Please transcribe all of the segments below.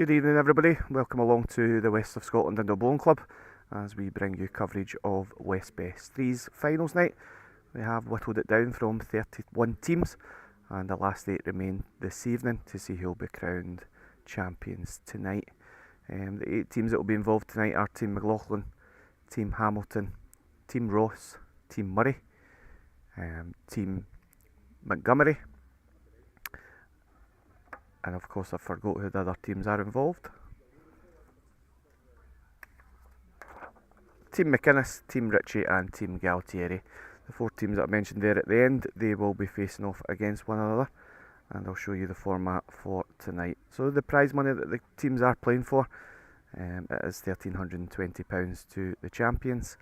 Good evening everybody, welcome along to the West of Scotland Indoor Bowling Club as we bring you coverage of West Best 3's finals night. We have whittled it down from 31 teams and the last 8 remain this evening to see who will be crowned champions tonight. The 8 teams that will be involved tonight are Team McLaughlin, Team Hamilton, Team Ross, Team Murray, Team Montgomerie, and of course I forgot who the other teams are involved. Team McInnes, Team Ritchie and Team Gualtieri. The 4 teams that I mentioned there at the end, they will be facing off against one another, and I'll show you the format for tonight. So the prize money that the teams are playing for, it is £1,320 to the champions,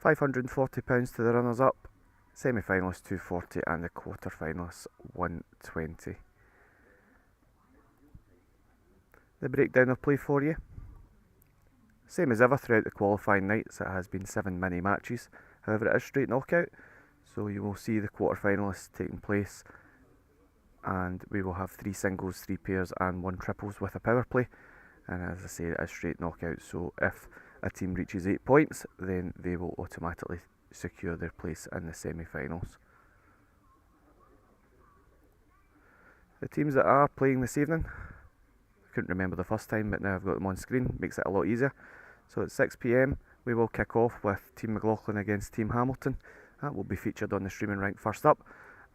£540 to the runners up, semi-finalists £240 and the quarter-finalists £120. The breakdown of play for you. Same as ever throughout the qualifying nights, it has been 7 mini matches, however it is straight knockout, so you will see the quarter-finalists taking place and we will have 3 singles, 3 pairs and 1 triples with a power play, and as I say it is straight knockout, so if a team reaches 8 points then they will automatically secure their place in the semi-finals. The teams that are playing this evening, couldn't remember the first time but now I've got them on screen, makes it a lot easier. So at 6 PM we will kick off with Team McLaughlin against Team Hamilton. That will be featured on the streaming rank first up,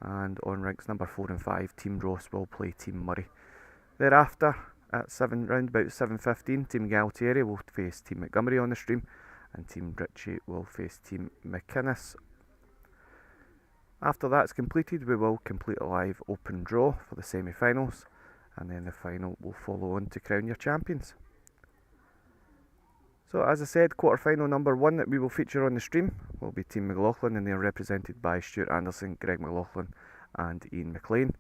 and on ranks number 4 and 5 Team Ross will play Team Murray. Thereafter at round about 7:15 Team Gualtieri will face Team Montgomerie on the stream and Team Ritchie will face Team McInnes. After that's completed we will complete a live open draw for the semi-finals, and then the final will follow on to crown your champions. So as I said, quarter-final number 1 that we will feature on the stream will be Team McLaughlin, and they are represented by Stuart Anderson, Greg McLaughlin and Ian McLean,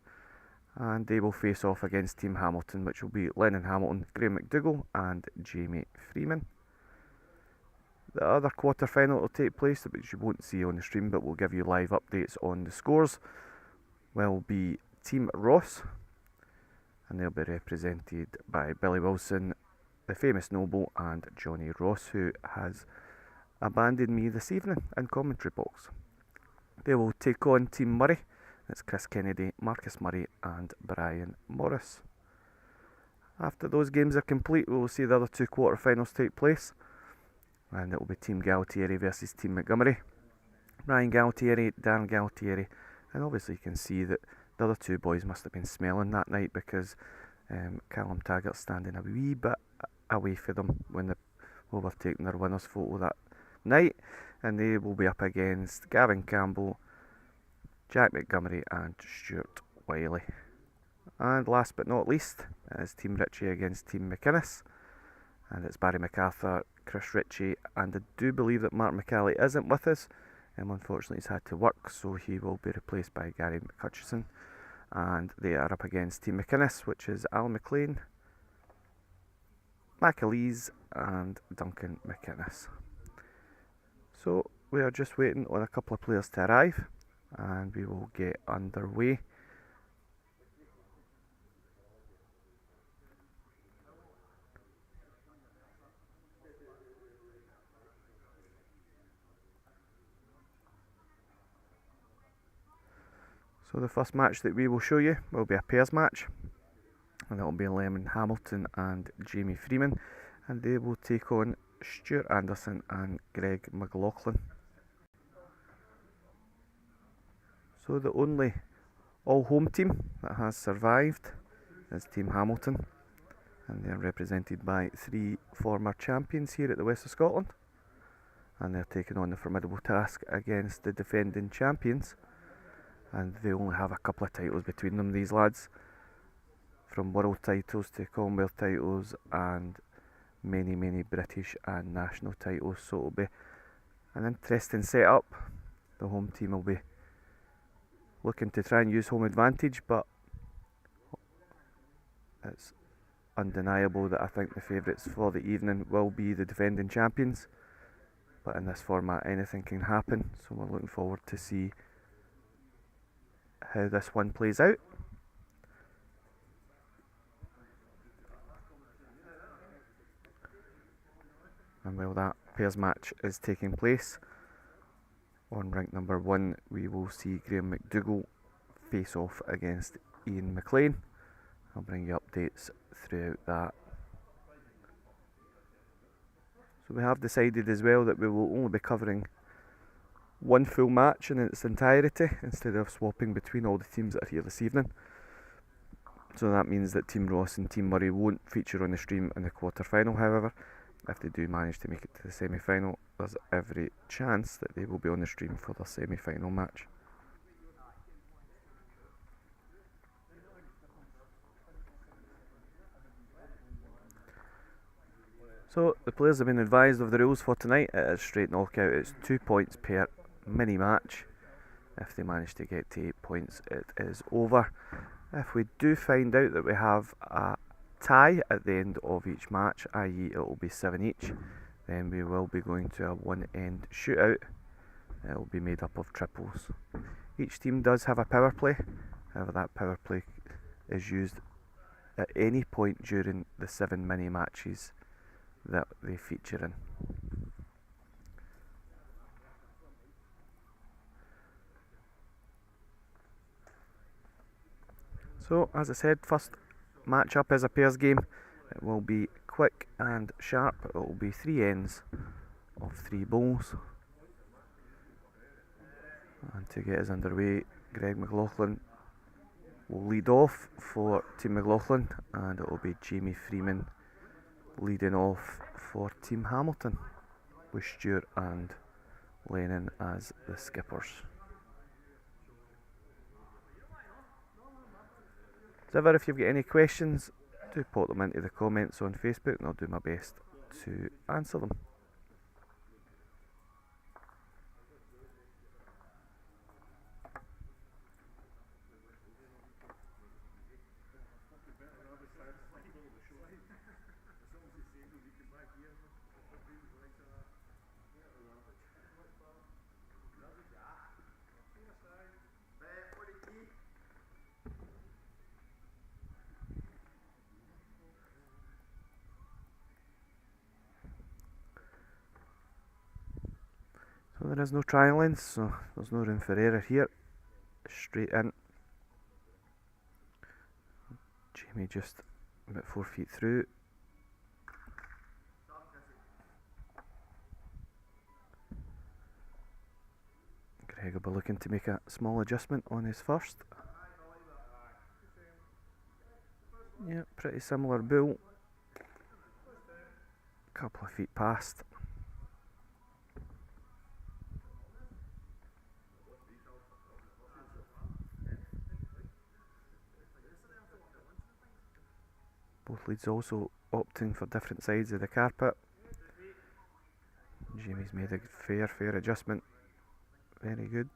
and they will face off against Team Hamilton, which will be Lennon Hamilton, Graham McDougall and Jamie Freeman. The other quarter-final will take place, which you won't see on the stream but will give you live updates on the scores, will be Team Ross, and they'll be represented by Billy Wilson, the famous Noble, and Johnny Ross, who has abandoned me this evening in commentary box. They will take on Team Murray. It's Chris Kennedy, Marcus Murray and Brian Morris. After those games are complete we will see the other 2 quarterfinals take place, and it will be Team Gualtieri versus Team Montgomerie. Ryan Gualtieri, Dan Gualtieri, and obviously you can see that the other 2 boys must have been smelling that night because Callum Taggart's standing a wee bit away from them when they were taking their winners photo that night, and they will be up against Gavin Campbell, Jack Montgomerie and Stuart Wiley. And last but not least is Team Ritchie against Team McInnes, and it's Barry MacArthur, Chris Ritchie, and I do believe that Mark McCalley isn't with us. Unfortunately he's had to work, so he will be replaced by Gary McHutchison, and they are up against Team McInnes, which is Alan McLean, Mac Elise and Duncan McInnes. So we are just waiting on a couple of players to arrive and we will get underway. So the first match that we will show you will be a pairs match, and that will be Lennon Hamilton and Jamie Freeman, and they will take on Stuart Anderson and Greg McLaughlin. So the only all-home team that has survived is Team Hamilton, and they are represented by 3 former champions here at the West of Scotland, and they're taking on the formidable task against the defending champions. And they only have a couple of titles between them, these lads, from world titles to Commonwealth titles and many British and national titles, so it'll be an interesting setup. The home team will be looking to try and use home advantage, but it's undeniable that I think the favourites for the evening will be the defending champions, but in this format anything can happen, so we're looking forward to see how this one plays out. And while that pairs match is taking place, on rank number 1 we will see Graham McDougall face off against Ian McLean. I'll bring you updates throughout that. So we have decided as well that we will only be covering one full match in its entirety instead of swapping between all the teams that are here this evening. So that means that Team Ross and Team Murray won't feature on the stream in the quarter-final. However, if they do manage to make it to the semi-final, there's every chance that they will be on the stream for the semi-final match. So the players have been advised of the rules for tonight. It is straight knockout. It's 2 points per mini match. If they manage to get to 8 points, it is over. If we do find out that we have a tie at the end of each match, i.e. it will be 7 each, then we will be going to a one-end shootout. It will be made up of triples. Each team does have a power play. However, that power play is used at any point during the 7 mini matches that they feature in. So, as I said, first match up is a pairs game. It will be quick and sharp. It will be 3 ends of 3 bowls. And to get us underway, Greg McLaughlin will lead off for Team McLaughlin, and it will be Jamie Freeman leading off for Team Hamilton, with Stuart and Lennon as the skippers. As ever, if you've got any questions, do pop them into the comments on Facebook and I'll do my best to answer them. So there is no triangling, so there's no room for error here. Straight in. Jamie just about 4 feet through. Greg will be looking to make a small adjustment on his first. Yeah, pretty similar bull. Couple of feet past. Both leads also opting for different sides of the carpet. Jamie's made a fair adjustment. Very good.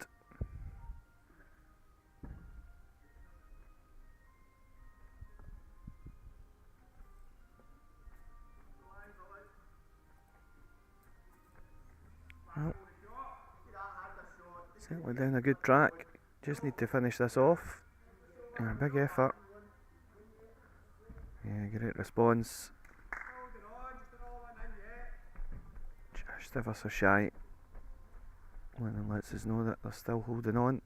Well, certainly down a good track. Just need to finish this off. And a big effort. Yeah, great response. Just ever so shy. Lennon lets us know that they're still holding on.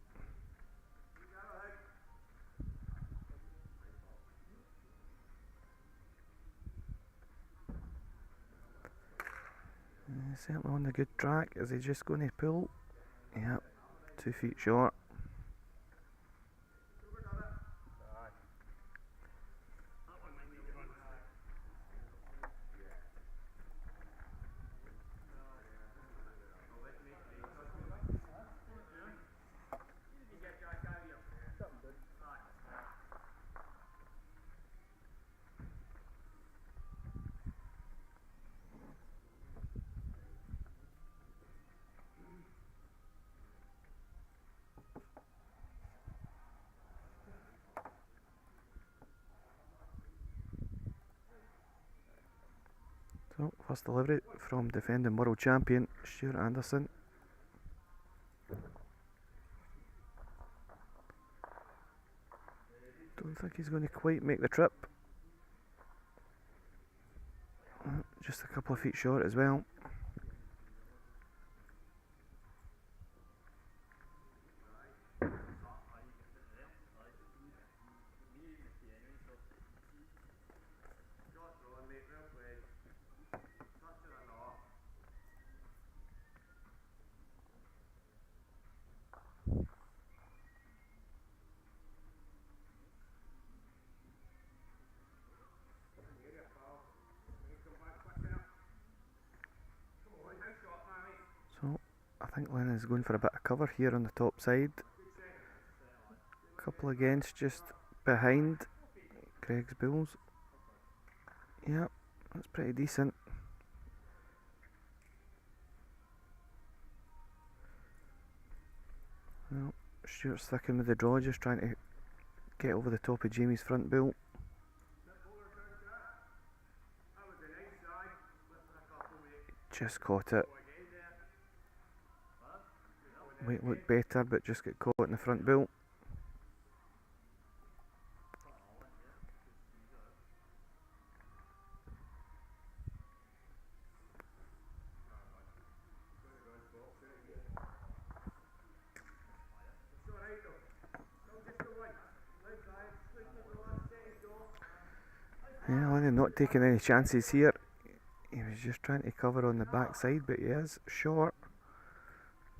Certainly on the good track. Is he just going to pull? Yep, 2 feet short. So, first delivery from defending world champion Stuart Anderson. Don't think he's going to quite make the trip. just a couple of feet short as well. So I think Lennon's going for a bit of cover here on the top side. Couple against, just behind Greg's Bulls. Yep, that's pretty decent. Well, Stuart's sticking with the draw, just trying to get over the top of Jamie's front bull. Just caught it. Might look better, but just get caught in the front bull. Yeah, Lennon not taking any chances here. He was just trying to cover on the back side, but he is short.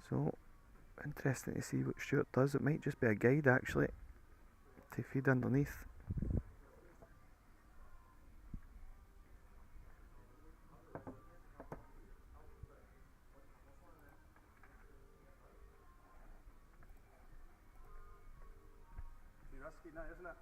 So, interesting to see what Stuart does. It might just be a guide actually to feed underneath. Risky now, isn't it?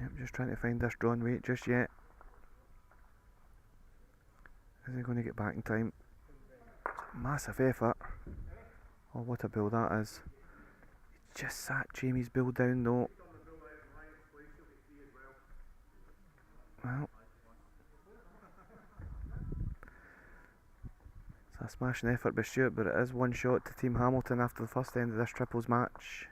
Yep, just trying to find this drawn weight just yet. Is he going to get back in time? Massive effort. Oh, what a bull that is. He just sat Jamie's bull down though. Well, it's a smashing effort by Stuart, but it is one shot to Team Hamilton after the first end of this triples match.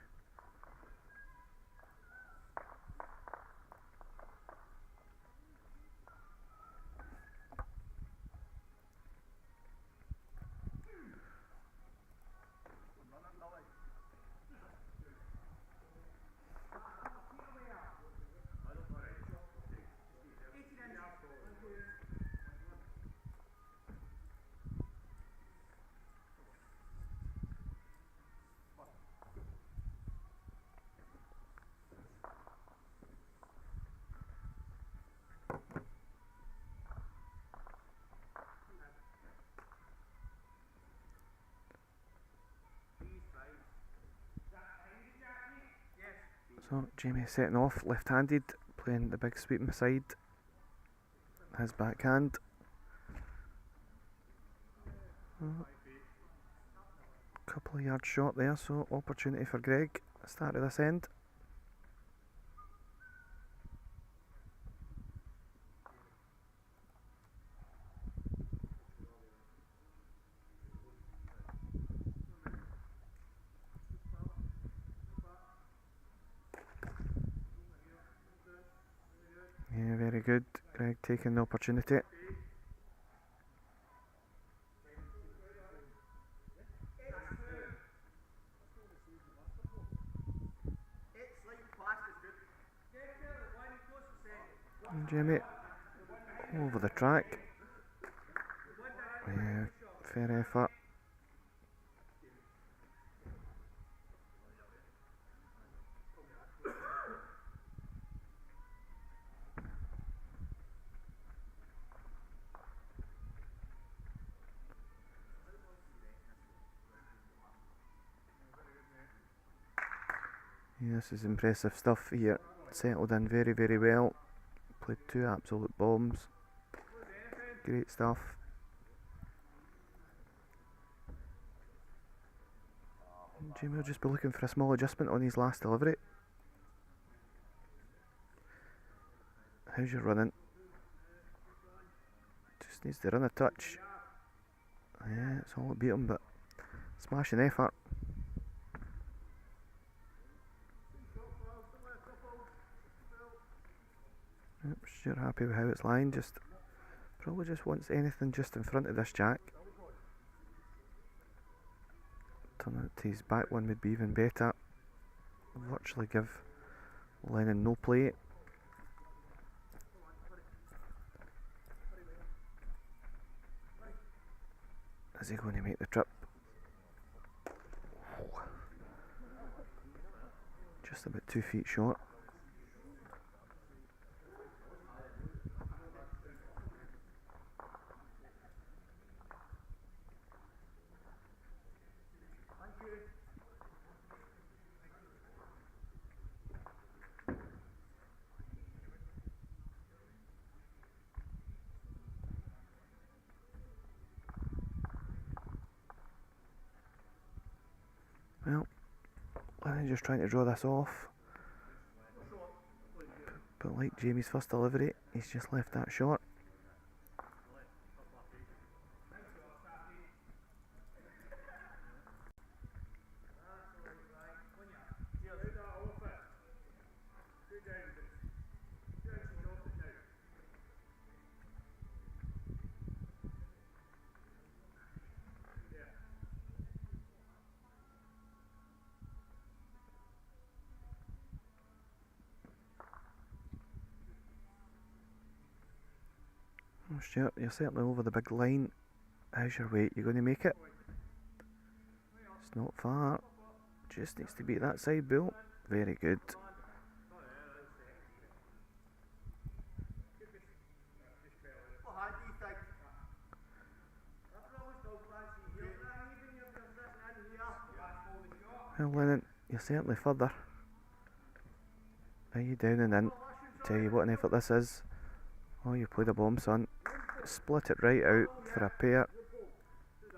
So Jamie setting off left-handed, playing the big sweeping side. His backhand. Couple of yards short there, so opportunity for Greg at the start of this end. Yeah, very good. Greg taking the opportunity. And Jamie over the track. Yeah, fair effort. Yeah, this is impressive stuff here. Settled in very, very well. Played two absolute bombs. Great stuff. Jamie will just be looking for a small adjustment on his last delivery. How's your running? Just needs to run a touch. Yeah, it's all beat him, but smashing effort. Stuart happy with how it's lying, probably just wants anything just in front of this jack. Turn it to his back one would be even better. Virtually give Lennon no play. Is he going to make the trip? Just about 2 feet short. Well, I'm just trying to draw this off, but like Jamie's first delivery, he's just left that short. Oh, Stuart, you're certainly over the big line. How's your weight? You going to make it? It's not far. Just needs to beat that side bull. Very good. Well, Lennon, you're certainly further. Are you down and in? Tell you what an effort this is. Oh, you played a bomb, son. Split it right out for a pair.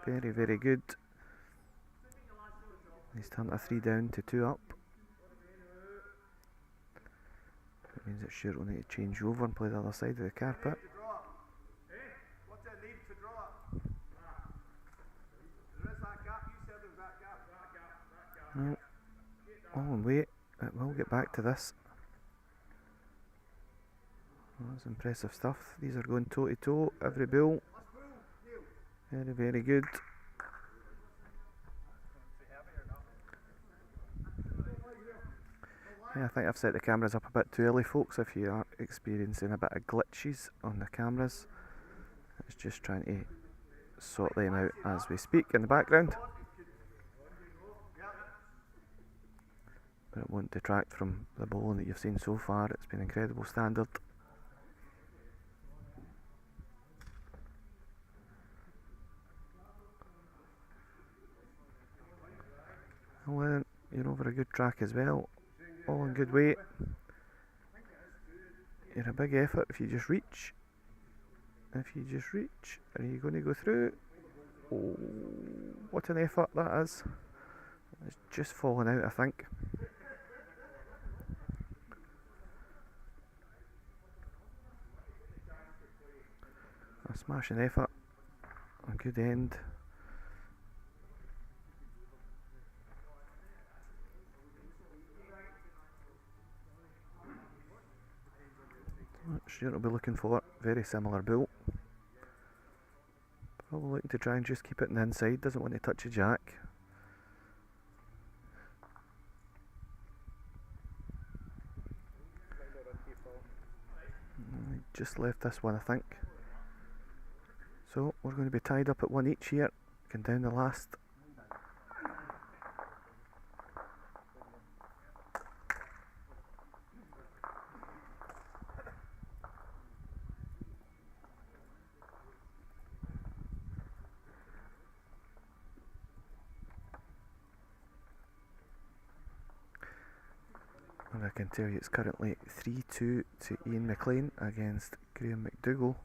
Very, very good. He's turned a 3 down to 2 up. That means that Stuart will need to change over and play the other side of the carpet. No. Oh, and wait, it will get back to this. Oh, that's impressive stuff. These are going toe to toe, every bull. Very, very good. Yeah, I think I've set the cameras up a bit too early, folks. If you are experiencing a bit of glitches on the cameras, it's just trying to sort them out as we speak in the background. But it won't detract from the bowling that you've seen so far. It's been incredible standard. Well, you're over a good track as well. All in good weight. You're a big effort if you just reach. If you just reach, are you going to go through? Oh, what an effort that is. It's just fallen out, I think. A smashing effort. A good end. Stuart will be looking for very similar bull. Probably looking to try and just keep it on the inside, doesn't want to touch a jack. Just left this one, I think. So we're going to be tied up at 1 each here. Going down the last. And I can tell you it's currently 3-2 to Ian McLean against Graham McDougall,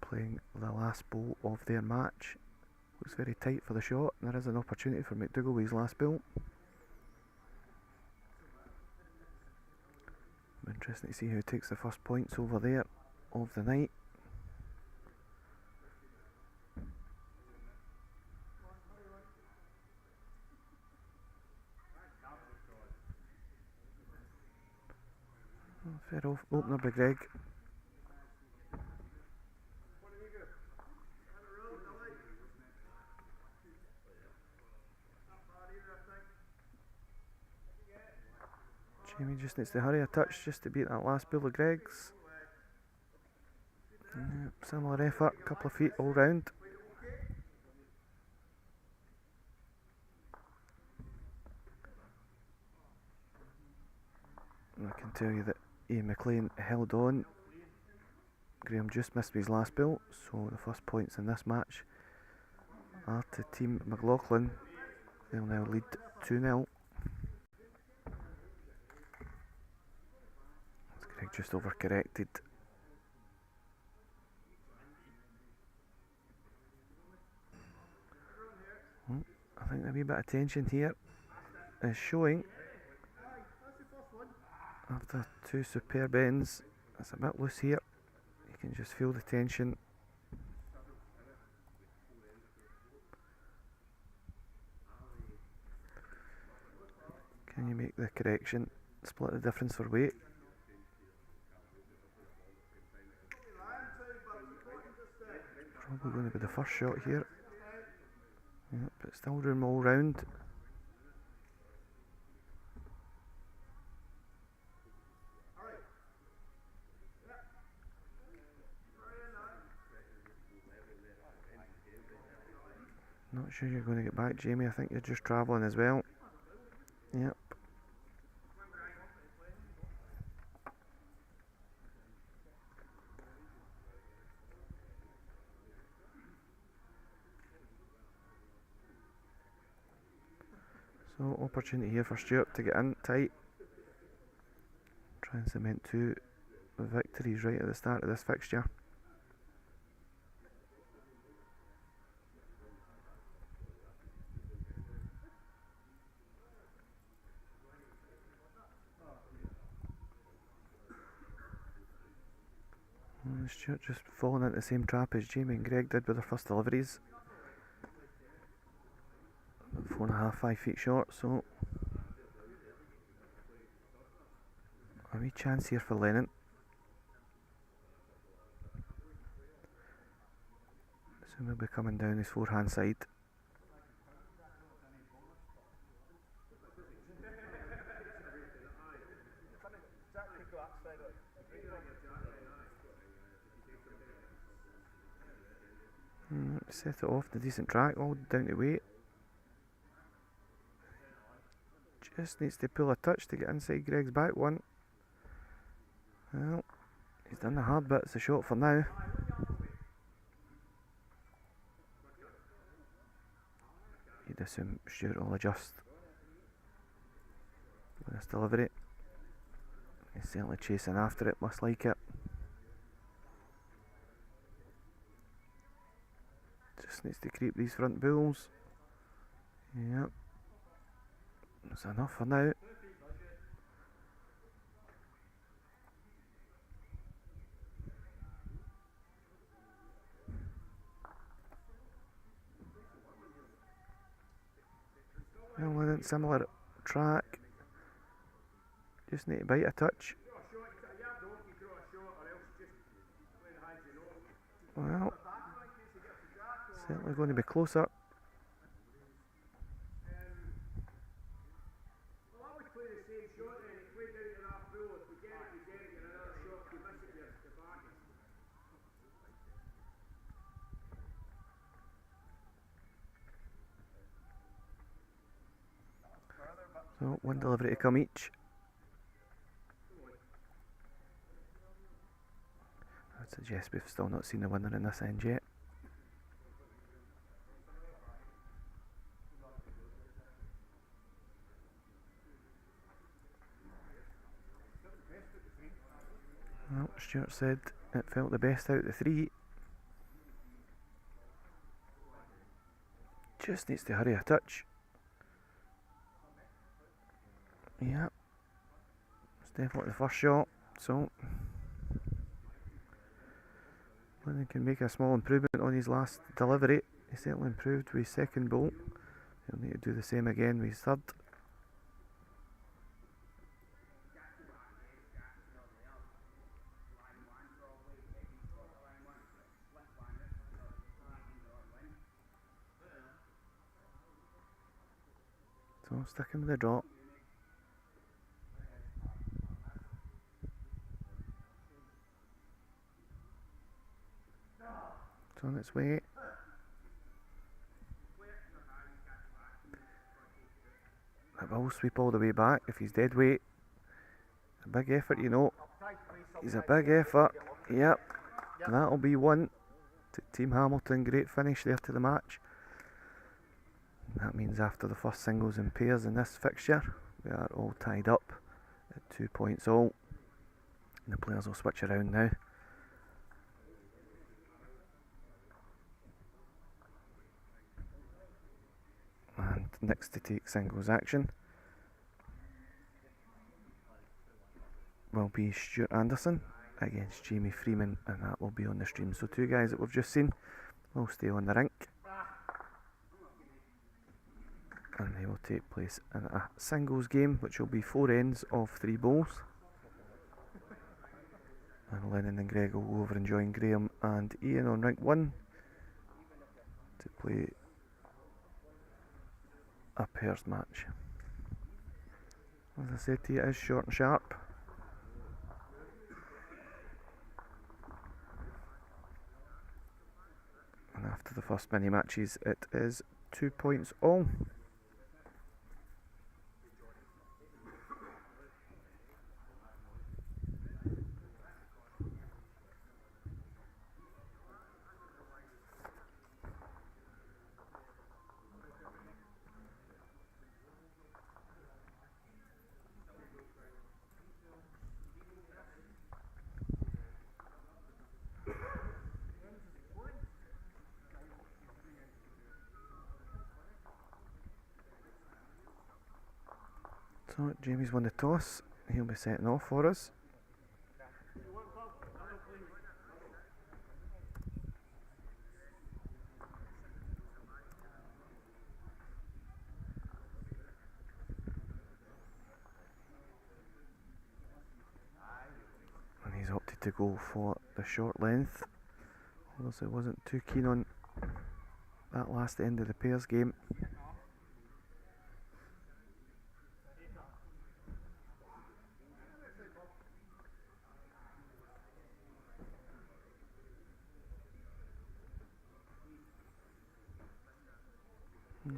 playing the last bowl of their match. Looks very tight for the shot, and there is an opportunity for McDougall with his last bowl. Interesting to see who takes the first points over there of the night. Fair opener by Greg. Jamie just needs to hurry a touch just to beat that last bull of Greg's. Similar effort, couple of feet all round. And I can tell you that Ian McLean held on. Graham just missed his last bull, so the first points in this match are to Team McLaughlin. They'll now lead 2-0. Greg just overcorrected. I think a wee bit of tension here is showing after two superb ends. It's a bit loose here. You can just feel the tension. Can you make the correction? Split the difference for weight. Probably going to be the first shot here. Yep, but still room all round. Not sure you're going to get back, Jamie. I think you're just travelling as well. Yep. So opportunity here for Stuart to get in tight. Try and cement two victories right at the start of this fixture. Stuart just falling into the same trap as Jamie and Greg did with their first deliveries. 4.5, 5 feet short, so a wee chance here for Lennon. So we'll be coming down his forehand side. Set it off the decent track, all down to weight. Just needs to pull a touch to get inside Greg's back one. Well, he's done the hard bit, it's a shot for now. You'd assume Stuart will adjust with this delivery. He's certainly chasing after it, must like it. Just needs to creep these front bulls. Yep. That's enough for now. Well, then similar track. Just need to bite a touch. Well, certainly going to be closer. So one delivery to come each. I'd suggest we've still not seen the winner in this end yet. Well, Stuart said it felt the best out of the three. Just needs to hurry a touch. Yeah, it's definitely the first shot, so Lennon can make a small improvement on his last delivery. He certainly improved with his second bolt. He'll need to do the same again with his third. So sticking with the drop. It's on its way. It will sweep all the way back if he's dead weight. A big effort, you know. He's a big effort. Yep. That'll be one to Team Hamilton. Great finish there to the match. That means after the first singles and pairs in this fixture, we are all tied up at 2 points all. And the players will switch around now. And next to take singles action will be Stuart Anderson against Jamie Freeman, and that will be on the stream. So two guys that we've just seen will stay on the rink, and they will take place in a singles game, which will be 4 ends of 3 bowls. And Lennon and Greg will go over and join Graham and Ian on rink 1 to play a pairs match. As I said to you, it is short and sharp. And after the first mini matches, it is 2 points all. So Jamie's won the toss. He'll be setting off for us. And he's opted to go for the short length. Obviously wasn't too keen on that last end of the pairs game.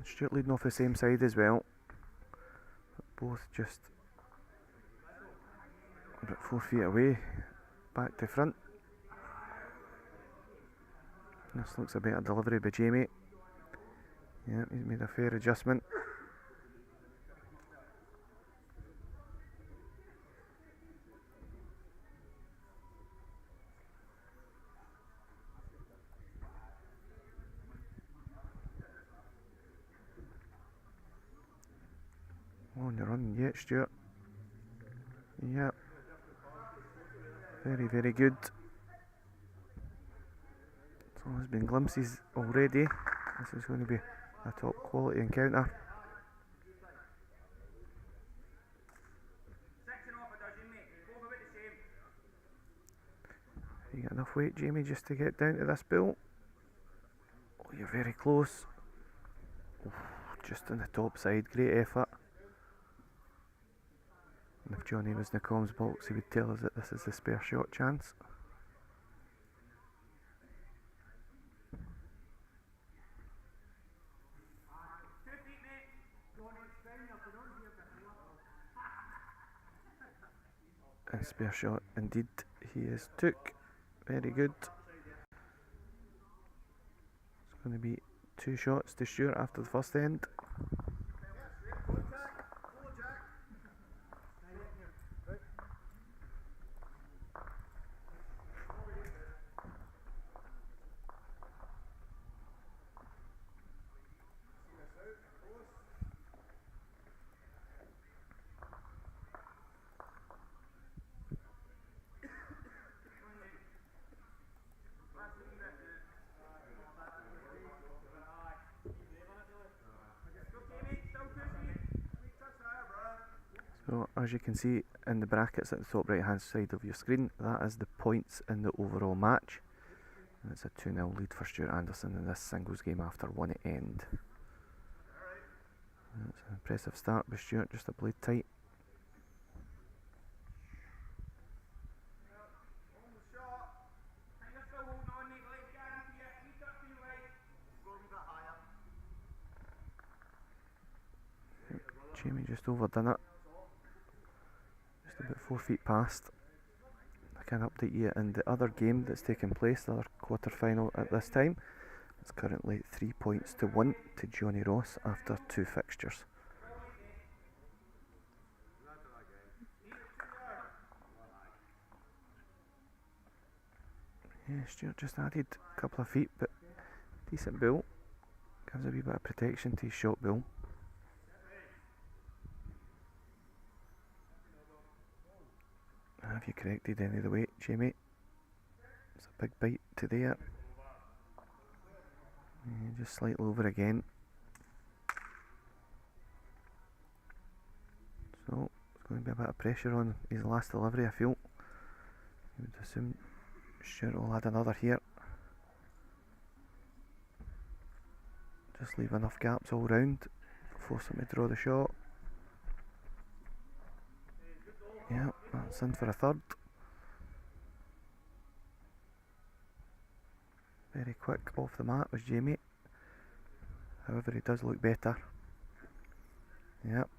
Stuart leading off the same side as well, both just about 4 feet away, back to front. This looks a better delivery by Jamie. Yeah, he's made a fair adjustment. On the run yet, Stuart. Yep. Very, very good. So there's been glimpses already. This is going to be a top quality encounter. You got enough weight, Jamie, just to get down to this bull? Oh, you're very close. Oh, just on the top side, great effort. And if Johnny was in the comms box, he would tell us that this is the spare shot chance. And spare shot indeed he is took. Very good. It's going to be 2 shots to Stuart after the first end. So as you can see in the brackets at the top right hand side of your screen, that is the points in the overall match. And it's a 2-0 lead for Stuart Anderson in this singles game after 1 end. That's an impressive start by Stuart, just a blade tight. Jamie just overdone it. Just about 4 feet past. I can update you in the other game that's taking place, the other quarter-final at this time. It's currently 3 points to 1 to Johnny Ross after 2 fixtures. Yeah, Stuart just added a couple of feet, but decent bull. Gives a wee bit of protection to his shot bull. Have you corrected any of the weight, Jamie? It's a big bite to there. Yeah, just slightly over again. So, there's going to be a bit of pressure on his last delivery, I feel. You would assume Stuart will add another here. Just leave enough gaps all round. Force him to draw the shot. Yeah, that's in for a third. Very quick off the mat was Jamie. However, he does look better. Yep.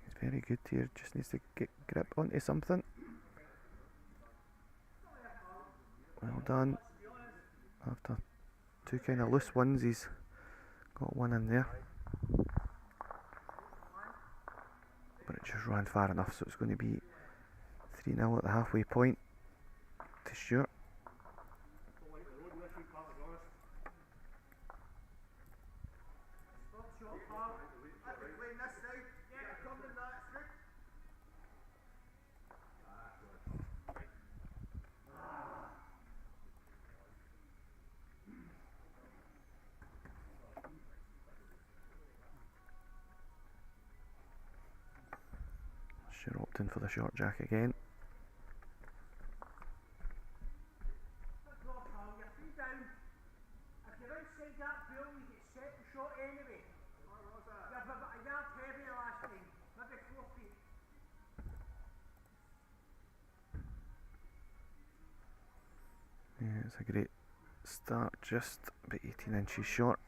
He's very good here. Just needs to get grip onto something. Well done. After 2 kind of loose ones, he's got one in there. But it just ran far enough, so it's going to be 3-0 at the halfway point to Stuart. Stuart opting for the short jack again. Yeah, it's a great start, just about 18 inches short.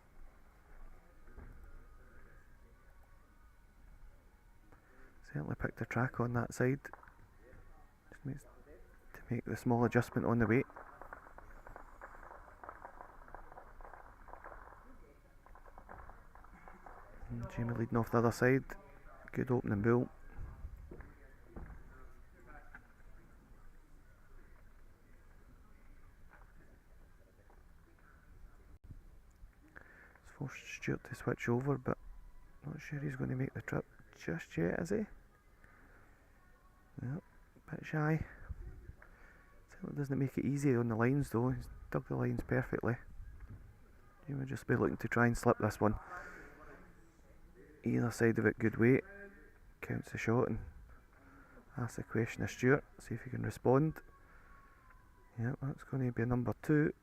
Certainly picked the track on that side. Just needs to make the small adjustment on the weight. And Jamie leading off the other side. Good opening bull. It's forced Stuart to switch over, but not sure he's going to make the trip just yet, is he? Yep, bit shy. Certainly doesn't make it easy on the lines though. He's dug the lines perfectly. You would just be looking to try and slip this one. Either side of it, good weight. Counts the shot and asks the question of Stuart. See if he can respond. Yep, that's going to be a number 2.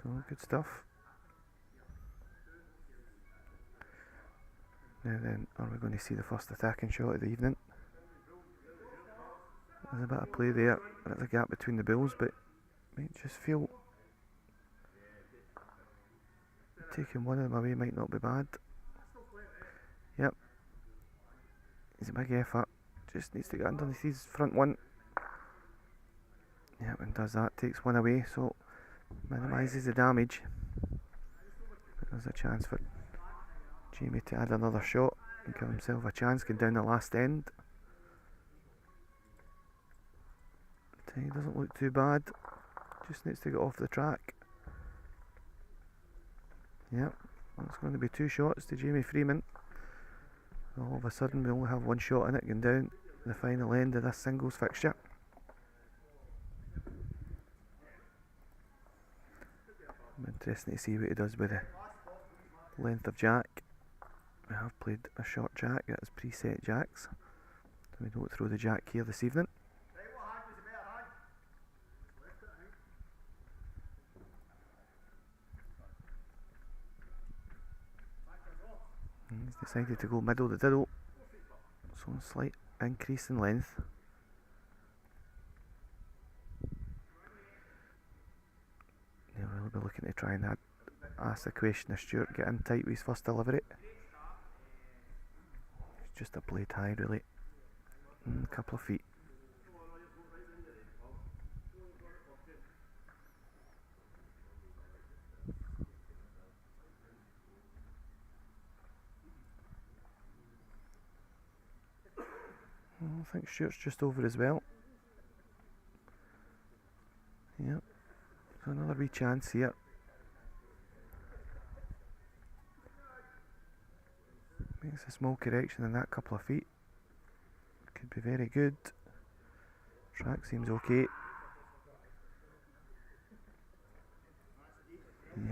Oh, good stuff. Now then, are we going to see the first attacking shot of the evening? There's a bit of play there. There's a gap between the bulls, but might just feel taking one of them away might not be bad. Yep. It's a big effort. Just needs to get underneath his front one. Yep, and does that. Takes one away, so minimises the damage. But there's a chance for Jamie to add another shot and give himself a chance going down the last end. He doesn't look too bad. Just needs to get off the track. Yep, it's going to be 2 shots to Jamie Freeman. All of a sudden we only have 1 shot in it going down the final end of this singles fixture. Interesting to see what he does with the length of jack. We have played a short jack, that's preset jacks, so we don't throw the jack here this evening. He's decided to go middle the diddle, so a slight increase in length. Now we'll be looking to try and ask the question of Stuart, get in tight with his first delivery. just a blade high really. A couple of feet. I think Stuart's just over as well. Yep, so another wee chance here. Makes a small correction in that couple of feet. Could be very good. Track seems okay.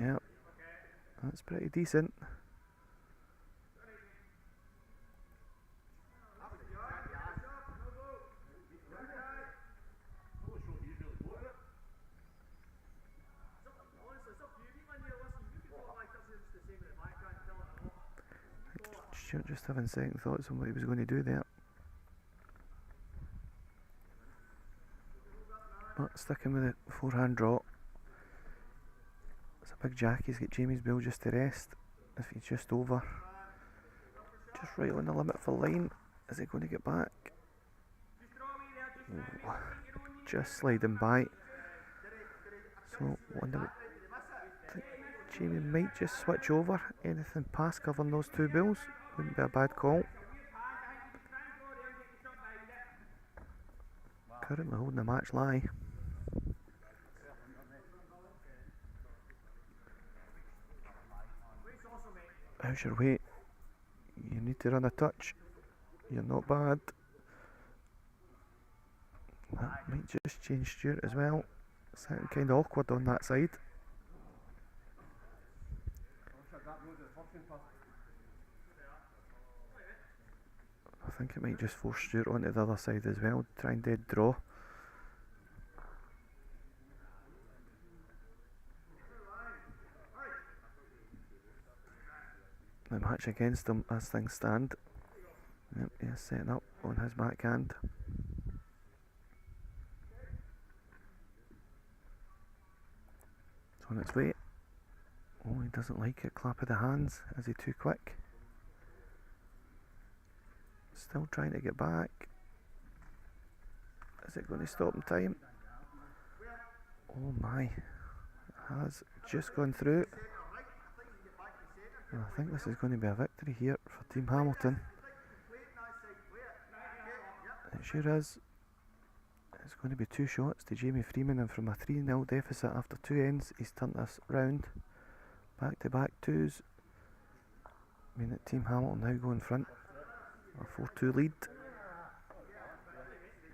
Yep, that's pretty decent. Stuart just having second thoughts on what he was going to do there. But sticking with the forehand draw. It's a big jack, he's got Jamie's bill just to rest. If he's just over. Just right on the limit for line. Is he going to get back? Oh, just sliding by. So wonder, Jamie might just switch over. Anything past covering those two bills wouldn't be a bad call. Currently holding the match lie. How's your weight? You need to run a touch. You're not bad. That might just change Stuart as well. Sounding kind of awkward on that side. I think it might just force Stuart onto the other side as well. Try and dead draw. The match against him as things stand. Yep, he's setting up on his backhand. It's on its way. Oh, he doesn't like it. Clap of the hands. Is he too quick? Still trying to get back. Is it going to stop in time? Oh my. It has just gone through. I think this is going to be a victory here for Team Hamilton. It sure is. It's going to be two shots to Jamie Freeman, and from a 3-0 deficit after two ends, he's turned this round. Back to back twos. I mean, Team Hamilton now go in front. A 4-2 lead.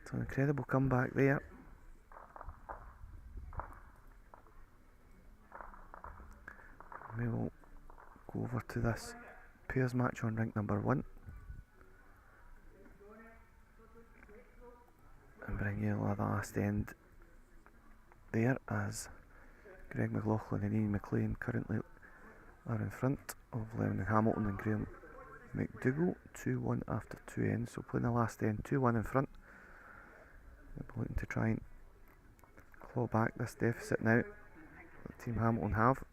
It's an incredible comeback there. We will go over to this pairs match on rink number 1 and bring you the last end there, as Greg McLaughlin and Ian McLean currently are in front of Lennon Hamilton and Graham McDougall, 2-1 after two ends. So playing the last end, 2-1 in front. We're looking to try and claw back this deficit now that Team Hamilton have.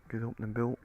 Good opening bill.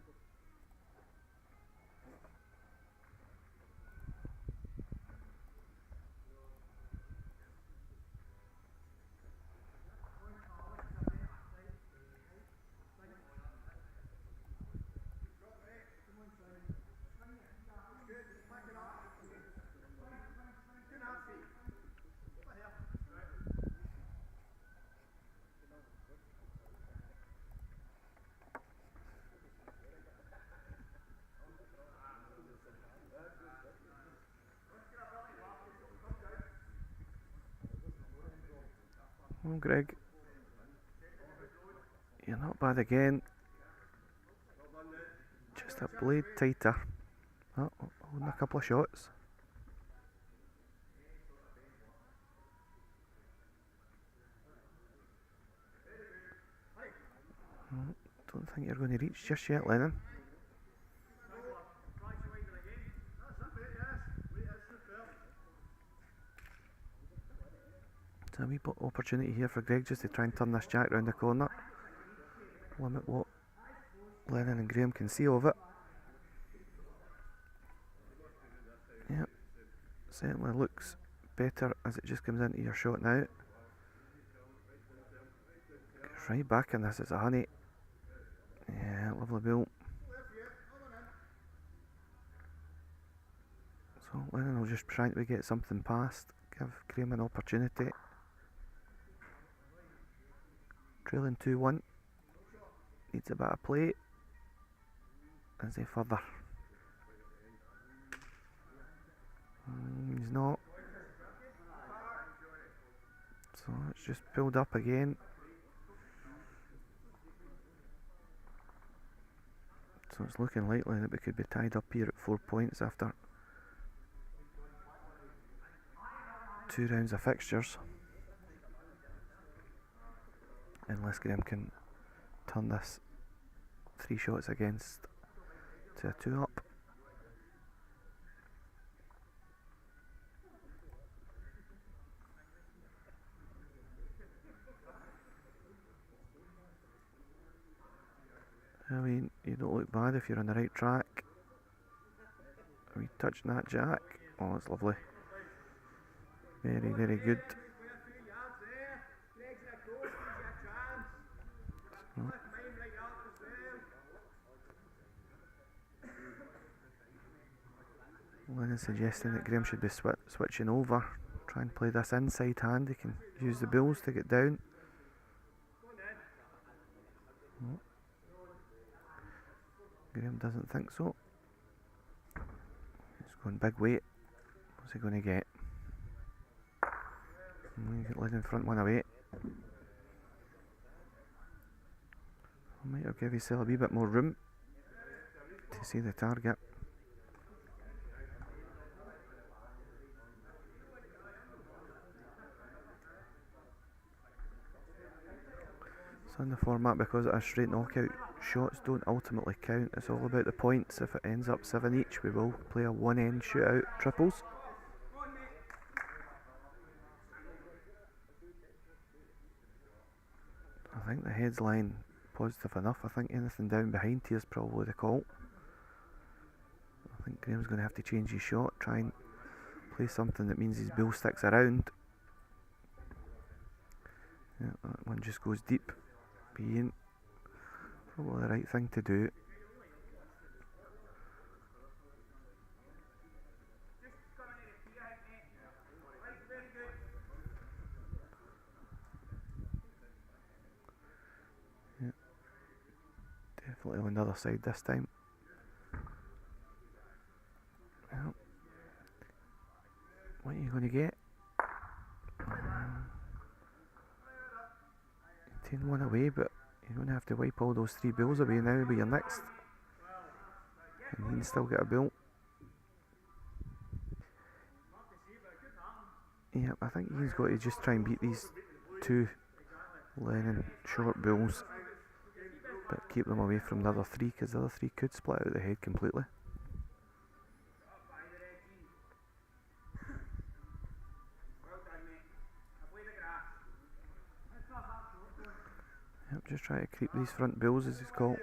Oh, Greg, you're not bad again. Just a blade tighter. Oh, holding a couple of shots. Don't think you're going to reach just yet, Lennon. So a wee opportunity here for Greg just to try and turn this jack round the corner. Limit what Lennon and Graham can see of it. Yep, certainly looks better as it just comes into your shot now. Goes right back in this, it's a honey. Yeah, lovely build. So Lennon will just try to get something past, give Graham an opportunity. Trailing 2-1. Needs a bit of play. Is he further? He's not. So it's just pulled up again. So it's looking likely that we could be tied up here at 4 points after 2 rounds of fixtures. Unless Graham can turn this 3 shots against to a 2 up. I mean, you don't look bad if you're on the right track. Are we touching that jack? Oh, it's lovely. Very, very good. So, Lennon's suggesting that Graham should be switching over. Try and play this inside hand. He can use the bills to get down. Oh. Graham doesn't think so. He's going big weight. What's he going to get? You get Lennon front one away. Might have give yourself a wee bit more room to see the target. So in the format, because our straight knockout shots don't ultimately count, it's all about the points. If it ends up 7 each, we will play a one-end shootout triples. I think the heads line positive enough. I think anything down behind here is probably the call. I think Graham's going to have to change his shot, try and play something that means his bill sticks around. Yeah, that one just goes deep. Being probably the right thing to do. Yeah, definitely on the other side this time. Well, what are you going to get? 10-1 away, but you're going to have to wipe all those 3 bills away now with your next. And you can still get a bill. Yeah, I think he's got to just try and beat these 2 Lennon short bills, but keep them away from the other 3, because the other 3 could split out the head completely. Yep, just try to creep these front bills, as he's called.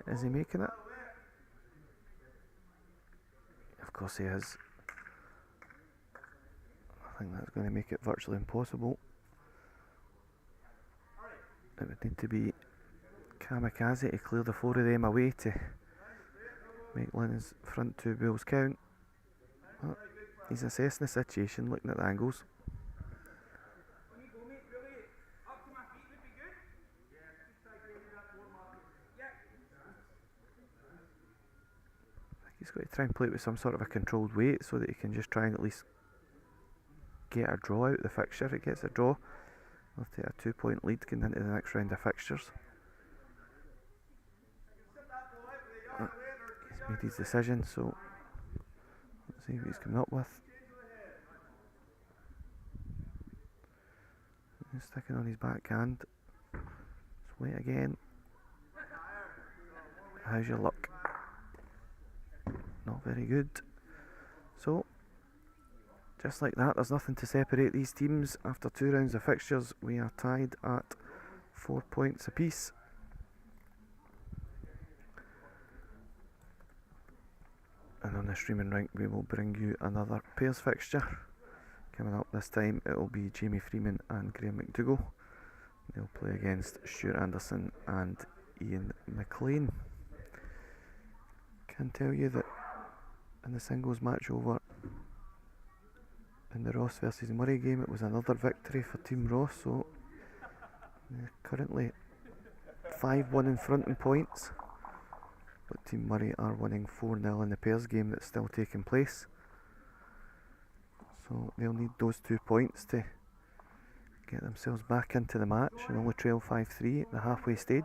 Is he making it? Of course he is. I think that's going to make it virtually impossible. It would need to be kamikaze to clear the 4 of them away to make Lennon's front 2 bills count. But he's assessing the situation, looking at the angles. He's got to try and play it with some sort of a controlled weight so that he can just try and at least get a draw out of the fixture. If it gets a draw, we'll take a 2-point lead going into the next round of fixtures. He's made his decision, so let's see what he's coming up with. He's sticking on his backhand. Let's wait again. How's your luck? Not very good. So just like that, there's nothing to separate these teams. After 2 rounds of fixtures, we are tied at 4 points apiece. And on the streaming rink, we will bring you another pairs fixture. Coming up this time, it will be Jamie Freeman and Graham McDougall. They'll play against Stuart Anderson and Ian McLean. Can tell you that in the singles match over in the Ross versus Murray game, it was another victory for Team Ross, so they're currently 5-1 in front in points, but Team Murray are winning 4-0 in the pairs game that's still taking place, so they'll need those 2 points to get themselves back into the match and only trail 5-3 at the halfway stage.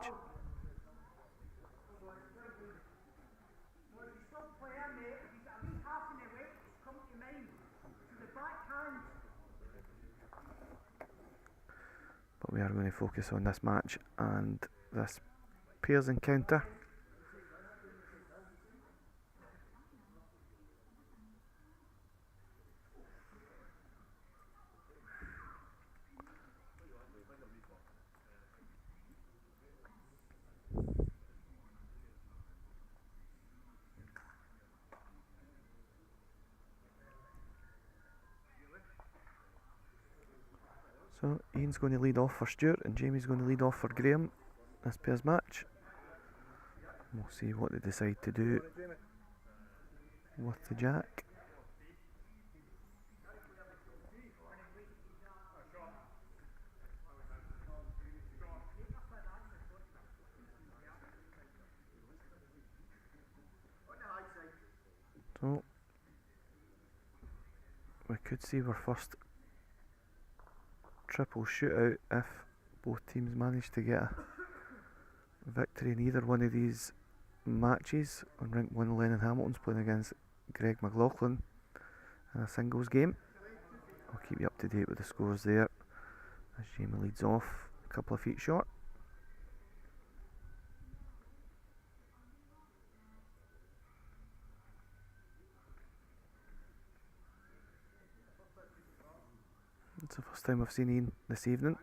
But we are going to focus on this match and this pairs encounter. So Ian's going to lead off for Stuart and Jamie's going to lead off for Graham this pairs match. We'll see what they decide to do with the jack. So we could see our first triple shootout if both teams manage to get a victory in either one of these matches. On rink 1, Lennon Hamilton's playing against Greg McLaughlin in a singles game. I'll keep you up to date with the scores there as Jamie leads off a couple of feet short. It's the first time I've seen Ian this evening.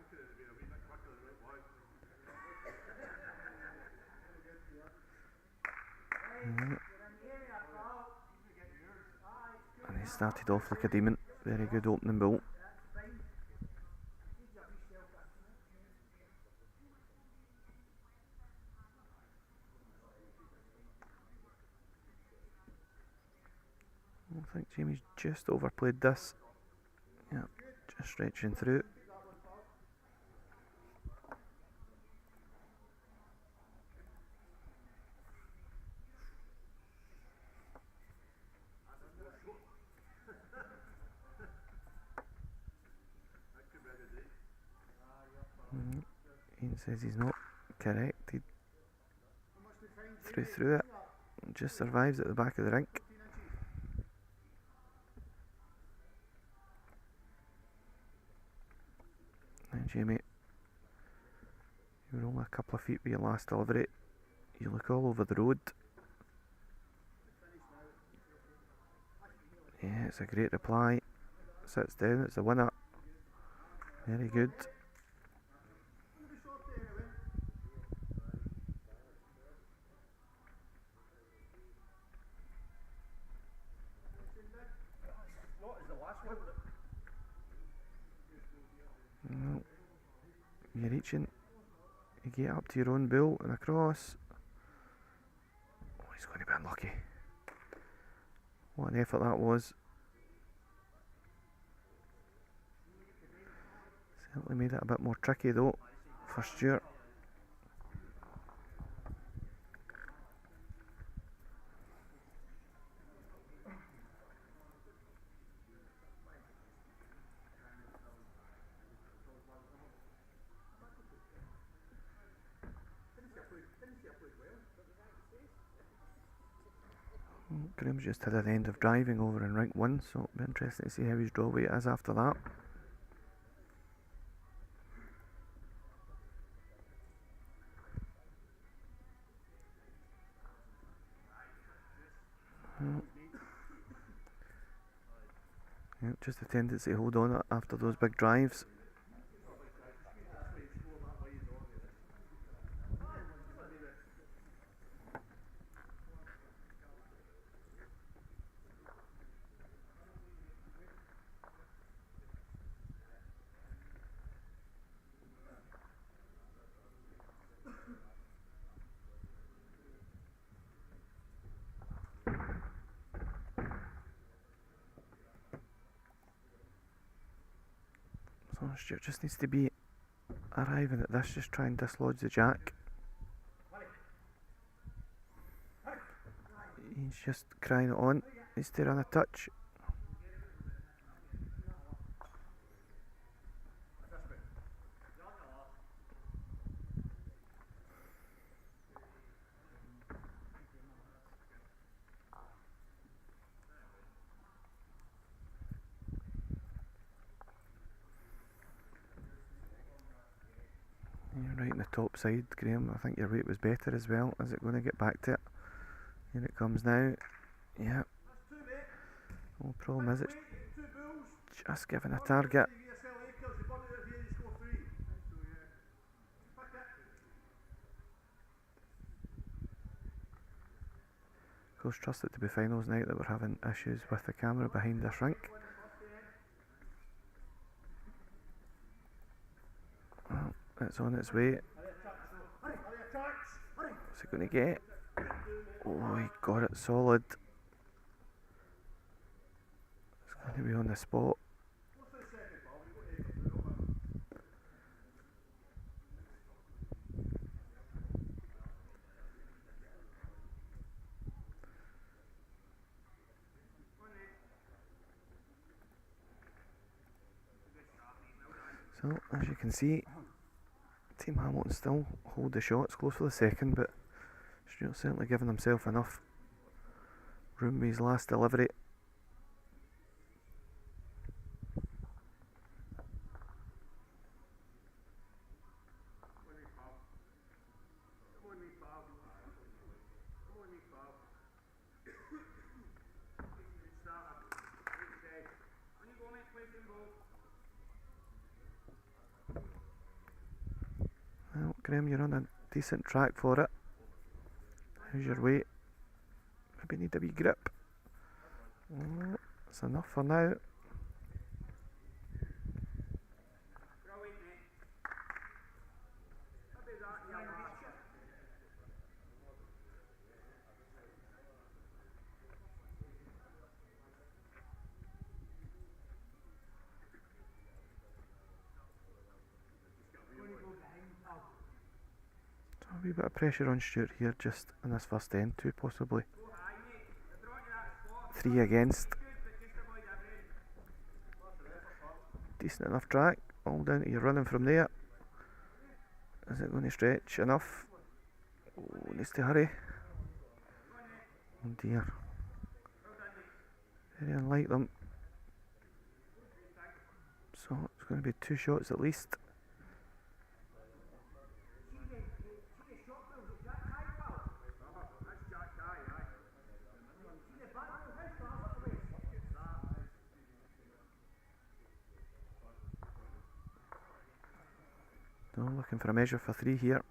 And he started off like a demon. Very good opening ball. I think Jamie's just overplayed this. Yeah, just stretching through. Ian says he's not correct. He threw it. Just survives at the back of the rink. And Jamie, you were only a couple of feet with your last delivery. You look all over the road. Yeah, it's a great reply. Sits down, it's a winner. Very good. No, you're reaching. You get up to your own bull and across. Oh, he's going to be unlucky. What an effort that was. Certainly made it a bit more tricky though for Stuart. Graham's just had an end of driving over in rink 1, so it'll be interesting to see how his draw weight is after that. Yep, just a tendency to hold on after those big drives. So Stuart just needs to be arriving at this, just try and dislodge the jack. He's just crying it on, needs to run a touch. You're right in the top side, Graham. I think your weight was better as well. Is it going to get back to it? Here it comes now. Yeah. No problem is it's just given a target. Of course, trust it to be finals night that we're having issues with the camera behind this rink. Well, it's on its way. What's it going to get? Oh, he got it solid. It's going to be on the spot. So, as you can see, Team Hamilton still hold the shots, close for the second, but Stuart's certainly given himself enough room with his last delivery. Well, Graham, you're on a decent track for it. How's your weight? Maybe need a wee grip. That's enough for now. A wee bit of pressure on Stuart here just in this first end, 2 possibly 3 against. Decent enough track, all down to your running from there. Is it going to stretch enough? Oh, needs to hurry. Oh dear. Very unlike them. So it's going to be 2 shots at least. No, looking for a measure for 3 here.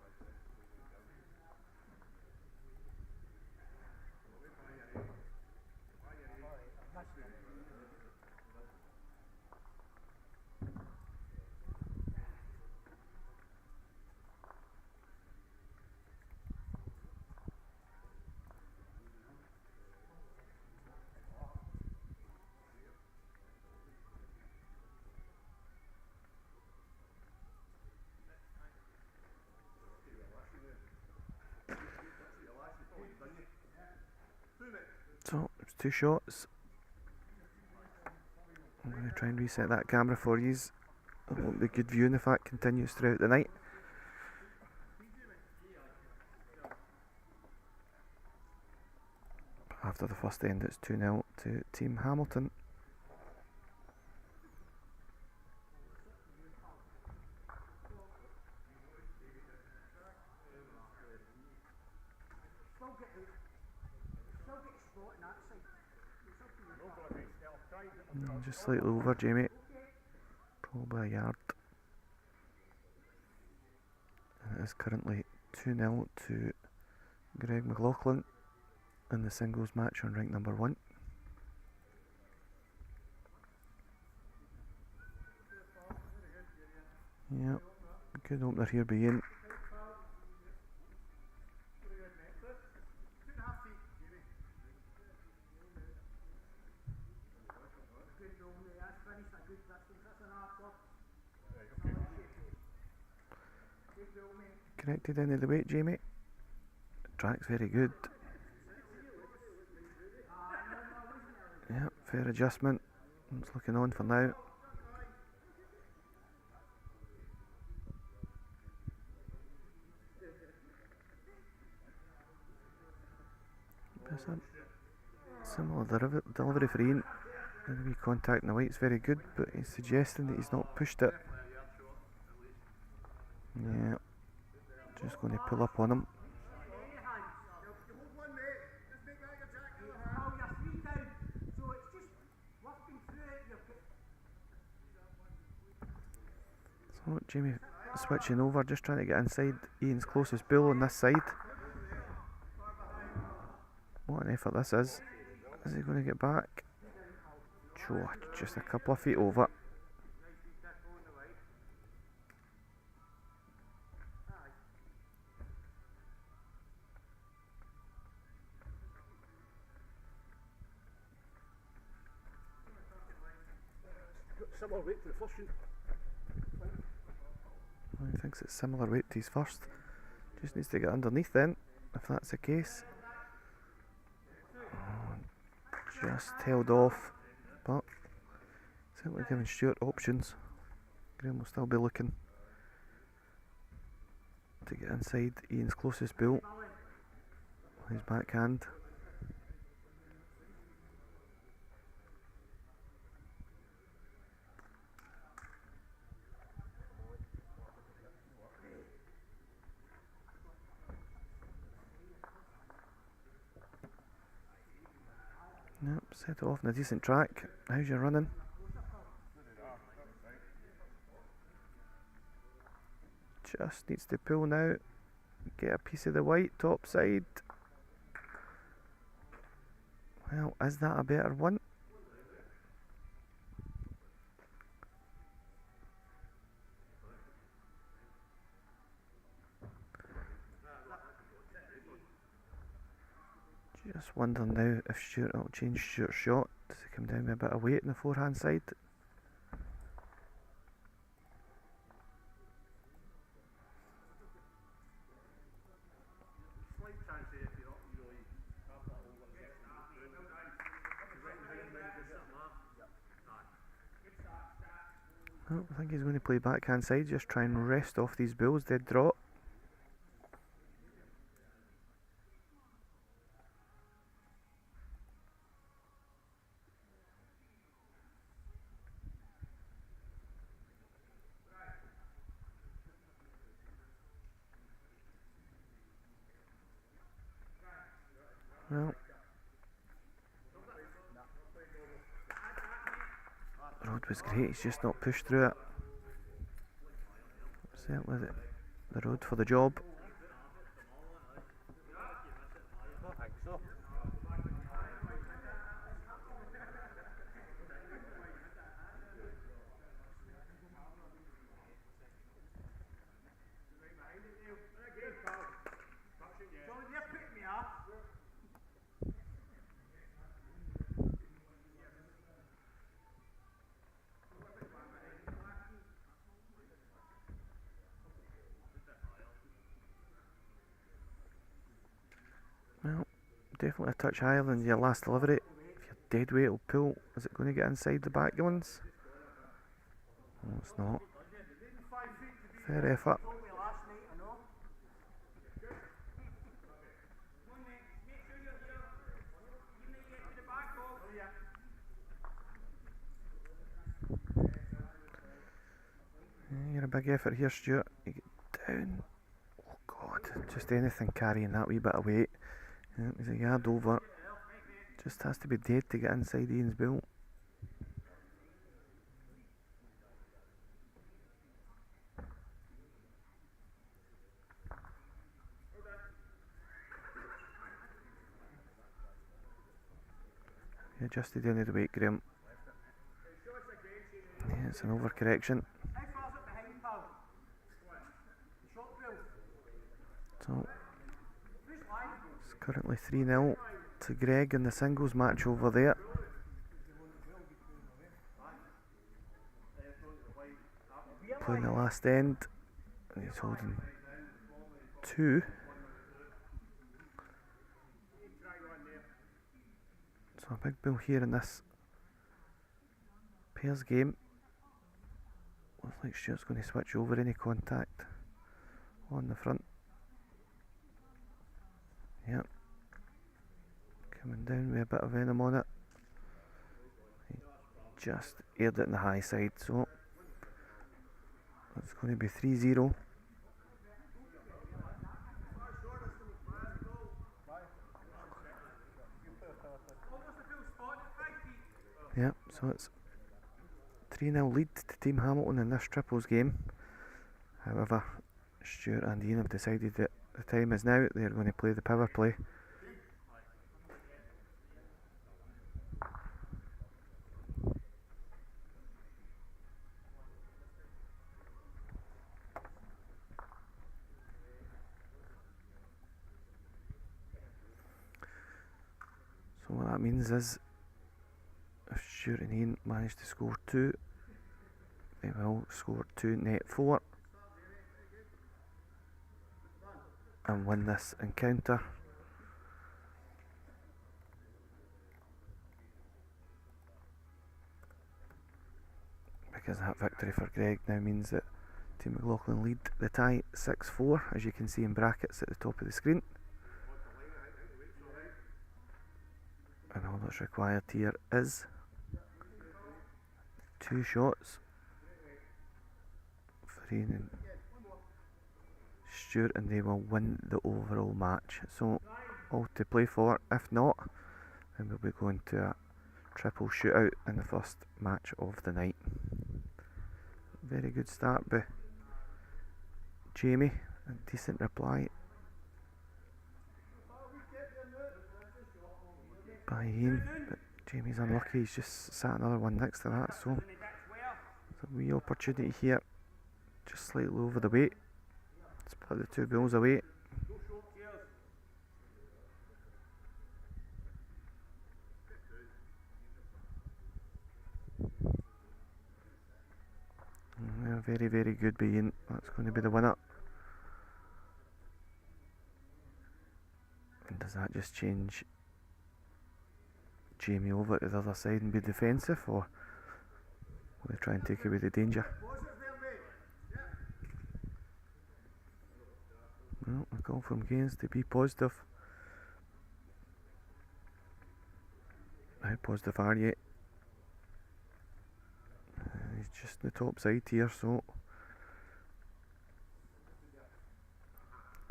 So, it's 2 shots. I'm going to try and reset that camera for you. It won't be good viewing if that continues throughout the night. After the first end, it's 2-0 to Team Hamilton. Just slightly over, Jamie. Probably a yard. And it is currently 2-0 to Greg McLaughlin in the singles match on rank number 1. Yep, good opener here by Ian. Connected into the weight, Jamie. Track's very good. Yep, fair adjustment. It's looking on for now. Similar delivery for Ian. And the wee contact in the weight's very good, but he's suggesting that he's not pushed it. Yeah, just going to pull up on him. So Jamie switching over, just trying to get inside Ian's closest bull on this side. What an effort this is. Is he going to get back? Sure, just a couple of feet over. Similar weight to the first shoot. He thinks it's similar weight to his first. Just needs to get underneath then, if that's the case. Just held off, but certainly giving Stuart options. Graham will still be looking to get inside Ian's closest bull. His backhand. Yep, set it off on a decent track. How's your running? Just needs to pull now. Get a piece of the white top side. Well, is that a better one? Just wondering now if Stuart will change Stuart's shot. Does he come down with a bit of weight on the forehand side? Oh, I think he's going to play backhand side, just try and rest off these bulls, dead drop. Well, the road was great, he's just not pushed through it. Certainly the road for the job. Well, definitely a touch higher than your last delivery. If you're dead weight, it'll pull. Is it going to get inside the back ones? No, it's not. Fair effort. Yeah, you're a big effort here, Stuart. You get down. Oh God, just anything carrying that wee bit of weight. Yeah, he's a yard over. Just has to be dead to get inside Ian's bull. You adjusted any of the weight, Graham. Yeah, it's an overcorrection. So it's currently 3-0 to Greg in the singles match over there. Playing the last end, and he's holding 2. So a big bill here in this pairs game. Looks like Stuart's going to switch over any contact on the front. Yep. Coming down with a bit of venom on it. He just aired it in the high side, so it's going to be 3-0. Yep, so it's 3-0 lead to Team Hamilton in this triples game. However, Stuart and Ian have decided that the time is now. They're going to play the power play. So what that means is, if Stuart and Ian manage to score 2, they will score 2, net 4, and win this encounter. Because that victory for Greg now means that Team McLaughlin lead the tie 6-4, as you can see in brackets at the top of the screen. And all that's required here is 2 shots for Ian and Stuart, and they will win the overall match. So all to play for. If not, then we'll be going to a triple shootout in the first match of the night. Very good start by Jamie, a decent reply by Ian, but Jamie's unlucky. He's just sat another one next to that, so it's a wee opportunity here, just slightly over the weight. Let's put the 2 bills away. Yeah, very, very good by Ian. That's going to be the winner. And does that just change Jamie over to the other side and be defensive, or will they try and take away the danger? Well, a call from Gaines to be positive. How positive are you? He's just the top side here, so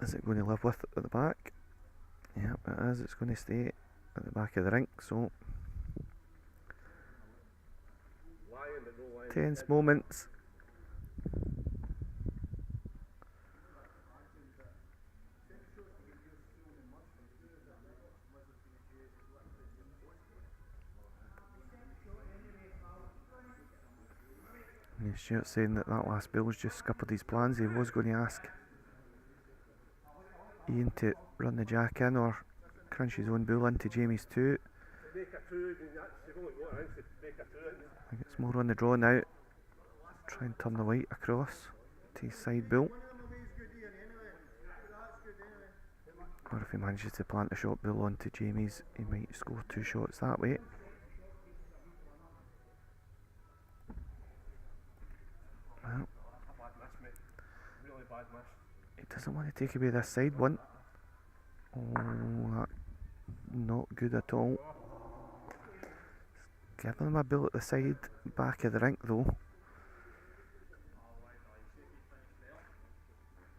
is it going to live with at the back? Yep, it is. It's going to stay at the back of the rink, so tense moments. And Stuart saying that last bill was just scuppered his plans. He was going to ask Ian to run the jack in or crunch his own bull into Jamie's 2. I think it's more on the draw now. Try and turn the white across to his side bull. Or if he manages to plant a short bull onto Jamie's, he might score 2 shots that way. Well, he doesn't want to take away this side one. Oh, that not good at all. Giving him a bill at the side, back of the rink though.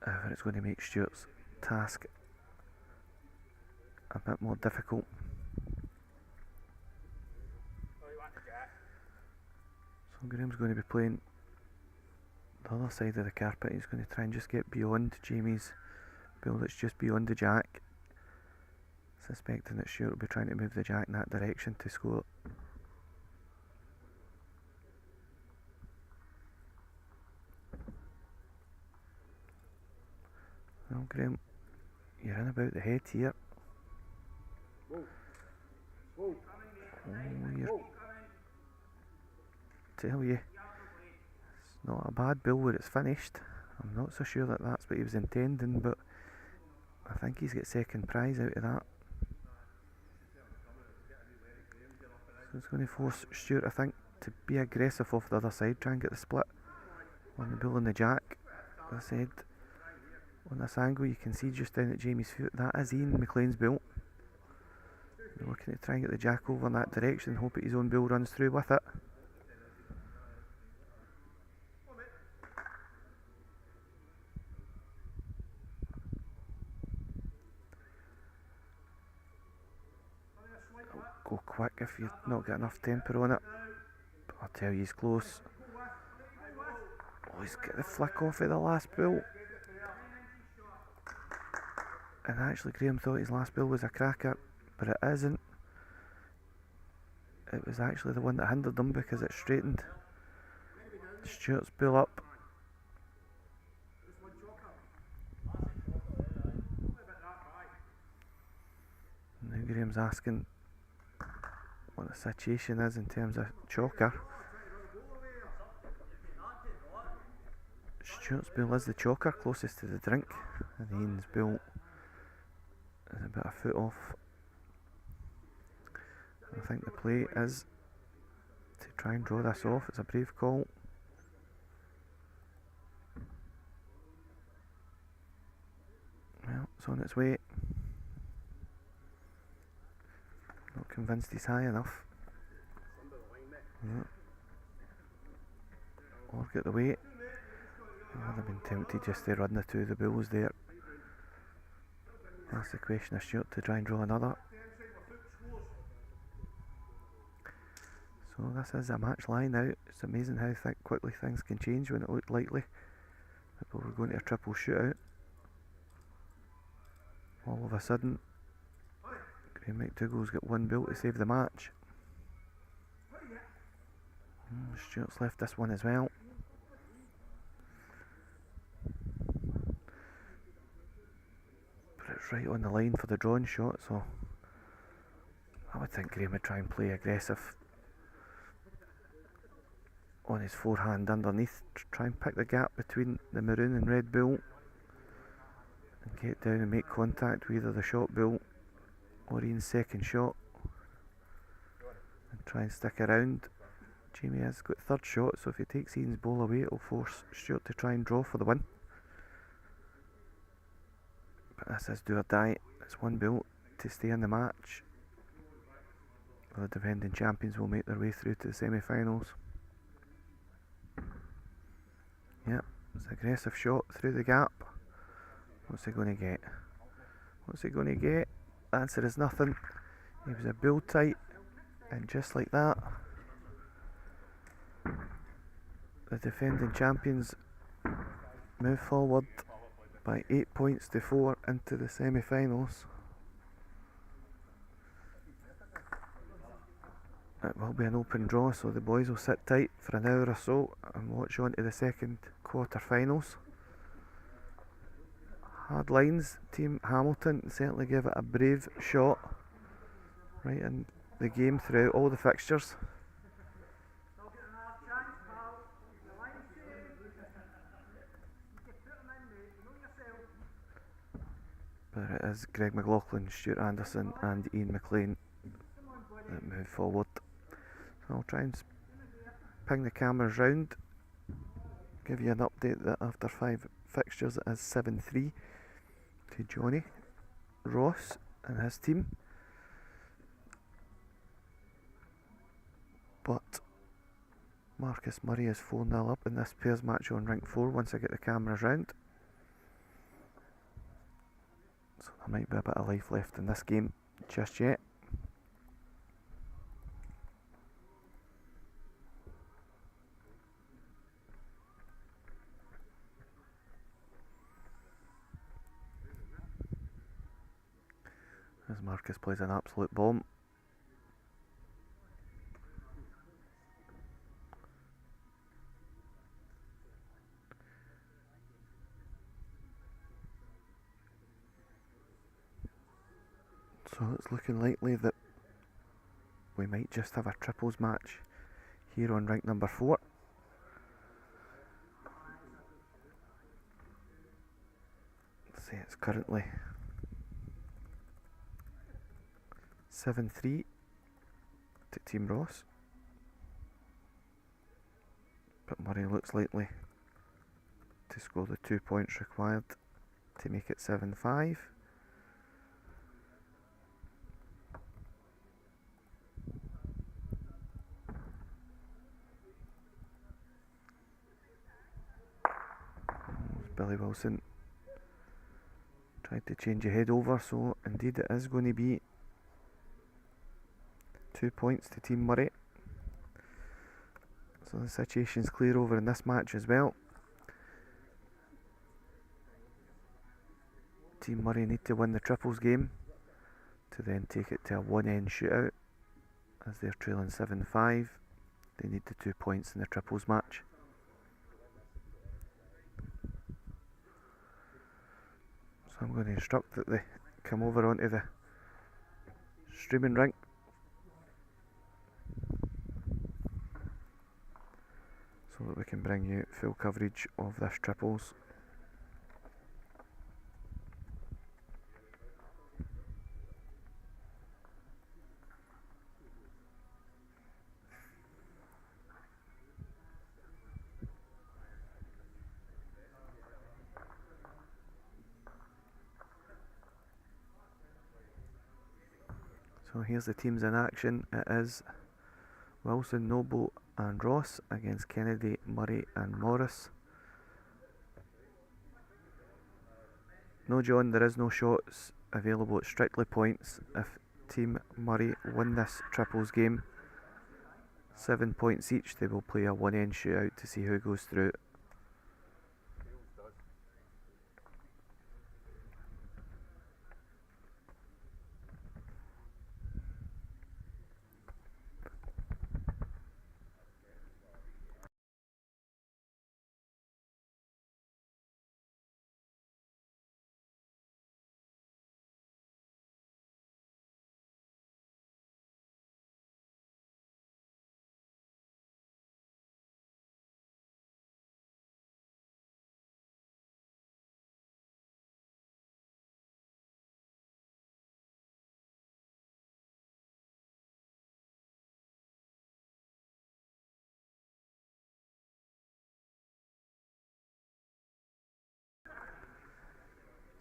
However, it's going to make Stuart's task a bit more difficult. So Graham's going to be playing the other side of the carpet. He's going to try and just get beyond Jamie's bill that's just beyond the jack. suspecting that Stuart will be trying to move the jack in that direction to score. Well, Graham, you're in about the head here. Oh, tell you, it's not a bad bill where it's finished. I'm not so sure that that's what he was intending, but I think he's got second prize out of that. So it's going to force Stuart, I think, to be aggressive off the other side, try and get the split on the bull and the jack. As I said, on this angle you can see just down at Jamie's foot, that is Ian McLean's bill. We're looking to try and get the jack over in that direction and hope that his own bill runs through with it. Go quick if you've not got enough temper on it. But I'll tell you, he's close. Oh, he's got the flick off of the last bill. And actually Graham thought his last bill was a cracker, but it isn't. It was actually the one that hindered him because it straightened Stuart's bill up. Now Graham's asking what the situation is in terms of choker. Stuart's bill is the choker, closest to the drink, and Ian's bill is about a foot off. I think the play is to try and draw this off. It's a brave call. Well, it's on its way. Not convinced he's high enough. Yeah. Or get the weight. I would have been tempted just to run the two of the bulls there. That's the question of Stuart to try and draw another. So this is a match line now. It's amazing how quickly things can change when it looked likely that we were going to a triple shootout. All of a sudden, Graham McDougall's got one bill to save the match. Stuart's left this one as well. But it's right on the line for the drawn shot, so I would think Graham would try and play aggressive on his forehand underneath, try and pick the gap between the maroon and red bull and get down and make contact with either the shot bull or Ian's second shot and try and stick around. Jamie has got third shot, so if he takes Ian's ball away it'll force Stuart to try and draw for the win. But this is do or die. It's one bill to stay in the match. The defending champions will make their way through to the semi-finals. Yep, it's an aggressive shot through the gap. What's he going to get? What's he going to get? The answer is nothing. He was a bull tight, and just like that, the defending champions move forward by 8 points to 4 into the semi-finals. It will be an open draw, so the boys will sit tight for an hour or so and watch on to the second quarter-finals. Hard lines. Team Hamilton certainly gave it a brave shot right in the game throughout all the fixtures. But it is Greg McLaughlin, Stuart Anderson and Ian McLean that move forward. So I'll try and ping the cameras round, give you an update that after 5 fixtures it is 7-3 to Johnny Ross and his team. But Marcus Murray is 4-0 up in this pairs match on rank 4 once I get the cameras round. So there might be a bit of life left in this game just yet. As as Marcus plays an absolute bomb. So it's looking likely that we might just have a triples match here on rank number 4. Let's see, it's currently 7-3 to Team Ross, but Murray looks likely to score the 2 points required to make it 7-5. Billy Wilson tried to change ahead over, so indeed it is going to be 2 points to Team Murray. So the situation's clear over in this match as well. Team Murray need to win the triples game to then take it to a one-end shootout, as they're trailing 7-5. They need the 2 points in the triples match. So I'm going to instruct that they come over onto the streaming rink so that we can bring you full coverage of this triples. So here's the teams in action. It is Wilson, Noble and Ross against Kennedy, Murray and Morris. No John, there is no shots available, it's strictly points. If Team Murray win this triples game, 7 points each, they will play a one-end shootout to see who goes through.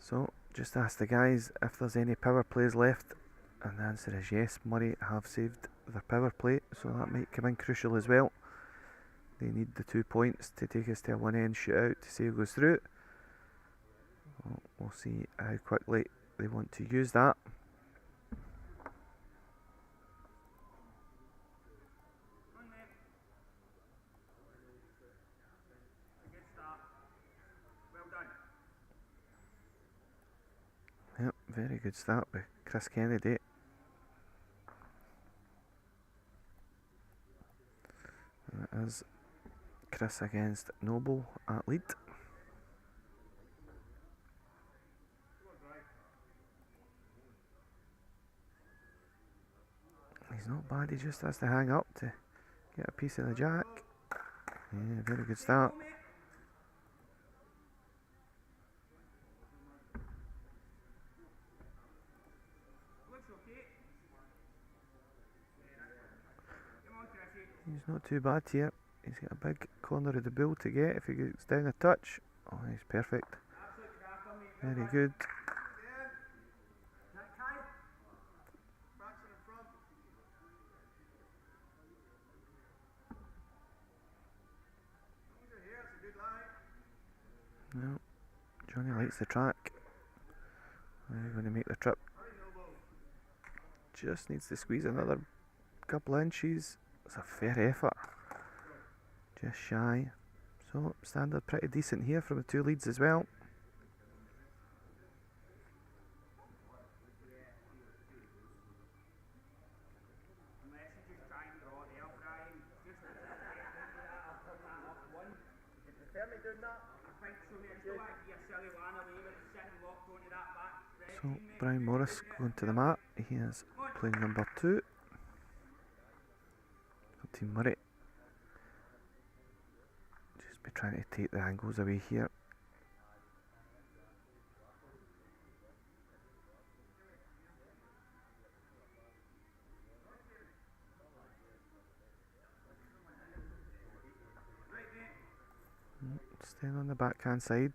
So, just ask the guys if there's any power plays left, and the answer is yes. Murray have saved their power play, so that might come in crucial as well. They need the 2 points to take us to a one-end shootout to see who goes through. We'll see how quickly they want to use that. Yep, very good start with Chris Kennedy. And it is Chris against Noble at lead. He's not bad, he just has to hang up to get a piece of the jack. Yeah, very good start. He's not too bad here. He's got a big corner of the bull to get if he gets down a touch. Oh, he's perfect. Very good. No, Johnny likes the track. They're going to make the trip. Just needs to squeeze another couple inches. It's a fair effort. Just shy. So, standard pretty decent here from the two leads as well. So Brian Morris going to the mat. He is playing number 2 for Team Murray. Just be trying to take the angles away here. Staying on the backhand side.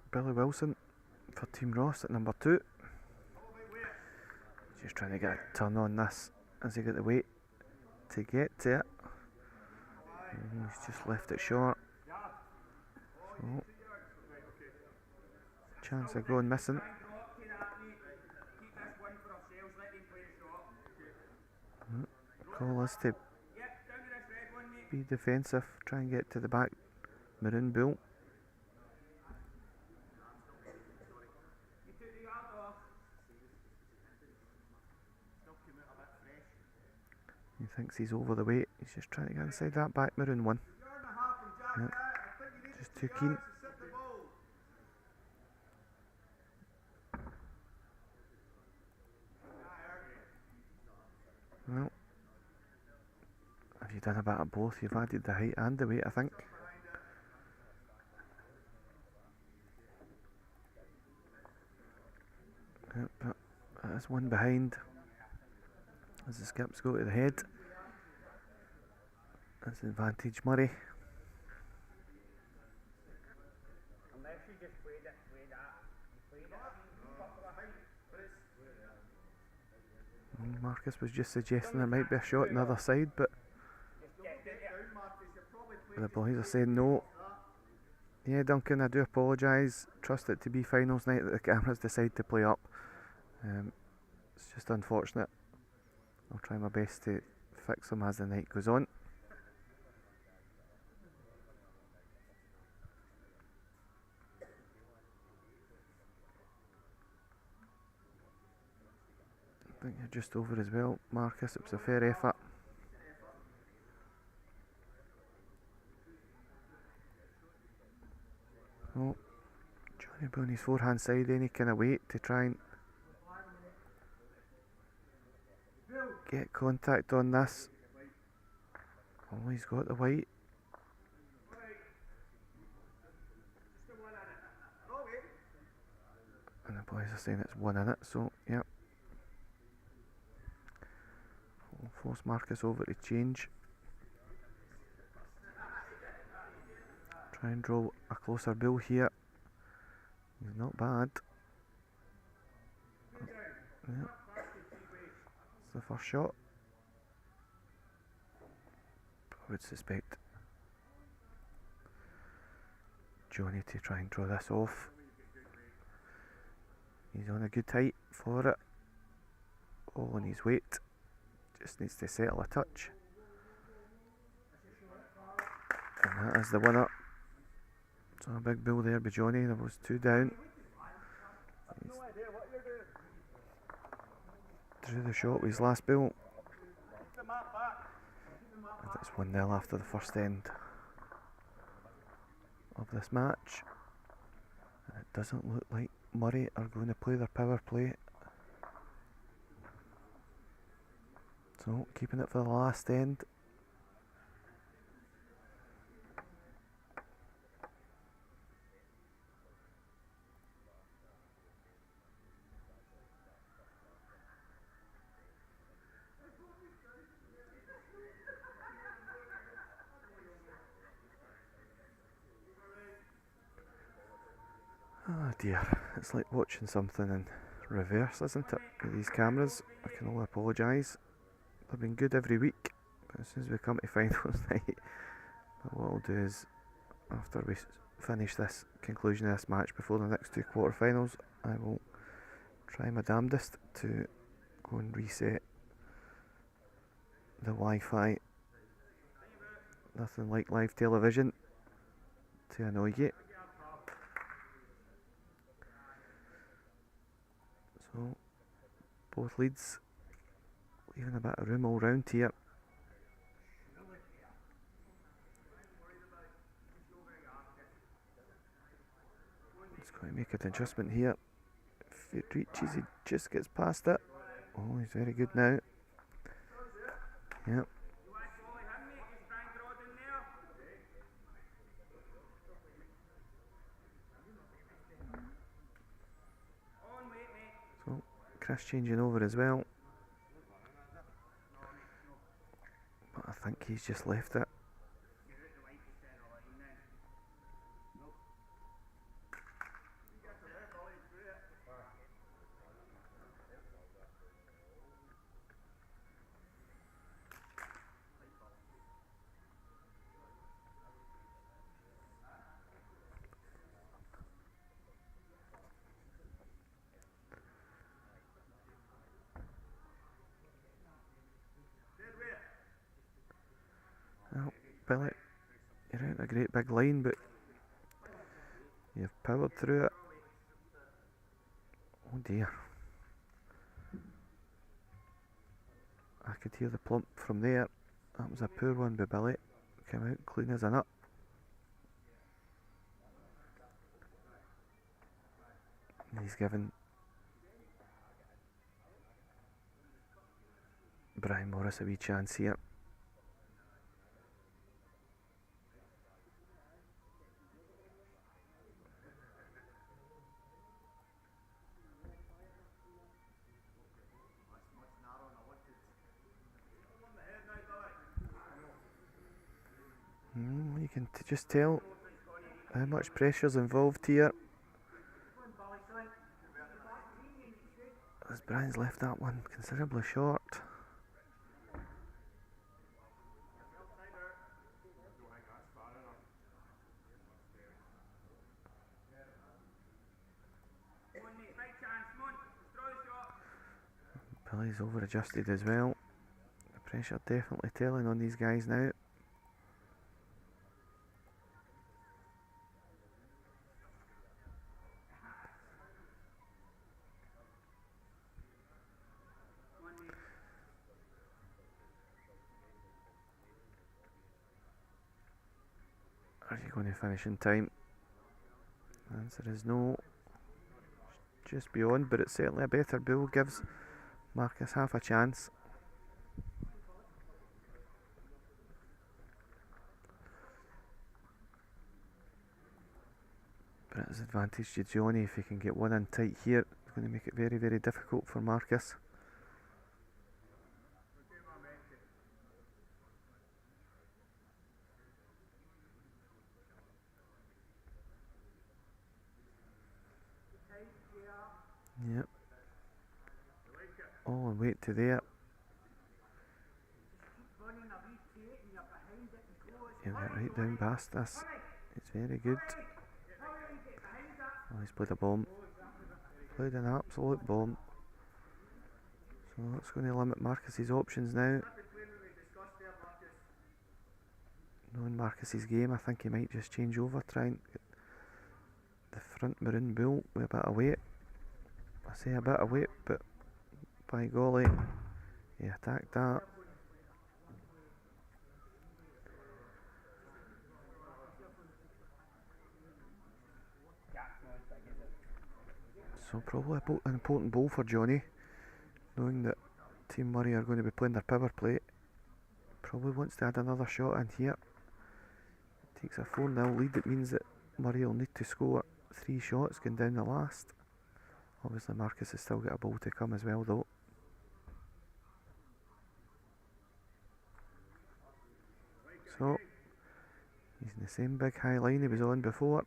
Billy Wilson for Team Ross at number 2. Just trying to get a turn on this as he got the weight to get to it. And he's just left it short. So, chance of going missing. Call is to be defensive, try and get to the back maroon bull. He thinks he's over the weight. He's just trying to get inside that back maroon one. Yep. Just too keen. Well, have you done a bit of both? You've added the height and the weight, I think. Yep, but that's one behind. As the skips go to the head. That's advantage Murray. Marcus was just suggesting there might be a shot on the other side, but the boys are saying no. Yeah, Duncan, I do apologise. Trust it to be finals night that the cameras decide to play up. It's just unfortunate. I'll try my best to fix them as the night goes on. I think you're just over as well, Marcus. It was a fair effort. Oh, Johnny on his forehand side, any kind of weight to try and get contact on this. Oh, he's got the white. And the boys are saying it's 1 in it, so yep. We'll force Marcus over to change. Try and draw a closer bill here. He's not bad. Yep. It's the first shot. I would suspect Johnny to try and draw this off. He's on a good height for it. All on his weight. Just needs to settle a touch. And that is the winner. So a big bill there by Johnny. There was 2 down. Drew the shot with his last bill. And it's 1-0 after the first end of this match. And it doesn't look like Murray are going to play their power play. So keeping it for the last end. Oh dear, it's like watching something in reverse, isn't it, with these cameras? I can only apologise. They've been good every week, but as soon as we come to finals night, what we'll do is, after we finish this conclusion of this match before the next two quarterfinals, I will try my damnedest to go and reset the Wi-Fi. Nothing like live television to annoy you. So both leads leaving a bit of room all round here. He's going to make an adjustment here. If it reaches, he just gets past it. Oh, he's very good now. Yep. So Chris changing over as well. But I think he's just left it. Well, Billy, you're out a great big line, but you've powered through it. Oh dear. I could hear the plump from there. That was a poor one by Billy. Came out clean as a nut. And he's given Brian Morris a wee chance here. You can just tell how much pressure's involved here. As Brian's left that one considerably short. Billy's over adjusted as well. The pressure definitely telling on these guys now. Are you going to finish in time? The answer is no. Just beyond, but it's certainly a better bull. Gives Marcus half a chance. But it's advantage to Johnny if he can get one in tight here. It's going to make it very, very difficult for Marcus. Yep. Oh, and wait to there. You get right down past this. It's very good. Oh, he's played a bomb. Played an absolute bomb. So that's going to limit Marcus's options now. Knowing Marcus's game, I think he might just change over, try and get the front maroon bull with a bit of weight. I say a bit of weight, but by golly, he attacked that. So probably an important ball for Johnny, knowing that Team Murray are going to be playing their power play. Probably wants to add another shot in here. Takes a 4-0 lead. It means that Murray will need to score 3 shots going down the last. Obviously Marcus has still got a ball to come as well though. So he's in the same big high line he was on before.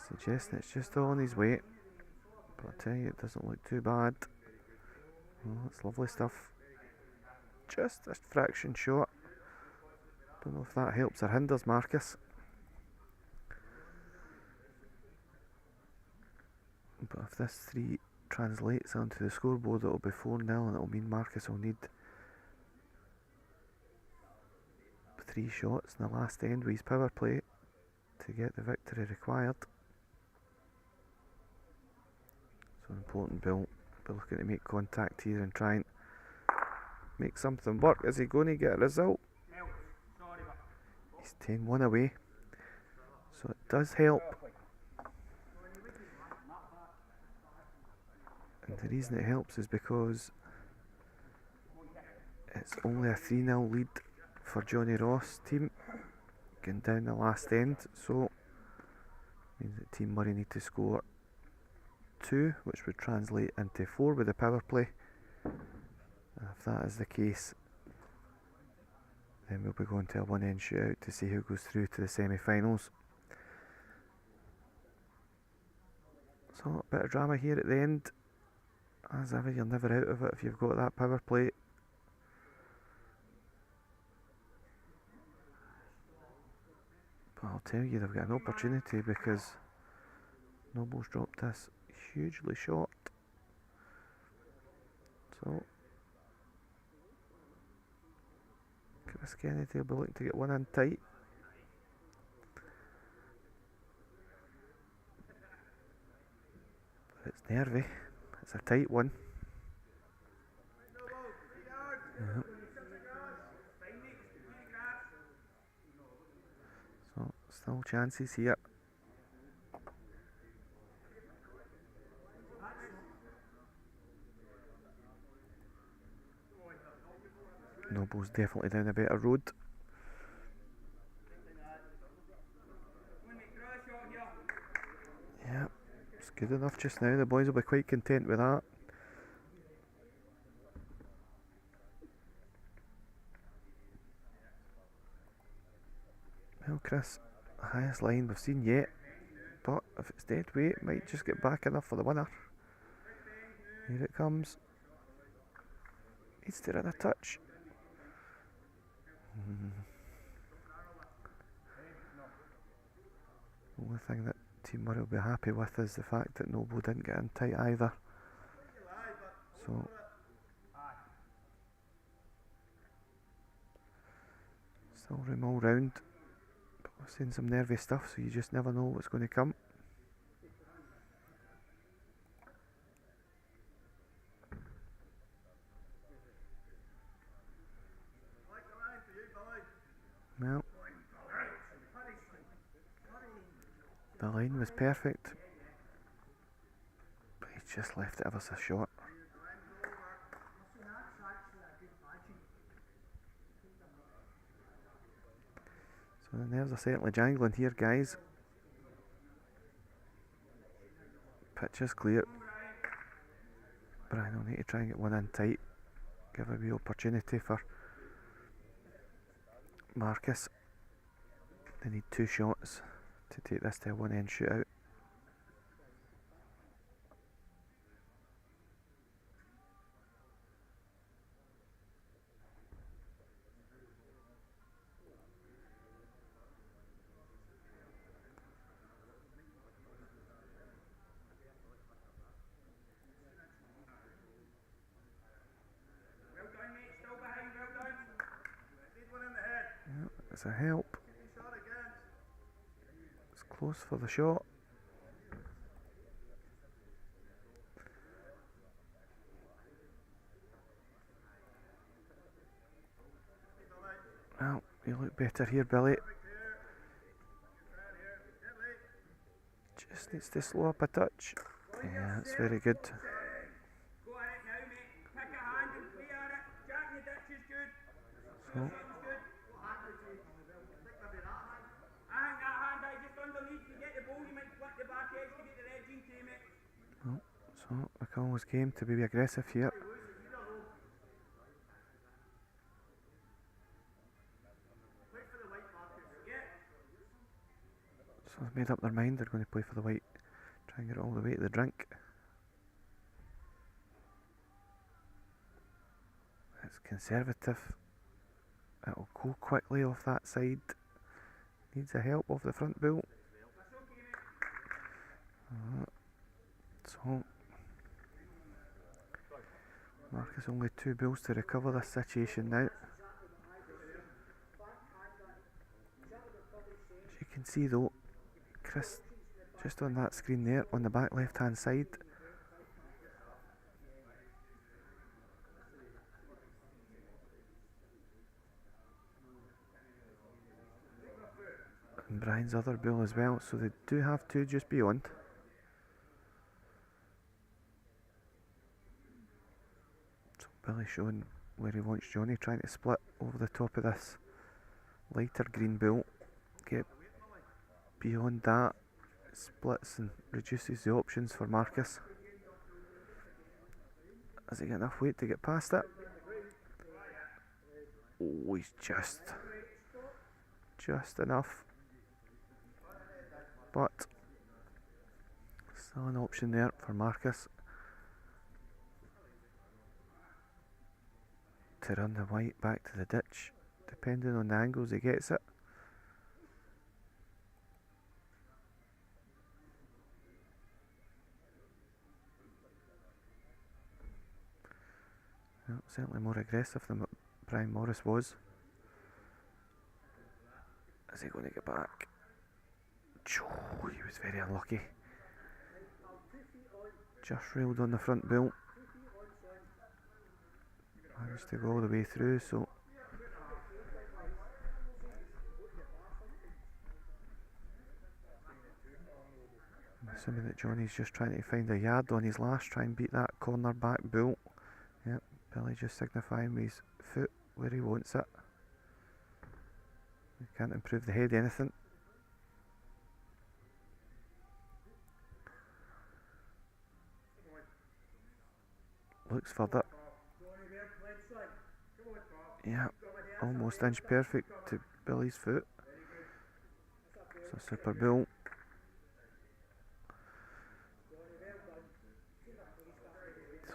Suggesting it's just all on his weight. But I tell you, it doesn't look too bad. Oh, it's lovely stuff. Just a fraction short. Don't know if that helps or hinders Marcus. But if this 3 translates onto the scoreboard, it'll be 4-0, and it'll mean Marcus will need 3 shots in the last end with his power play to get the victory required. So important Bill looking to make contact here and try and make something work. Is he going to get a result? He's 10-1 away, so it does help. And the reason it helps is because it's only a 3-0 lead for Johnny Ross' team getting down the last end, so means that Team Murray need to score 2, which would translate into 4 with the power play. And if that is the case, then we'll be going to a one-end shootout to see who goes through to the semi-finals. So a bit of drama here at the end. As ever, you're never out of it if you've got that power play. But I'll tell you, they've got an opportunity because Noble's dropped this hugely short. So Chris Kennedy will be looking to get one in tight. But it's nervy. It's a tight one. Yep. So still chances here. Noble's definitely down a better road. Yeah, it's good enough just now. The boys will be quite content with that. Well, Chris, highest line we've seen yet, but if it's dead weight, it might just get back enough for the winner. Here it comes. Needs to run a touch. The only thing that Team Murray will be happy with is the fact that Noble didn't get in tight either. So still room all round, but we're seeing some nervy stuff, so you just never know what's going to come. Well, the line was perfect, but he's just left it ever so short. So the nerves are certainly jangling here, guys. Pitch is clear. Brian will need to try and get one in tight. Give a wee opportunity for Marcus. They need 2 shots to take this to a one-end shootout. It's a help. It's close for the shot. Well, you look better here, Billy. Just needs to slow up a touch. Yeah, that's very good. So so McCall's game to be aggressive here. So they've made up their mind, they're going to play for the white. Try and get it all the way to the drink. It's conservative. It'll go quickly off that side. Needs a help off the front bull. So Marcus only 2 bulls to recover this situation now. As you can see though, Chris just on that screen there on the back left hand side. And Brian's other bull as well, so they do have 2 just beyond. So Billy showing where he wants Johnny, trying to split over the top of this lighter green bull. Get beyond that, splits and reduces the options for Marcus. Has he got enough weight to get past it? Oh, he's just enough. But still an option there for Marcus to run the white back to the ditch, depending on the angles he gets it. Well, certainly more aggressive than what Brian Morris was. Is he going to get back? Oh, he was very unlucky. Just railed on the front bull. Managed to go all the way through, so I'm assuming that Johnny's just trying to find a yard on his last, try and beat that corner back bull. Yep, Billy just signifying with his foot where he wants it. He can't improve the head anything. Looks for that. Yeah, almost inch perfect to Billy's foot. It's a super bull.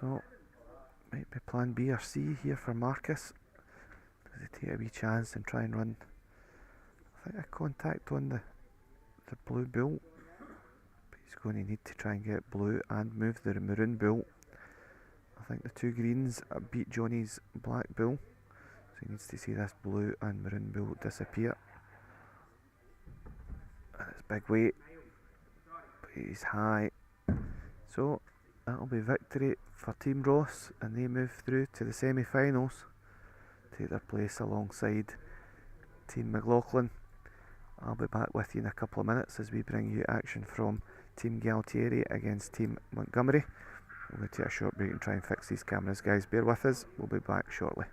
So, might be plan B or C here for Marcus. Does he take a wee chance and try and run, I think, a contact on the blue bull? But he's going to need to try and get blue and move the maroon bull. I think the 2 greens beat Johnny's black bull, so he needs to see this blue and maroon bull disappear. And it's big weight, but he's high. So that'll be victory for Team Ross, and they move through to the semi-finals, take their place alongside Team McLaughlin. I'll be back with you in a couple of minutes as we bring you action from Team Gualtieri against Team Montgomerie. We're going to take a short break and try and fix these cameras, guys. Bear with us, we'll be back shortly.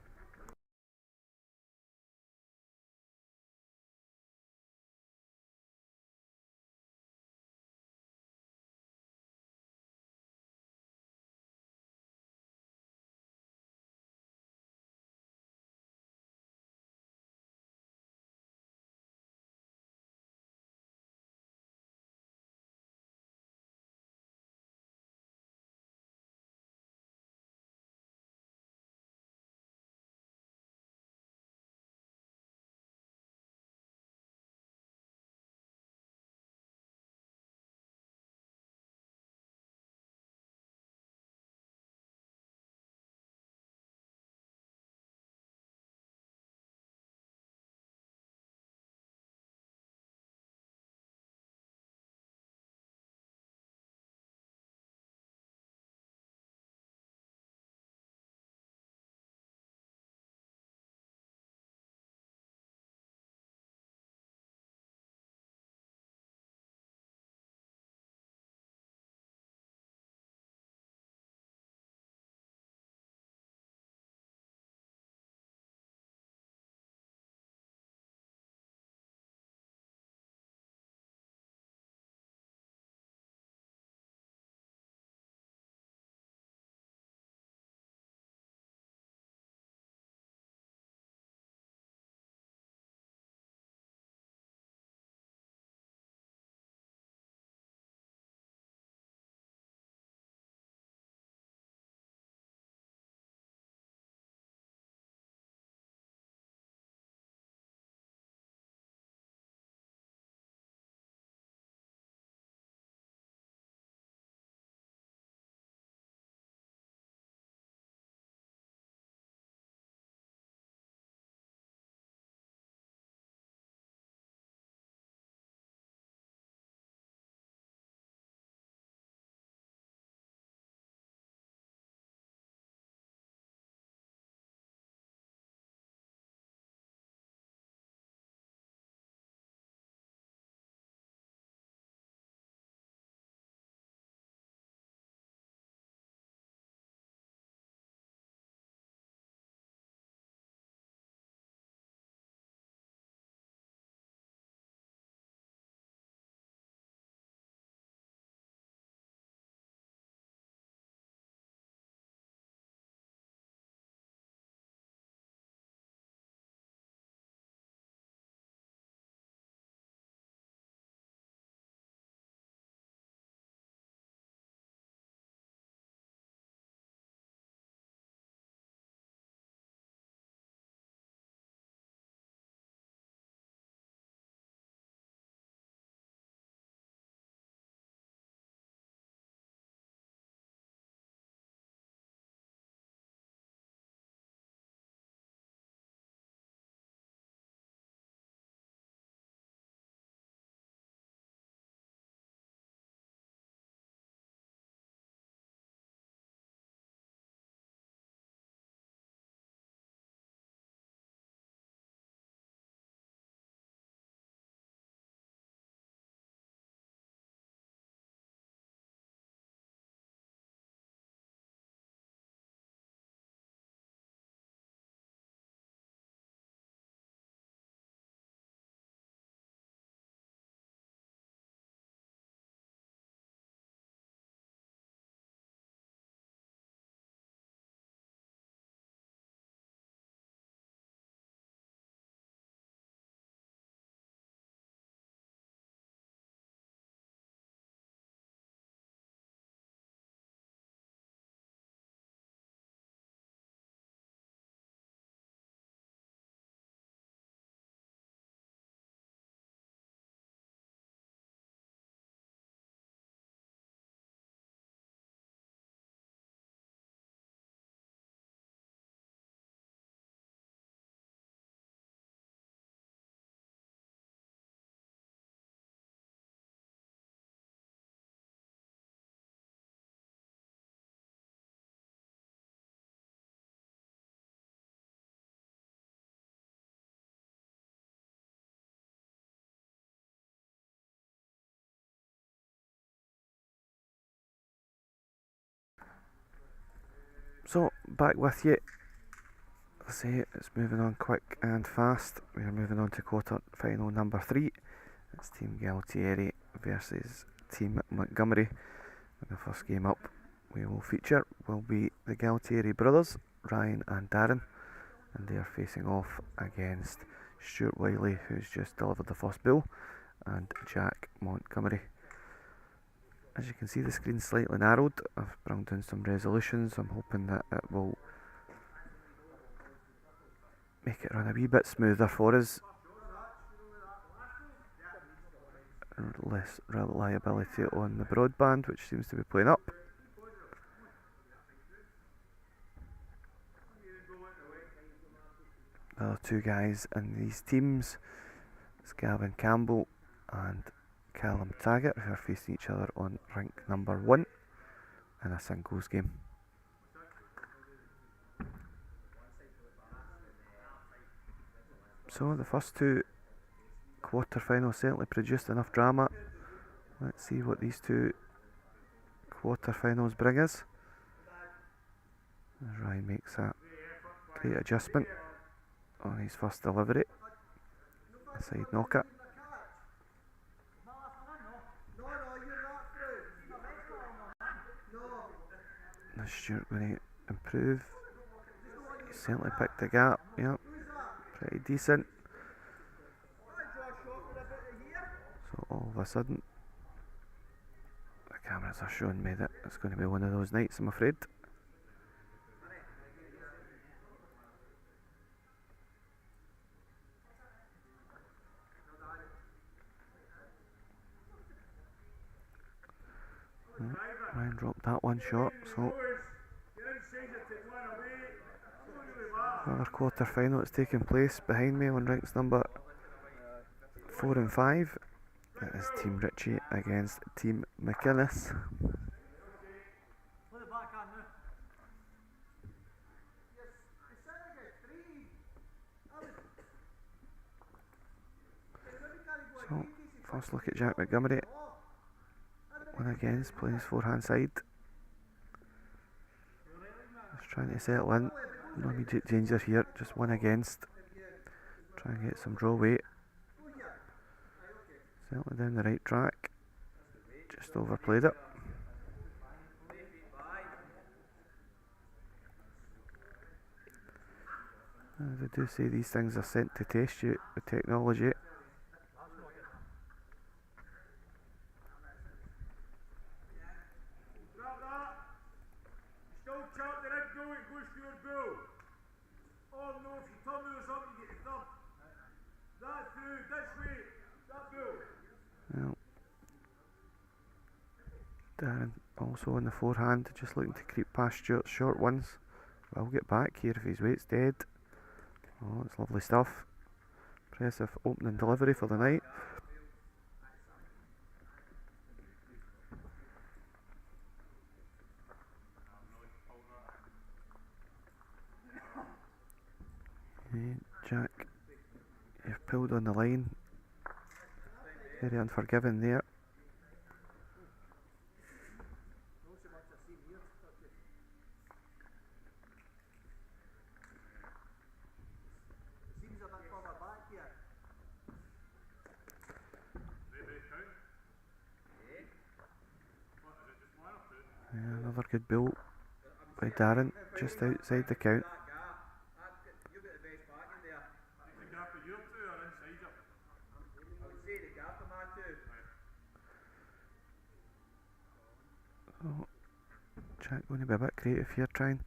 So, back with you. I say it's moving on quick and fast. We are moving on to quarter final number 3. It's Team Gualtieri versus Team Montgomerie. And the first game up we will feature will be the Gualtieri brothers, Ryan and Darren, and they are facing off against Stuart Wiley, who's just delivered the first bill, and Jack Montgomerie. As you can see, the screen's slightly narrowed. I've brought down some resolutions. I'm hoping that it will make it run a wee bit smoother for us. Less reliability on the broadband, which seems to be playing up. The other two guys in these teams is Gavin Campbell and Callum Taggart, who are facing each other on rink number 1 in a singles game. So the first two quarterfinals certainly produced enough drama. Let's see what these two quarterfinals bring us. As Ryan makes a great adjustment on his first delivery. A side knocker. Is Stuart going to improve? He's certainly picked the gap, yep, pretty decent. So all of a sudden, the cameras are showing me that it's going to be one of those nights, I'm afraid. Ryan dropped that one shot, so another quarter final that's taking place behind me on rinks number 4 and 5. It is Team Ritchie against Team McInnes. So, first look at Jack Montgomerie. One against, playing his forehand side. Just trying to settle in. No immediate danger here, just one against. Try and get some draw weight. Certainly down the right track. Just overplayed it. They do say these things are sent to test you with technology. Well, Darren also on the forehand, just looking to creep past Stuart's short ones. I'll get back here if his weight's dead. Oh, it's lovely stuff. Impressive opening delivery for the night. Jack, you've pulled on the line. Very unforgiving there. Yeah, another good bill by Darren, just outside the count. So, Jack going to be a bit creative here, try and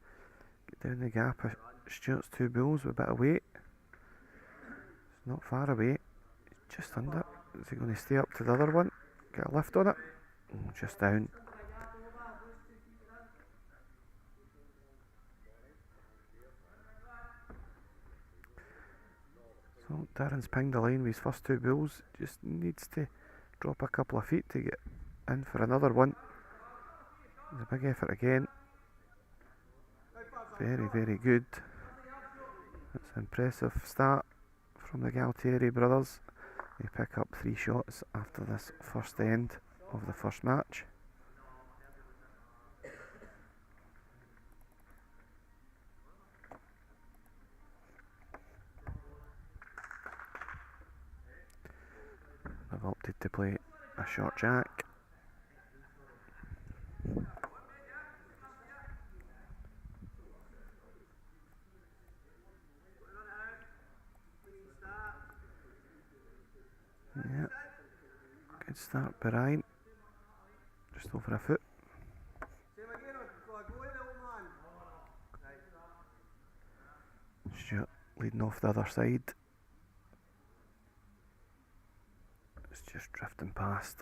get down the gap of Stuart's two bulls with a bit of weight. It's not far away, just under. Is he going to stay up to the other one? Get a lift on it? Oh, just down. So Darren's pinged the line with his first two bulls, just needs to drop a couple of feet to get in for another one. It's a big effort again. Very, very good. It's an impressive start from the Gualtieri brothers. They pick up 3 shots after this first end of the first match. I've opted to play a short jack. Yeah, good start by Ryan, just over a foot. Stuart leading off the other side. It's just drifting past.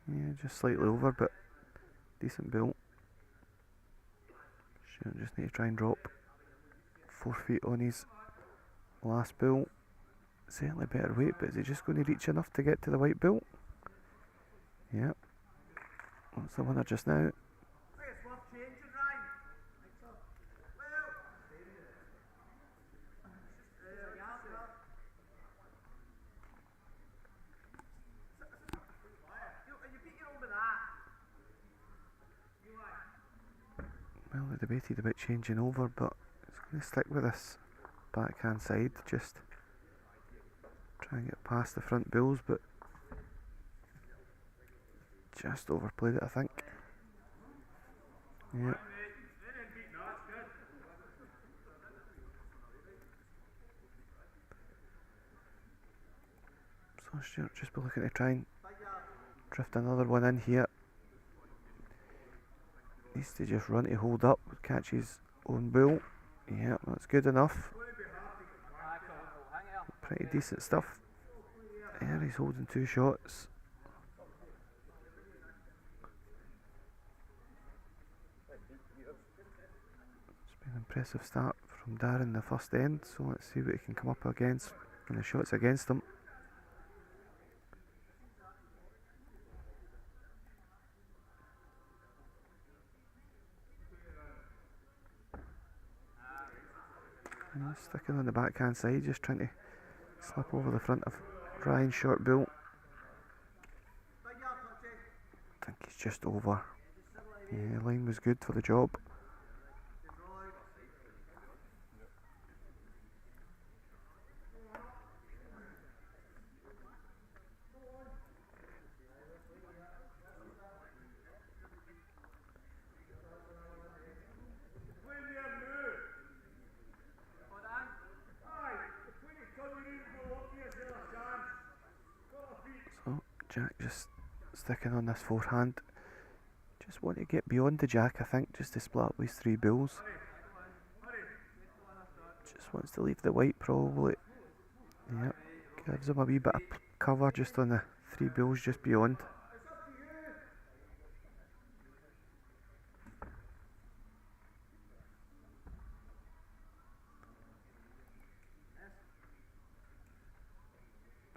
Yeah, just slightly over, but decent build. Stuart just need to try and drop 4 feet on his last build. Certainly better weight, but is he just going to reach enough to get to the white belt? Yep. That's the winner just now. Well, they debated about changing over, but it's going to stick with this backhand side. Just try and get past the front bills, but just overplayed it, I think. Yeah. So Stuart just be looking to try and drift another one in here. Needs to just run to hold up, catch his own bull. Yeah, that's good enough. Pretty decent stuff. There, he's holding 2 shots. It's been an impressive start from Darren the first end, so let's see what he can come up against when the shot's against him. And he's sticking on the backhand side, just trying to slip over the front of Ryan's short build. I think he's just over. Yeah, line was good for the job. So Jack just sticking on this forehand. Just want to get beyond the jack, I think, just to split up these 3 bills. Just wants to leave the white probably. Yep, gives him a wee bit of cover just on the 3 bills just beyond.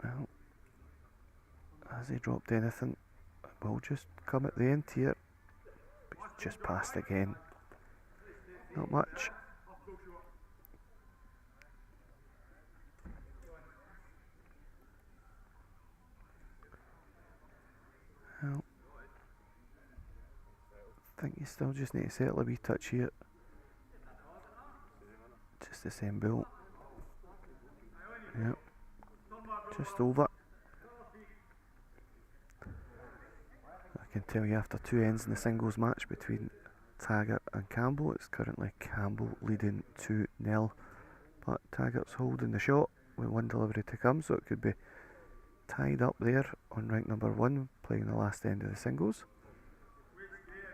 Well, has he dropped anything? It will just come at the end here. But he's just passed again. Not much. Well, I think you still just need to settle a wee touch here. Just the same build. Yep. Just over. I can tell you after 2 ends in the singles match between Taggart and Campbell, it's currently Campbell leading 2-0, but Taggart's holding the shot with 1 delivery to come, so it could be tied up there on rank number 1, playing the last end of the singles.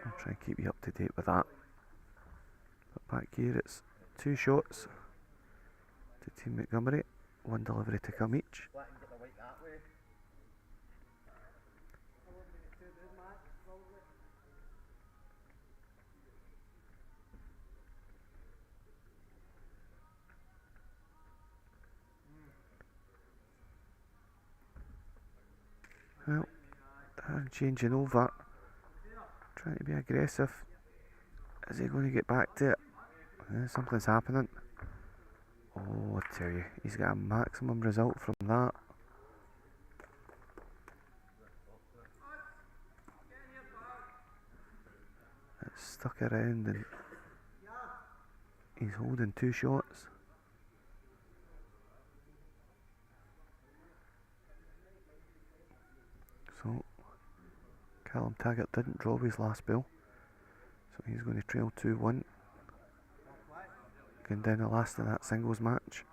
I'll try and keep you up to date with that. But back here it's 2 shots to Team Montgomerie, 1 delivery to come each. Well, Darren changing over, trying to be aggressive. Is he going to get back to it? Something's happening. Oh, I tell you, he's got a maximum result from that. It's stuck around and he's holding 2 shots. So Callum Taggart didn't draw his last bill, so he's going to trail 2-1, going down the last of that singles match.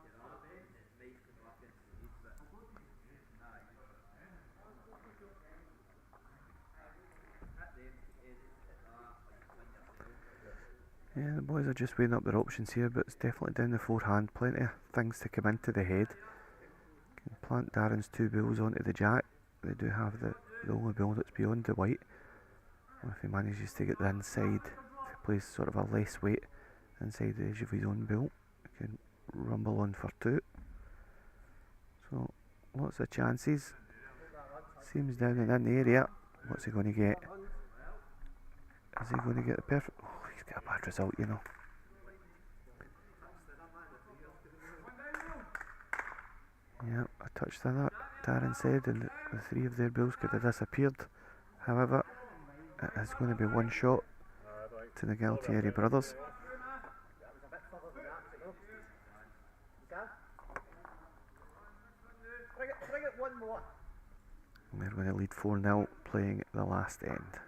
Yeah, the boys are just weighing up their options here, but it's definitely down the forehand. Plenty of things to come into the head. Can plant Darren's 2 bills onto the jack. They do have the only bill that's beyond the white. Well, if he manages to get the inside, if he plays sort of a less weight inside the edge of his own bill, he can rumble on for 2. So lots of chances. Seems down and in the area. What's he going to get? Is he going to get the perfect? Oh, he's got a bad result, you know. Yeah, a touch to that, Darren said, and the 3 of their bills could have disappeared. However, it is going to be 1 shot to the Gualtieri brothers. And they're going to lead 4-0 playing the last end.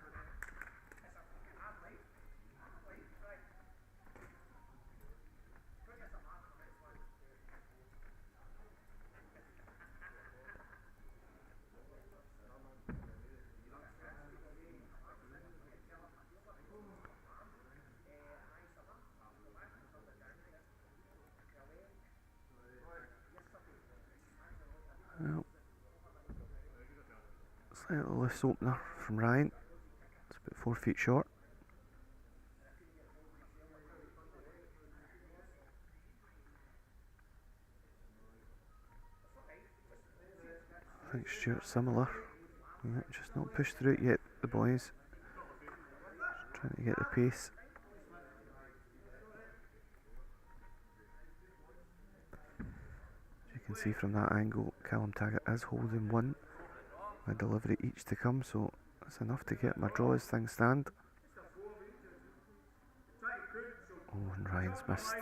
Well, slightly loose opener from Ryan. It's about 4 feet short. I think Stuart's similar. Yeah, just not pushed through it yet, the boys. Just trying to get the pace. As you can see from that angle, Callum Taggart is holding 1. A delivery each to come, so that's enough to get my draw as things stand. Oh, and Ryan's missed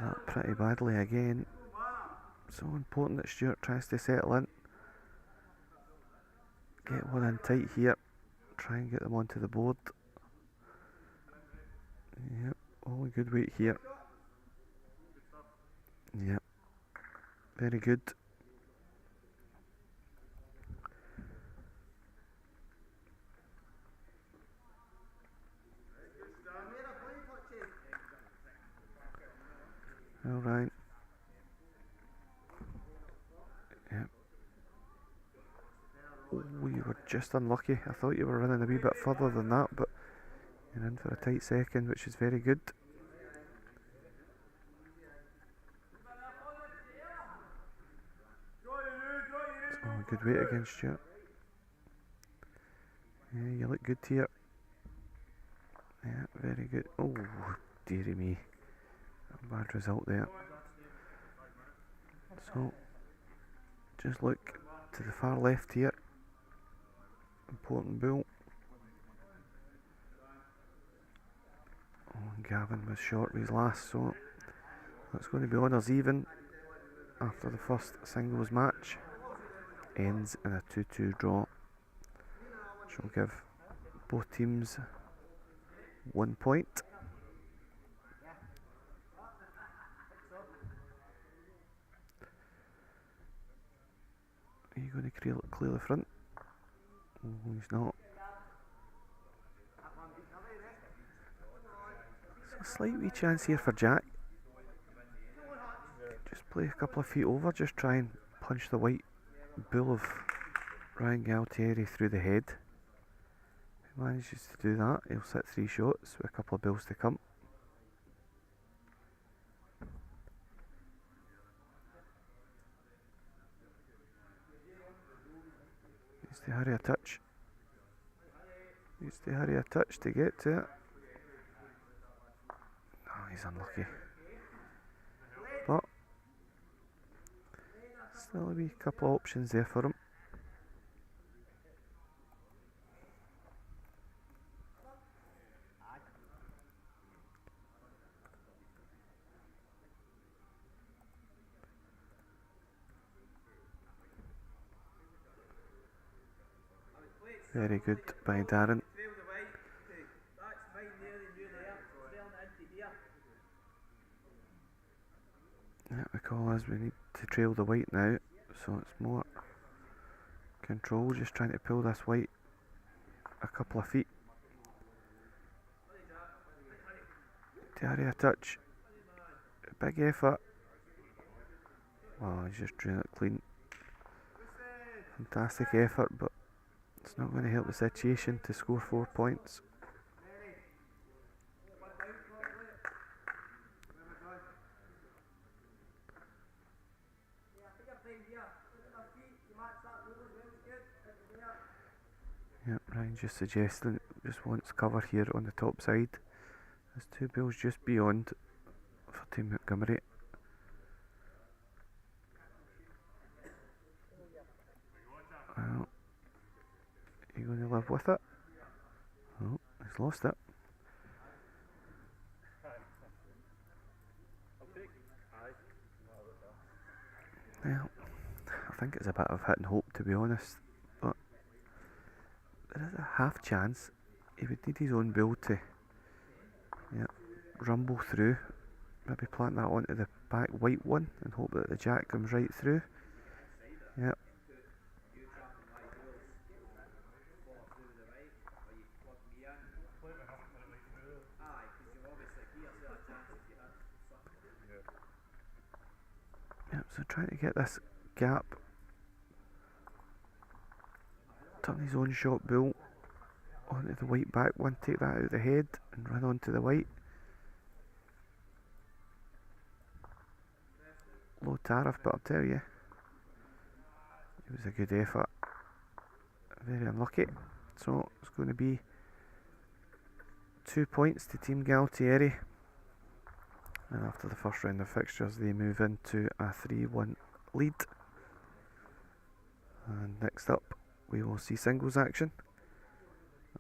that pretty badly again. So important that Stuart tries to settle in. Get one in tight here. Try and get them onto the board. Yep, all good weight here. Yep, very good. Alright. Yep. Oh, you were just unlucky. I thought you were running a wee bit further than that, but you're in for a tight second, which is very good. Oh, good weight against you. Yeah, you look good here. Yeah, very good. Oh, dearie me. A bad result there. So, just look to the far left here. Important bull. Oh, and Gavin was short with his last, so that's going to be honours even after the first singles match. Ends in a 2-2 draw, which will give both teams 1 point. Are you going to clear the front? Oh, he's not. So a slight wee chance here for Jack. Just play a couple of feet over, just try and punch the white bull of Ryan Gualtieri through the head. If he manages to do that, he'll sit 3 shots with a couple of bills to come. Needs to hurry a touch. Needs to hurry a touch to get to it. Oh, he's unlucky. Still a wee couple of options there for him. Very good by Darren. Yeah, because we need to trail the white now, so it's more control, just trying to pull this white a couple of feet. Gualtieri a touch. Big effort. Oh, he's just doing it clean. Fantastic effort, but it's not going to help the situation to score 4 points. Yep, Ryan just suggesting just wants cover here on the top side. There's 2 bills just beyond for Team Montgomerie. Well, are you going to live with it? Oh, he's lost it. Well, I think it's a bit of hit and hope, to be honest, but there is a half chance. He would need his own bill to rumble through, maybe plant that onto the back white one and hope that the jack comes right through. Yep. Yep, so trying to get this gap, turn his own shot bull onto the white back one, take that out of the head and run onto the white. Low tariff, but I'll tell you, it was a good effort. Very unlucky. So it's going to be 2 points to Team Gualtieri. And after the first round of fixtures, they move into a 3-1 lead. And next up, we will see singles action.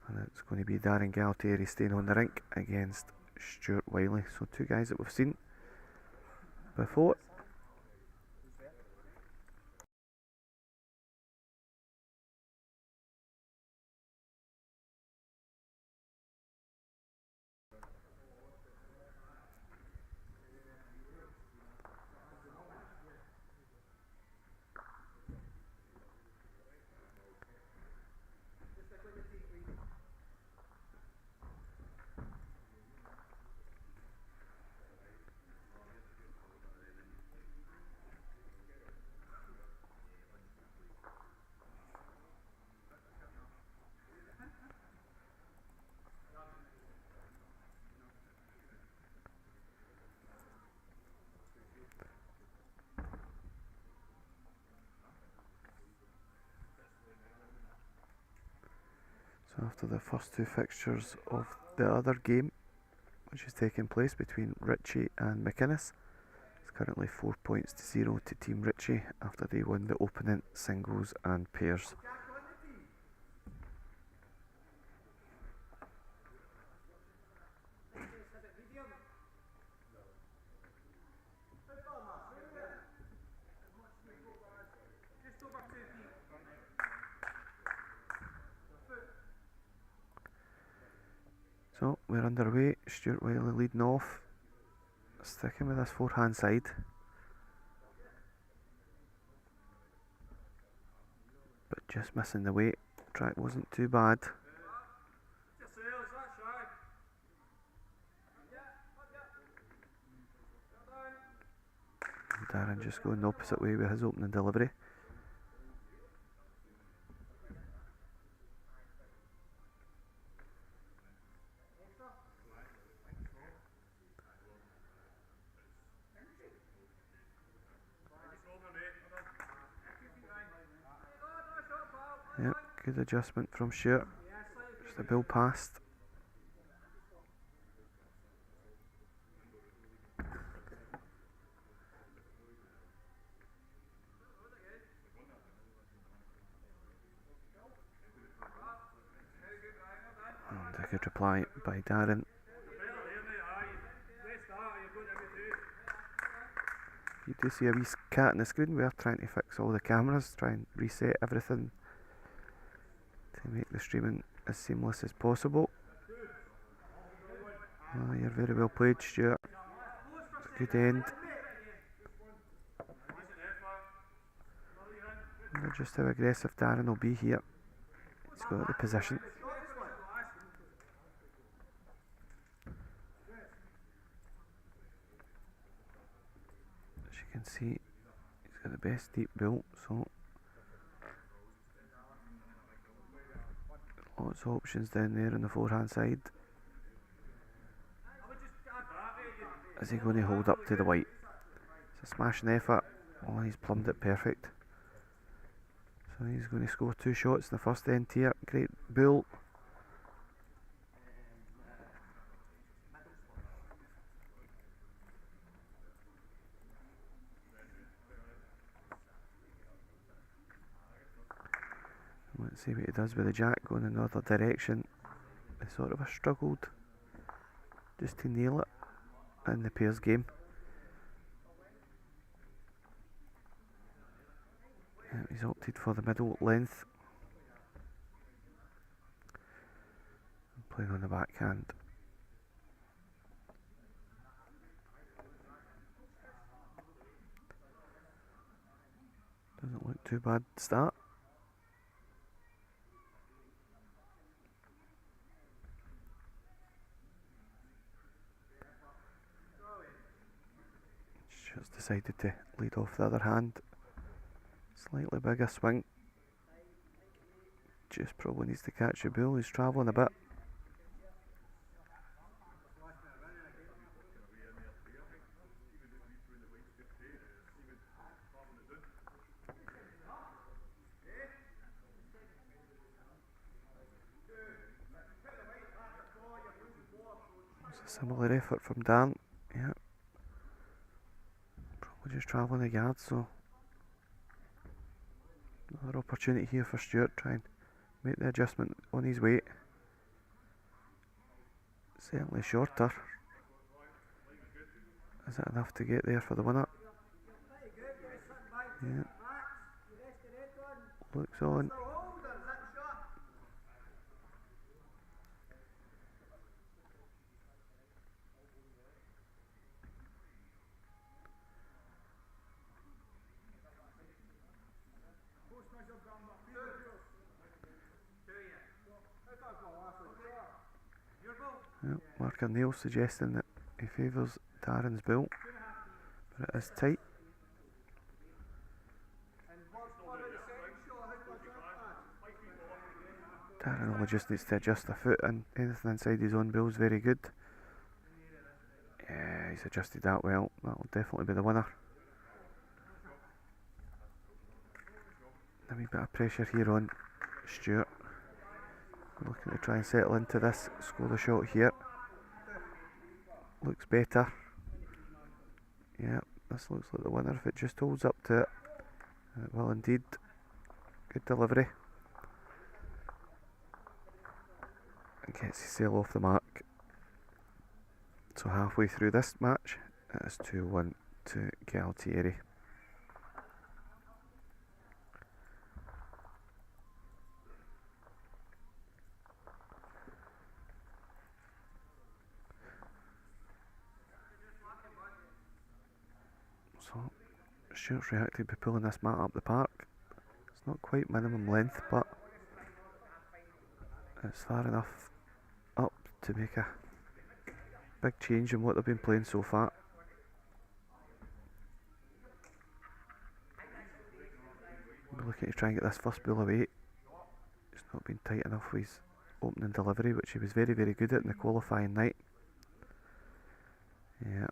And it's going to be Darren Gualtieri staying on the rink against Stuart Wiley. So 2 guys that we've seen before. So after the first 2 fixtures of the other game, which is taking place between Ritchie and McInnes, it's currently 4 points to 0 to Team Ritchie after they won the opening singles and pairs. So we're underway. Stuart Wiley leading off, sticking with this forehand side. But just missing the weight. Track wasn't too bad. Darren just going the opposite way with his opening delivery. Yep, good adjustment from Stuart. Just a bill past. A good reply by Darren. You do see a wee cat on the screen. We are trying to fix all the cameras, try and reset everything to make the streaming as seamless as possible. You're very well played, Stuart. It's a good end. Not just how aggressive Darren will be here. He's got the position. As you can see, he's got the best deep build, so lots of options down there on the forehand side. Is he going to hold up to the white? It's a smashing effort. Oh, he's plumbed it perfect. So he's going to score 2 shots in the first end here. Great bull. Let's see what he does with the jack going in the other direction. He sort of struggled just to nail it in the pairs game. Yeah, he's opted for the middle length. Playing on the backhand. Doesn't look too bad to start. Just decided to lead off the other hand. Slightly bigger swing. Just probably needs to catch the bull. He's travelling a bit. It's a similar effort from Dan. Yeah. Probably just travelling the yard, so another opportunity here for Stuart. Try and make the adjustment on his weight. Certainly shorter. Is it enough to get there for the winner? Yeah. Looks on. Yep, Marker Neil suggesting that he favours Darren's build, but it is tight. Darren only just needs to adjust the foot, and anything inside his own build is very good. Yeah, he's adjusted that well. That'll definitely be the winner. A wee bit of pressure here on Stuart. Looking to try and settle into this, score the shot here. Looks better. Yeah, this looks like the winner if it just holds up to it. And it will indeed. Good delivery. And gets his sail off the mark. So halfway through this match, it is 2-1 to Gualtieri. So Stuart's reacted by pulling this mat up the park. It's not quite minimum length, but it's far enough up to make a big change in what they've been playing so far. We're looking to try and get this first ball away. It's not been tight enough with his opening delivery, which he was very, very good at in the qualifying night. Yeah,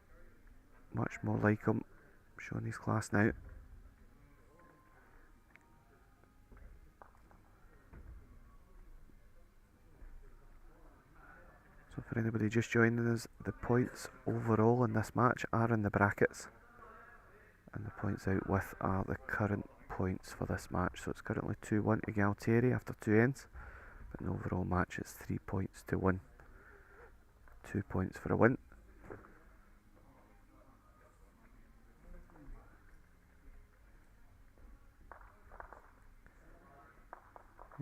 much more like him, showing his class now. So for anybody just joining us, the points overall in this match are in the brackets, and the points out with are the current points for this match. So it's currently 2-1 to Gualtieri after 2 ends. But in the overall match it's 3 points to 1. 2 points for a win.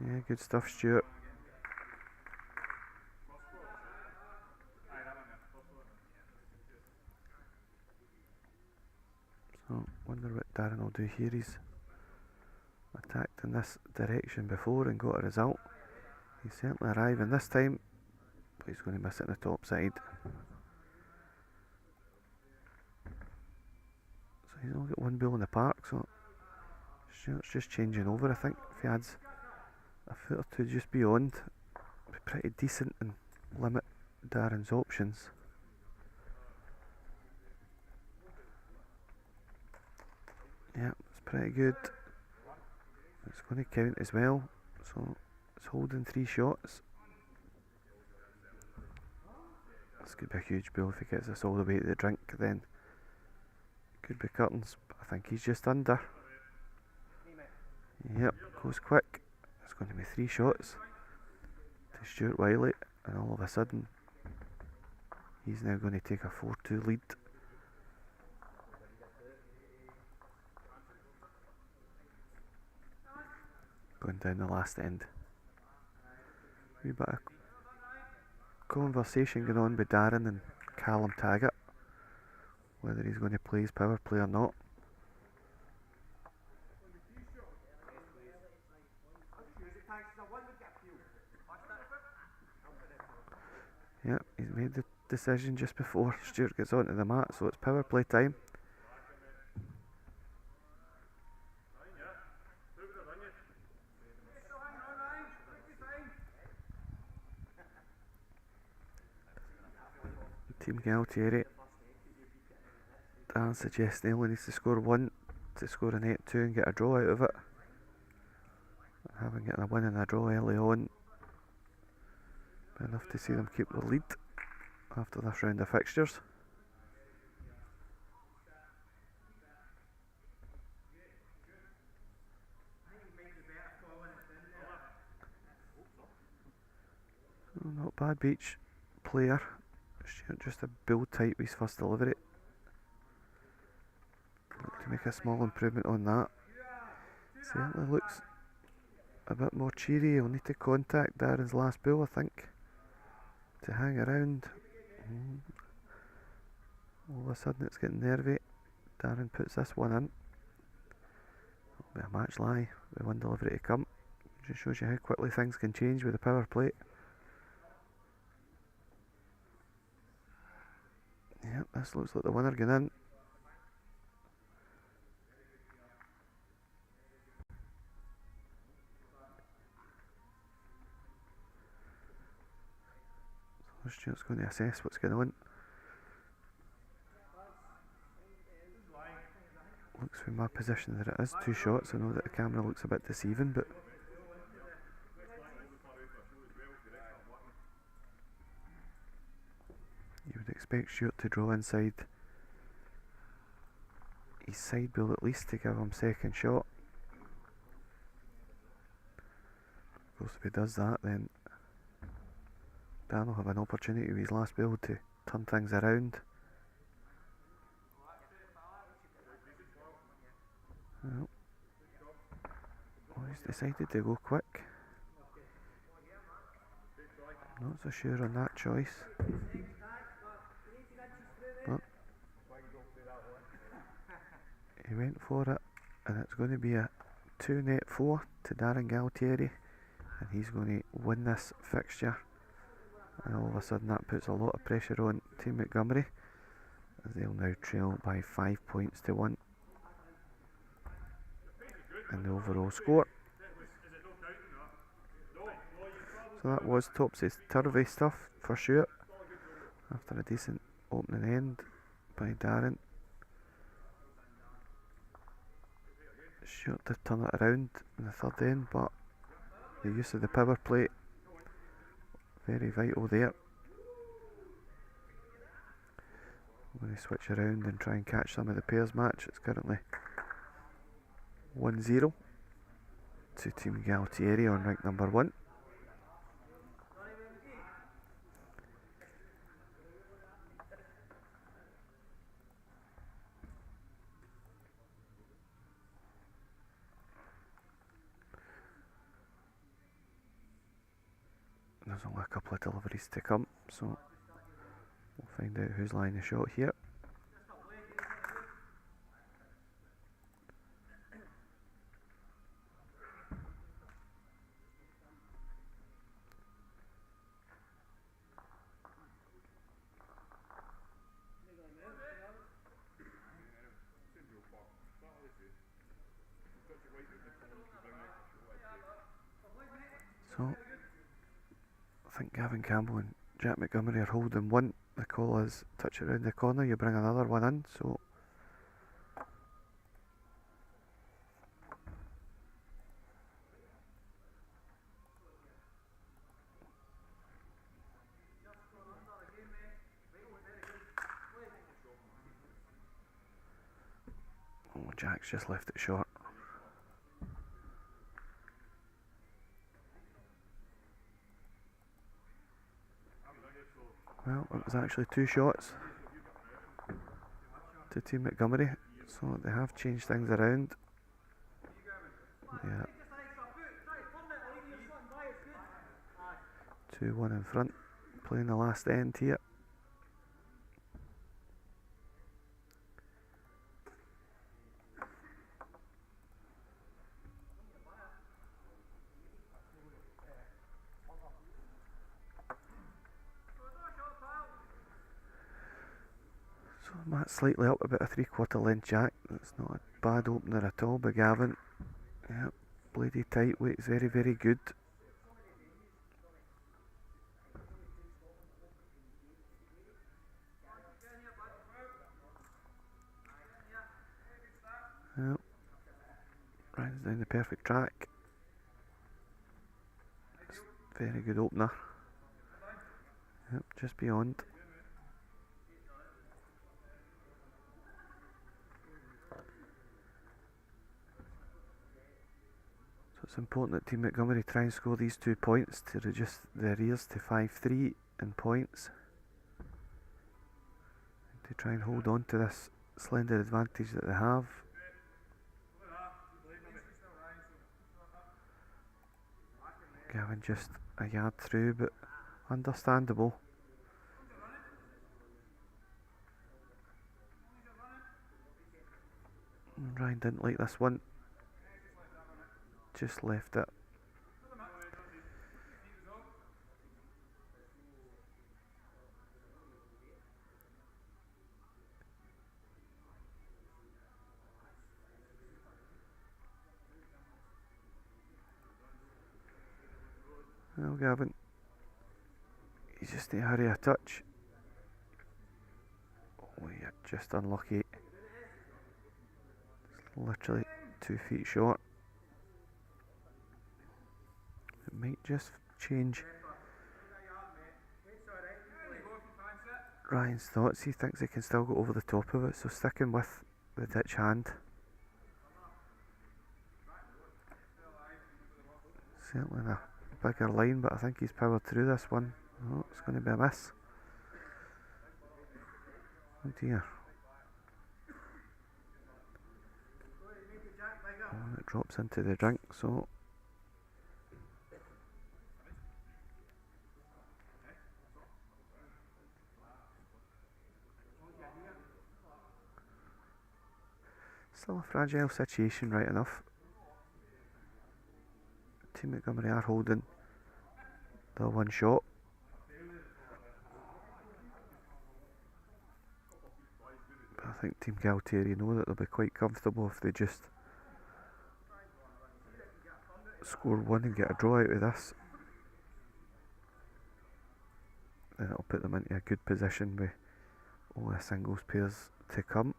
Yeah, good stuff, Stuart. So, wonder what Darren will do here. He's attacked in this direction before and got a result. He's certainly arriving this time, but he's going to miss it on the top side. So he's only got one ball in the park, so Stuart's just changing over. I think if he adds a foot or two just beyond, it'd be pretty decent and limit Darren's options. Yeah, it's pretty good. It's going to count as well, so it's holding 3 shots. This could be a huge ball if he gets this all the way to the drink, then could be curtains, but I think he's just under. Yep, goes quick. It's going to be 3 shots to Stuart Wiley, and all of a sudden he's now going to take a 4-2 lead. Going down the last end. A wee bit of conversation going on with Darren and Callum Taggart, whether he's going to play his power play or not. Yeah, he's made the decision just before Stuart gets onto the mat, so it's power play time. Team Gualtieri. Dan suggests they only needs to score 1 to score an 8-2 and get a draw out of it. Having gotten a win and a draw early on, enough to see them keep the lead after this round of fixtures. So not bad Beach player. Just a build tight with his first delivery. Look to make a small improvement on that. Certainly looks a bit more cheery. He'll need to contact Darren's last ball, I think, to hang around. All of a sudden it's getting nervy. Darren puts this one in. It'll be a match lie with one delivery to come. Just shows you how quickly things can change with the power play. Yep, this looks like the winner going in. So Stuart's going to assess what's going on. Looks from my position that it is 2 shots. I know that the camera looks a bit deceiving, but you would expect Stuart to draw inside his side ball at least to give him second shot. Of course, if he does that, then Dan will have an opportunity with his last ball to turn things around. Well, he's decided to go quick. Not so sure on that choice. But he went for it, and it's going to be a 2-net 4 to Darren Gualtieri, and he's going to win this fixture. And all of a sudden that puts a lot of pressure on Team Montgomerie, as they'll now trail by 5 points to 1 in the overall score. So that was topsy-turvy stuff for Stuart after a decent opening end by Darren. Stuart did turn it around in the third end, but the use of the power play very vital there. I'm going to switch around and try and catch some of the pairs match. It's currently 1-0 to Team Gualtieri on rank number 1. there's only a couple of deliveries to come, so we'll find out who's lying the shot here. So, I think Gavin Campbell and Jack Montgomerie are holding one. The call is touch it around the corner, you bring another one in, so oh, Jack's just left it short. Well, it was actually 2 shots to Team Montgomerie, so they have changed things around. Yeah. 2-1 in front, playing the last end here. So Matt's slightly up, about a 3/4 length jack. That's not a bad opener at all by Gavin. Yep, bloody tight weight's very, very good. Yep, runs down the perfect track. It's very good opener. Yep, just beyond. So it's important that Team Montgomerie try and score these 2 points to reduce their arrears to 5-3 in points. To try and hold on to this slender advantage that they have. Gavin just a yard through, but understandable. Ryan didn't like this one. Just left it. Well, Gavin, you just need to hurry a touch. Oh, you're just unlucky. It's literally 2 feet short. It might just change Ryan's thoughts. He thinks he can still go over the top of it, so sticking with the ditch hand. Certainly a bigger line, but I think he's powered through this one. Oh, it's going to be a miss. Oh dear. Oh, it drops into the drink, so still a fragile situation, right enough. Team Montgomerie are holding the 1 shot. But I think Team Gualtieri know that they'll be quite comfortable if they just score 1 and get a draw out of this. Then it'll put them into a good position with all the singles pairs to come,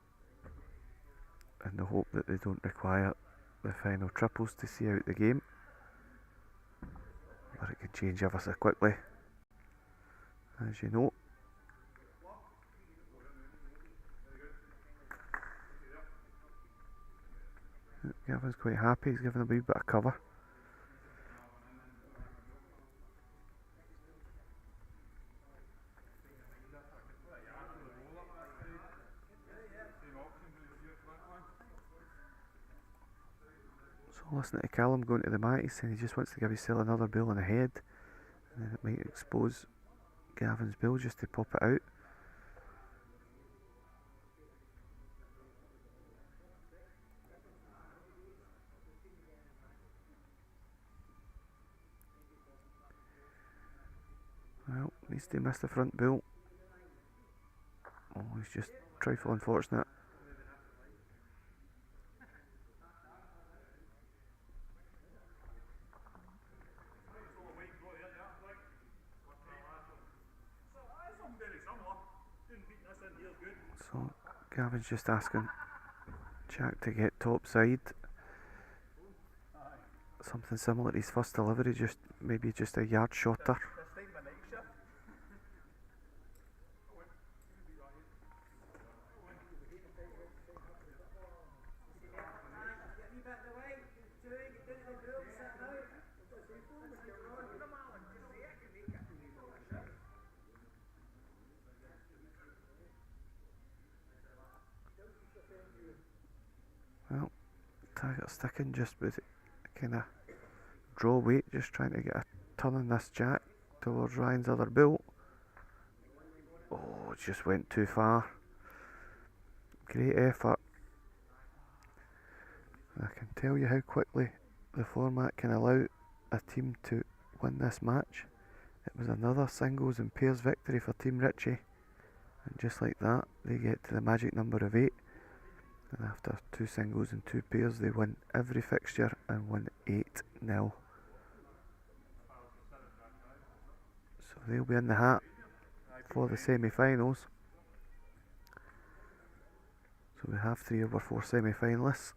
in the hope that they don't require the final triples to see out the game. But it can change ever so quickly, as you know. Gavin's quite happy, he's given a wee bit of cover. So listening to Callum going to the mat, he's saying he just wants to give himself another ball in the head And then it might expose Gavin's bill just to pop it out. Well, needs to miss the front bill. Oh, he's just trifle unfortunate. So Gavin's just asking Jack to get top side. Something similar to his first delivery, just maybe just a yard shorter. Well, Tiger sticking just with kind of draw weight, just trying to get a turn on this Jack towards Ryan's other bill. Oh, it just went too far. Great effort. I can tell you how quickly the format can allow a team to win this match. It was another singles and pairs victory for Team Ritchie, and just like that they get to the magic number of 8, and after 2 singles and 2 pairs they win every fixture and win 8-0. So they'll be in the hat for the semi-finals. So we have 3 of our 4 semi-finalists.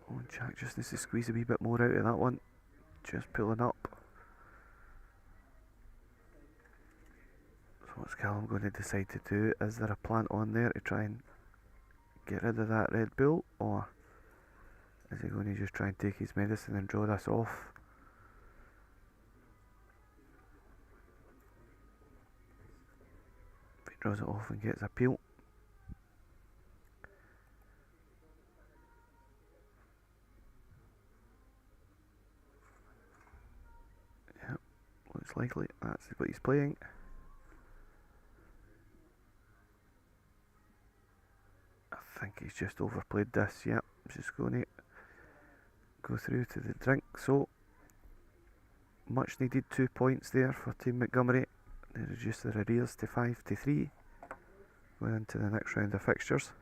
Oh, Jack just needs to squeeze a wee bit more out of that one. Just pulling up. So what's Callum going to decide to do? Is there a plant on there to try and get rid of that red bull, or is he going to just try and take his medicine and draw this off? If he draws it off and gets a peel. Yep, looks likely that's what he's playing. I think he's just overplayed this. Yep, just going to go through to the drink. So much needed 2 points there for Team Montgomerie. They reduce their arrears to 5-3 going into the next round of fixtures.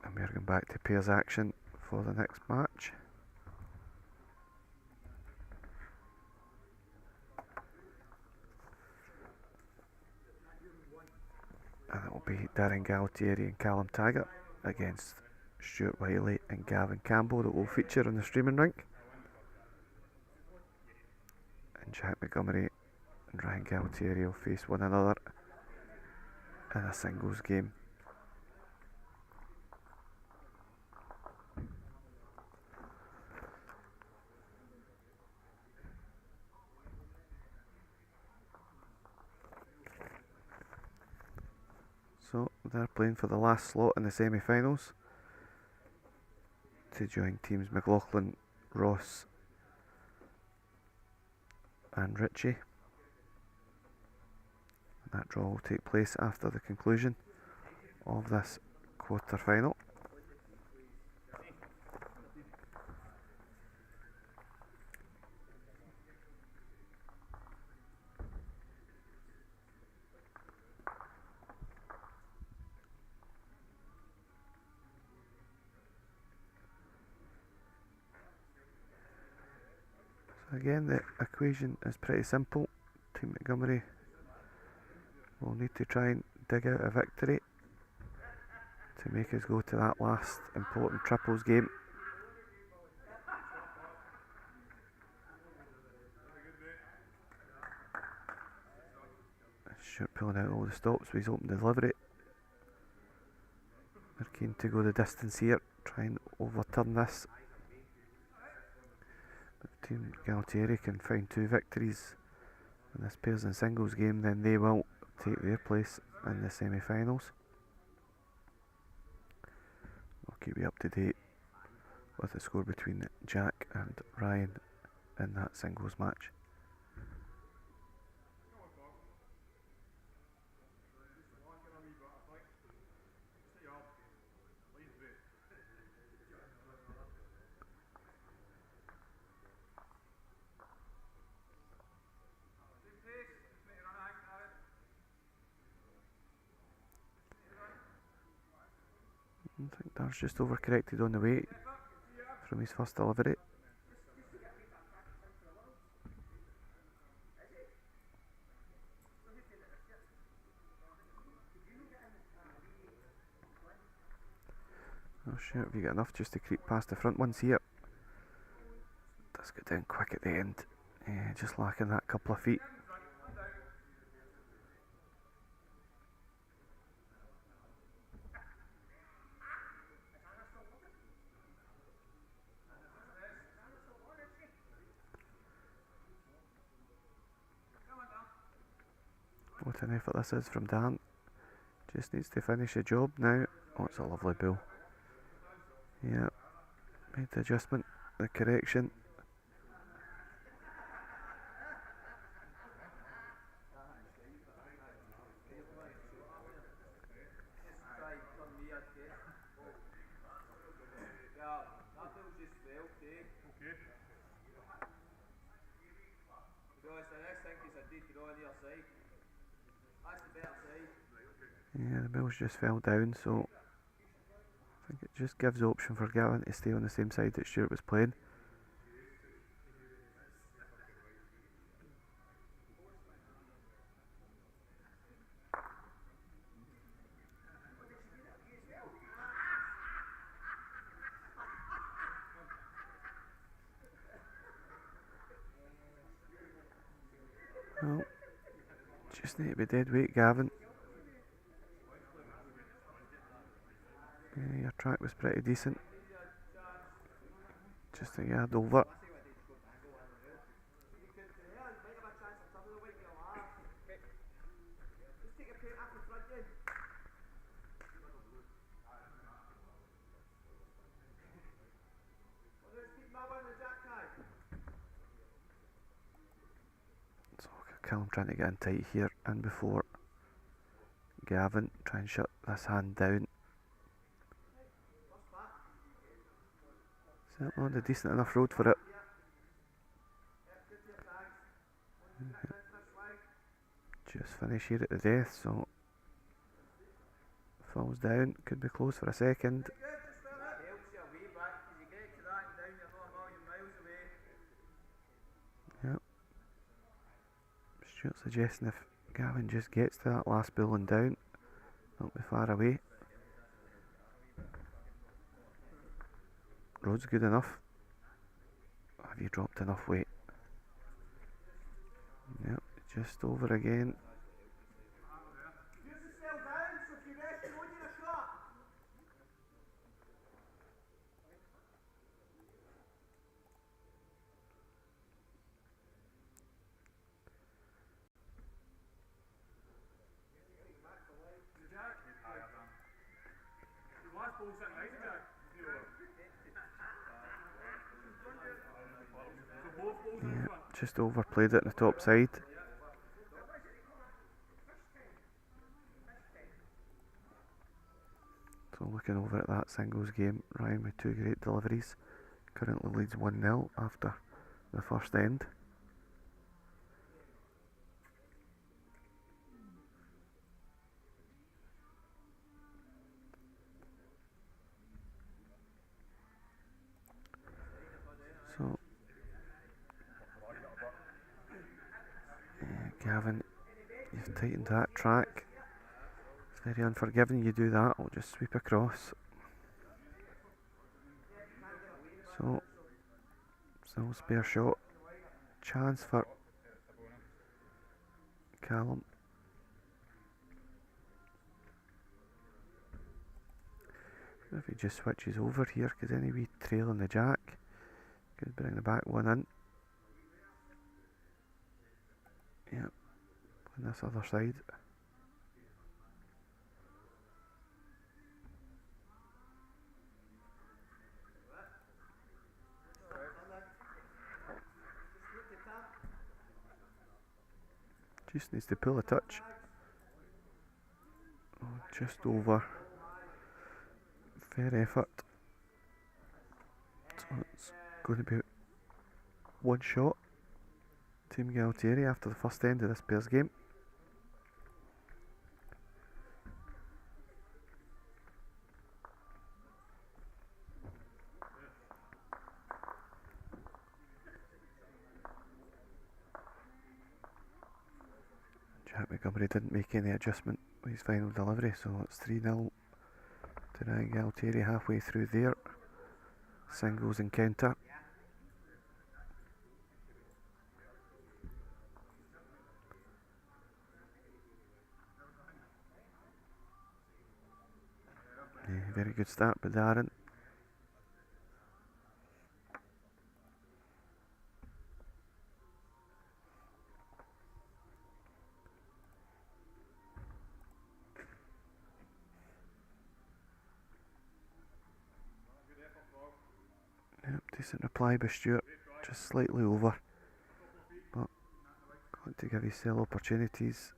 And we're going back to pairs action for the next match. And it will be Darren Gualtieri and Callum Taggart against Stuart Wiley and Gavin Campbell that will feature on the streaming rink. And Jack Montgomerie and Ryan Gualtieri will face one another in a singles game. So they're playing for the last slot in the semi-finals to join teams McLaughlin, Ross and Ritchie. That draw will take place after the conclusion of this quarter-final. Again, the equation is pretty simple. Team Montgomerie will need to try and dig out a victory to make us go to that last important triples game. Stuart pulling out all the stops, so he's opened the delivery. Keen to go the distance here, try and overturn this. If Team Gualtieri can find 2 victories in this pairs and singles game, then they will take their place in the semi-finals. I'll keep you up to date with the score between Jack and Ryan in that singles match. I think Dar's just overcorrected on the weight from his first delivery. Oh shit, have you got enough just to creep past the front ones here? Does go down quick at the end. Yeah, just lacking that couple of feet. What an effort this is from Dan. Just needs to finish the job now. Oh, it's a lovely bull. Yeah, made the adjustment, the correction. Yeah, the bills just fell down, so I think it just gives the option for Gavin to stay on the same side that Stuart was playing. Well, just need to be dead weight, Gavin. Yeah, your track was pretty decent. Just a yard over. So Callum trying to get in tight here and before Gavin try and shut this hand down. Certainly on a decent enough road for it. Just finish here at the death, so falls down, could be close for a second. Yep. Stuart suggesting if Gavin just gets to that last bull and down, not be far away. Road's good enough. Have you dropped enough weight? Yep, just over again. Yeah, just overplayed it on the top side. So looking over at that singles game, Ryan with 2 great deliveries. Currently leads 1-0 after the first end. So Gavin, you've tightened that track. It's very unforgiving you do that, I'll just sweep across. So, still spare shot. Chance for Callum. So if he just switches over here, because any wee trail on the jack could bring the back one in. Yep, on this other side. Just needs to pull a touch. Oh, just over. Fair effort. So it's going to be one shot. Team Gualtieri after the first end of this pair's game. Jack Montgomerie didn't make any adjustment with his final delivery, so it's 3-0 to Ryan Gualtieri halfway through there. Singles and counter. Yeah, very good start by Darren. Yep, decent reply by Stewart, just slightly over, but got to give himself opportunities.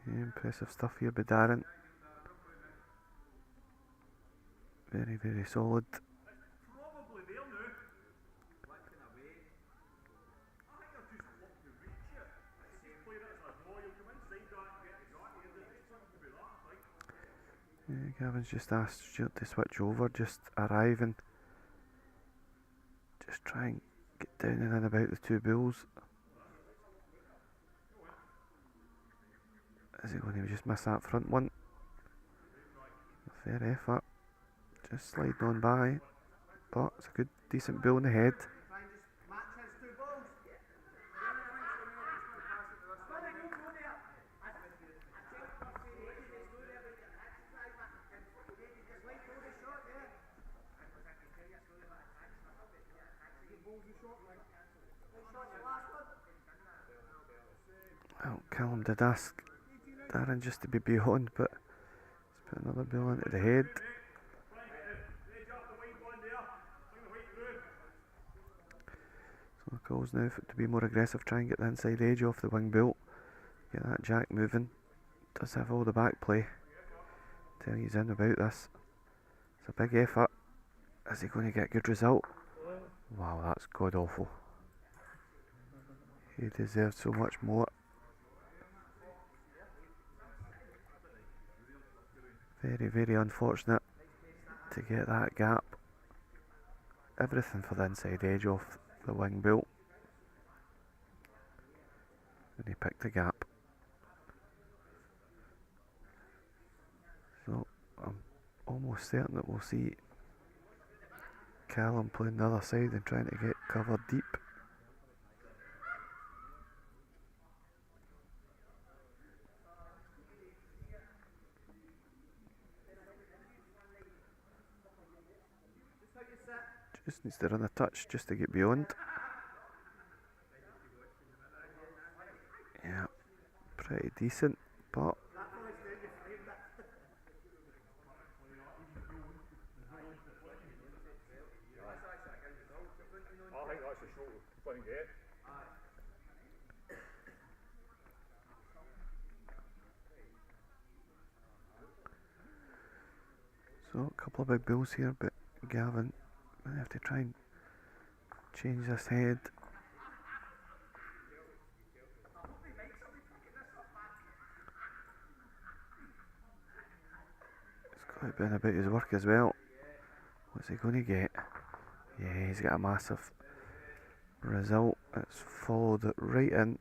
Yeah, impressive stuff here by Darren. Very, very solid. Yeah, Gavin's just asked Stuart to switch over, just arriving. Just try and get down and in about the two bulls. Is he going to just miss that front one? Fair effort. Just sliding on by. But it's a good, decent bull in the head. Well, Callum did ask Darren just to be beyond, but he's put another bull into the head. So the calls now for it to be more aggressive, try and get the inside edge off the wing bull. Get that jack moving. Does have all the back play. Tell you he's in about this. It's a big effort. Is he going to get a good result? Wow, that's god awful. He deserves so much more. Very, very unfortunate to get that gap. Everything for the inside edge off the wing bull. And he picked the gap. So I'm almost certain that we'll see Callum playing the other side and trying to get covered deep. Just needs to run a touch just to get beyond. Yeah, pretty decent, but so a couple of big bulls here, but Gavin I have to try and change this head. It's got to be about his work as well. What's he going to get? Yeah, he's got a massive result. It's followed it right in.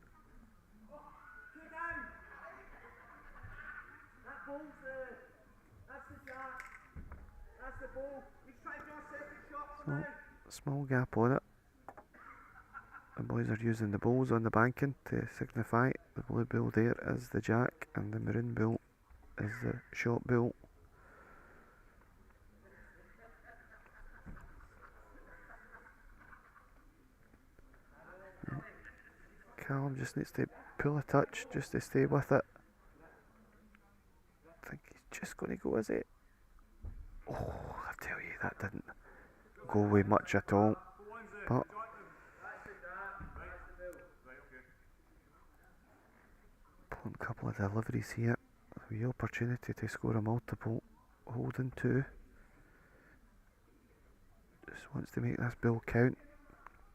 So Small gap on it. The boys are using the bowls on the banking to signify the blue bill there is the jack and the maroon bill is the short bill. Callum just needs to pull a touch just to stay with it. I think he's just going to go, is it? Oh, I tell you, that didn't go away much at all. But pulling a couple of deliveries here. The opportunity to score a multiple. Holding two. Just wants to make this bill count.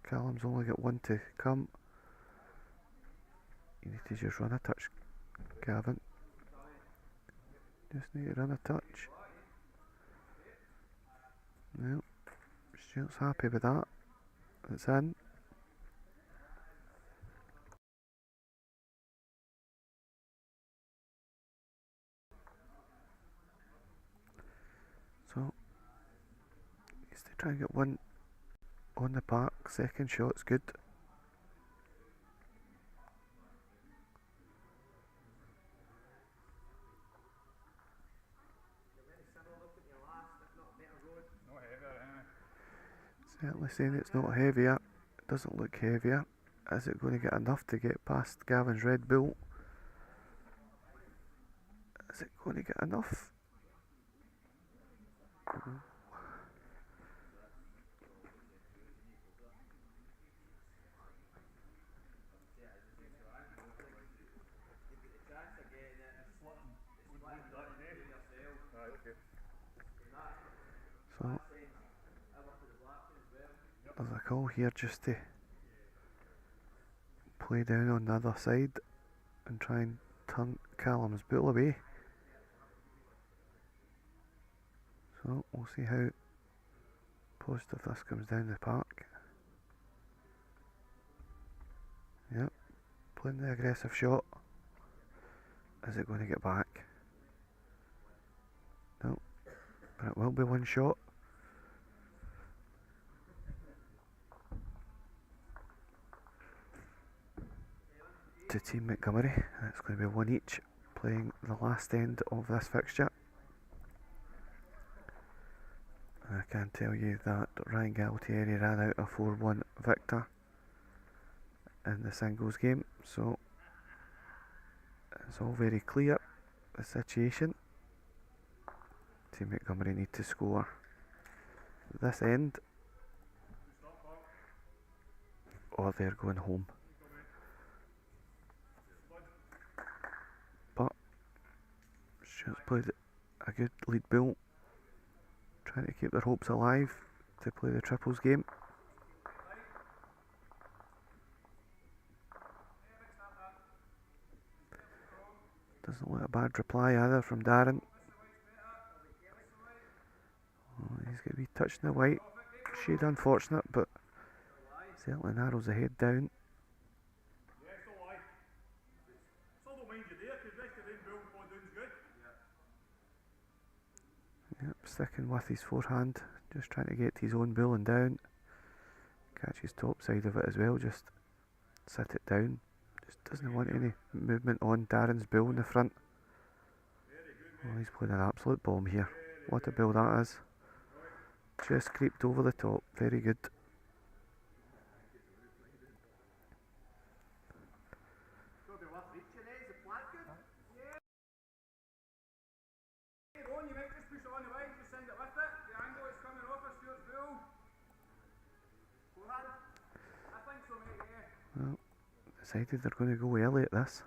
Callum's only got one to come. You need to just run a touch, Gavin. Just need to run a touch. No, Stuart's happy with that. It's in. So, needs to try and get one on the park. Second shot's good. Certainly saying it's not heavier. It doesn't look heavier. Is it going to get enough to get past Gavin's red bull? Is it going to get enough? So there's a call here just to play down on the other side and try and turn Callum's bull away. So we'll see how positive this comes down the park. Yep, playing the aggressive shot. Is it going to get back? No, but it will be one shot. To Team Montgomerie, and it's going to be one each, playing the last end of this fixture. I can tell you that Ryan Gualtieri ran out a 4-1 victor in the singles game, so it's all very clear, the situation. Team Montgomerie need to score this end or they're going home. But Stuart's played a good lead bull, trying to keep their hopes alive to play the triples game. Doesn't look a bad reply either from Darren. Oh, he's got to be touching the white. Shade unfortunate, but certainly narrows the head down. Yep, sticking with his forehand, just trying to get his own bowling down. Catch his top side of it as well, just sit it down. Just doesn't want any movement on Darren's bill in the front. Oh, he's playing an absolute bomb here. What a bill that is. Just creeped over the top, very good. Well, decided they're going to go early at this.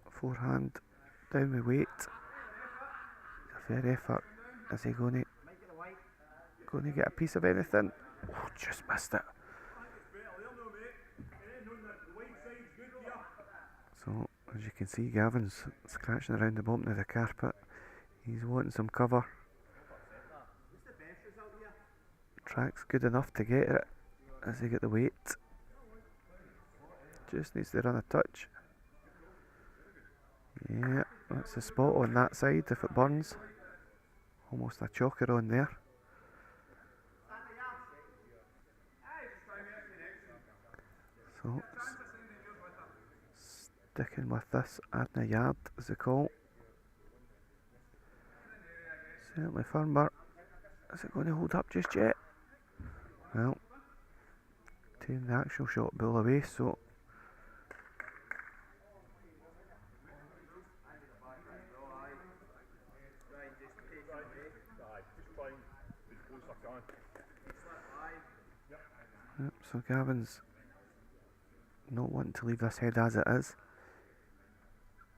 Forehand, down with weight. A fair effort. Is he going to get a piece of anything? Oh, just missed it. So, as you can see, Gavin's scratching around the bottom of the carpet. He's wanting some cover. Track's good enough to get it as he get the weight. Just needs to run a touch. Yeah, that's the spot on that side if it burns. Almost a choker on there. So sticking with this, adding a yard is the call. Certainly firm, but is it going to hold up just yet? Well, taking the actual shot ball away, so yep, so Gavin's not wanting to leave this head as it is.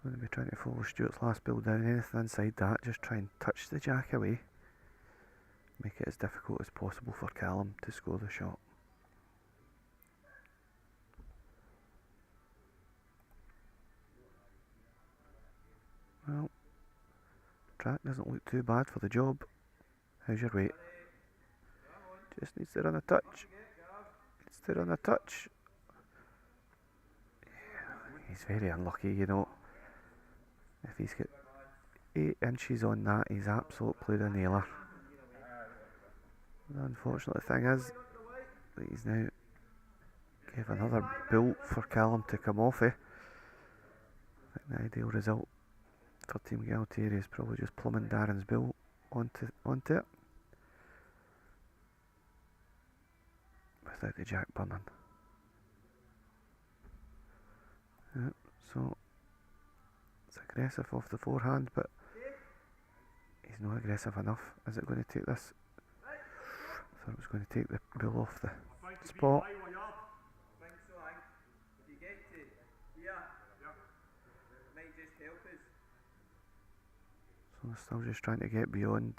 Going to be trying to follow Stuart's last bill down, anything inside that, just try and touch the jack away. Make it as difficult as possible for Callum to score the shot. Well, track doesn't look too bad for the job. How's your weight? Just needs to run a touch. Needs to run a touch. Yeah, he's very unlucky, you know. If he's got 8 inches on that, he's absolutely the nailer. The unfortunate thing is that he's now gave another built for Callum to come off. I think the ideal result for Team Gualtieri is probably just plumbing Darren's bill onto it without the jack burning. Yep, so it's aggressive off the forehand, but he's not aggressive enough. Is it going to take this? I thought it was going to take the bill off the spot. So still just trying to get beyond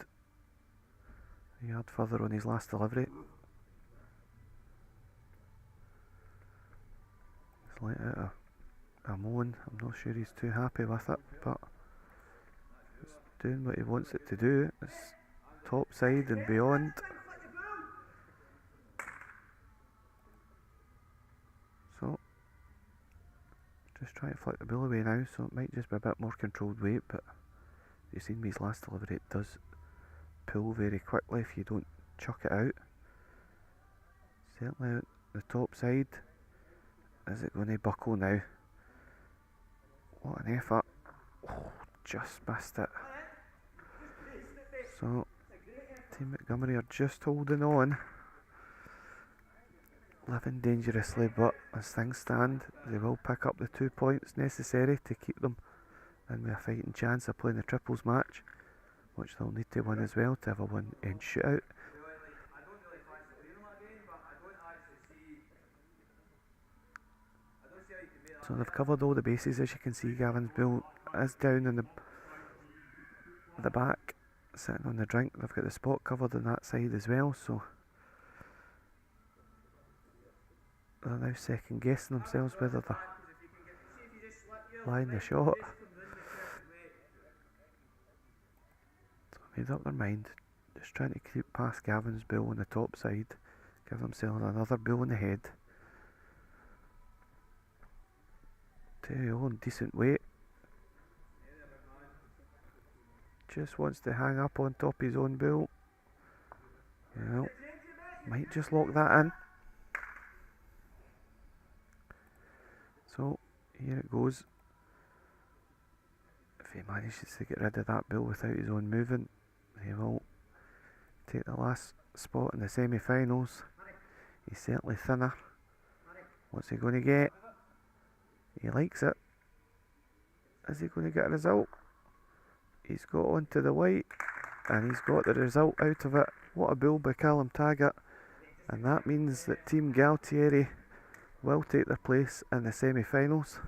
a yard further on his last delivery. He's let out a moan. I'm not sure he's too happy with it, but it's doing what he wants it to do. It's top side and beyond. So just trying to flick the ball away now, so it might just be a bit more controlled weight, but you've seen his last delivery, it does pull very quickly if you don't chuck it out. Certainly out the top side. Is it going to buckle now? What an effort. Oh, just missed it. So Team Montgomerie are just holding on. Living dangerously, but as things stand, they will pick up the 2 points necessary to keep them in with a fighting chance of playing the triples match, which they'll need to win as well to have a 1-end shootout. So they've covered all the bases. As you can see, Gavin's bill is down in the back, sitting on the drink. They've got the spot covered on that side as well, so they're now second guessing themselves whether they're lying the shot. So made up their mind, just trying to keep past Gavin's bill on the top side, give themselves another bill in the head. Teo on decent weight. Just wants to hang up on top his own bill. Well, might just lock that in. So here it goes. If he manages to get rid of that bill without his own moving, he will take the last spot in the semi-finals. He's certainly thinner. What's he going to get? He likes it. Is he going to get a result? He's got onto the white and he's got the result out of it. What a bill by Callum Taggart. And that means that Team Gualtieri will take their place in the semi-finals,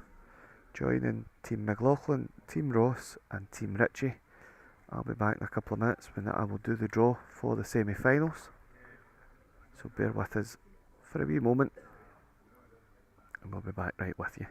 joining Team McLaughlin, Team Ross and Team Ritchie. I'll be back in a couple of minutes when I will do the draw for the semi-finals. So bear with us for a wee moment and we'll be back right with you.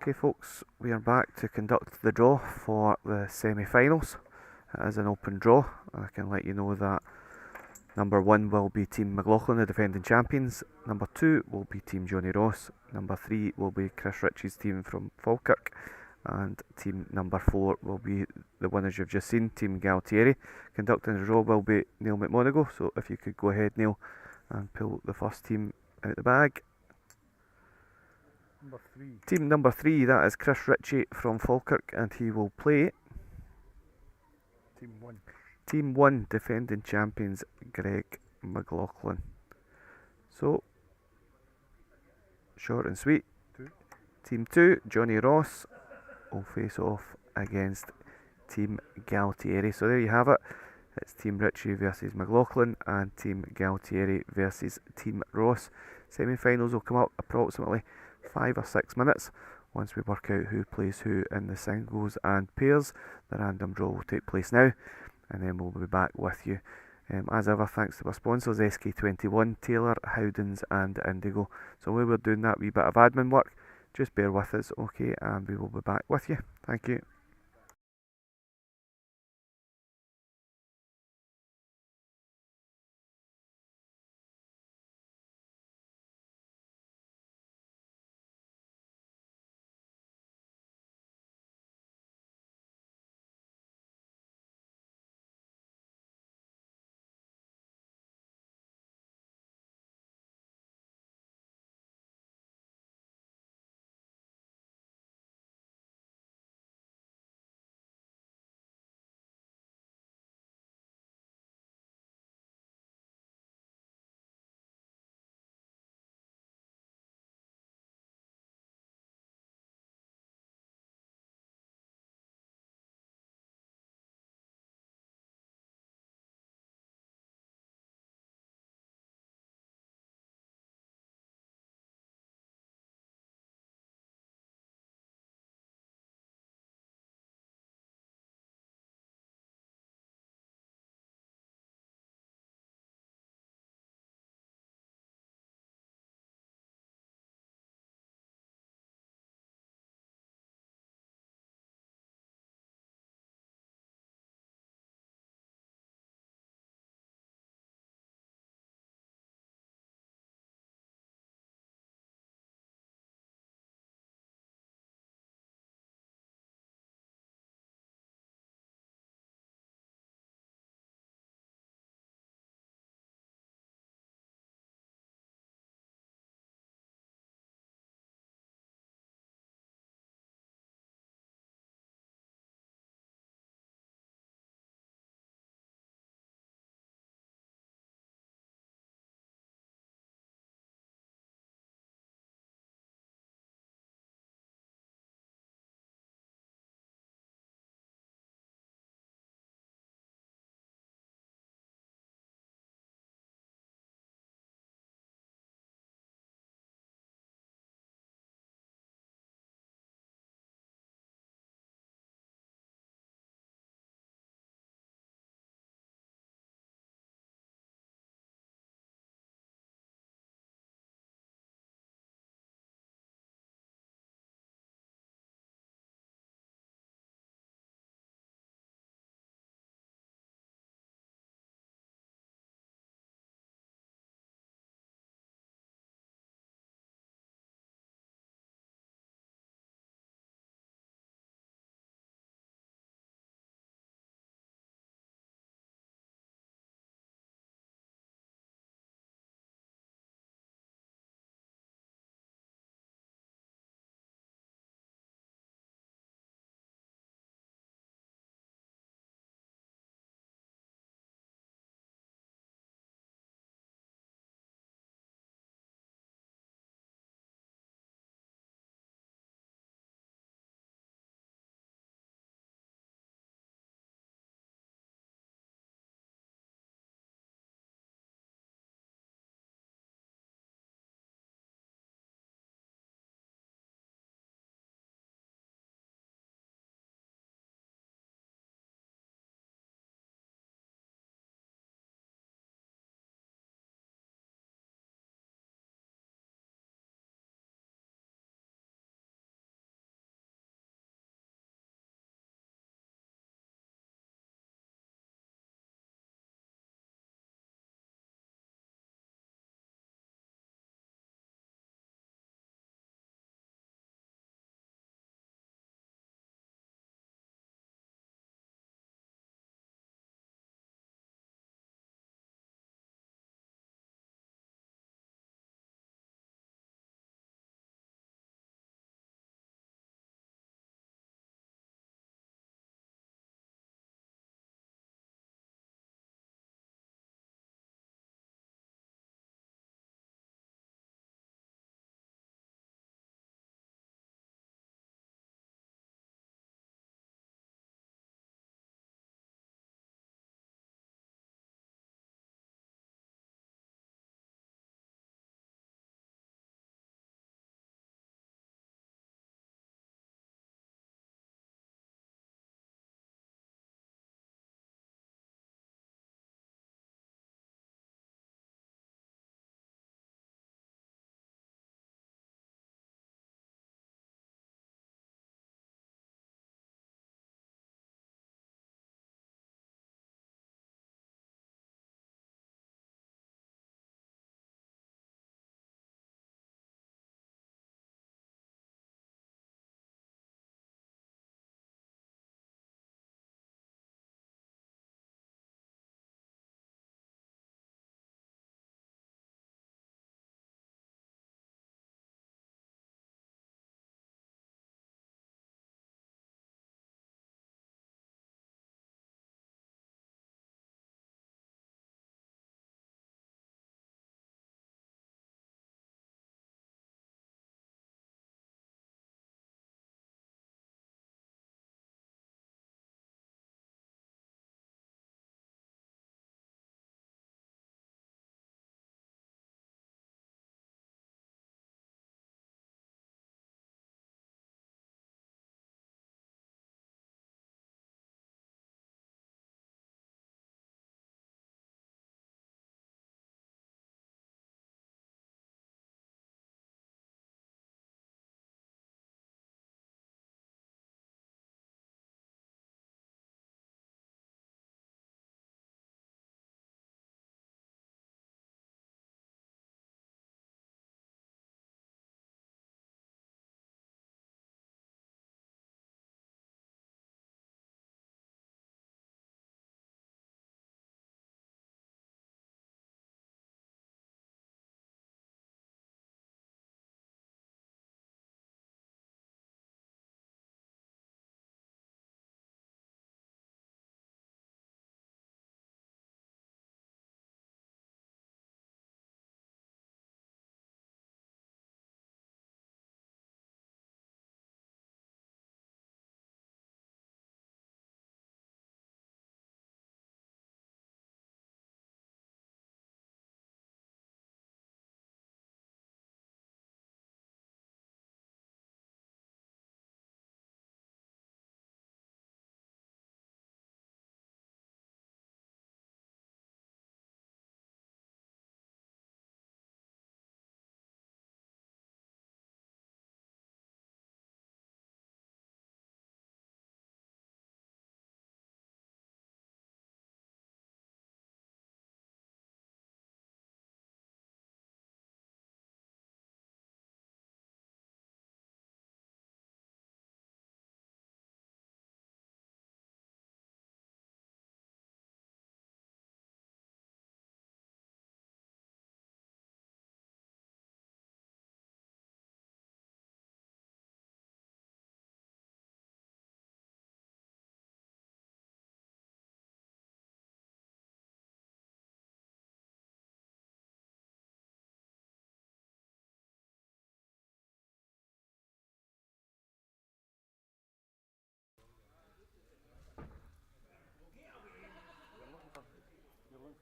Okay folks, we are back to conduct the draw for the semi-finals. It is an open draw. I can let you know that number 1 will be Team McLaughlin, the defending champions. Number 2 will be Team Johnny Ross. Number 3 will be Chris Ritchie's team from Falkirk. And team number 4 will be the winners you've just seen, Team Gualtieri. Conducting the draw will be Neil McMonagle, so if you could go ahead, Neil, and pull the first team out the bag. Number 3. Team number 3, that is Chris Ritchie from Falkirk, and he will play Team 1. Team 1, defending champions Greg McLaughlin. So, short and sweet. 2. Team 2, Johnny Ross, will face off against Team Gualtieri. So there you have it. It's Team Ritchie versus McLaughlin and Team Gualtieri versus Team Ross. Semi-finals will come up approximately 5 or 6 minutes. Once we work out who plays who in the singles and pairs, the random draw will take place now, and then we'll be back with you. As ever, thanks to our sponsors, SK21, Taylor, Howdens and Indigo. So while we're doing that wee bit of admin work, just bear with us, okay, and we will be back with you. Thank you.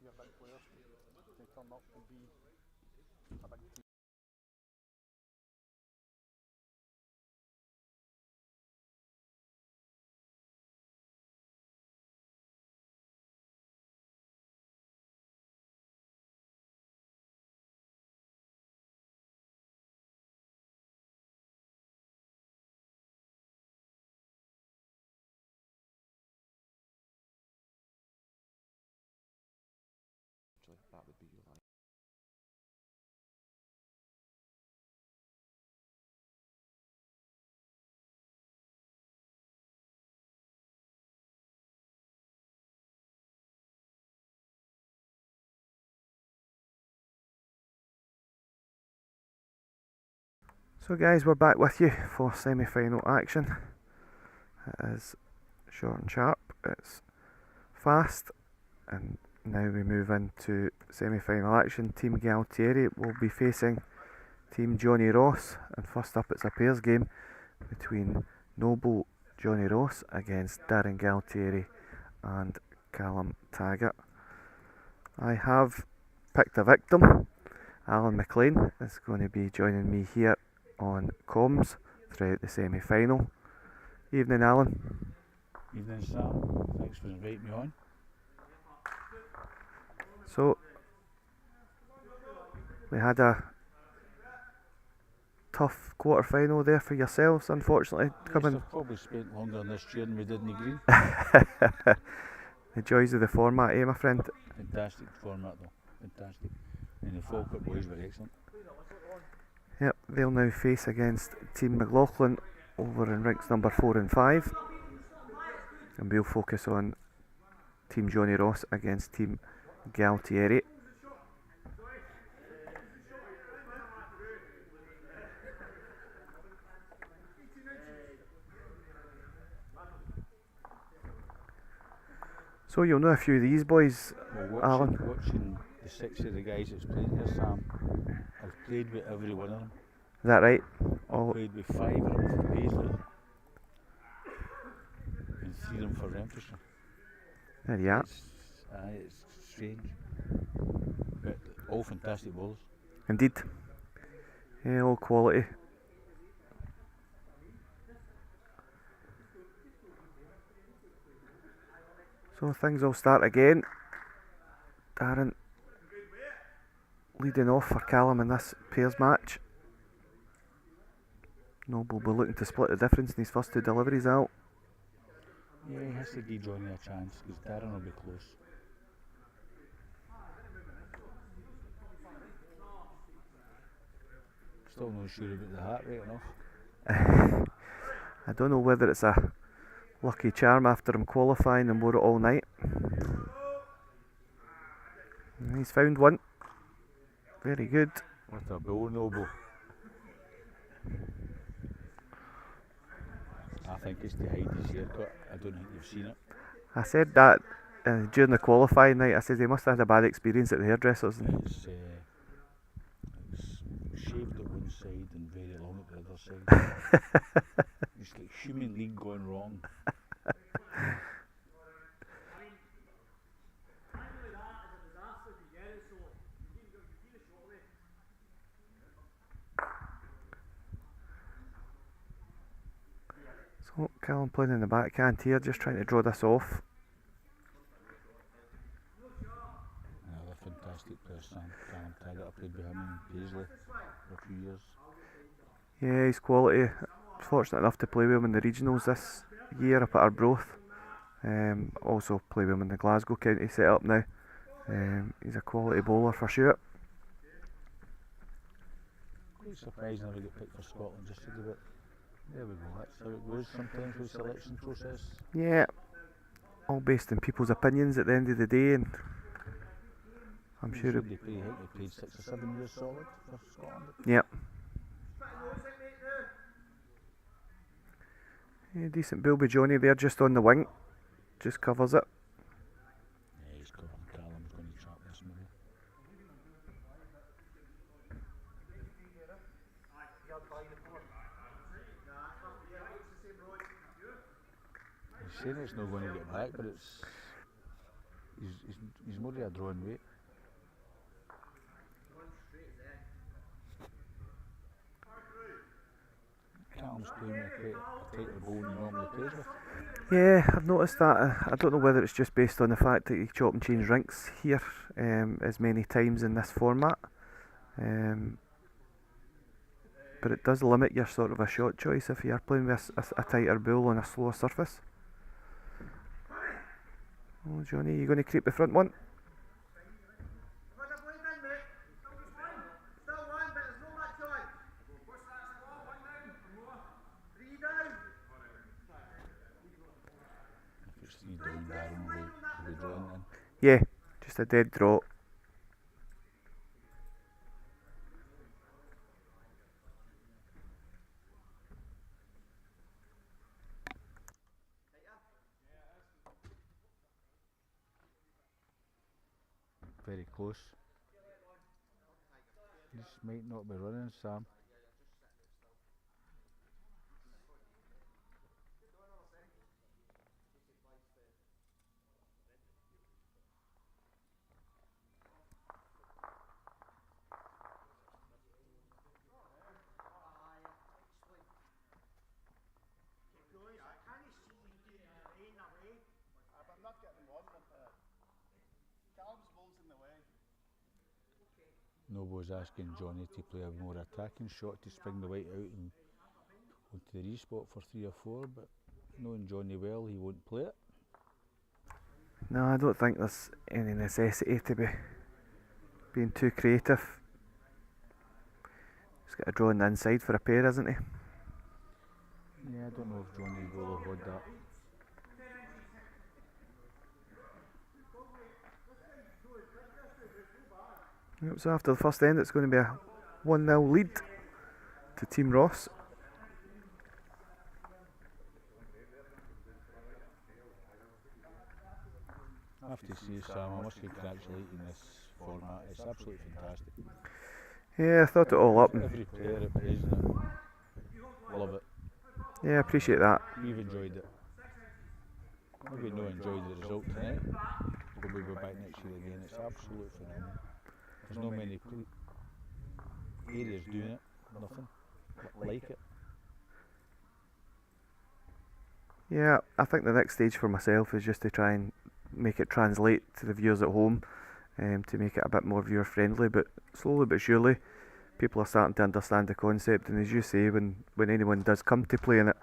your big players to turn up and be a big team. That would be your line. So guys, we're back with you for semi-final action. It is short and sharp, it's fast, and now we move into semi-final action. Team Gualtieri will be facing Team Johnny Ross, and first up it's a pairs game between Noble Johnny Ross against Darren Gualtieri and Callum Taggart. I have picked a victim. Alan McLean is going to be joining me here on comms throughout the semi-final. Evening, Alan. Evening, Sam. Thanks for inviting me on. So, we had a tough quarter-final there for yourselves, unfortunately. I've probably spent longer on this chair than we did in the green. The joys of the format, my friend? Fantastic format though, fantastic. And the Falkirk boys were excellent. Yep, they'll now face against Team McLaughlin over in rinks number 4 and 5. And we'll focus on Team Johnny Ross against Team Gualtieri. So you'll know a few of these boys, Well, Alan. watching the 6 of the guys that's playing here, Sam, I've played with every one of them. Is that right? I've played with 5 of them for Paisley and 3 of them for Renfrewshire. There you are. It's strange, but all fantastic bowlers. Indeed. Yeah, all quality. So things will start again. Darren leading off for Callum in this pairs match. Noble will be looking to split the difference in his first 2 deliveries out. Yeah, he has to give Johnny a chance because Darren will be close. Still not sure about the heart rate enough. I don't know whether it's a lucky charm after him qualifying and wore it all night. And he's found one. Very good. What a bowl, Noble. I think it's to hide his haircut. I don't think you've seen it. I said that during the qualifying night. I said they must have had a bad experience at the hairdressers. It's shaved at one side and very long at the other side. It's like human league gone wrong. So Callum playing in the backhand here, just trying to draw this off. Another fantastic player, Sam. Callum Taggart. I played with him in Paisley for a few years. Yeah, he's quality. Fortunate enough to play with him in the regionals this year up at Arbroath. Also play with him in the Glasgow County setup now. He's a quality bowler for sure. Quite surprised never get picked for Scotland just to do it. There we go, that's how it goes sometimes with the selection process. Yeah, all based on people's opinions at the end of the day, and I'm sure they played 6 or 7 years solid for Scotland. Yep. Yeah, decent Bilby Johnny there just on the wing, just covers it. Yeah, he's covering. Callum's going to trap this maybe. He's saying it's not going to get back, but it's he's more of a drawing weight. Callum's playing with quite a tighter ball than he normally plays with. Yeah, I've noticed that. I don't know whether it's just based on the fact that you chop and change rinks here as many times in this format. But it does limit your sort of a shot choice if you are playing with a tighter ball on a slower surface. Oh, Johnny, you going to creep the front one? If it's 3 down, Darren will be drawing then. Yeah, just a dead draw. Very close. This might not be running, Sam. I'm not getting one, but Callum's ball's in the way. Nobo's asking Johnny to play a more attacking shot to spring the white out and onto the respot for 3 or 4, but knowing Johnny well, he won't play it. No, I don't think there's any necessity to be being too creative. He's got a draw on the inside for a pair, isn't he? Yeah, I don't know if Johnny will have had that. Yep, so after the first end, it's going to be a 1-0 lead to Team Ross. I have to say, Sam, I must congratulate you in this format. It's absolutely fantastic. Yeah, I thought it all up. Every player that plays in it, love it. Yeah, I appreciate that. We've enjoyed it. Maybe not enjoyed the result tonight, but we'll be back next year again. It's absolutely phenomenal. There's no many areas doing it, nothing like it. Yeah, I think the next stage for myself is just to try and make it translate to the viewers at home, to make it a bit more viewer friendly. But slowly but surely, people are starting to understand the concept. And as you say, when anyone does come to play in it,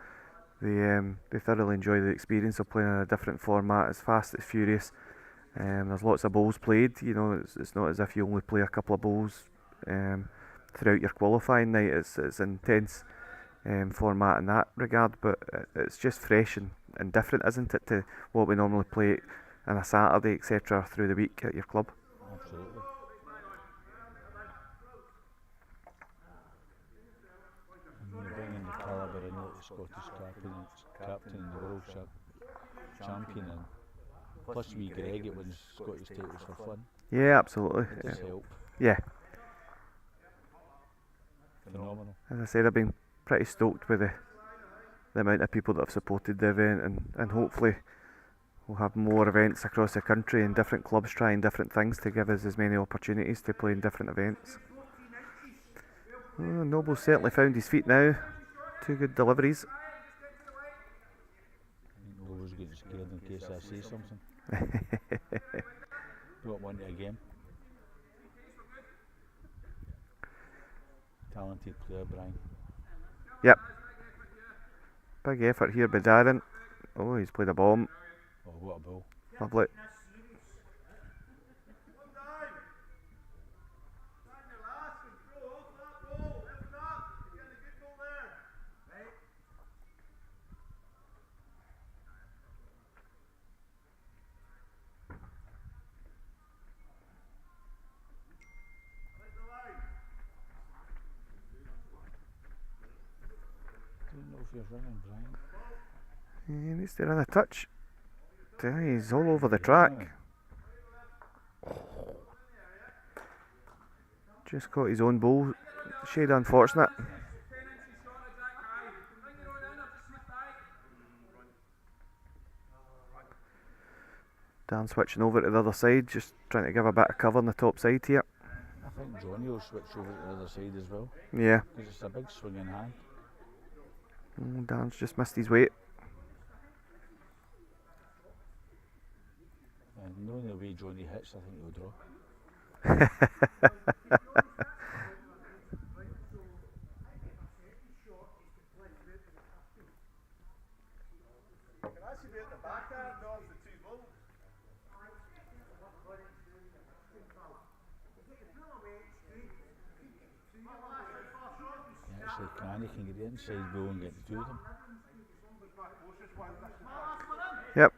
they thoroughly enjoy the experience of playing in a different format. It's fast, it's furious. There's lots of bowls played. You know, it's not as if you only play a couple of bowls throughout your qualifying night. It's intense format in that regard, but it's just fresh and different, isn't it, to what we normally play on a Saturday, etc., through the week at your club. Absolutely. And when you bring in the calibre in like the Scottish captain and the world champion, and plus wee Greg, it wins Scottish titles for fun. Yeah, absolutely. It does help. Yeah. Phenomenal. As I said, I've been pretty stoked with the amount of people that have supported the event, and hopefully we'll have more events across the country and different clubs trying different things to give us as many opportunities to play in different events. Noble's certainly found his feet now. 2 good deliveries. Noble's getting scared in case I say something. Don't want it again. Talented player, Brian. Yep. Big effort here by Darren. Oh, he's played a bomb. Oh, what a ball. Lovely. Don't know if you're running, Brian. He needs to run a touch. He's all over the track. Just caught his own ball. Shade unfortunate. Dan switching over to the other side, just trying to give a bit of cover on the top side here. I think Johnny will switch over to the other side as well, Yeah. because it's a big swinging hand. Dan's just missed his weight. And knowing the way Johnny hits, I think he'll draw. He can get the inside goal and get the two of them. Yep.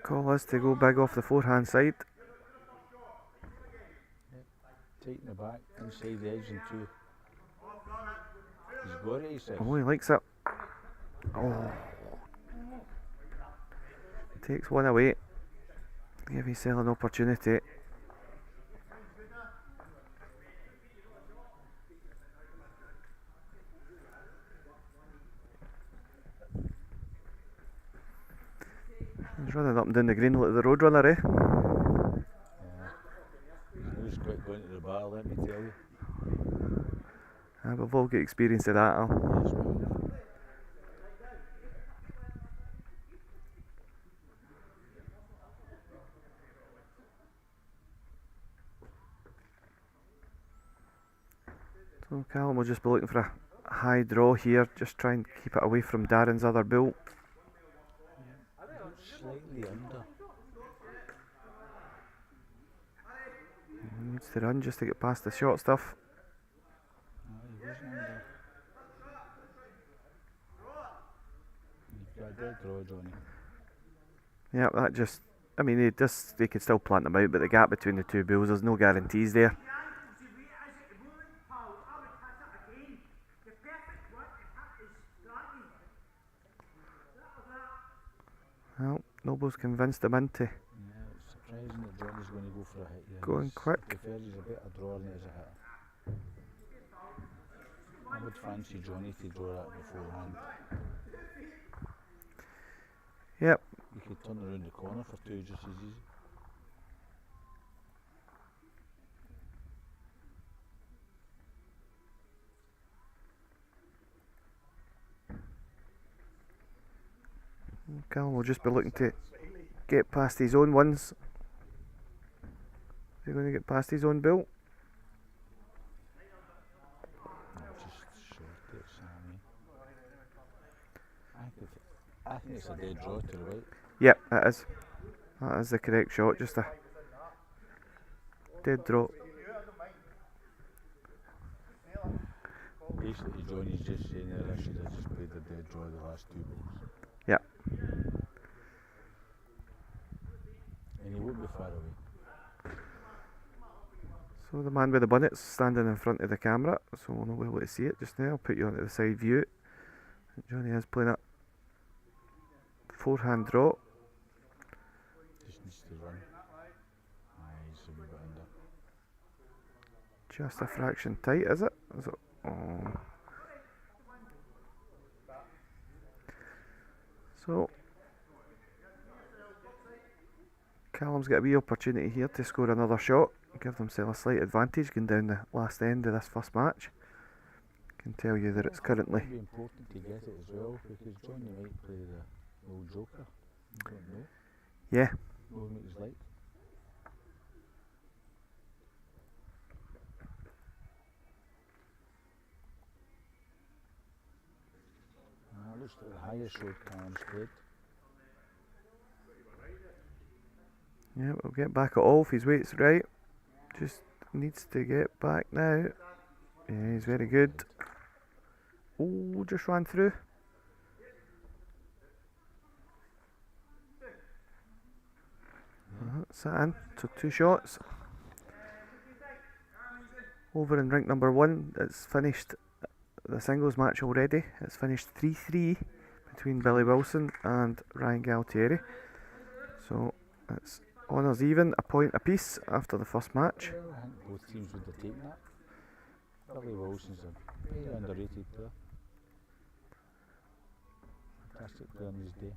Call is to go big off the forehand side. Yep. Taking the back, inside the edge and two. He's got it, he says. Oh, he likes it. Oh. Takes one away. Give himself an opportunity. He's running up and down the green like the road runner, eh? Yeah. He's quite going to the bar, let me tell you. We've all got experience of that, Al. Yes, well. So Callum will just be looking for a high draw here, just try and keep it away from Darren's other bull. Slightly under. He needs to run just to get past the short stuff. He wasn't under. You've got a dead draw, Johnny. Yeah, that just, I mean, they could still plant them out, but the gap between the two bulls, there's no guarantees there. Well, Noble's convinced him into Yeah, it's surprising that Johnny's going to go for a hit here. going quick. He prefers he's a better drawer than he is a hitter. I would fancy Johnny to draw that beforehand. Yep. You could turn around the corner for two just as easy. Callum will just be looking to get past his own ones. Is he going to get past his own bull? Just short it, Sammy. I think it's a dead draw to the right. Yep, it is. That is the correct shot, just a dead draw. Basically, Johnny's just saying that I should have just played the dead draw the last two balls. Yep. And he won't be far away. So the man with the bonnet's standing in front of the camera, so we'll not be able to see it just now. I'll put you onto the side view. Johnny is playing a forehand draw. Just needs to run. He's a wee bit under. Just a fraction tight, is it? Is it? Oh. So Callum's got a wee opportunity here to score another shot, give themselves a slight advantage going down the last end of this first match. Can tell you that it's currently. It would be important to get it as well, because Johnny might play the old joker. You don't know. Yeah. What he's like. Looks like the highest road Callum's played. Yeah, we'll get back at all if his weight's right. Just needs to get back now. Yeah, he's very good. Oh, just ran through. Sat in, so two shots. Over in rank number 1, it's finished the singles match already. It's finished 3-3 between Billy Wilson and Ryan Gualtieri. So it's honours even, a point apiece after the first match. Well, I think both teams would have taken that. Billy Wilson's a very underrated player. Fantastic player in his day.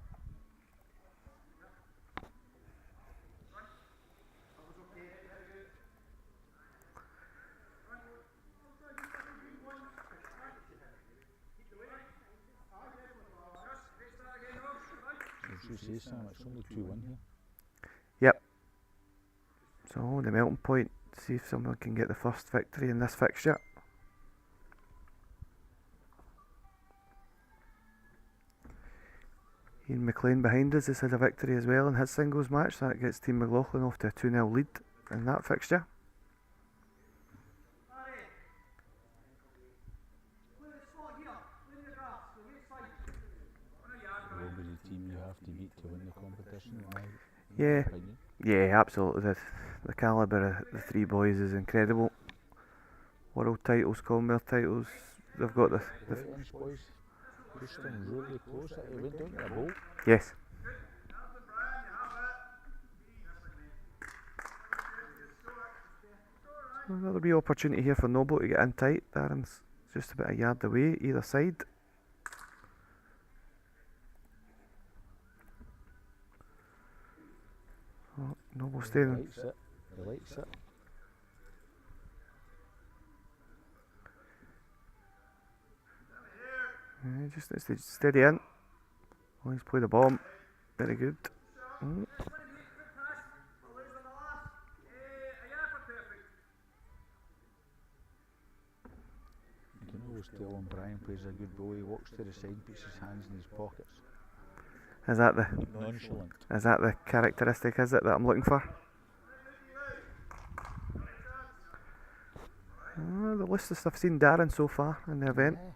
say, Sam, it's only 2-1 here. Yep. So the melting point, see if someone can get the first victory in this fixture. Ian McLean behind us has had a victory as well in his singles match, so that gets Team McLaughlin off to a 2-0 lead in that fixture. Will be the team you have to beat to win the competition, in my Yeah, opinion. yeah, absolutely. The calibre of the three boys is incredible. World titles, Commonwealth titles. They've got the Right inch, boys. Pushed them really close. It went down to a bolt. yes. Another wee opportunity here for Noble to get in tight. Darren's just about a yard away either side. Oh, Noble He staying. likes it. He likes it. Just needs to steady in. Oh, he's played a bomb. Very good. Mm. You can always tell when Brian plays a good ball, he walks to the side, puts his hands in his pockets. Is that the Nonchalant. characteristic, is it, that I'm looking for? The list I've seen Darren so far in the event. Yeah.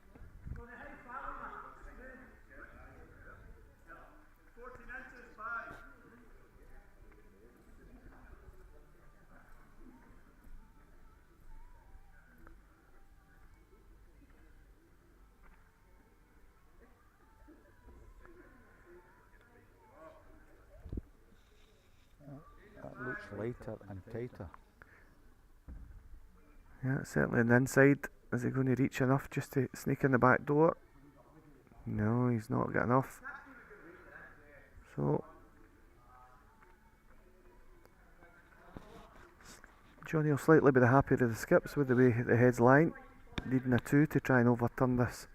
That looks lighter and tighter. Yeah, certainly on the inside. Is he going to reach enough just to sneak in the back door? No, he's not got enough. So Johnny will slightly be the happier of the skips with the way the head's lying, needing a 2 to try and overturn this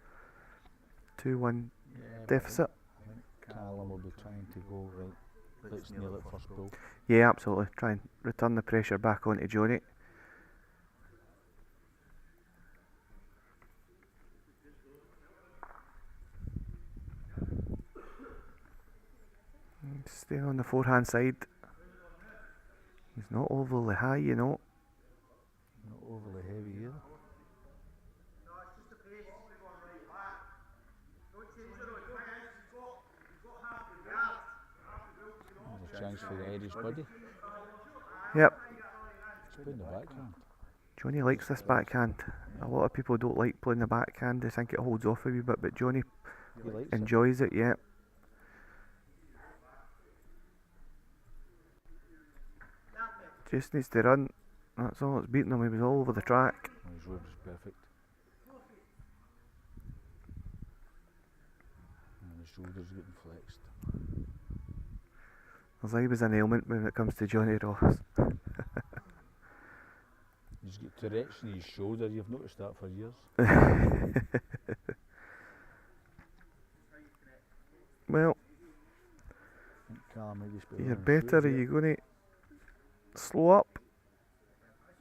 2-1 Yeah, but deficit. I think Callum will be trying to go right. Let's nail it first goal. Yeah, absolutely. Try and return the pressure back onto Johnny. Staying on the forehand side. He's not overly high, you know. Not overly heavy either. There's a chance for the Irish buddy. Yep. He's playing the backhand. Johnny likes this backhand. A lot of people don't like playing the backhand. They think it holds off a wee bit, but Johnny He likes enjoys it, yeah. Just needs to run. That's all that's beating him. He was all over the track. it. His rope is perfect. And the shoulders getting flexed. There's always an ailment when it comes to Johnny Ross. He's got Tourette's in his shoulder. You've noticed that for years. Well, I think Callum maybe spelled you're on his better. Are shoes you going to slow up?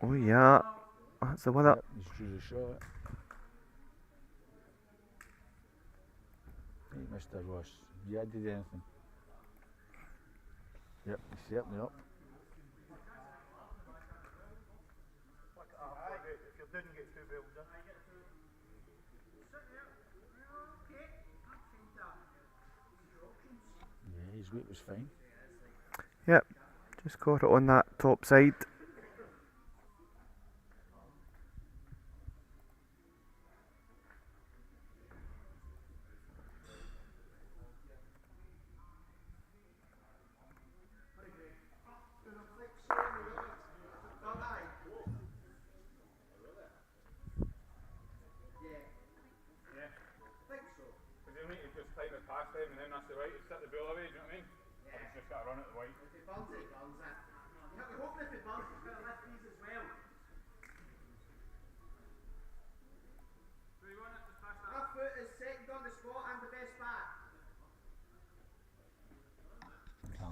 Oh yeah, that's the one there. up. Yep, he's drew the shot. Hey, Mr. Ross, you did anything? Yep, he's certainly up. Yeah, his weight was fine. Yep, just caught it on that top side.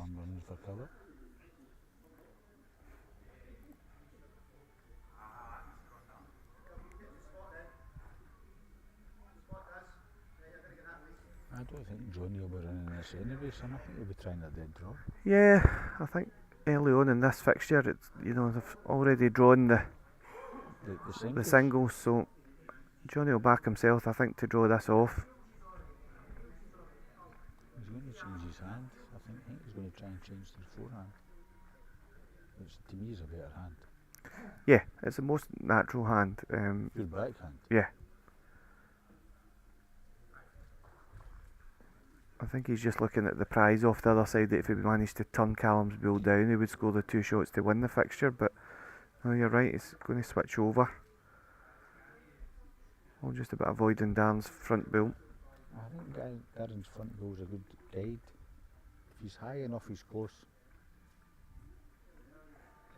I'm running for cover. I don't think Johnny will be running this anyway, son. I think he'll be trying a dead draw. Yeah, I think early on in this fixture, it's, you know, they've already drawn The the singles. singles, so Johnny will back himself, I think, to draw this off. He's going to change his hand. I think he's going to try and change to the forehand, which to me is a better hand. Yeah, it's the most natural hand. Good backhand. Yeah. I think he's just looking at the prize off the other side, that if he managed to turn Callum's ball down, he would score the 2 shots to win the fixture, but no, you're right, he's going to switch over. All just about avoiding Darren's front bill. I think Darren's front goal's a good guide. If he's high enough, he's close.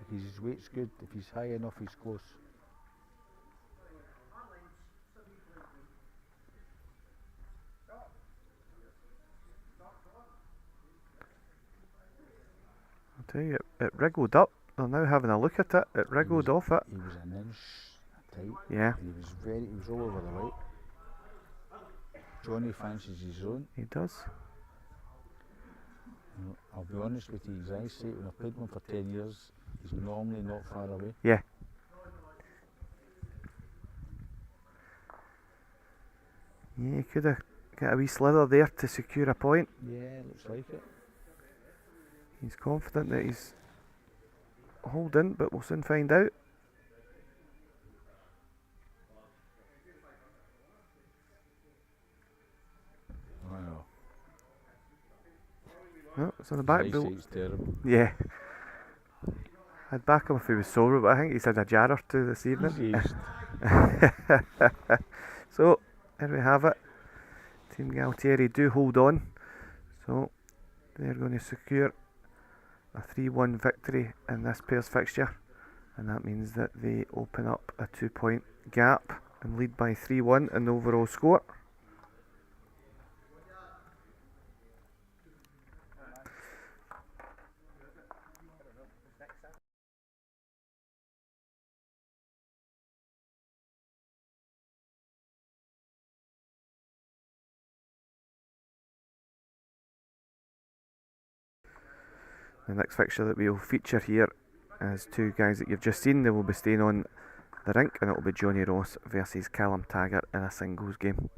If his weight's good, if he's high enough, he's close. I'll tell you, it wriggled up. They're now having a look at it. It wriggled off it. He was an inch tight. Yeah, He was all over the white. Johnny fancies his own. he does. You know, I'll be honest with you, his eyesight, when I've played one for 10 years, he's normally not far away. Yeah. Yeah, he could have got a wee slither there to secure a point. Yeah, looks like it. He's confident that he's holding, but we'll soon find out. Wow. No, it's on the back His bill. eyesight's terrible. Yeah. I'd back him if he was sober, but I think he's had a jar or two this evening. He's aged. So, there we have it. Team Gualtieri do hold on. So, they're going to secure a 3-1 victory in this pair's fixture. And that means that they open up a 2-point gap and lead by 3-1 in the overall score. The next fixture that we will feature here is 2 guys that you've just seen. They will be staying on the rink, and it will be Johnny Ross versus Callum Taggart in a singles game.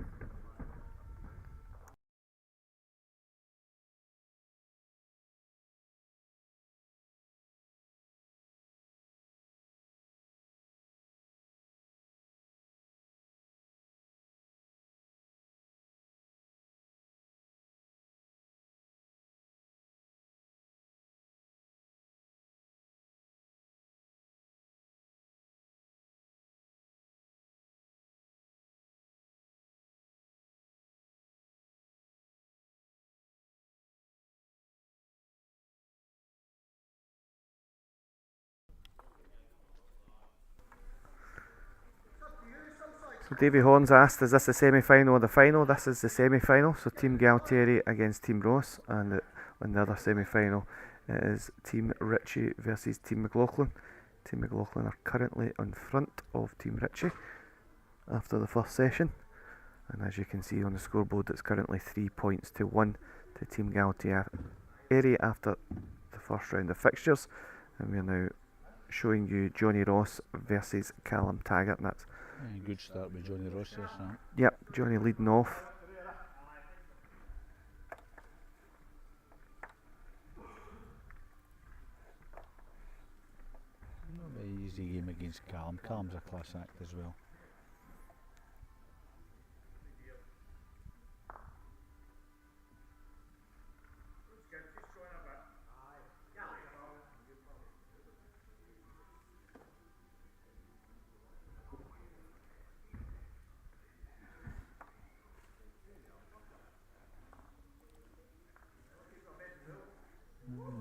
So Davy Horns asked, is this the semi-final or the final? This is the semi-final, so Team Gualtieri against Team Ross, and on the other semi-final it is Team Ritchie versus Team McLaughlin. Team McLaughlin are currently on front of Team Ritchie after the first session, and as you can see on the scoreboard, it's currently 3 points to 1 to Team Gualtieri after the first round of fixtures, and we are now showing you Johnny Ross versus Callum Taggart, and that's Good start with Johnny Ross there, son. Yep, Johnny leading off. Not a very easy game against Callum. Callum's a class act as well.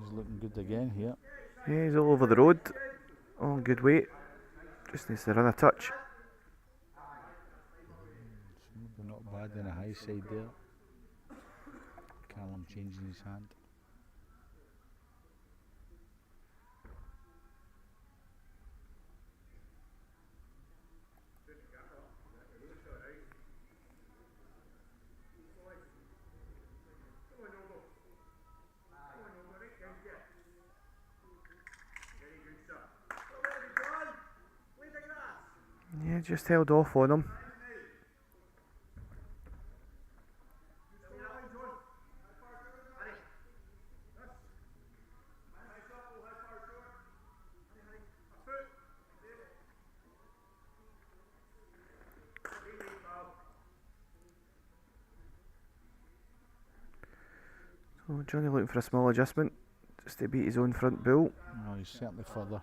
He's looking good again here. Yeah, he's all over the road. All in good weight. Just needs to run a touch. It's maybe not bad in a high side there. Callum changing his hand. Yeah, just held off on him. So Johnny looking for a small adjustment just to beat his own front bull. No, he's certainly further.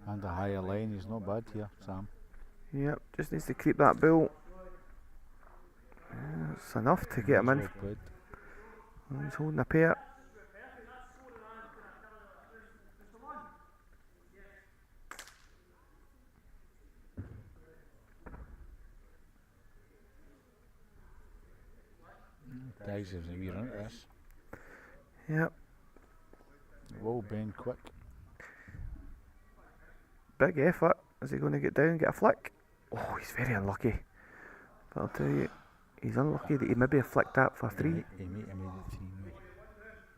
And a higher line, he's not bad here, Sam. Yep, just needs to creep that bull. It's enough to get him in. He's holding a pair. Dives is a wee run at this. Yep. Well, bend quick. Big effort. Is he going to get down and get a flick? Oh, he's very unlucky. But I'll tell you, he's unlucky that he maybe have flicked that for 3. He made it 3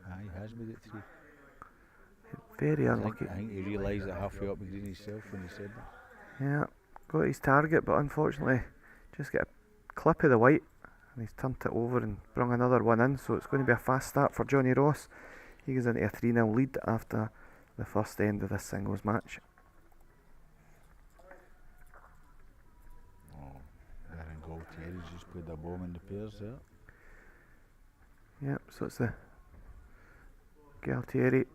now. He has made it 3. Very unlucky. I think he realised it halfway up the green himself when he said that. Yeah, got his target, but unfortunately just get a clip of the white, and he's turned it over and brung another one in, so it's going to be a fast start for Johnny Ross. He goes into a 3-0 lead after the first end of this singles match. Gualtieri's just played a bomb in the pairs there. Yep, so it's the Gualtieri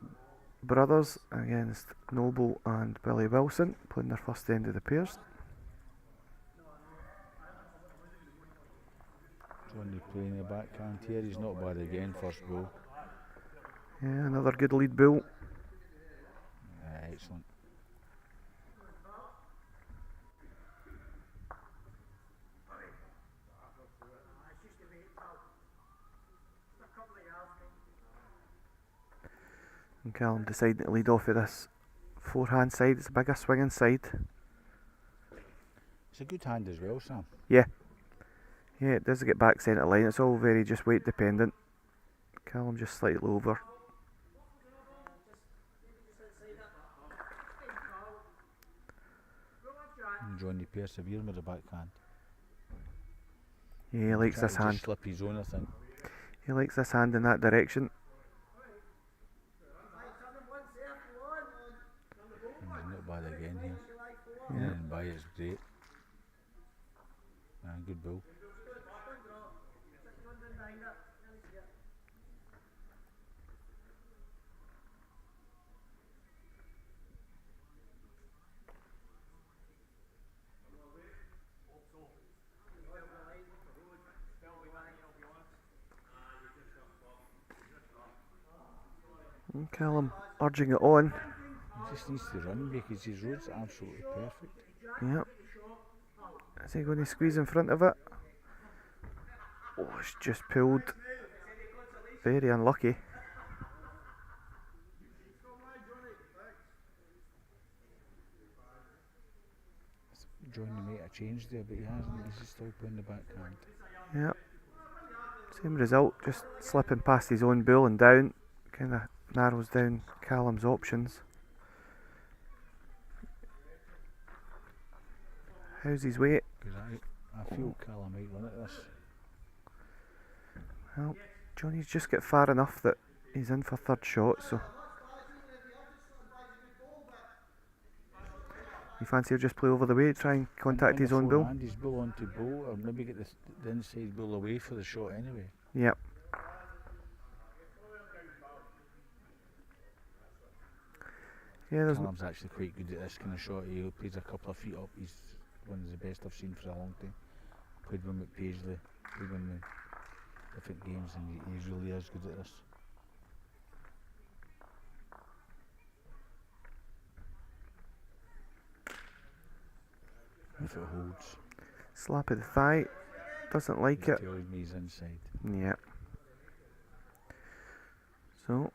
brothers against Noble and Billy Wilson playing their first end of the pairs. Johnny playing the backhand here, he's not bad again, first ball. Yeah, another good lead bull. Excellent. And Callum deciding to lead off of this forehand side. It's a bigger swinging side. It's a good hand as well, Sam. Yeah, it does get back centre line. It's all very just weight dependent. Callum just slightly over. And Johnny persevering with the backhand. Yeah, he likes this hand. Slip his own, I think. He likes this hand in that direction. He's not bad again here. Yeah. And by is great. Good ball. And Callum urging it on. He just needs to run because his road's absolutely perfect. Yep. Is he going to squeeze in front of it? Oh, it's just pulled. Very unlucky. Johnny made a change there, but he hasn't. He's just still playing the backhand. Yep. Same result, just slipping past his own bull and down. Kind of narrows down Callum's options. How's his weight? Because I feel Callum might run at this. Well, Johnny's just got far enough that he's in for third shot, so you fancy he'll just play over the way, try and contact his own bull? And his bull onto bull, or maybe get the inside bull away for the shot anyway. Yep. Yeah, there's Callum's actually quite good at this kind of shot. He plays a couple of feet up. He's one of the best I've seen for a long time. Played with Paisley, played in the different games, and he really is good at this. If it holds. slap of the thigh, doesn't like it. Tells me he's inside. Yep. So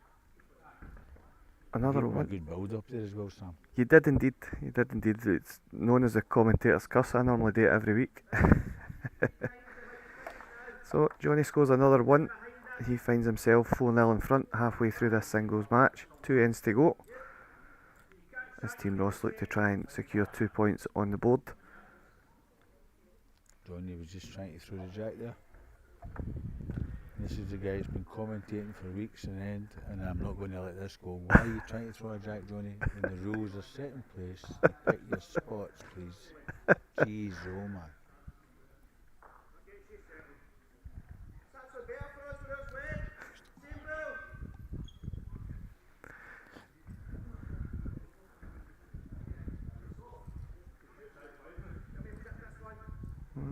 another one. A good build up there as well, Sam. You did indeed. You did indeed. It's known as the commentator's curse. I normally do it every week. So Johnny scores another one. He finds himself 4-0 in front halfway through this singles match. 2 ends to go. as Team Ross look to try and secure 2 points on the board. Johnny was just trying to throw the jack there. This is the guy who's been commentating for weeks on end, and I'm not going to let this go. Why are you trying to throw a jack, Johnny, when the rules are set in place? Pick your spots, please. Jeez, oh man.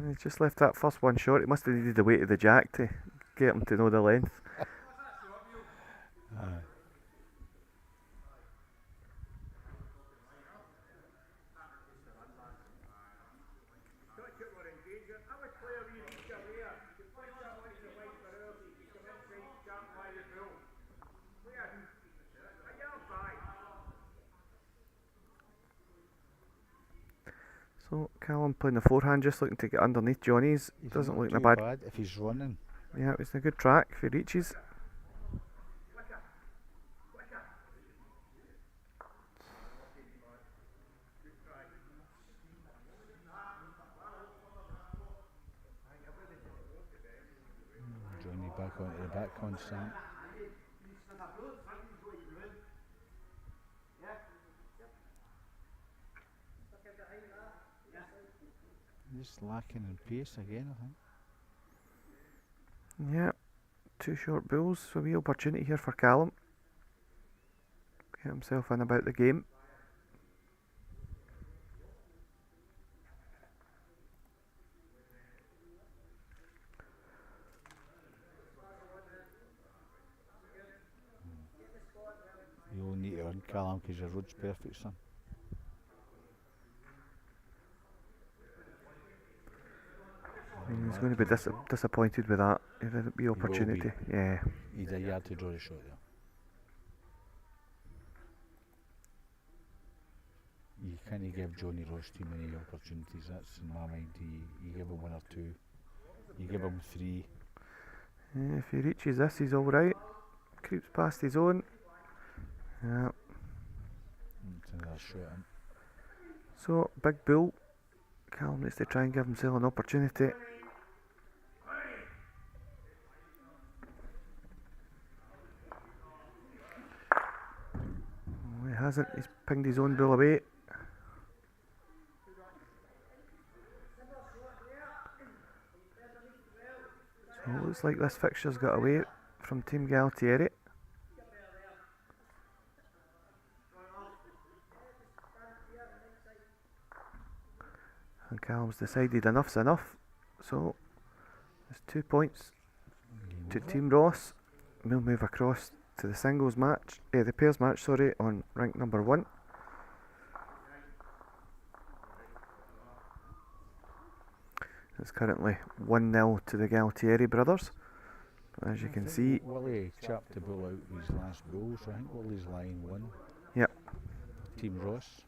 He just left that first one short. He must have needed the weight of the jack to get him to know the length. So Callum playing the forehand, just looking to get underneath Johnny's. He's Doesn't not look in a too bad. if he's running. Yeah, it's a good track if he reaches. Johnny back onto the back constant. Just lacking in pace again, I think. Yeah, 2 short bulls, so a wee opportunity here for Callum. Get himself in about the game. You'll need to run, Callum, because your road's perfect, son. He's going to be disappointed with that. He had a wee opportunity. Yeah. He's a yard to draw the shot there. You can't give Johnny Ross too many opportunities, that's in my mind. You give him 1 or 2. You give him 3. Yeah, if he reaches this, he's alright. Creeps past his own. Yeah. It's another shot in. So, big bull. Callum needs to try and give himself an opportunity. Oh, he hasn't. He's pinged his own bull away. So it looks like this fixture's got away from Team Gualtieri. And Callum's decided enough's enough. So there's 2 points to Team Ross. We'll move across to the singles match, the pairs match, sorry, on rank number 1. It's currently 1-0 to the Gualtieri brothers. But as you can see, Willie chapped the bull out with his last goal, so I think Willie's line 1. Yep. Team Ross.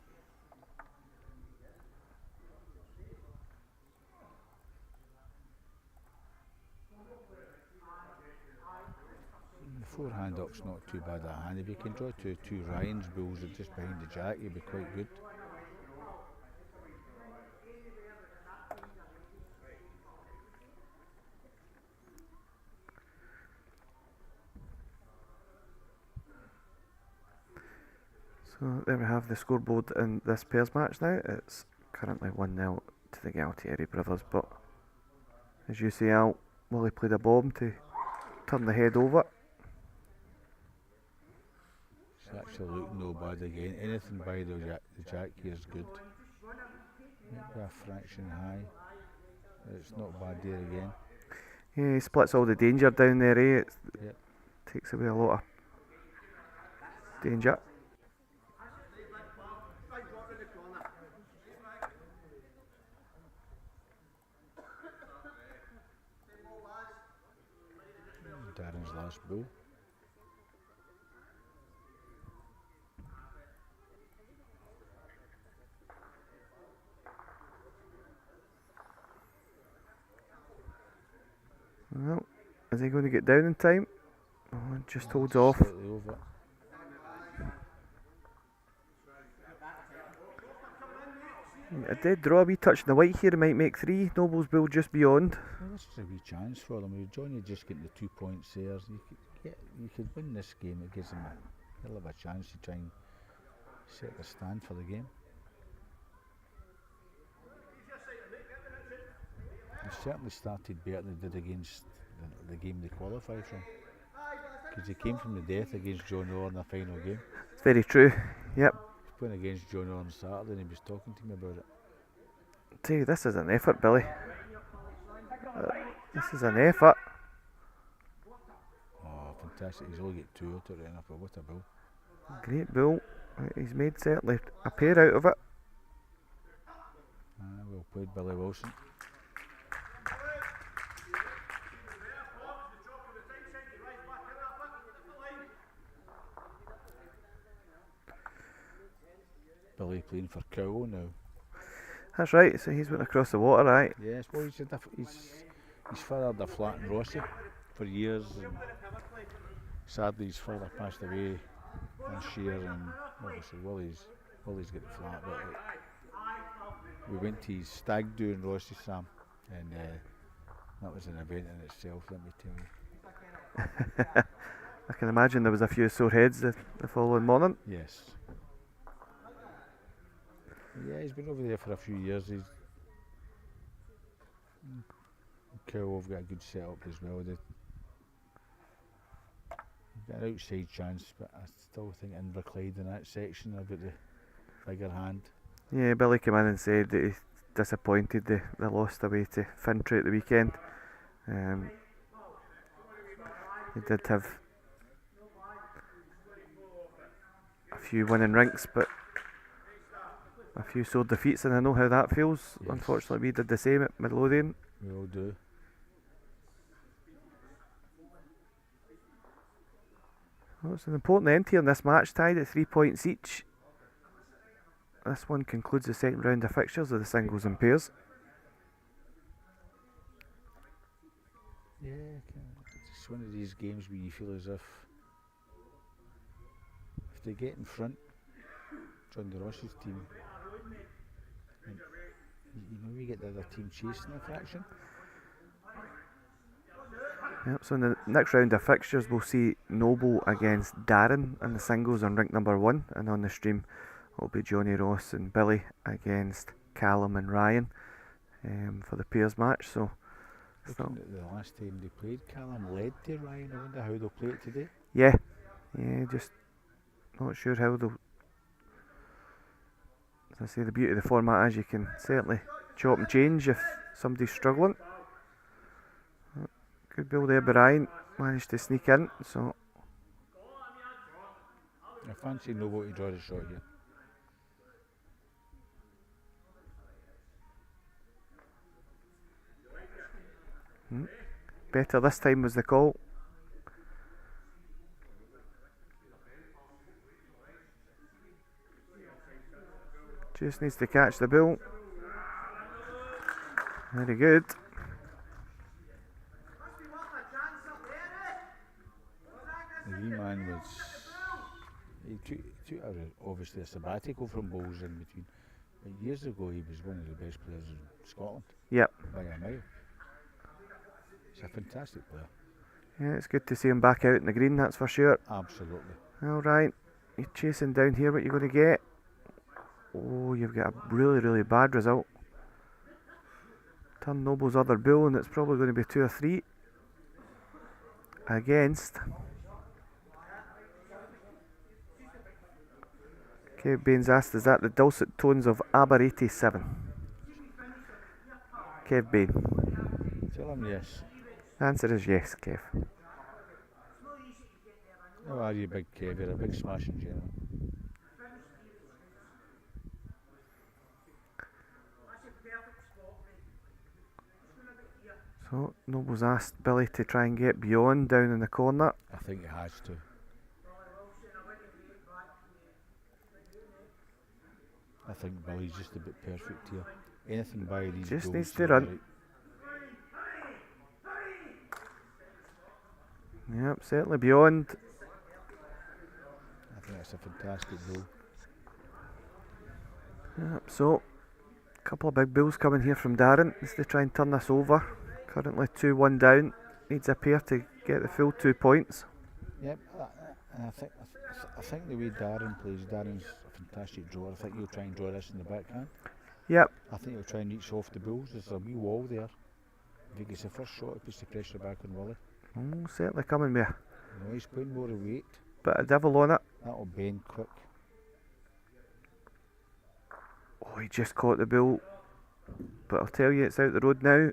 The forehand up's not too bad a hand. If you can draw two Ryan's bulls just behind the jack, you'll be quite good. so there we have the scoreboard in this pairs match now. It's currently 1-0 to the Gualtieri brothers, but as you see, Al, Willie played a bomb to turn the head over. It's actually looked no bad again. Anything by the jack here is good. Maybe a fraction high. It's not bad there again. Yeah, he splits all the danger down there, eh? Yep. Takes away a lot of danger. Darren's last bull. Well, is he going to get down in time? Oh, it just holds off. Slightly over. A dead draw, a wee touch in the white here, might make 3. Noble's Bull just beyond. Well, this is a wee chance for them. With Johnny just getting the 2 points there, you could win this game. It gives them a hell of a chance to try and set the stand for the game. They certainly started better than they did against the game they qualified from. Because they came from the death against John Orr in the final game. It's very true. Yep. He was playing against John Orr on Saturday and he was talking to me about it. Tell you, this is an effort, Billy. This is an effort. Oh, fantastic. He's only got 2 out of it enough, but what a bull. Great bull. He's made certainly a pair out of it. Well played, Billy Wilson. Billy playing for Cow now. That's right, so he's went across the water, right? Yes, well he's fathered a flat in Rossi for years, and sadly his father passed away this year, and obviously Willie's got the flat, but we went to his stag do in Rossi, Sam, and that was an event in itself, let me tell you. I can imagine there was a few sore heads the following morning. Yes. Yeah, he's been over there for a few years. Cow have got a good setup as well. They've got an outside chance, but I still think Inverclyde in that section have got the bigger hand. Yeah, Billy came in and said that he's disappointed they lost away to Fintry at the weekend. He did have a few winning rinks, but a few sore defeats, and I know how that feels. Yes. Unfortunately, we did the same at Midlothian. We all do. Well, it's an important end here in this match, tied at 3 points each. This one concludes the second round of fixtures of the singles and pairs. Yeah, it's one of these games where you feel as if they get in front, John DeRoss's team, you know, you get the other team chasing the fraction. Yep, so in the next round of fixtures we'll see Noble against Darren in the singles on rink number 1, and on the stream will be Johnny Ross and Billy against Callum and Ryan for the pairs match. So looking at the last time they played, Callum led to Ryan. I wonder how they'll play it today. Yeah, just not sure how they'll. As I say, the beauty of the format is you can certainly chop and change if somebody's struggling. Good build there, but Ryan managed to sneak in, so I fancy Noble to draw the shot here. Better this time was the call. Just needs to catch the bull. Very good. The wee man was. He took obviously a sabbatical from bowls in between. But years ago, he was one of the best players in Scotland. Yep. By a mile. He's a fantastic player. Yeah, it's good to see him back out in the green, that's for sure. Absolutely. All right, you're chasing down here. What you're going to get? Oh, you've got a really, really bad result. Turn Noble's other bull, and it's probably going to be 2 or 3 against. Kev Baines asked, is that the dulcet tones of Aber 87? Kev Bain. Tell him yes. The answer is yes, Kev. How are you, big Kev? You're a big smashing general. So, Noble's asked Billy to try and get beyond down in the corner. I think he has to. I think Billy's just a bit perfect here. Anything by these just goals needs to run. Right. Yep, certainly beyond. I think that's a fantastic goal. Yep, so Couple of big bills coming here from Darren as they try and turn this over. Currently 2-1 down. Needs a pair to get the full 2 points. Yep, and I think the way Darren plays, Darren's a fantastic drawer. I think he'll try and draw this in the backhand. Yep. I think he'll try and reach off the bulls. There's a wee wall there. If he gets the first shot, it puts the pressure back on Willie. Oh, certainly coming with a No, he's putting more weight. bit of devil on it. That'll bend quick. Oh, he just caught the bull. But I'll tell you, it's out the road now.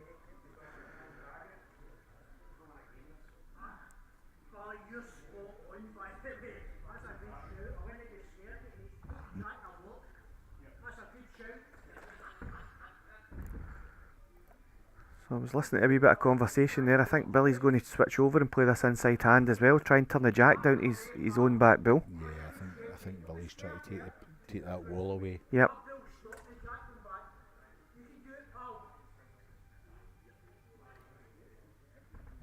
So I was listening to a wee bit of conversation there. I think Billy's going to switch over and play this inside hand as well. Try and turn the jack down to his own back bill. Yeah, I think Billy's trying to take that wall away. Yep.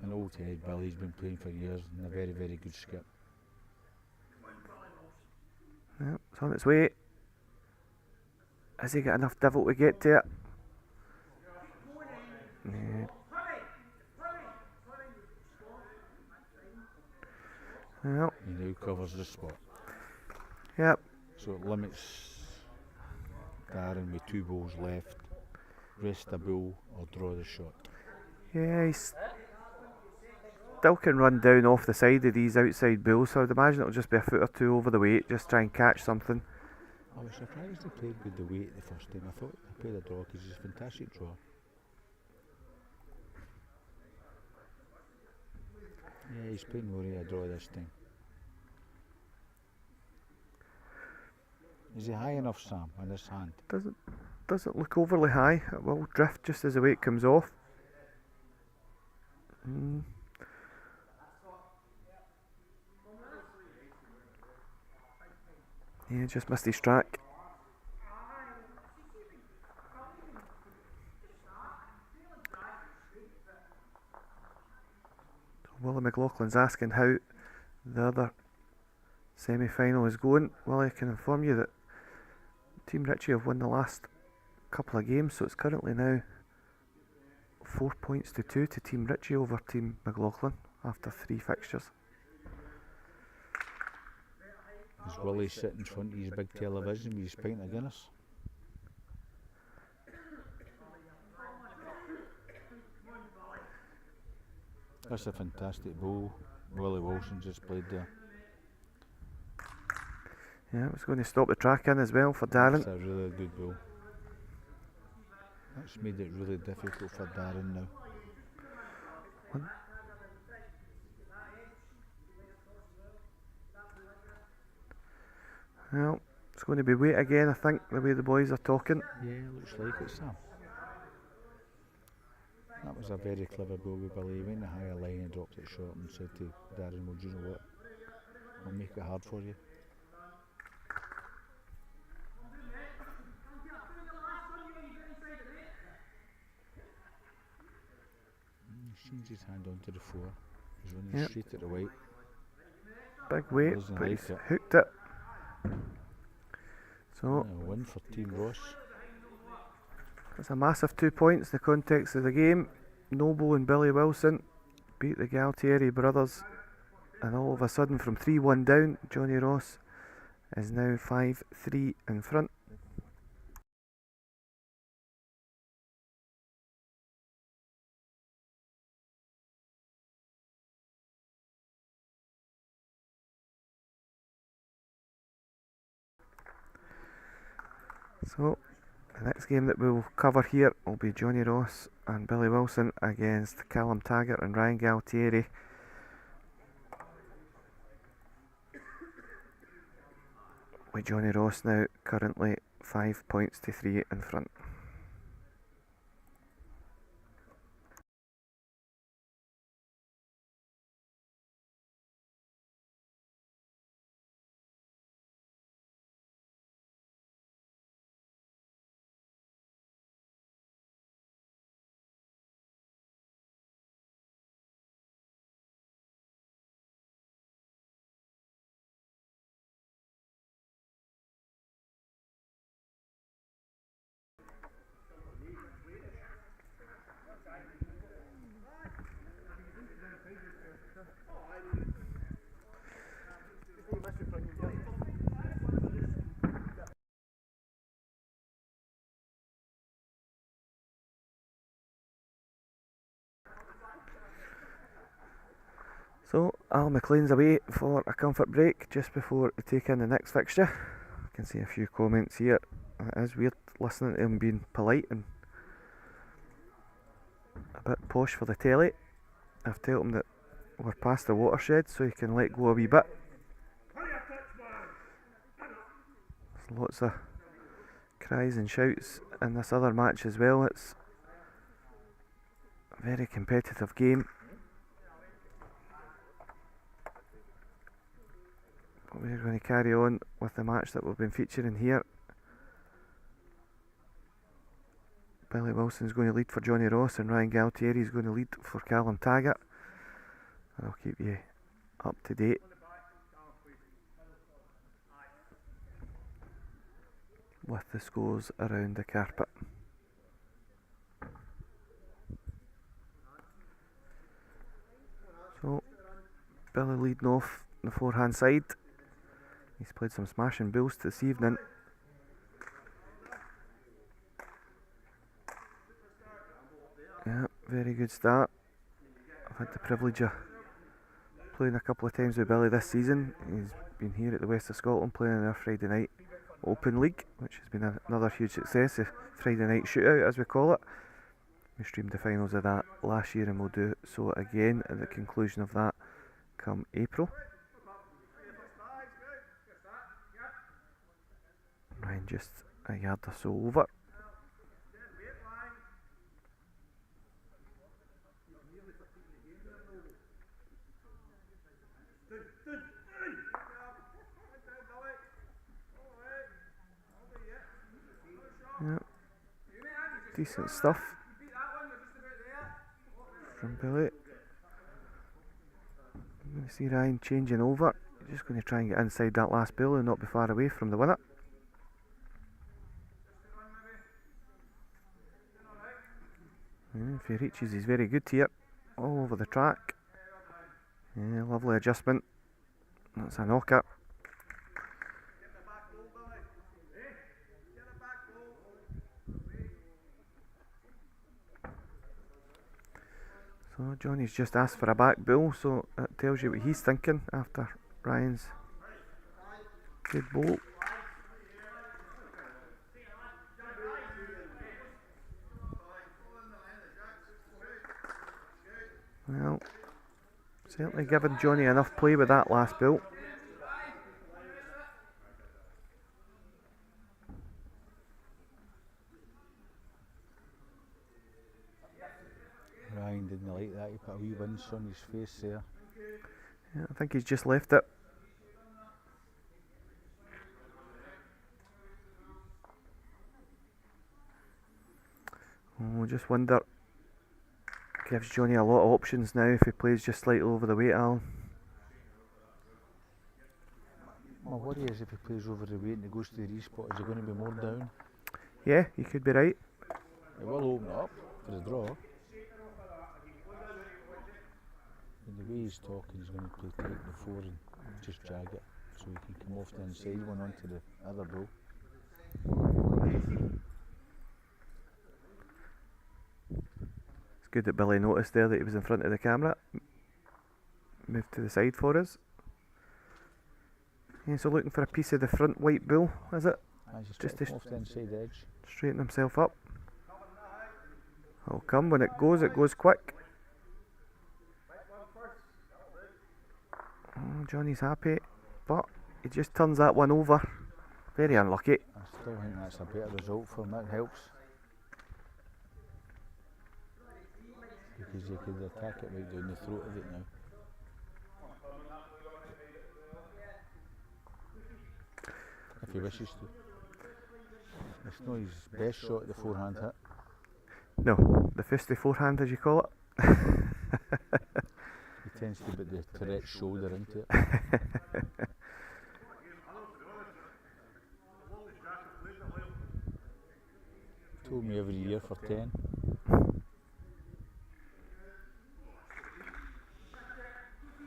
An old head Billy's been playing for years and a very, very good skip. Yep, it's on its way. Has he got enough devil to get to it? Yeah. Well, He now covers the spot. yep. So it limits Darren with 2 balls left. Rest the bull or draw the shot. Yeah, he's still can run down off the side of these outside bulls, so I'd imagine it'll just be a foot or two over the weight, just try and catch something. I was surprised he played with the weight the first time. I thought he played a draw because he's a fantastic drawer. Yeah, he's playing more of a draw this time. Is he high enough, Sam, on this hand? Doesn't look overly high. It will drift just as the weight comes off. Yeah, just missed his track. Willie McLaughlin's asking how the other semi-final is going. Well, I can inform you that Team Ritchie have won the last couple of games, so it's currently now 4 points to 2 to Team Ritchie over Team McLaughlin after 3 fixtures. Is Willie sitting in front of his big television with his pint of Guinness? That's a fantastic ball. Willie Wilson just played there. Yeah, it's going to stop the track in as well for Darren. That's a really good ball. That's made it really difficult for Darren now. Well, it's going to be weight again, I think, the way the boys are talking. Yeah, looks like it, Sam. That was a very clever ball with Billy. He went the higher line and dropped it short and said to Darren, well, do you know what? I'll make it hard for you. He changed his hand onto the 4. He's running straight at the white. Big weight, Doesn't but like he's it. hooked it. So, A win for Team Ross. it's a massive 2 points in the context of the game. Noble and Billy Wilson beat the Gualtieri brothers, and all of a sudden from 3-1 down, Johnny Ross is now 5-3 in front. So, the next game that we'll cover here will be Johnny Ross and Billy Wilson against Callum Taggart and Ryan Gualtieri. With Johnny Ross now currently 5 points to 3 in front. So Al McLean's away for a comfort break just before they take in the next fixture. I can see a few comments here. It is weird listening to him being polite and a bit posh for the telly. I've told him that we're past the watershed so he can let go a wee bit. There's lots of cries and shouts in this other match as well. It's a very competitive game. But we're going to carry on with the match that we've been featuring here. Billy Wilson's going to lead for Johnny Ross and Ryan Gualtieri is going to lead for Callum Taggart. And I'll keep you up to date with the scores around the carpet. So Billy leading off the forehand side. He's played some smashing bills this evening. Yeah, very good start. I've had the privilege of playing a couple of times with Billy this season. He's been here at the West of Scotland playing in our Friday night Open League, which has been another huge success, a Friday night shootout as we call it. We streamed the finals of that last year and we'll do so again at the conclusion of that come April. Ryan just a yard or so over. Yep. Decent stuff from Billy. I'm going to see Ryan changing over. Just going to try and get inside that last bill and not be far away from the winner. If he reaches, he's very good here. All over the track. Yeah, lovely adjustment. That's a knocker. So Johnny's just asked for a back bill, so that tells you what he's thinking after Ryan's good bowl. Well, certainly given Johnny enough play with that last bill. Ryan didn't like that, he put a wee wince on his face there. Yeah, I think he's just left it. Oh, just wonder, gives Johnny a lot of options now if he plays just slightly over the weight, Alan. My worry is if he plays over the weight and he goes to the respot, is he going to be more down? Yeah, you could be right. It will open up for the draw. And the way he's talking, he's going to play tight before and just jag it so he can come off the inside one onto the other ball. It's good that Billy noticed there that he was in front of the camera. Moved to the side for us. Yeah, so looking for a piece of the front white bull, is it? Just to off the inside edge. Straighten himself up. It'll come when it goes quick. Oh, Johnny's happy, but he just turns that one over. Very unlucky. I still think that's a better result for him, that helps. Because he could attack it right down the throat of it now. If he wishes to. It's not his best shot at the forehand hit. No, the fisty forehand as you call it. He tends to put the Tourette's shoulder into it. Told me every year for 10.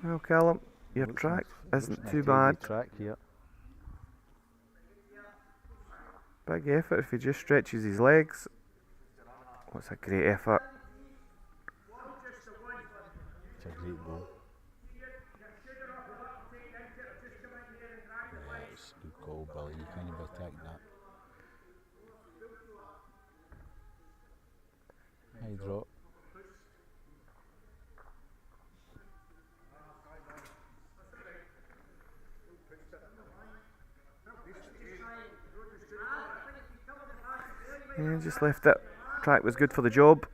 Well, Callum, your track isn't too bad. Track here. Big effort if he just stretches his legs. Oh, it's a great effort. It's a great ball. drop. Yeah, just left it. Track was good for the job.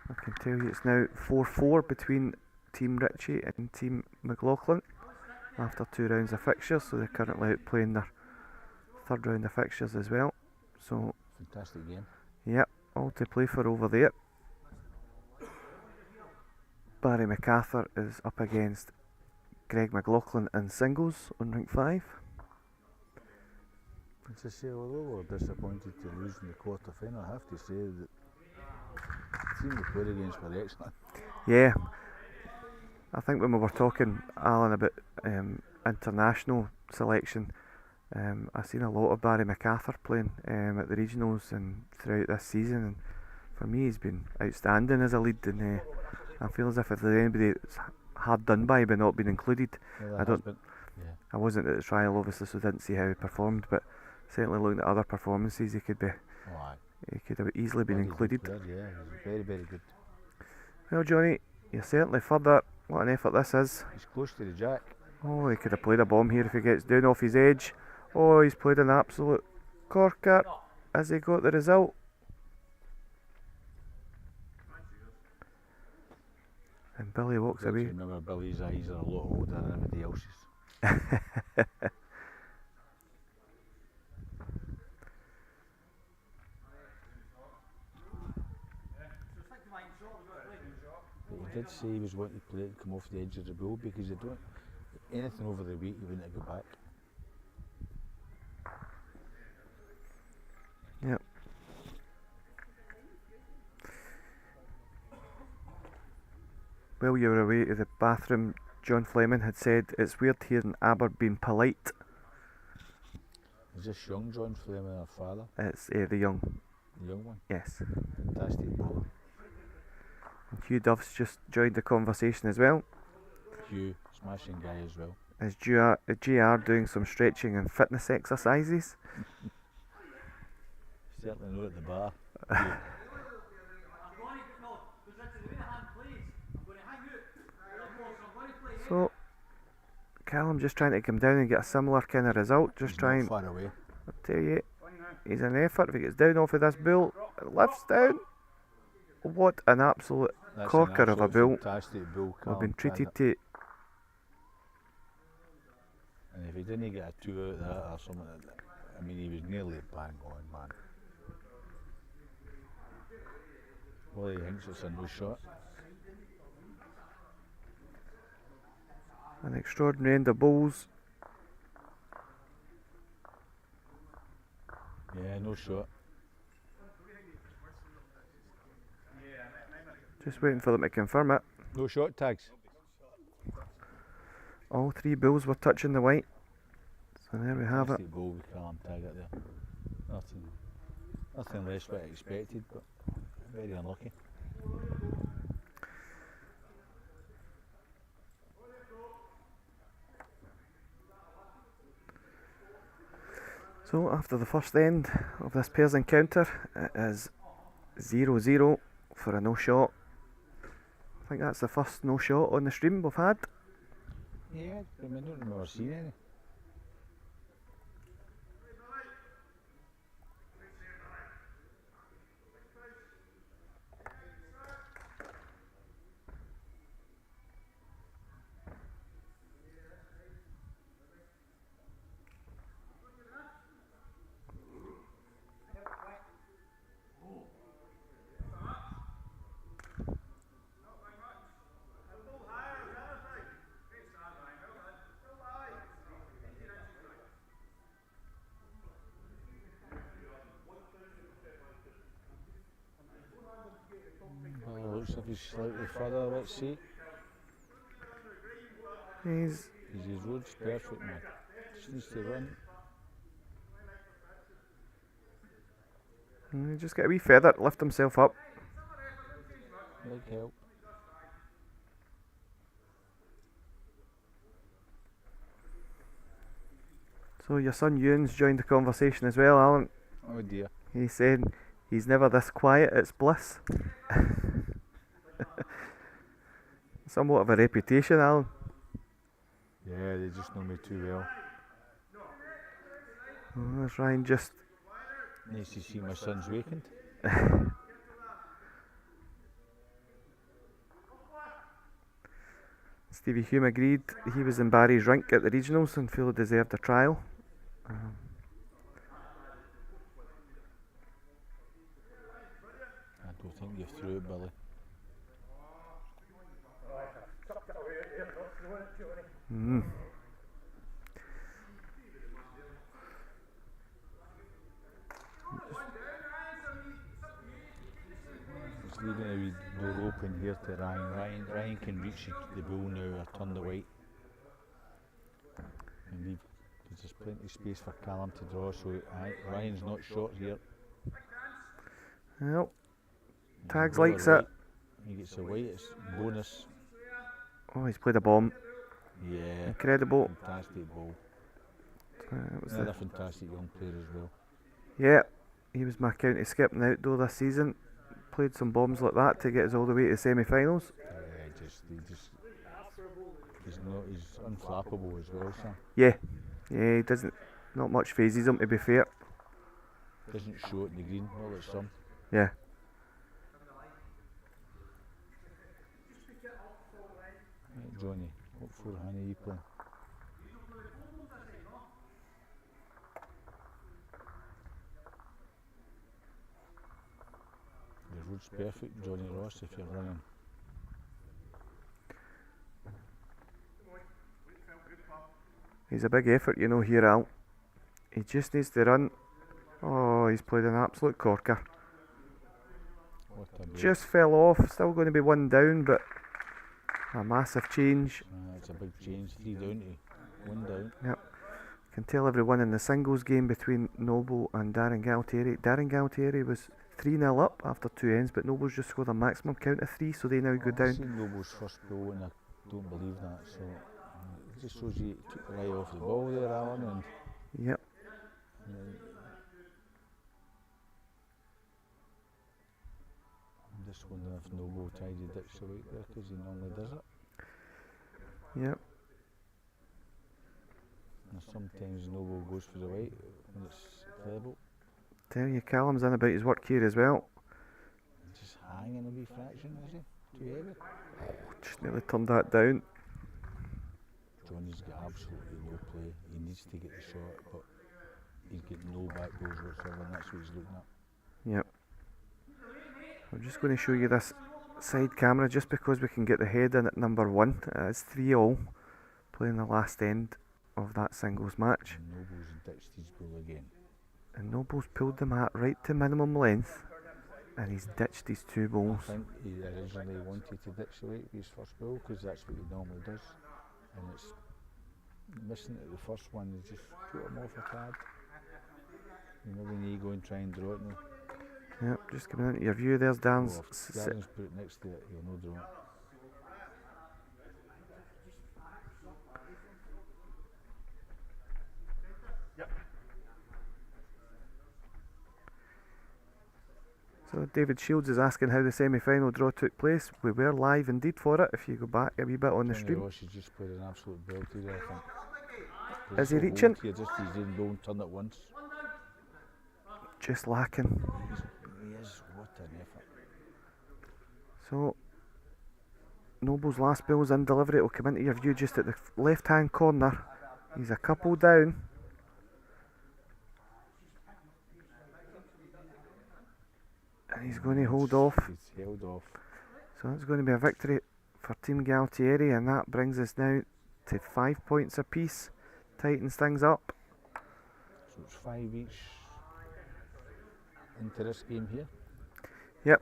I can tell you it's now 4-4 between Team Ritchie and Team McLaughlin after 2 rounds of fixtures, so they're currently out playing their 3rd round of fixtures as well. So, Fantastic game. yep, all to play for over there. Barry MacArthur is up against Greg McLaughlin in singles on rink 5. As I say, although we're disappointed to lose in the quarter-final, I have to say that the team we played against were excellent. Yeah, I think when we were talking, Alan, about international selection, I've seen a lot of Barry MacArthur playing at the regionals and throughout this season, and for me he's been outstanding as a lead, and I feel as if there's anybody that's hard done by not being included. Yeah, I wasn't at the trial obviously, so didn't see how he performed, but certainly looking at other performances, he could have easily been included. Player, yeah, he's very, very good. Well, Johnny, you're certainly further. What an effort this is. He's close to the jack. Oh, he could have played a bomb here if he gets down off his edge. Oh, he's played an absolute corker. Has he got the result? And Billy walks away. Remember, Billy's eyes are a lot older than everybody else's. But he did say he was wanting to play it and come off the edge of the goal because he don't anything over the weight, he wouldn't go back. Yep. While you were away to the bathroom, John Fleming had said it's weird hearing Aber being polite. Is this young John Fleming, our father? It's the young. The young one? Yes. Fantastic bowler. And Hugh Dove's just joined the conversation as well. Hugh, smashing guy as well. Is GR doing some stretching and fitness exercises? Certainly not at the bar. So, Callum just trying to come down and get a similar kind of result. Just He's trying. not far away. I'll tell you, he's an effort. If he gets down off of this bull, it lifts down. What an absolute That's corker an of a absolute bull. fantastic bull. We've been Callum, treated to. and if he didn't get a 2 out of that or something like that, I mean, he was nearly bang on, man. Well, he thinks it's a no shot. An extraordinary end of bowls. Yeah, no shot. Just waiting for them to confirm it. No shot tags. All 3 bulls were touching the white. So there we have it. Fantastic ball with Callum Taggart there. Nothing less what I expected, but very unlucky. So after the first end of this pairs encounter, it is 0-0 for a no shot. I think that's the first no shot on the stream we've had. Yeah, I mean, I don't remember seeing any. Well, looks like he's slightly further, let's see. He's His road's perfect, man. Just needs to run. just get a wee feather, lift himself up. Leg help. So your son Ewan's joined the conversation as well, Alan. Oh dear. He said He's never this quiet, it's bliss. Somewhat of a reputation, Alan. Yeah, they just know me too well. Oh, there's Ryan just... Nice to see my son's wakened. Stevie Hume agreed he was in Barry's rink at the regionals and feel he deserved a trial. I don't think you threw it, Billy. Just leaving a wee door open here to Ryan. Ryan can reach the ball now or turn the white. And leave. There's plenty of space for Callum to draw, so Ryan's not short here. Well, Tags likes it. He gets a white, it's bonus. Oh, he's played a bomb. Yeah. Incredible. Fantastic ball. Was Another fantastic young player as well. Yeah, he was my county skip in the outdoor this season. Played some bombs like that to get us all the way to the semi-finals. He's unflappable as well, Sam. Yeah, he doesn't. Not much phases him, to be fair. Doesn't show it in the green, all at some. Yeah. Right, Johnny, what forehand are you playing? The road's perfect, Johnny Ross, if you're running. He's a big effort, you know, here, Al. He just needs to run. Oh, he's played an absolute corker. What a break. Just fell off. Still going to be one down, but a massive change. It's a big change, 3 down to 1 down. Yep. Can tell everyone in the singles game between Noble and Darren Gualtieri. Darren Gualtieri was 3-0 up after 2 ends, but Noble's just scored a maximum count of 3, so they now go down. I've seen Noble's first goal and I don't believe that, so it just shows you he took the eye off the ball there, Alan, and Yep. I'm just wondering if Noble tried to ditch the weight there because he normally does it. Yep. And sometimes Noble goes for the weight when it's available. Tell you, Callum's in about his work here as well. Just hanging a wee fraction, is he? Too heavy? Just nearly turned that down. Johnny's got absolutely no play. He needs to get the shot, but he's got no back goals whatsoever, and that's what he's looking at. Yep. I'm just going to show you this side camera just because we can get the head in at number 1. It's 3-all, playing the last end of that singles match. And Noble's ditched his ball again. And Noble's pulled the mat right to minimum length, and he's ditched his 2 balls. I think he originally wanted to ditch the weight with his first ball because that's what he normally does. And it's missing it, the first one, he just put him off a tad. You know when you go and try and draw it now. Yep, just coming into your view, there's Darren's. Oh, if Darren's put it next to it, he'll no draw it. So David Shields is asking how the semi-final draw took place. We were live indeed for it, if you go back a wee bit on the Johnny stream. Ross has just played an absolute belter there, I think. Is he reaching? Here, just his own ball and turn it once. Just lacking. He is, what an effort. So, Noble's last bill's in delivery. It will come into your view just at the left-hand corner. He's a couple down. And he's going to hold off. He's held off. So that's going to be a victory for Team Gualtieri, and that brings us now to 5 points apiece. Tightens things up. So it's 5 each into this game here. Yep.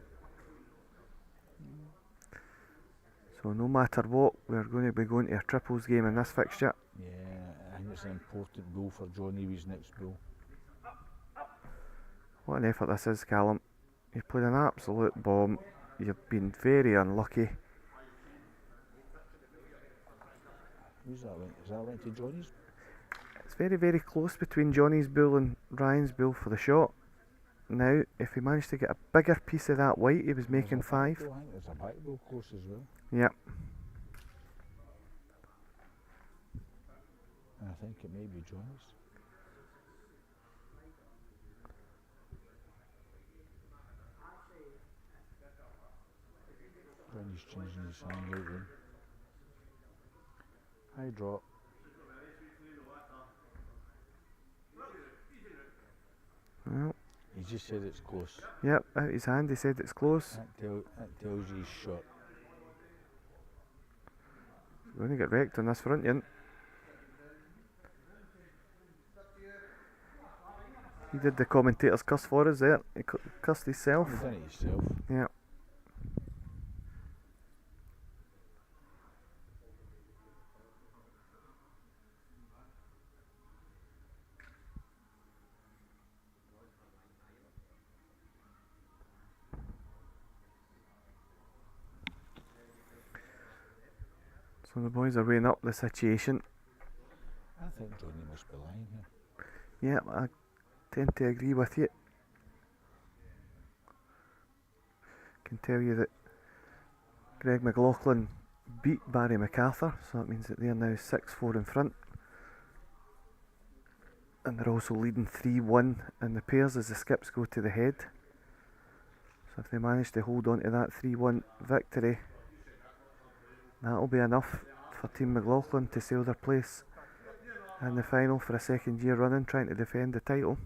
So no matter what, we're going to be going to a triples game in this fixture. Yeah, I think it's an important goal for Johnny with his next goal. What an effort this is, Callum. You've played an absolute bomb. You've been very unlucky. Who's that went? Is that went to Johnny's? It's very, very close between Johnny's bull and Ryan's bull for the shot. Now, if he managed to get a bigger piece of that white, he was making 5. I think there's a back goal close as well. Yep. I think it may be John's. Johnny's changing his sign out then. High drop. Well, He just said it's close. yep, out his hand, he said it's close. That tells you he's shot. We're going to get wrecked on this front, yin. He did the commentator's cuss for us there. He cussed himself. You've done it yourself. Yeah. So the boys are weighing up the situation. I think Johnny must be lying here. Yeah, I tend to agree with you. Can tell you that Greg McLaughlin beat Barry MacArthur, so that means that they're now 6-4 in front. And they're also leading 3-1 in the pairs as the skips go to the head. So if they manage to hold on to that 3-1 victory, that'll be enough for Team McLaughlin to seal their place in the final for a second year running, trying to defend the title.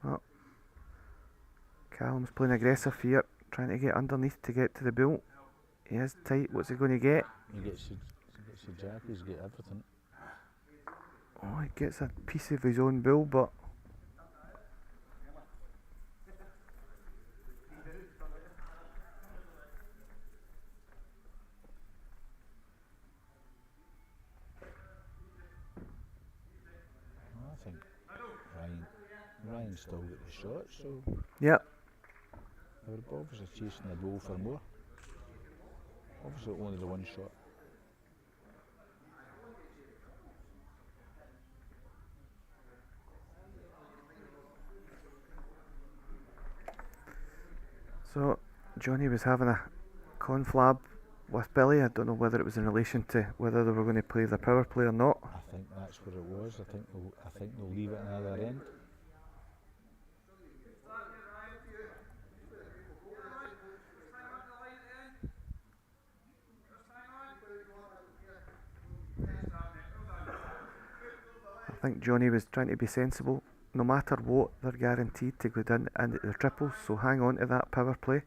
Oh. Callum's playing aggressive here, trying to get underneath to get to the bull. He is tight, what's he going to get? He gets the jack, he's got everything. Oh, he gets a piece of his own bull, but I think Ryan's still got the shot, so yep. they were obviously chasing the bull for more. Obviously only the one shot. So Johnny was having a conflab with Billy. I don't know whether it was in relation to whether they were going to play the power play or not. I think that's what it was. I think they'll leave it another end. I think Johnny was trying to be sensible. No matter what, they're guaranteed to go down into the triples, so hang on to that power play,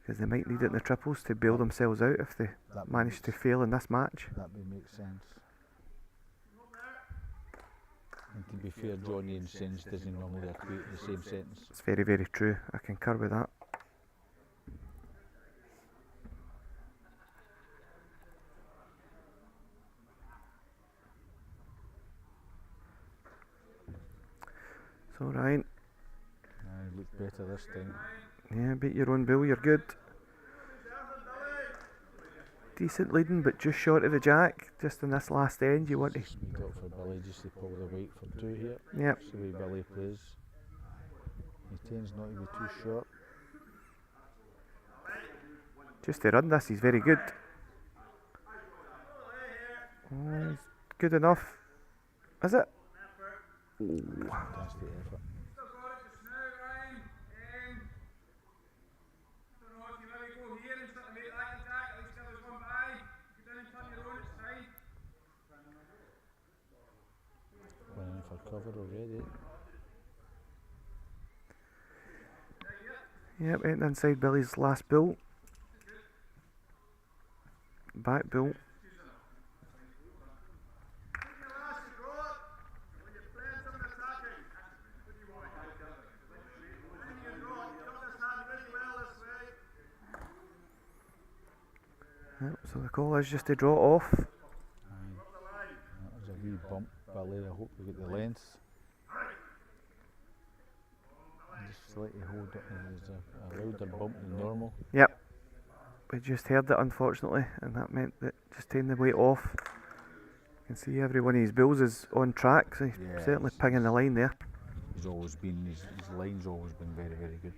because they might need it in the triples to bail themselves out if they manage to fail in this match. That would make sense. And to be fair, Johnny and sense doesn't normally equate in the same sentence. It's very, very true. I concur with that. So Ryan, He looked better this time. yeah, beat your own bull, you're good. Decent leading, but just short of the jack. Just in this last end, you want to. Speed up for Billy just to pull the weight for 2 here. Yep. That's the way Billy plays. He tends not to be too short. Just to run this, he's very good. Oh, he's good enough. Is it? Fantastic effort. Running for cover already. Yep, ain't inside Billy's last bull. Back bull. Yep, so the call is just to draw it off. That was a wee bump, Billy. I hope we get the length. Just slightly hold it. There's a louder bump than normal. Yep. We just heard it, unfortunately, and that meant that just taking the weight off. You can see every one of his bulls is on track, so he's certainly pinging the line there. He's He's always been, his line's always been very, very good.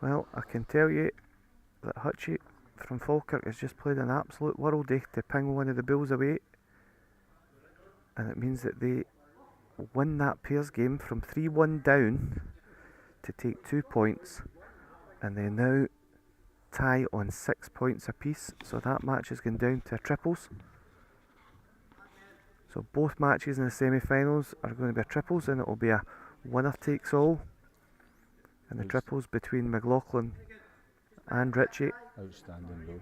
Well, I can tell you that Ritchie from Falkirk has just played an absolute worldie to ping one of the Bulls away, and it means that they win that pairs game from 3-1 down to take 2 points, and they now tie on 6 points apiece, so that match has gone down to triples. So both matches in the semi-finals are going to be triples, and it will be a winner takes all. And the triples between McLaughlin and Ritchie. Outstanding goal.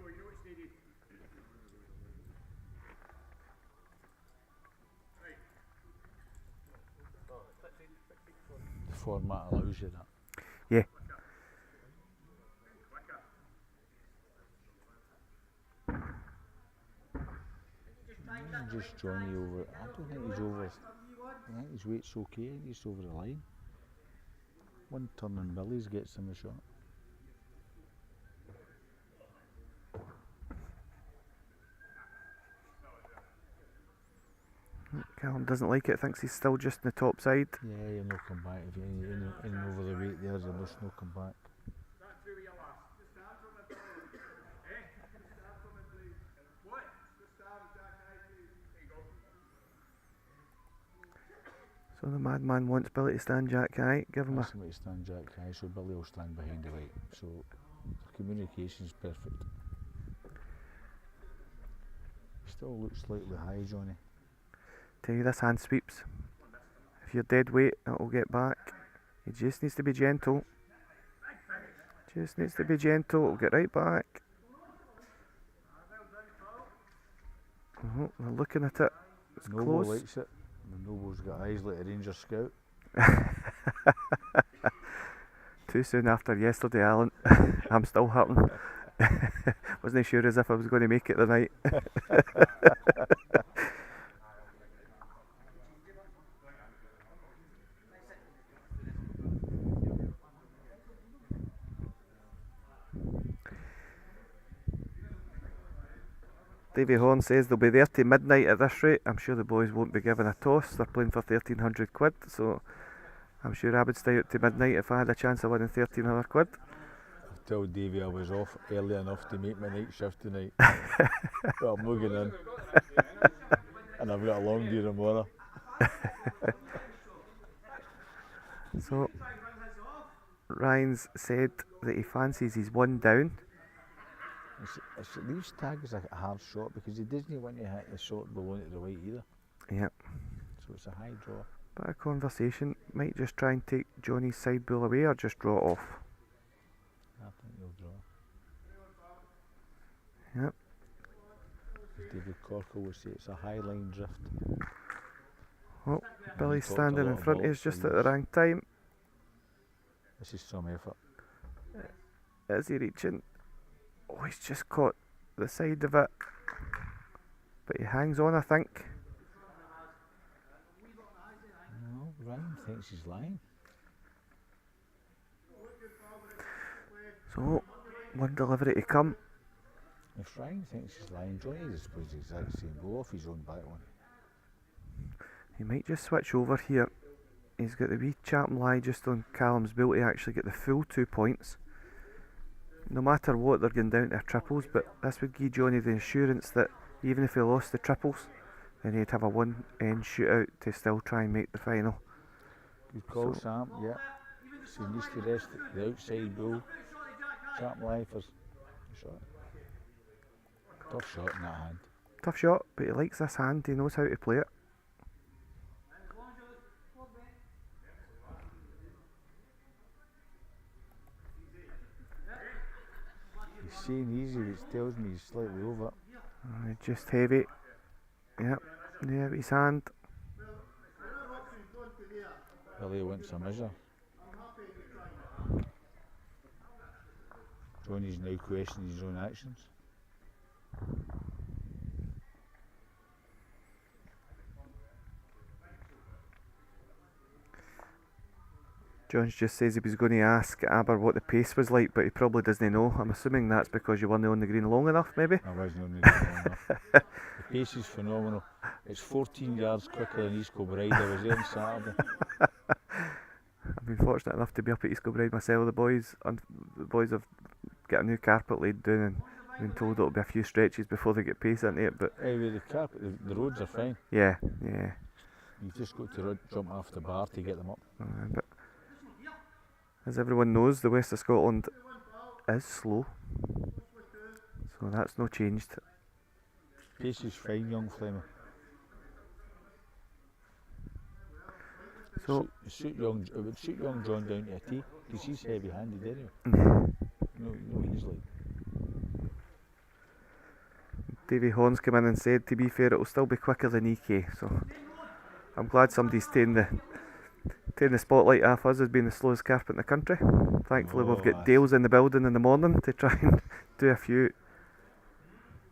The format allows you that. Yeah. Just Johnny over. I don't think he's over. I think his weight's okay. I think he's over the line. One turn and Billy's gets him a shot. Callum doesn't like it, thinks he's still just in the top side. Yeah, he'll not come back. If you're in over the weight there, he'll just not come back. So the madman wants Billy to stand Jack high. Give him Ask him to stand Jack high, so Billy will stand behind the light. So the communication's perfect. Still looks slightly high, Johnny. Tell you this hand sweeps. If you're dead weight, it'll get back. He just needs to be gentle. Just needs to be gentle. It'll get right back. They're looking at it. It's Noble close. likes it. The Noble's got eyes like a Ranger scout. Too soon after yesterday, Alan. I'm still hurting. Wasn't sure as if I was going to make it tonight. Davy Horn says they'll be there till midnight at this rate. I'm sure the boys won't be given a toss. They're playing for 1,300 quid, so I'm sure I would stay out till midnight if I had a chance of winning 1,300 quid. I told Davy I was off early enough to make my night shift tonight. But I'm not going in. And I've got a long day tomorrow. So Ryan's said that he fancies he's one down. These tag is a hard shot because he doesn't want to hit the shot below to the white either. Yep. So it's a high draw. Bit of conversation. Might just try and take Johnny's side ball away or just draw it off. I think he'll draw. Yep. David Corkle would say it's a high line drift. Well, And Billy's he talked a standing lot in front of about us just for at the wrong time. This is some effort. Is he reaching? Oh, he's just caught the side of it. But he hangs on, I think. No, Ryan thinks he's lying. So, one delivery to come. If Ryan thinks he's lying, Johnny just plays the exact same goal off his own back one. He might just switch over here. He's got the wee Chatham lie just on Callum's bill to actually get the full 2 points. No matter what, they're going down to triples, but this would give Johnny the assurance that even if he lost the triples, then he'd have a one-end shootout to still try and make the final. Good call, So- Sam, yeah. So he needs to rest the outside goal. Sam live for shot. Tough shot in that hand. Tough shot, but he likes this hand, he knows how to play it. He's saying easy, which tells me he's slightly over. Just heavy. Yep, there his hand. Billy wants a measure. Johnny's now questioning his own actions. Johns just says he was going to ask Aber what the pace was like, but he probably doesn't know. I'm assuming that's because you weren't on the green long enough, maybe? I wasn't on the green long enough. The pace is phenomenal. It's 14 yards quicker than East Kilbride. I was there on Saturday. I've been fortunate enough to be up at East Kilbride myself. The boys have got a new carpet laid down and been told it'll be a few stretches before they get pace into it. But Anyway, the carpet, the roads are fine. yeah. You just got to jump off the bar to get them up. But as everyone knows, the west of Scotland is slow, so that's no changed. Pace is fine, young Fleming. So it would suit young John down to a T, because he's heavy-handed anyway. No, he's like. Davy Horns came in and said, to be fair, it'll still be quicker than EK. So I'm glad somebody's taking the spotlight off us as being the slowest carpet in the country. Thankfully, we've got Dales in the building in the morning to try and do a few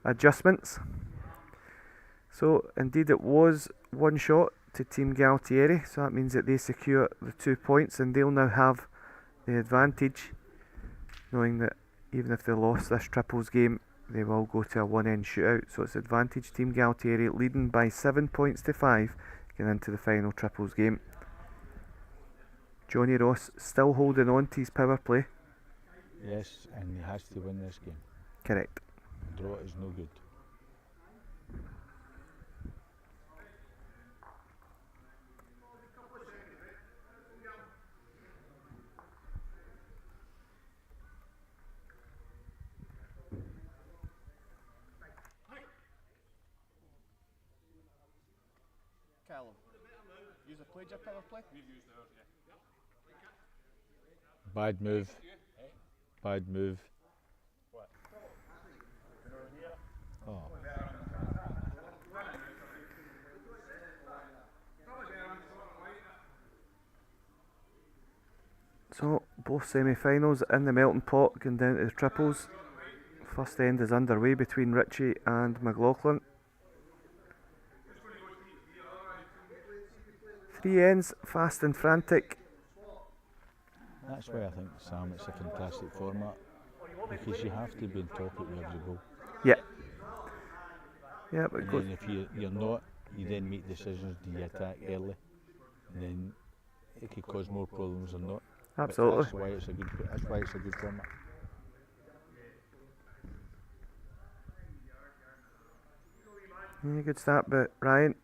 adjustments. So indeed, it was one shot to Team Gualtieri, so that means that they secure the 2 points and they'll now have the advantage, knowing that even if they lost this triples game, they will go to a one-end shootout. So it's advantage Team Gualtieri, leading by 7 points to 5, getting into the final triples game. Johnny Ross still holding on to his power play. Yes, and he has to win this game. Correct. Draw is no good. Callum, use a played your power play? We've used ours, yeah. Bad move. Bad move. What? Oh. So both semi-finals in the melting pot, going down to the triples. First end is underway between Ritchie and McLaughlin. 3 ends, fast and frantic. That's why I think, Sam, it's a fantastic format, because you have to be on top of every goal. Yeah, but And good. then if you're not, you then make decisions. Do you attack early? And then it could cause more problems or not. But Absolutely. That's why it's a good format. Yeah, good start, but Ryan.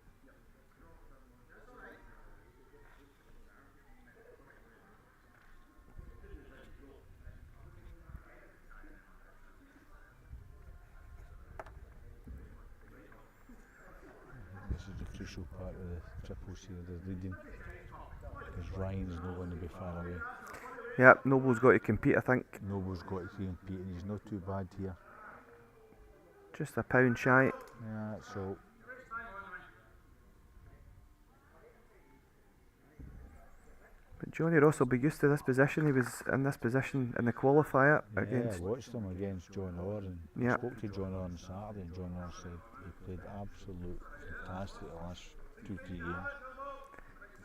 This is the crucial part of the triples here, the leading, because Ryan's not going to be far away. Yeah, Noble's got to compete, I think. Noble's got to compete, and he's not too bad here. Just a pound shy. Yeah, that's all. But Johnny Ross will be used to this position. He was in this position in the qualifier Yeah, against. I watched him against John Orr, and Yeah. I spoke to John Orr on Saturday, and John Orr said he played absolutely fantastic the last 2-3 games.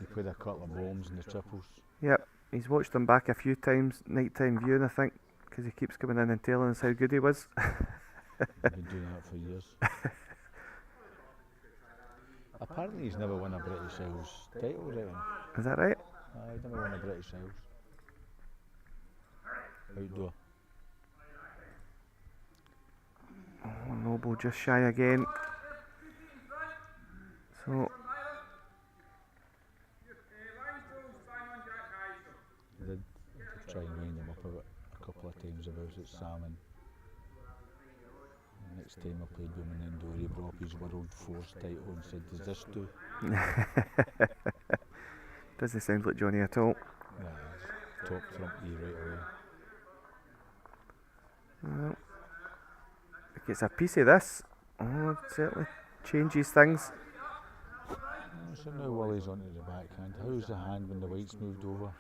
He played a couple of bombs in the triples. Yep, he's watched him back a few times, nighttime viewing, I think, because he keeps coming in and telling us how good he was. He's been doing that for years. Apparently he's never won a British Isles title, right? Is that right? He's never won a British Isles. Outdoor. Oh, Noble just shy again. So, I did try and wind him up a couple of times about it, Sam, and next time I played with him in Indoor, he brought up his World Force title and said, does this do? doesn't sound like Johnny at all. Yeah, top trump you right away. Well, he gets a piece of this. Oh, it certainly changes things. So now Wally's onto the backhand. How's the hand when the white's moved over?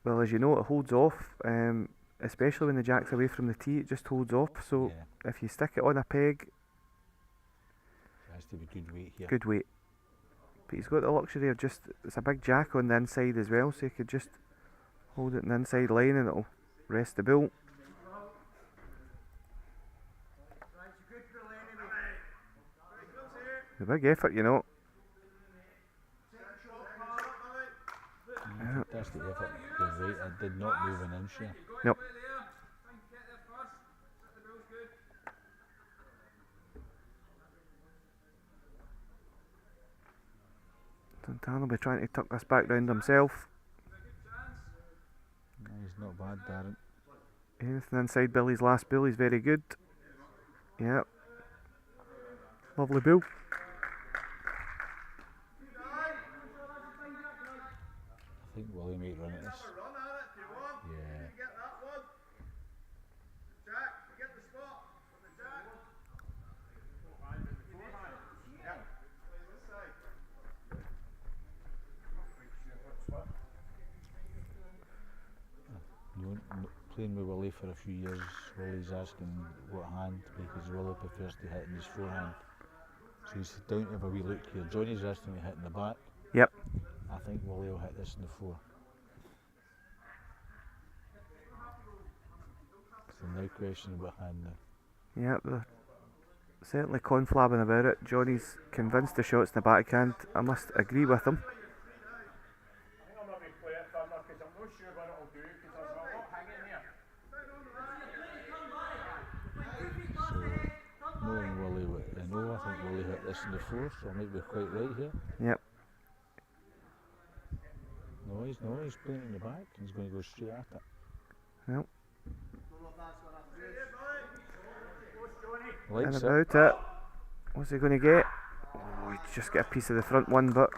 Well, as you know, it holds off, especially when the jack's away from the tee, it just holds off. So Yeah, if you stick it on a peg, it has to be good weight here. good weight. But he's got the luxury of just, it's a big jack on the inside as well, so he could just Hold it in the inside line and it'll rest the bull. A big effort, you know. Fantastic effort. You're right, I did not move an inch here. Nope. Santana will be trying to tuck this back round himself. No, he's not bad, Darren. Anything inside Billy's last bull, he's very good. Yep. Lovely bull. I think Willie might run at this. Yeah. Playing with Willie for a few years, Willie's asking what hand, because Willie prefers to hit in his forehand. So he's down to have a wee look here. Johnny's asking to hit in the back. Yep. I think Willie will hit this in the four. So no question about hand now. Yep, they're certainly conflabbing about it. Johnny's convinced the shot's in the backhand. I must agree with him. Knowing Willie what I know, I think Willie hit this in the four, so I might be quite right here. Yep. No, he's playing in the back, he's going to go straight at it. Yep. Likes And it. about it. What's he going to get? Oh, he just get a piece of the front one, but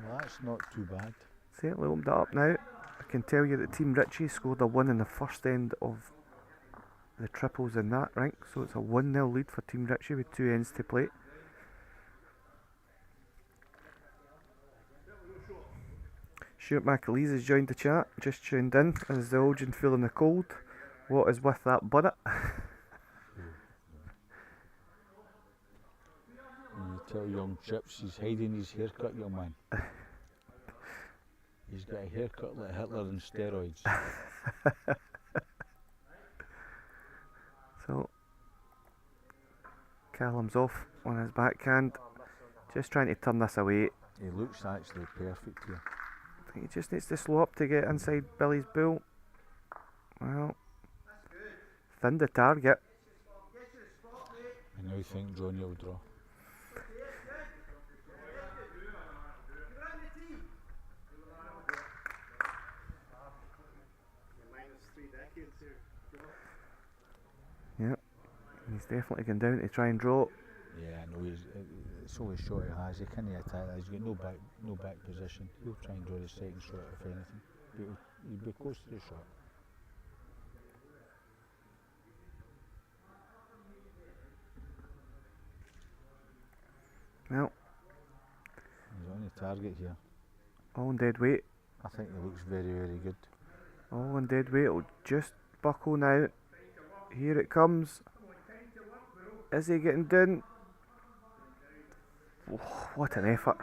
Well, that's not too bad. certainly opened it up now. I can tell you that Team Ritchie scored a 1 in the first end of the triples in that rank, so it's a 1-0 lead for Team Ritchie with 2 ends to play. Stuart McAleese has joined the chat, just tuned in. Is the Elgin feeling the cold? What is with that bonnet? You tell young Chips he's hiding his haircut, young man. He's got a haircut like Hitler on steroids. So Callum's off on his backhand, just trying to turn this away. He looks actually perfect here. I think he just needs to slow up to get inside Billy's bull. Well, thinned the target. I now think Johnny will draw. Yep, he's definitely gone down to try and draw. Yeah, I know it's only shot he has. He can't attack that. He's got no back position. He'll try and draw the second shot if anything. But he'll be close to the shot. Well, He's on the target here. all in dead weight. I think he looks very, very good. All in dead weight. It'll just buckle now. Here it comes. Is he getting down? Oh, what an effort.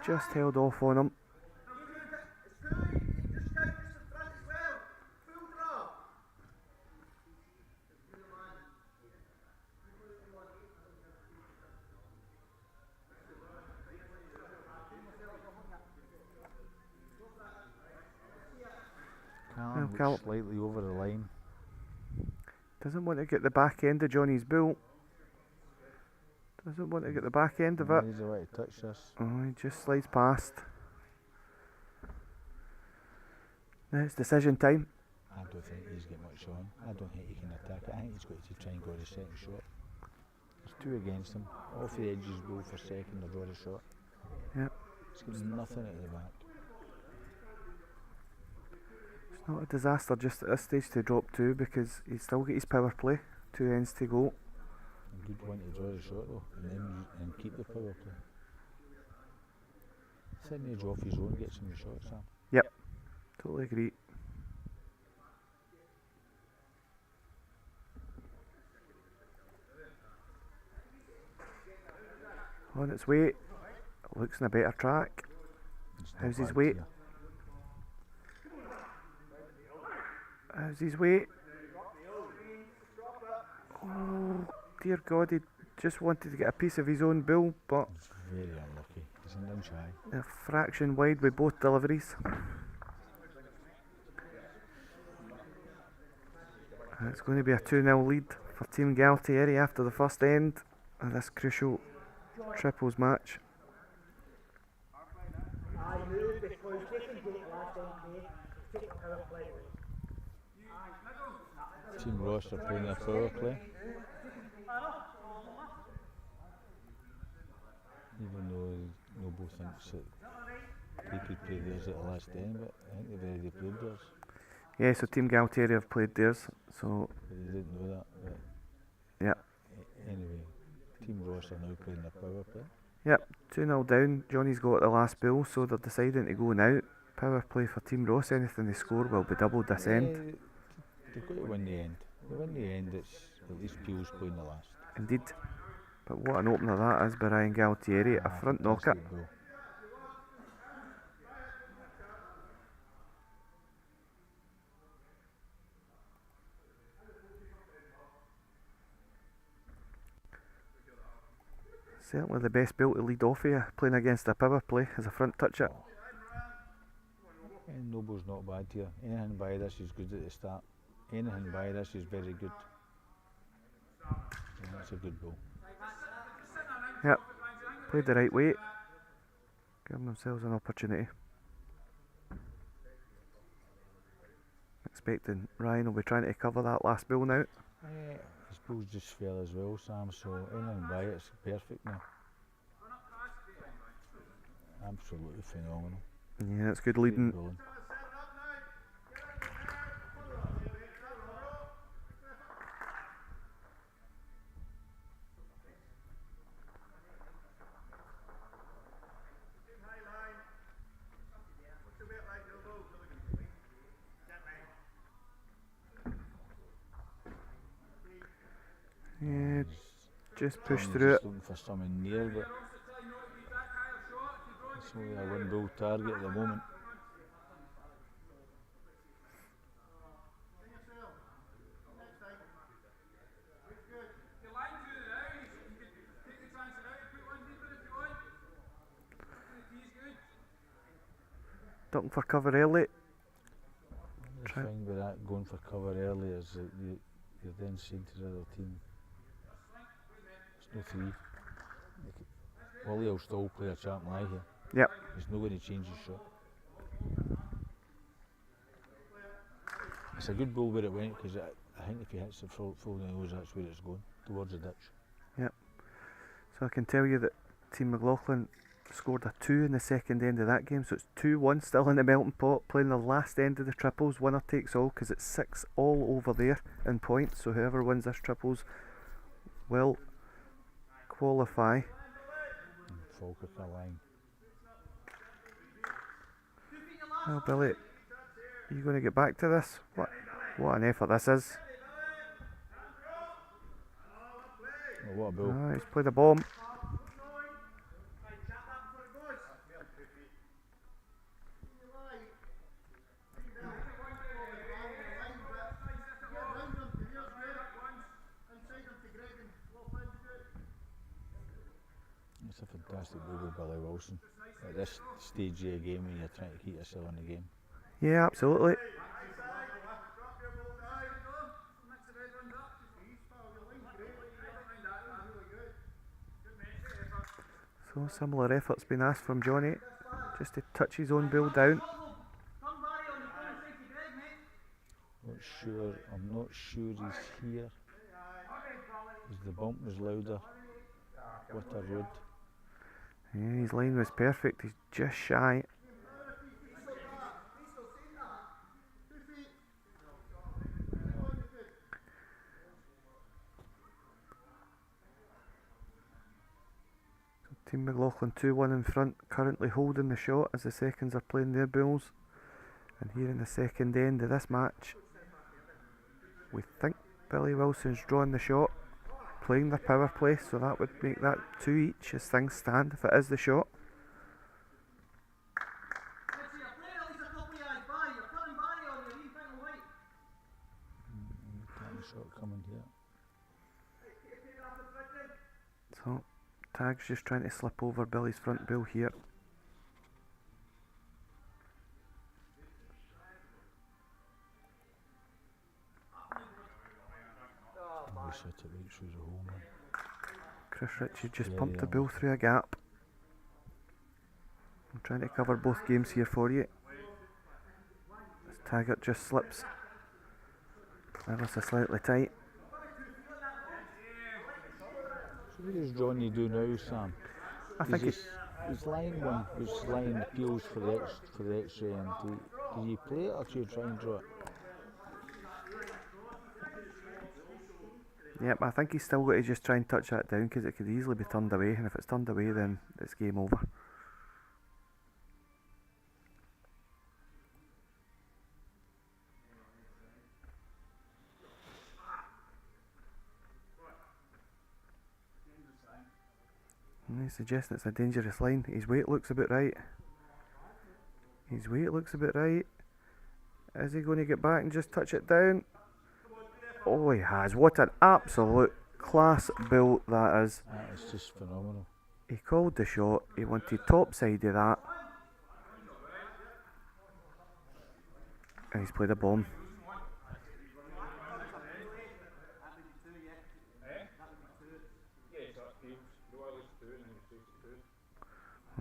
Just held off on him. Callum Callum- looks slightly over the line. Doesn't want to get the back end of Johnny's bull. Doesn't want to get the back end of it. He's about to touch this. Oh, he just slides past. Now it's decision time. I don't think he's got much on. I don't think he can attack it. I think he's got to try and go the second shot. There's two against him. Off the edges go for second or draw the shot. Yep. He's got nothing at the back. It's not a disaster just at this stage to drop 2 because he's still got his power play. 2 ends to go. A good one to draw the shot though, and keep the power play. Send the edge off his own, get some of the shots, Sam. Yep. Totally agree. On its way. Looks in a better track. It's not How's his bad weight? here. How's his weight? Oh, dear God, he just wanted to get a piece of his own bill, but He's very unlucky. He's an inch high. a fraction wide with both deliveries. And it's going to be a 2-0 lead for Team Gualtieri after the first end of this crucial triples match. Team Ross are playing their power play. Even though Noble thinks that they could play theirs at the last end, but I think they've already played theirs. Yeah, so Team Gualtieri have played theirs, so But they didn't know that. But yeah. Anyway, Team Ross are now playing their power play. Yep, 2-0 down. Johnny's got the last bill, so they're deciding to go now. Power play for Team Ross. Anything they score will be doubled this end. They've got to win the end. They win the end, it's at least Peel's playing the last. Indeed. But what an opener that is by Ryan Gualtieri. A front knocker. Fantastic goal. Certainly the best bill to lead off here, playing against a power play as a front toucher. And Noble's not bad here. Anything by this is good at the start. Anything by this is very good. And that's a good goal. Yep, played the right way. Giving themselves an opportunity. Expecting Ryan will be trying to cover that last bill now. His ball's just fell as well, Sam, so anything by it's perfect now. Absolutely phenomenal. Yeah, it's good leading. Great bowling. Yeah, just push Tommy's through it. just looking for something near, but it's only a one ball target at the moment. Ducking for cover early. The thing with that going for cover early is that you're then saying to the other team, it's no three. Wally will still play a sharp lie here. Yep. He's not going to change his shot. It's a good ball where it went, because I think if he hits the full nose, that's where it's going, towards the ditch. Yep. So I can tell you that Team McLaughlin scored a 2 in the second end of that game, so it's 2-1 still in the melting pot, playing the last end of the triples, winner takes all, because it's 6 all over there in points, so whoever wins this triples will qualify. Falkirk are lying. Oh, Billy, are you going to get back to this? What an effort this is. Oh, what a ball. Ah, he's played a bomb. It's a fantastic ball with Billy Wilson. At this stage of the game when you're trying to keep yourself in the game. Yeah, absolutely. So similar effort's been asked from Johnny, just to touch his own bill down. I'm not sure he's here. Is the bump was louder? What a road. Yeah, his line was perfect, he's just shy. So Team McLaughlin 2-1 in front, currently holding the shot as the seconds are playing their bills. And here in the second end of this match, we think Billy Wilson's drawing the shot, playing the power play, so that would make that 2 each as things stand if it is the shot. shot coming here. So, Tag's just trying to slip over Billy's front bill here. We set it right through the hole, man. Chris Ritchie just Yeah, pumped the yeah. bill through a gap. I'm trying to cover both games here for you. As Taggart just slips ever so slightly tight. So what does Johnny do now, Sam? I think His line one was line appeals for the extra end. Do you play it or do you try and draw it? Yep, I think he's still got to just try and touch that down because it could easily be turned away, and if it's turned away then it's game over. And he's suggesting it's a dangerous line. His weight looks about right. His weight looks about right. Is he going to get back and just touch it down? Oh, he has. What an absolute class bill that is. That is just phenomenal. He called the shot. He wanted top side of that. And he's played a bomb.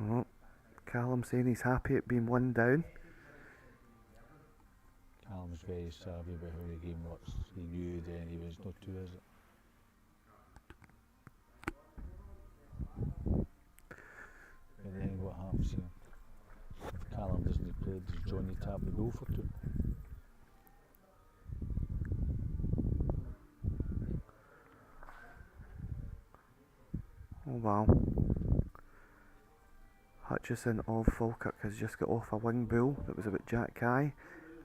Oh, Callum saying he's happy at being 1 down. Callum's very savvy about how the game works. He knew then he was not 2, is it? But then what happens here? If Callum doesn't play, does Johnny tap the goal for 2? Oh wow. Hutchison of Falkirk has just got off a wing bull that was about Jack Kai,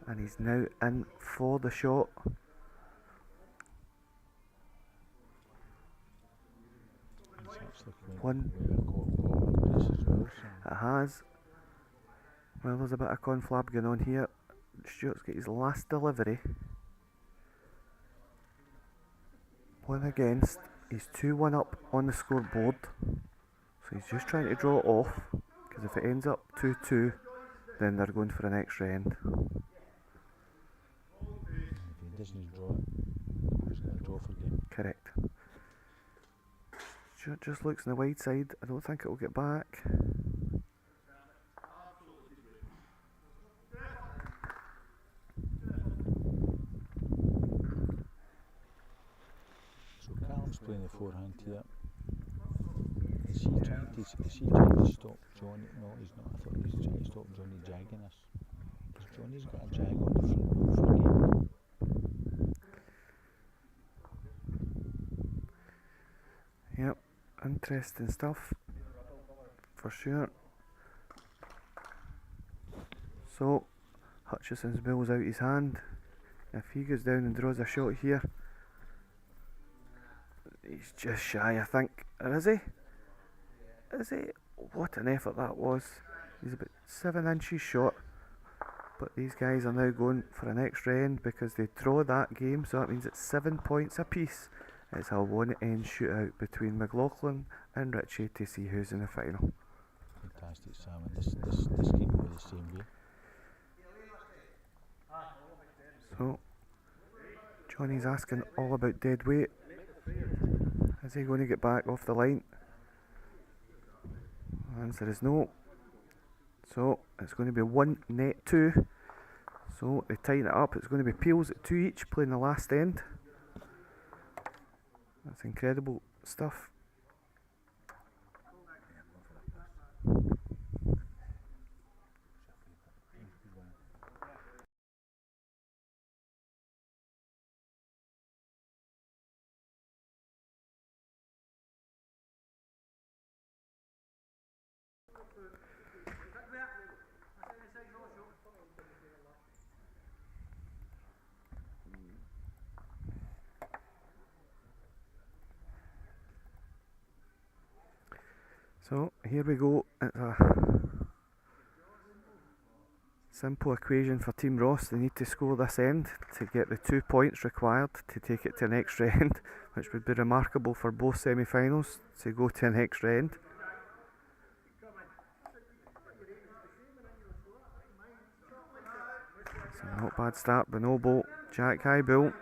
and he's now in for the shot. One. It has. Well, there's a bit of conflab going on here. Stuart's got his last delivery. 1 against. He's 2-1 up on the scoreboard. So he's just trying to draw it off. Because if it ends up 2-2, then they're going for an extra end. If he doesn't draw it, he's going to draw for game. Correct. Stuart just looks on the wide side. I don't think it will get back. So Callum's playing the forehand here. Is he trying to stop Johnny? No, he's not. I thought he was trying to stop Johnny jagging us. Because Johnny's got a jag on the front game. Yep, interesting stuff for sure. So Hutchison's bill's out his hand. If he goes down and draws a shot here, he's just shy, I think. Or is he? Is he? What an effort that was. He's about 7 inches short. But these guys are now going for an extra end because they draw that game, so that means it's 7 points apiece. It's a one-end shootout between McLaughlin and Ritchie to see who's in the final. Fantastic, Sam. And this game will be the same game. So, Johnny's asking all about dead weight. Is he going to get back off the line? The answer is no. So, it's going to be 1 net 2. So, they tighten it up. It's going to be Peels at 2 each, playing the last end. That's incredible stuff. So here we go. It's a Simple equation for Team Ross. They need to score this end to get the 2 points required to take it to an extra end, which would be remarkable for both semi-finals to go to an extra end. So not bad start, Bonobo, Jack High Bull.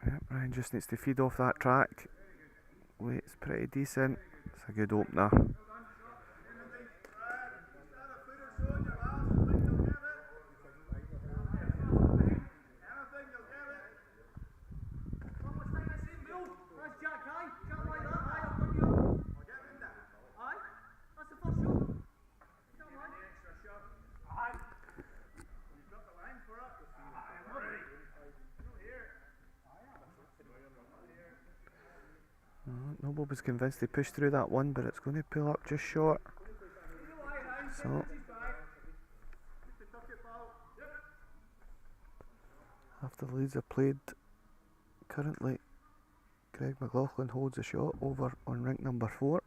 Yep, Ryan just needs to feed off that track. Weight's pretty decent. It's a good opener. Noble was convinced to push through that one, but it's going to pull up just short. So after the leads are played, currently Greg McLaughlin holds a shot over on rank number 4.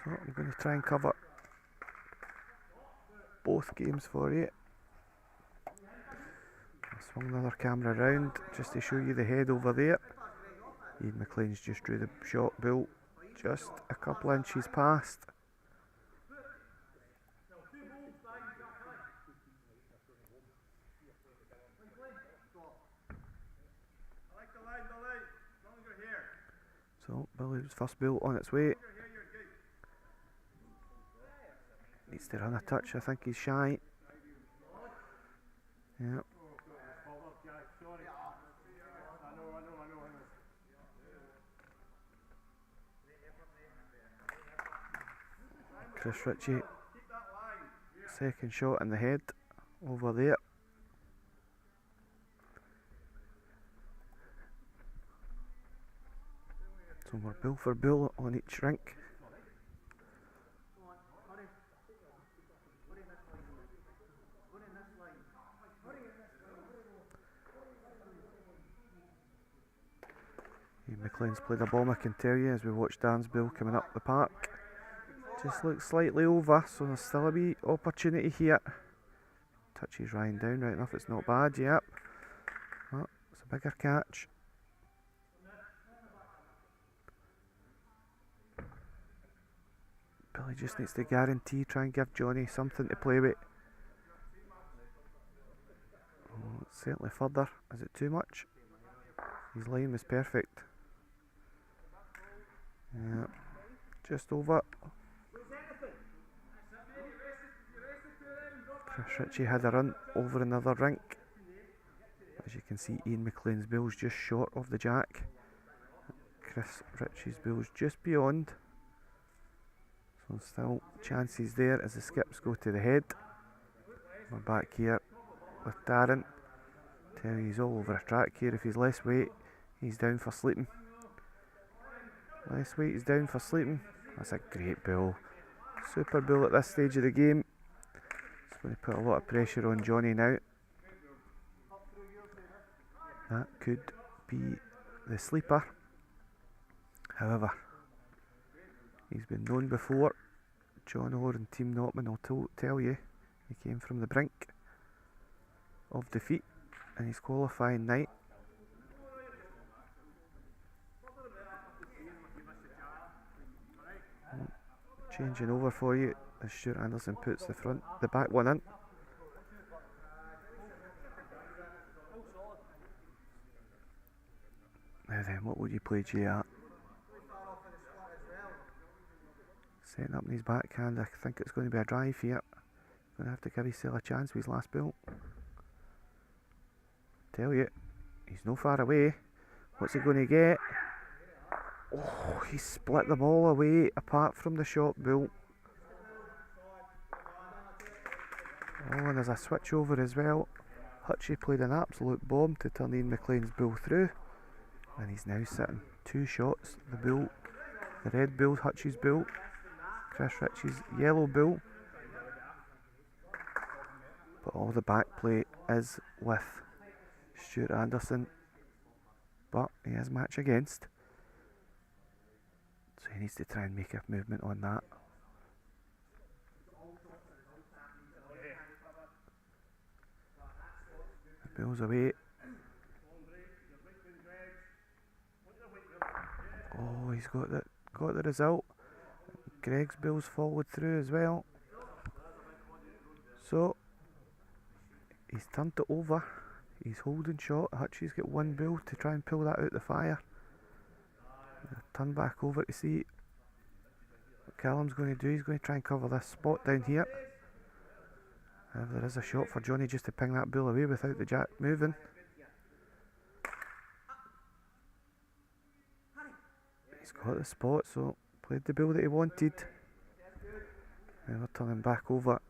So I'm going to try and cover both games for you. I swung another camera around just to show you the head over there. Ian McLean's just drew the shot bull just a couple inches past. So Billy's first bull on its way. Needs to run a touch, I think he's shy. Yep. Chris Ritchie, second shot in the head over there. So we're bull for bull on each rink. Ian McLean's played a bomb, I can tell you, as we watch Dan's bull coming up the park. Just looks slightly over, so there's still a wee opportunity here. Touches Ryan down right enough, it's not bad, yep. Oh, it's a bigger catch. Billy just needs to guarantee, try and give Johnny something to play with. Oh, it's certainly further. Is it too much? His line was perfect. Yeah, just over. Chris Ritchie had a run over another rink. As you can see, Ian McLean's bill's just short of the jack. Chris Ritchie's bill's just beyond. So still chances there as the skips go to the head. We're back here with Darren. Tell you he's all over a track here. If he's less weight, he's down for sleeping. Less weight, he's down for sleeping. That's a great bull. Super bull at this stage of the game. It's going to put a lot of pressure on Johnny now. That could be the sleeper. However, he's been known before. John Orr and Team Notman will tell you he came from the brink of defeat in his qualifying night. Changing over for you as Stuart Anderson puts the back one in. Now then, what would you play Jay at? Setting up in his backhand, I think it's going to be a drive here. Going to have to give himself a chance with his last build. Tell you, he's no far away. What's he going to get? Oh, he split them all away apart from the shot bull. Oh, and there's a switch over as well. Ritchie played an absolute bomb to turn Ian McLean's bull through, and he's now sitting 2 shots. The bull, the red bull, Ritchie's bull, Chris Ritchie's yellow bull. But all the back play is with Stuart Anderson, but he has match against, so he needs to try and make a movement on that. The bill's away. Oh, he's got the result. Greg's bill's followed through as well. So he's turned it over. He's holding shot. Hutchie's got 1 bill to try and pull that out the fire. Turn back over to see what Callum's going to do. He's going to try and cover this spot down here. There is a shot for Johnny just to ping that bull away without the jack moving. He's got the spot, so played the bull that he wanted. Now we're turning back over.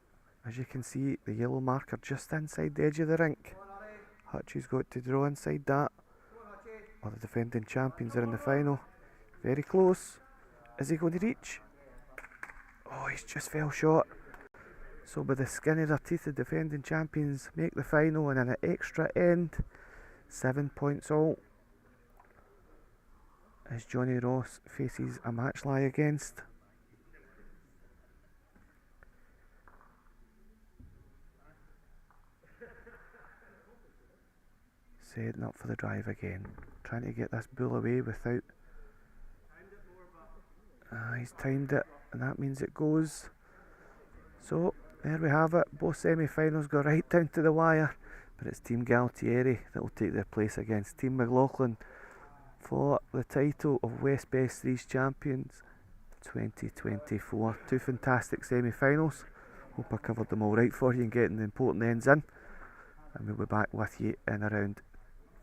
As you can see, the yellow marker just inside the edge of the rink. Hutchie's got to draw inside that, or the defending champions are in the final. Very close. Is he going to reach? Oh, he's just fell short. So by the skin of their teeth, the defending champions make the final, and in an extra end, 7 points all, as Johnny Ross faces a match lie against. Setting up for the drive again, trying to get this bull away without. He's timed it, and that means it goes. So there we have it. Both semi-finals go right down to the wire, but it's Team Gualtieri that will take their place against Team McLaughlin for the title of West Best 3's champions 2024. 2 fantastic semi-finals. Hope I covered them all right for you and getting the important ends in. And we'll be back with you in around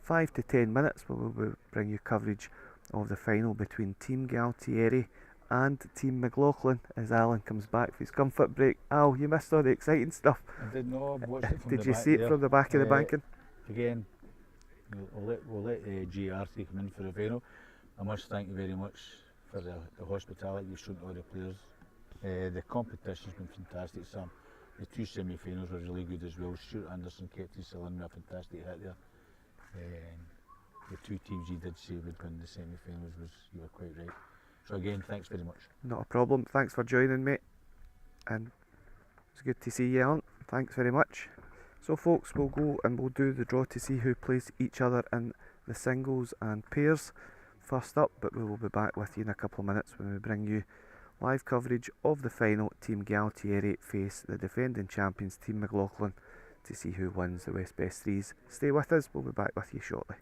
5 to 10 minutes, where we'll bring you coverage of the final between Team Gualtieri and Team McLaughlin as Alan comes back for his comfort break. Al, you missed all the exciting stuff. I did not. I've watched it from Did the you back see it there. from the back of the banking? Again, we'll let GRT come in for the final. I must thank you very much for the hospitality you've shown to all the players. The competition's been fantastic, Sam. The 2 semi-finals were really good as well. Stuart Anderson kept his cylinder, a fantastic hit there. The 2 teams you did say would win the semi-finals, you were quite right. So again, thanks very much. Not a problem. Thanks for joining me, and it's good to see you, Alan. Thanks very much. So folks, we'll go and we'll do the draw to see who plays each other in the singles and pairs first up, but we will be back with you in a couple of minutes when we bring you live coverage of the final. Team Gualtieri face the defending champions Team McLaughlin to see who wins the West Best 3s. Stay with us, we'll be back with you shortly.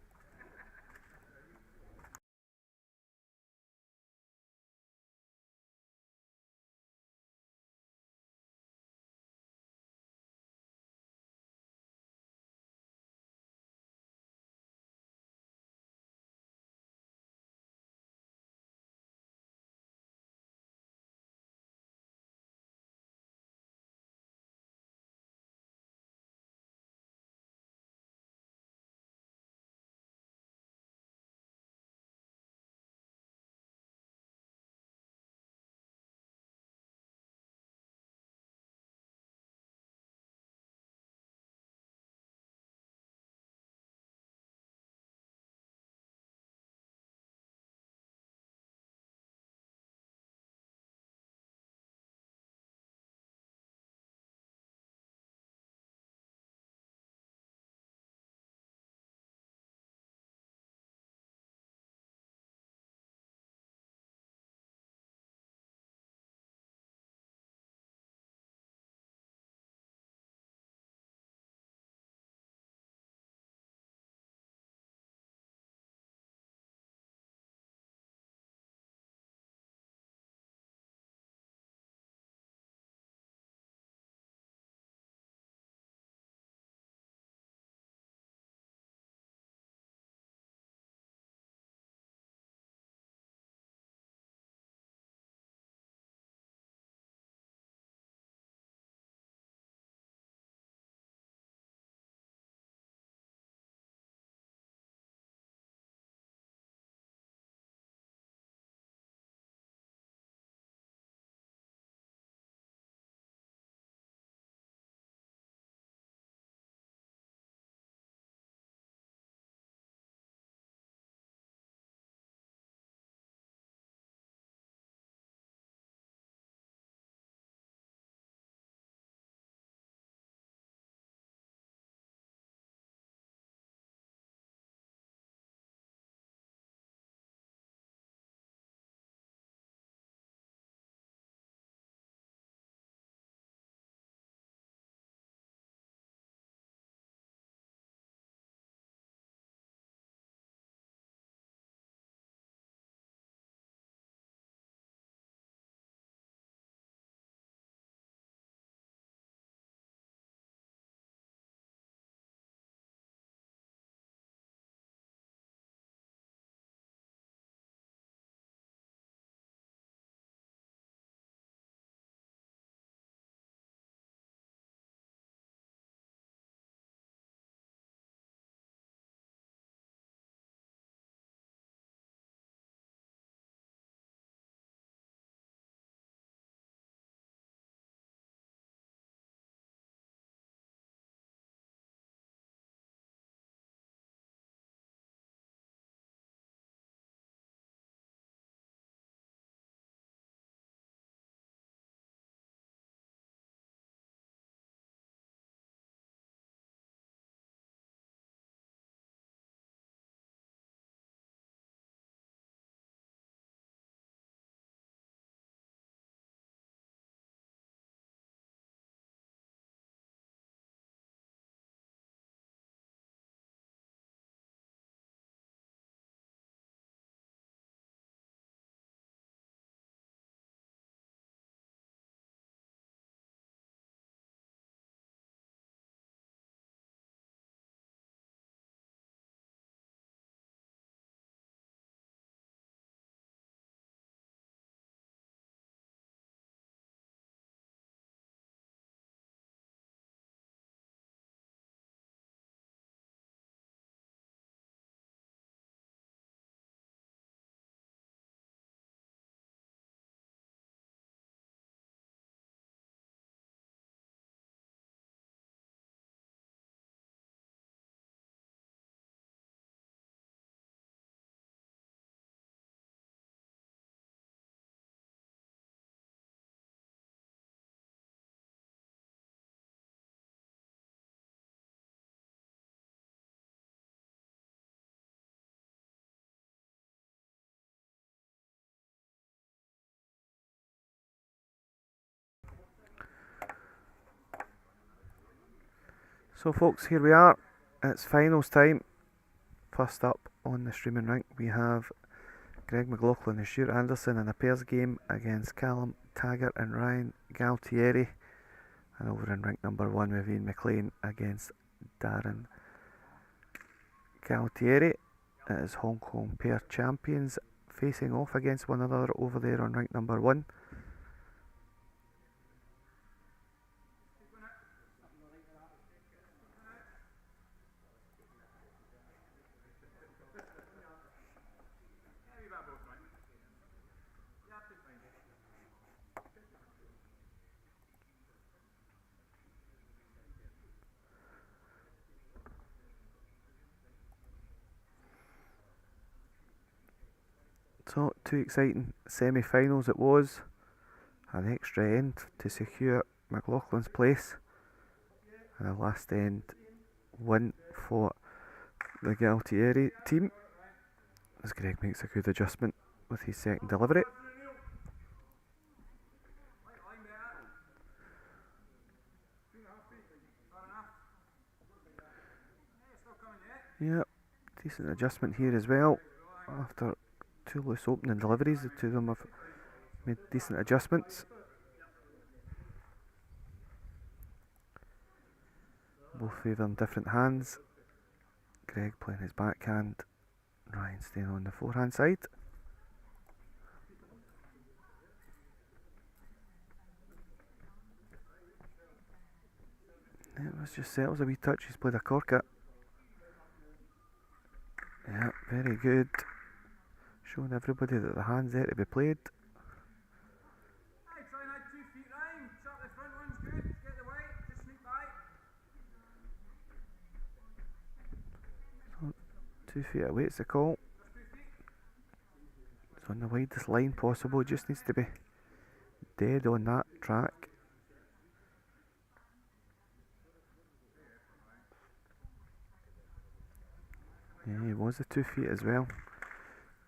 So folks, here we are. It's finals time. First up on the streaming rink we have Greg McLaughlin and Stuart Anderson in a pairs game against Callum Taggart and Ryan Gualtieri. And over in rink number 1 we have Ian McLean against Darren Gualtieri. It is Hong Kong pair champions facing off against one another over there on rink number 1. So, 2 exciting semi-finals it was. An extra end to secure McLaughlin's place. And a last end win for the Gualtieri team. As Greg makes a good adjustment with his second delivery. Yep, decent adjustment here as well. After 2 loose opening deliveries, the 2 of them have made decent adjustments. Both favouring different hands. Greg playing his backhand, Ryan staying on the forehand side. It was just settles a wee touch, he's played a corker. Yeah, very good. Showing everybody that the hand's there to be played. Hey, try and add 2 feet, Ryan. Shot the front one's good. Get the weight. Just sneak back. So, 2 feet away, it's the call. It's on the widest line possible, it just needs to be dead on that track. Yeah, he was the 2 feet as well.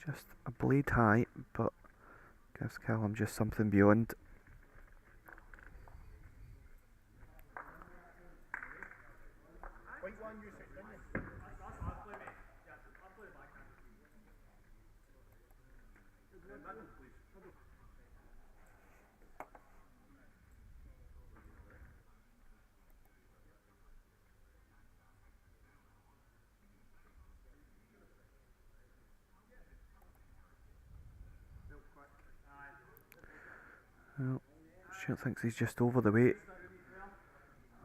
Just a blade high, but gives Callum just something beyond. Well, Stuart thinks he's just over the weight.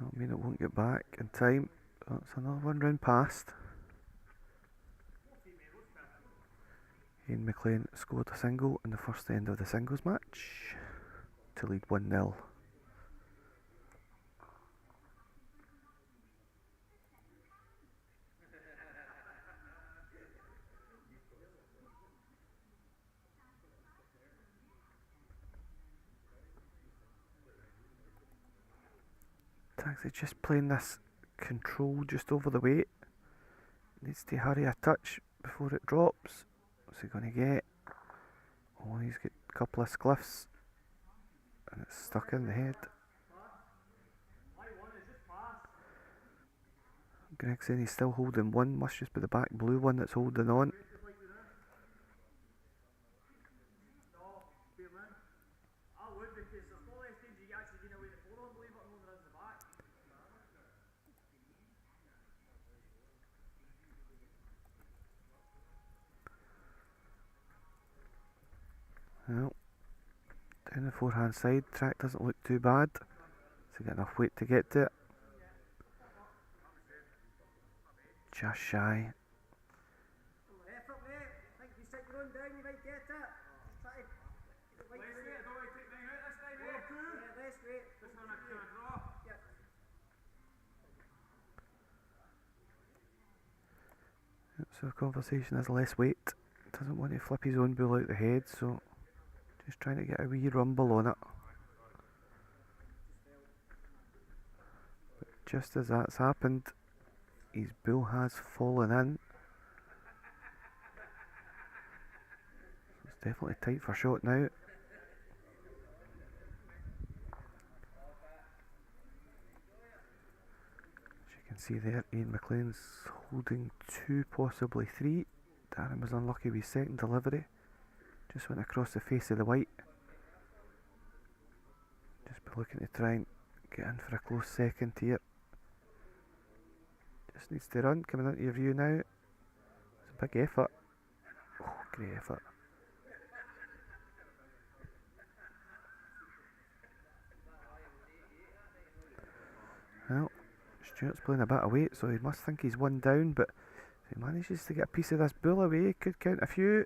That'll mean it won't get back in time. That's another one round past. Ian McLean scored a single in the first end of the singles match to lead 1-0. Taxi just playing this control just over the weight. Needs to hurry a touch before it drops. What's he going to get? Oh, he's got a couple of spliffs and it's stuck in the head. Greg's saying he's still holding one, must just be the back blue one that's holding on. Well, down the forehand side, track doesn't look too bad. So got enough weight to get to it. Just shy. So the conversation is less weight. Doesn't want to flip his own bull out the head, so just trying to get a wee rumble on it. But just as that's happened, his bull has fallen in. It's definitely tight for shot now. As you can see there, Ian McLean's holding 2, possibly 3. Darren was unlucky with his second delivery. Just went across the face of the white. Just be looking to try and get in for a close second here. Just needs to run, coming into your view now. It's a big effort. Oh, great effort. Well, Stuart's playing a bit of weight, so he must think he's one down, but if he manages to get a piece of this bull away, he could count a few.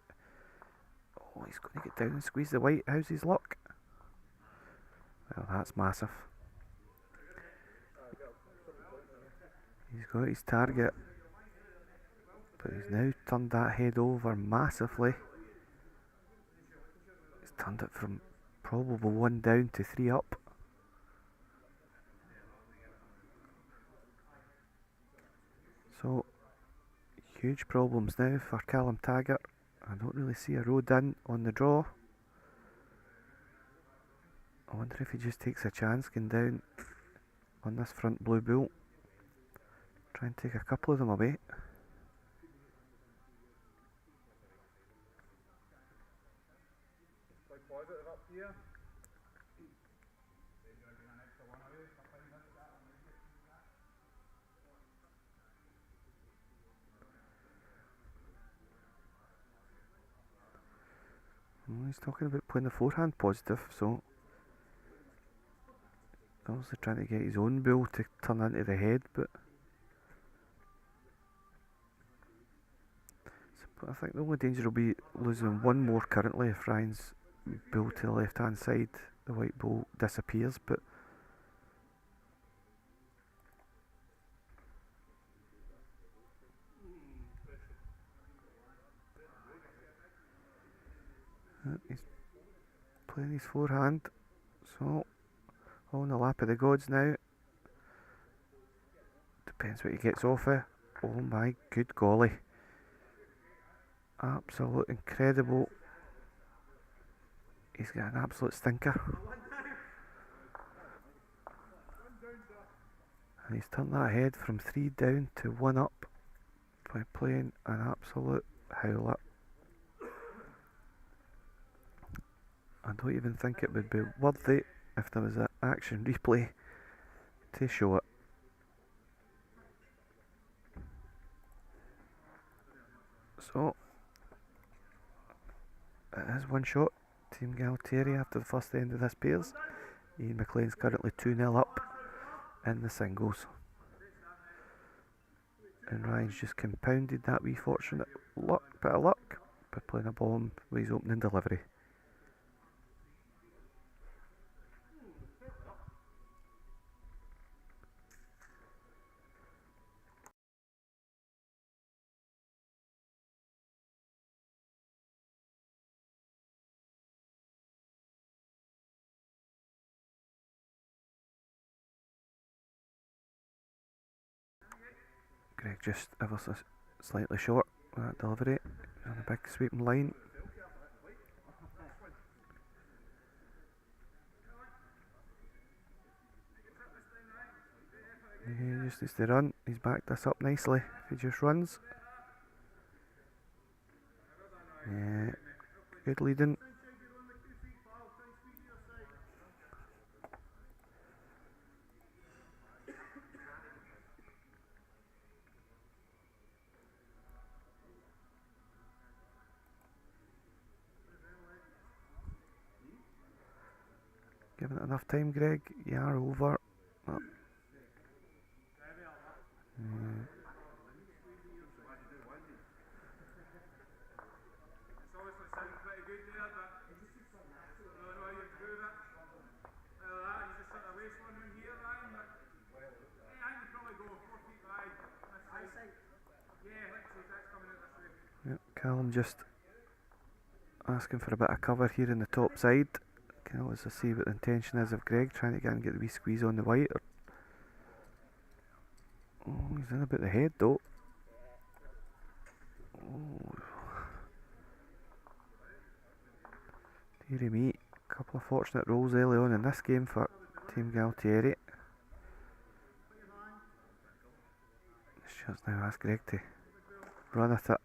Oh, he's going to get down and squeeze the white. How's his luck? Well, that's massive. He's got his target, but he's now turned that head over massively. He's turned it from probable 1 down to 3 up. So, huge problems now for Callum Taggart. I don't really see a road in on the draw. I wonder if he just takes a chance going down on this front blue bull. Try and take a couple of them away. Well, he's talking about playing the forehand positive, so obviously trying to get his own bull to turn into the head, but I think the only danger will be losing one more currently if Ryan's bull to the left hand side, the white bull, disappears, but he's playing his forehand, so all in the lap of the gods now. Depends what he gets off it. Oh my good golly. Absolute incredible. He's got an absolute stinker. And he's turned that head from 3 down to 1 up by playing an absolute howler. I don't even think it would be worthy if there was an action replay to show it. So, it is one shot. Team Gualtieri after the first end of this pairs. Ian McLean's currently 2-0 up in the singles. And Ryan's just compounded that wee fortunate bit of luck by playing a bomb with his opening delivery. Greg just ever so slightly short with that delivery on a big sweeping line. He just needs to run. He's backed this up nicely if he just runs. Yeah, good leading. Giving it enough time, Greg. You are over. Oh. Yep, Callum just asking for a bit of cover here in the top side. Can always see what the intention is of Greg, trying to get and get the wee squeeze on the white. Oh, he's in about the head though. Oh. Dearie me, a couple of fortunate rolls early on in this game for Team Gualtieri. Chance now, ask Greg to run at it.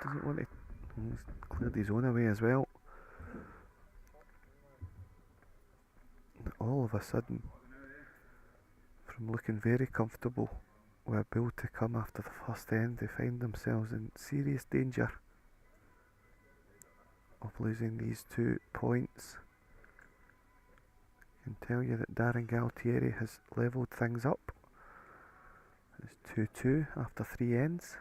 Doesn't want to. He's cleared his own away as well. All of a sudden, from looking very comfortable with a bill to come after the first end, they find themselves in serious danger of losing these 2 points. I can tell you that Darren Gualtieri has levelled things up. It's 2-2 after 3 ends.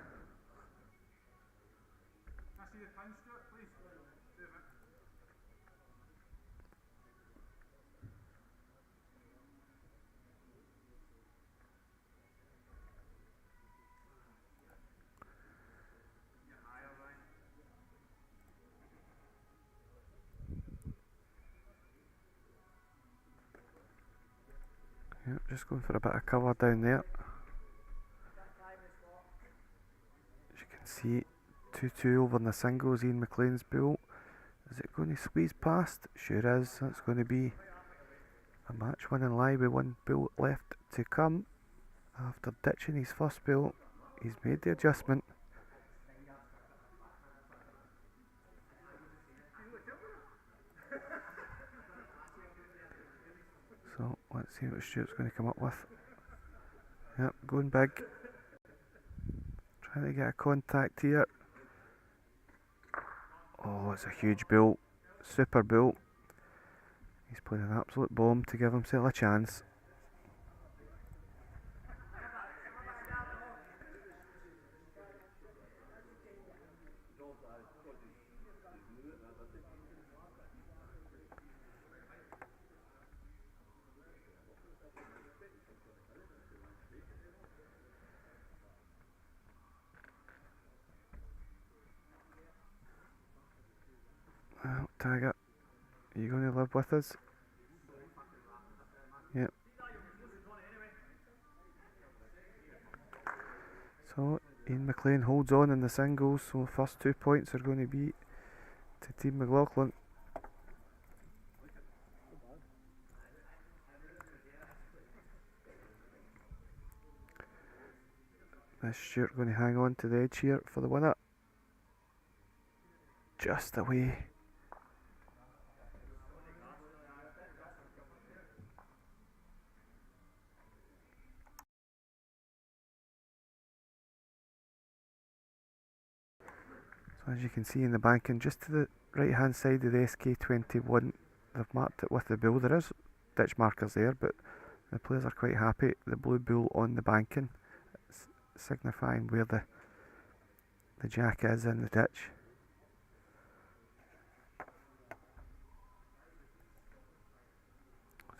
Yep, just going for a bit of cover down there. As you can see, 2-2 over in the singles. Ian McLean's bull. Is it going to squeeze past? Sure is. That's going to be a match winning lie with 1 bull left to come. After ditching his first bull, he's made the adjustment. So let's see what Stuart's going to come up with. Yep, going big. Trying to get a contact here. Oh, it's a huge bull. Super bull. He's playing an absolute bomb to give himself a chance. Well, Taggart, are you going to live with us? Yep. So, Ian McLean holds on in the singles, so the first 2 points are going to be to Team McLaughlin. Is Stuart going to hang on to the edge here for the winner? Just away. So as you can see in the banking, just to the right hand side of the SK21, they've marked it with the bull. There is ditch markers there, but the players are quite happy. The blue bull on the banking, signifying where the jack is in the ditch.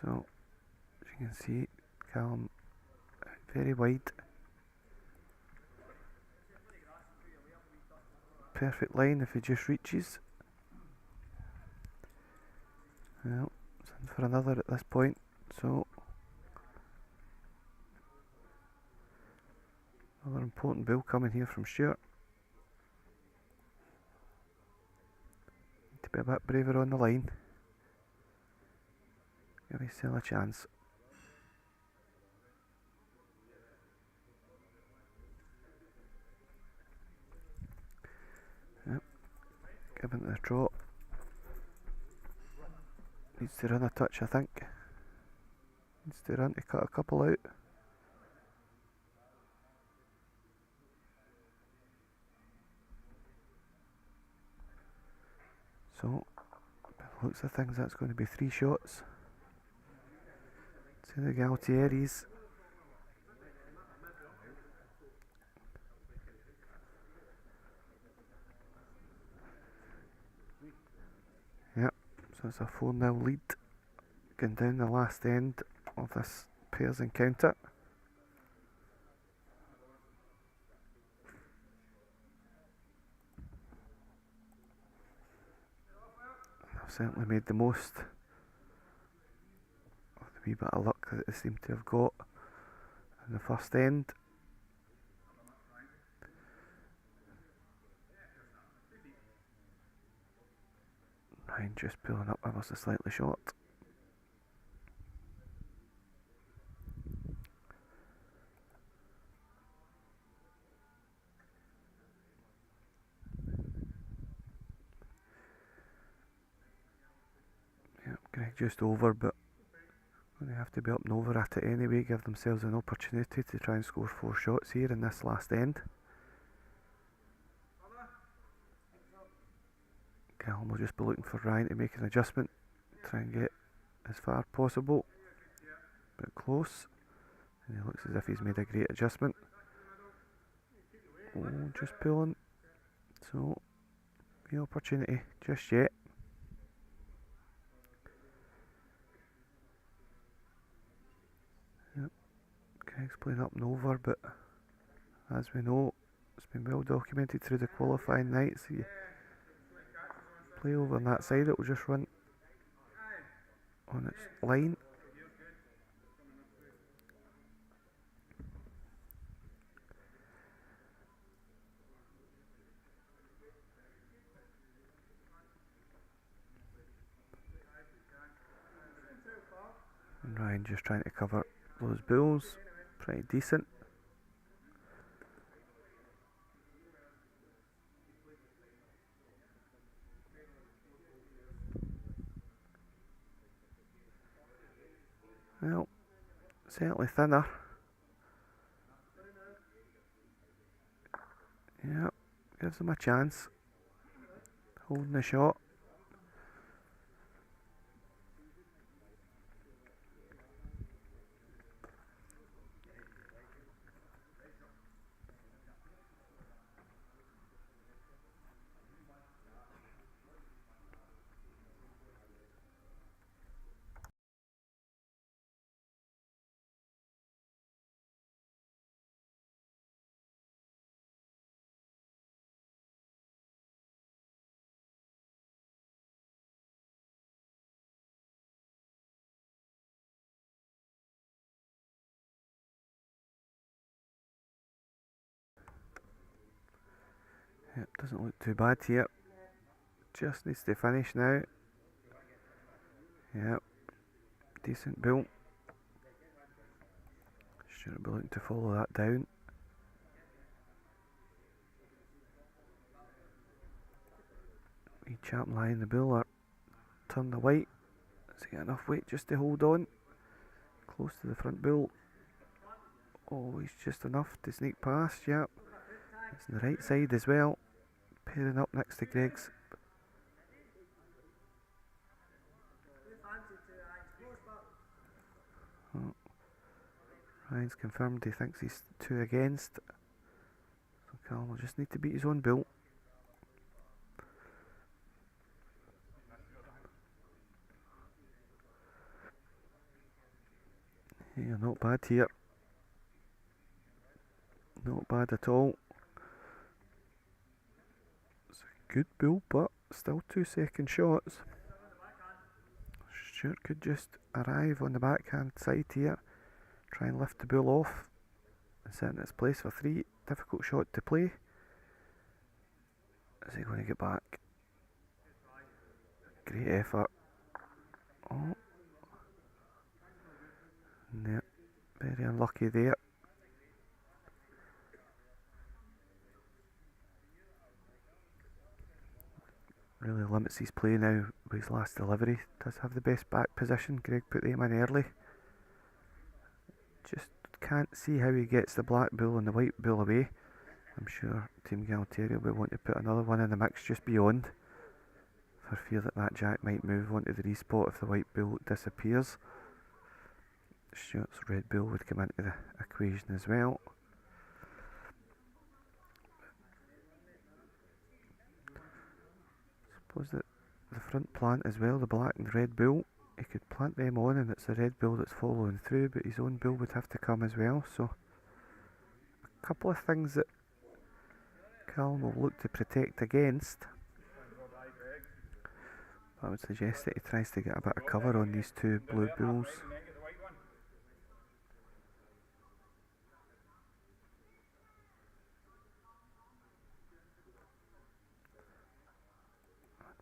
So as you can see, Callum very wide. Perfect line if he just reaches. Well, it's in for another at this point, so another important bull coming here from Stuart. Need to be a bit braver on the line. Give yourself a chance. Yep. Give him the trot. Needs to run a touch, I think. Needs to run to cut a couple out. So, by the looks of things, that's going to be 3 shots to the Gualtieris. Yep, so it's a 4-0 lead going down the last end of this pairs encounter. I've certainly made the most of the wee bit of luck that they seem to have got in the first end. Ryan just pulling up ever so slightly short. Yep, Greg just over, but they have to be up and over at it anyway, give themselves an opportunity to try and score 4 shots here in this last end. Callum will just be looking for Ryan to make an adjustment, try and get as far as possible, but close, and he looks as if he's made a great adjustment. Oh, just pulling, so no opportunity just yet. Yep, Greg's playing up and over, but as we know, it's been well documented through the qualifying nights. You play over on that side, it will just run on its line. And Ryan just trying to cover those bulls, pretty decent. Well, certainly thinner. Yep, gives them a chance. Holding the shot. Yep, doesn't look too bad here. Just needs to finish now. Yep, decent build. Should be looking to follow that down. Wee chap lying the bull or turn the white. Has he got enough weight just to hold on? Close to the front bull. Oh, he's just enough to sneak past. Yep, it's on the right side as well. Pairing up next to Greg's. Oh. Ryan's confirmed he thinks he's 2 against. So Callum will just need to beat his own bull. Yeah, not bad here. Not bad at all. It's a good bull, but still 2 second shots. Stuart could just arrive on the backhand side here, try and lift the bull off and sit in its place for 3. Difficult shot to play. Is he going to get back? Great effort. Oh. Yep, very unlucky there. Really limits his play now with his last delivery. Does have the best back position. Greg put them in early. Just can't see how he gets the black bull and the white bull away. I'm sure Team Gualtieri will want to put another one in the mix just beyond, for fear that that jack might move onto the respot if the white bull disappears. Stuart's red bull would come into the equation as well. Suppose that the front plant as well, the black and red bull, he could plant them on and it's the red bull that's following through, but his own bull would have to come as well. So a couple of things that Callum will look to protect against. I would suggest that he tries to get a bit of cover on these 2 blue bulls.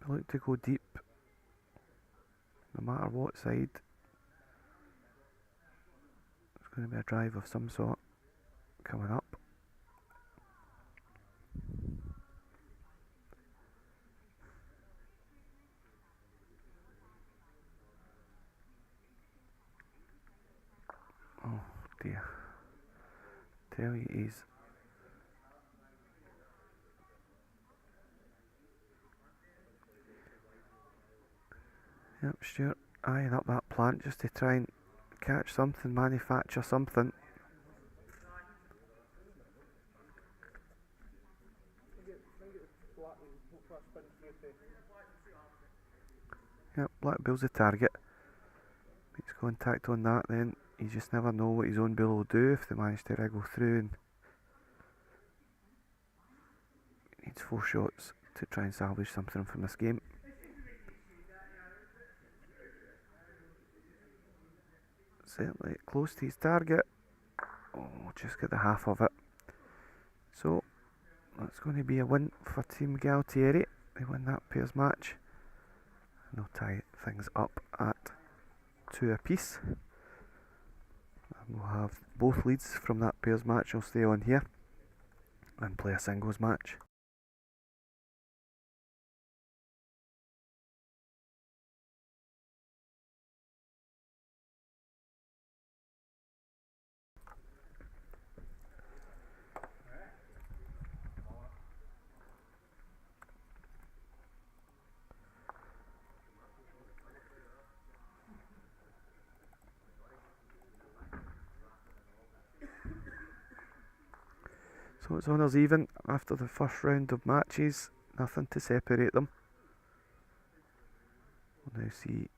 I'd look to go deep no matter what side. It's going to be a drive of some sort coming up. Oh dear. Tell you he's yep, Stuart eyeing up that plant just to try and catch something, manufacture something. Yep, Black Bull's the target. Makes contact on that, then you just never know what his own bull will do if they manage to wriggle through, and he needs 4 shots to try and salvage something from this game. Certainly close to his target. Oh, just get the half of it. So that's going to be a win for Team Gualtieri. They win that pairs match. And they'll tie things up at 2 apiece. And we'll have both leads from that pairs match will stay on here and play a singles match. So it's honours even after the first round of matches, nothing to separate them. We'll now see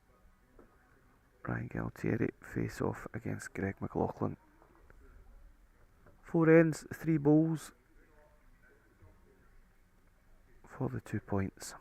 Ryan Gualtieri face off against Greg McLaughlin. 4 ends, 3 bowls for the 2 points.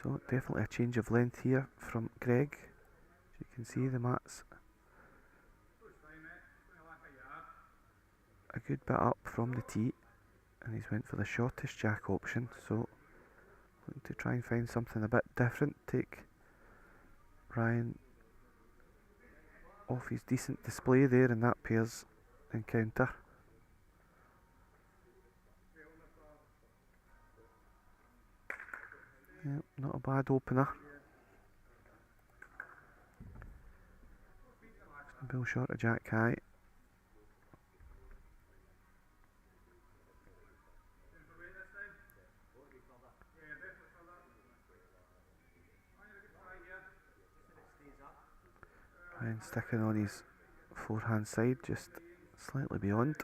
So definitely a change of length here from Greg. As you can see, the mat's a good bit up from the tee, and he's went for the shortest jack option, so looking to try and find something a bit different, take Ryan off his decent display there in that pairs encounter. Yep, not a bad opener. Bill short of jack high. Ryan sticking on his forehand side, just slightly beyond.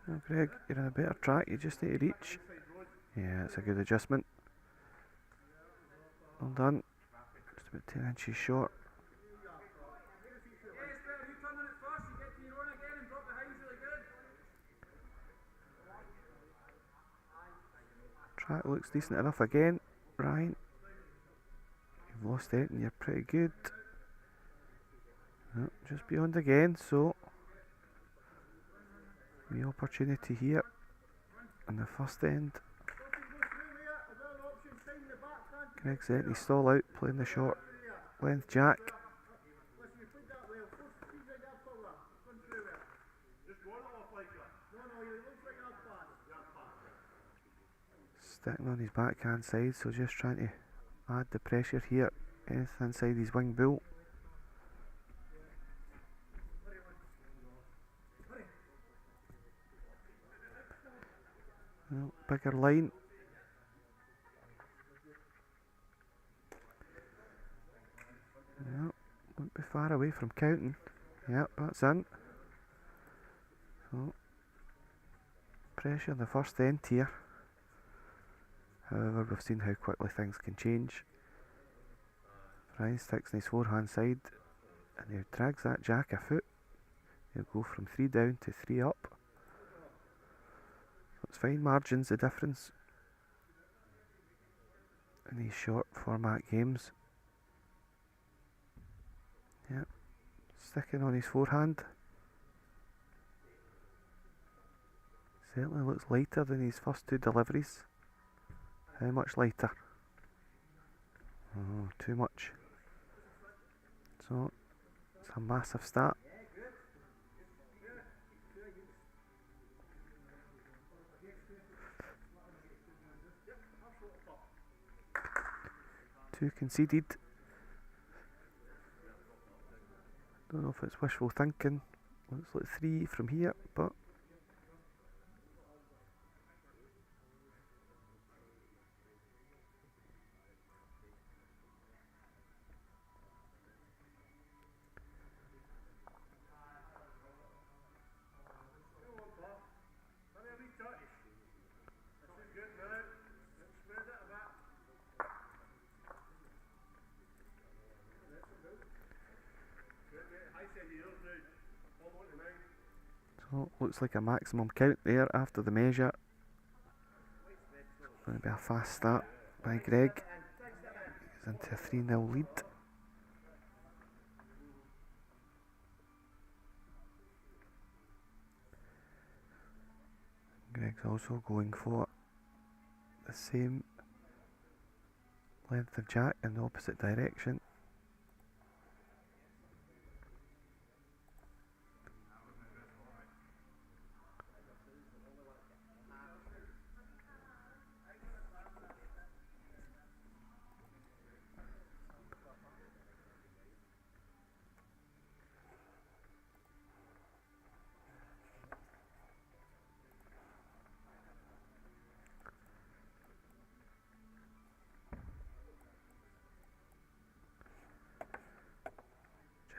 Now Greg, you're in a better track, you just need to reach. Yeah, it's a good adjustment. Well done. Just about 10 inches short. Track looks decent enough again, Ryan. You've lost it and you're pretty good. Oh, just beyond again, so the opportunity here in the first end. Greg's letting his stall out, playing the short length jack. Sticking on his backhand side, so just trying to add the pressure here, anything inside his wing bull. Well, bigger line. Yep, won't be far away from counting. Yep, that's in. So, pressure in the first end here. However, we've seen how quickly things can change. Ryan sticks in his forehand side and he drags that jack a foot. He'll go from 3 down to 3 up. So it's fine margins the difference in these short format games. Yep, sticking on his forehand. Certainly looks lighter than his first 2 deliveries. How much lighter? Oh, too much. So, it's a massive start. Two conceded. Don't know if it's wishful thinking. Looks like 3 from here, but so looks like a maximum count there after the measure. Going to be a fast start by Greg. He's into a 3-0 lead. Greg's also going for the same length of jack in the opposite direction.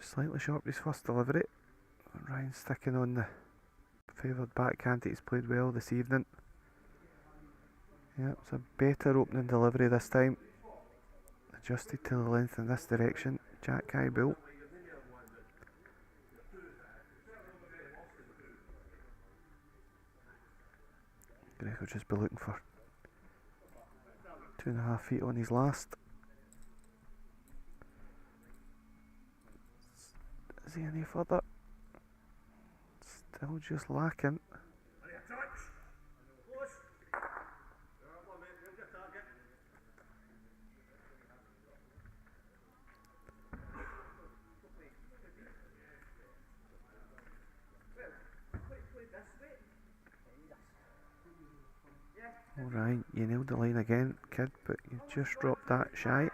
Slightly short his first delivery. Ryan sticking on the favoured backhand that he's played well this evening. Yeah, it's a better opening delivery this time. Adjusted to the length in this direction. Jack high bull. Greg will just be looking for 2.5 feet on his last. Is he any further? Still just lacking. Alright, you nailed the line again, kid, but you just dropped that shy.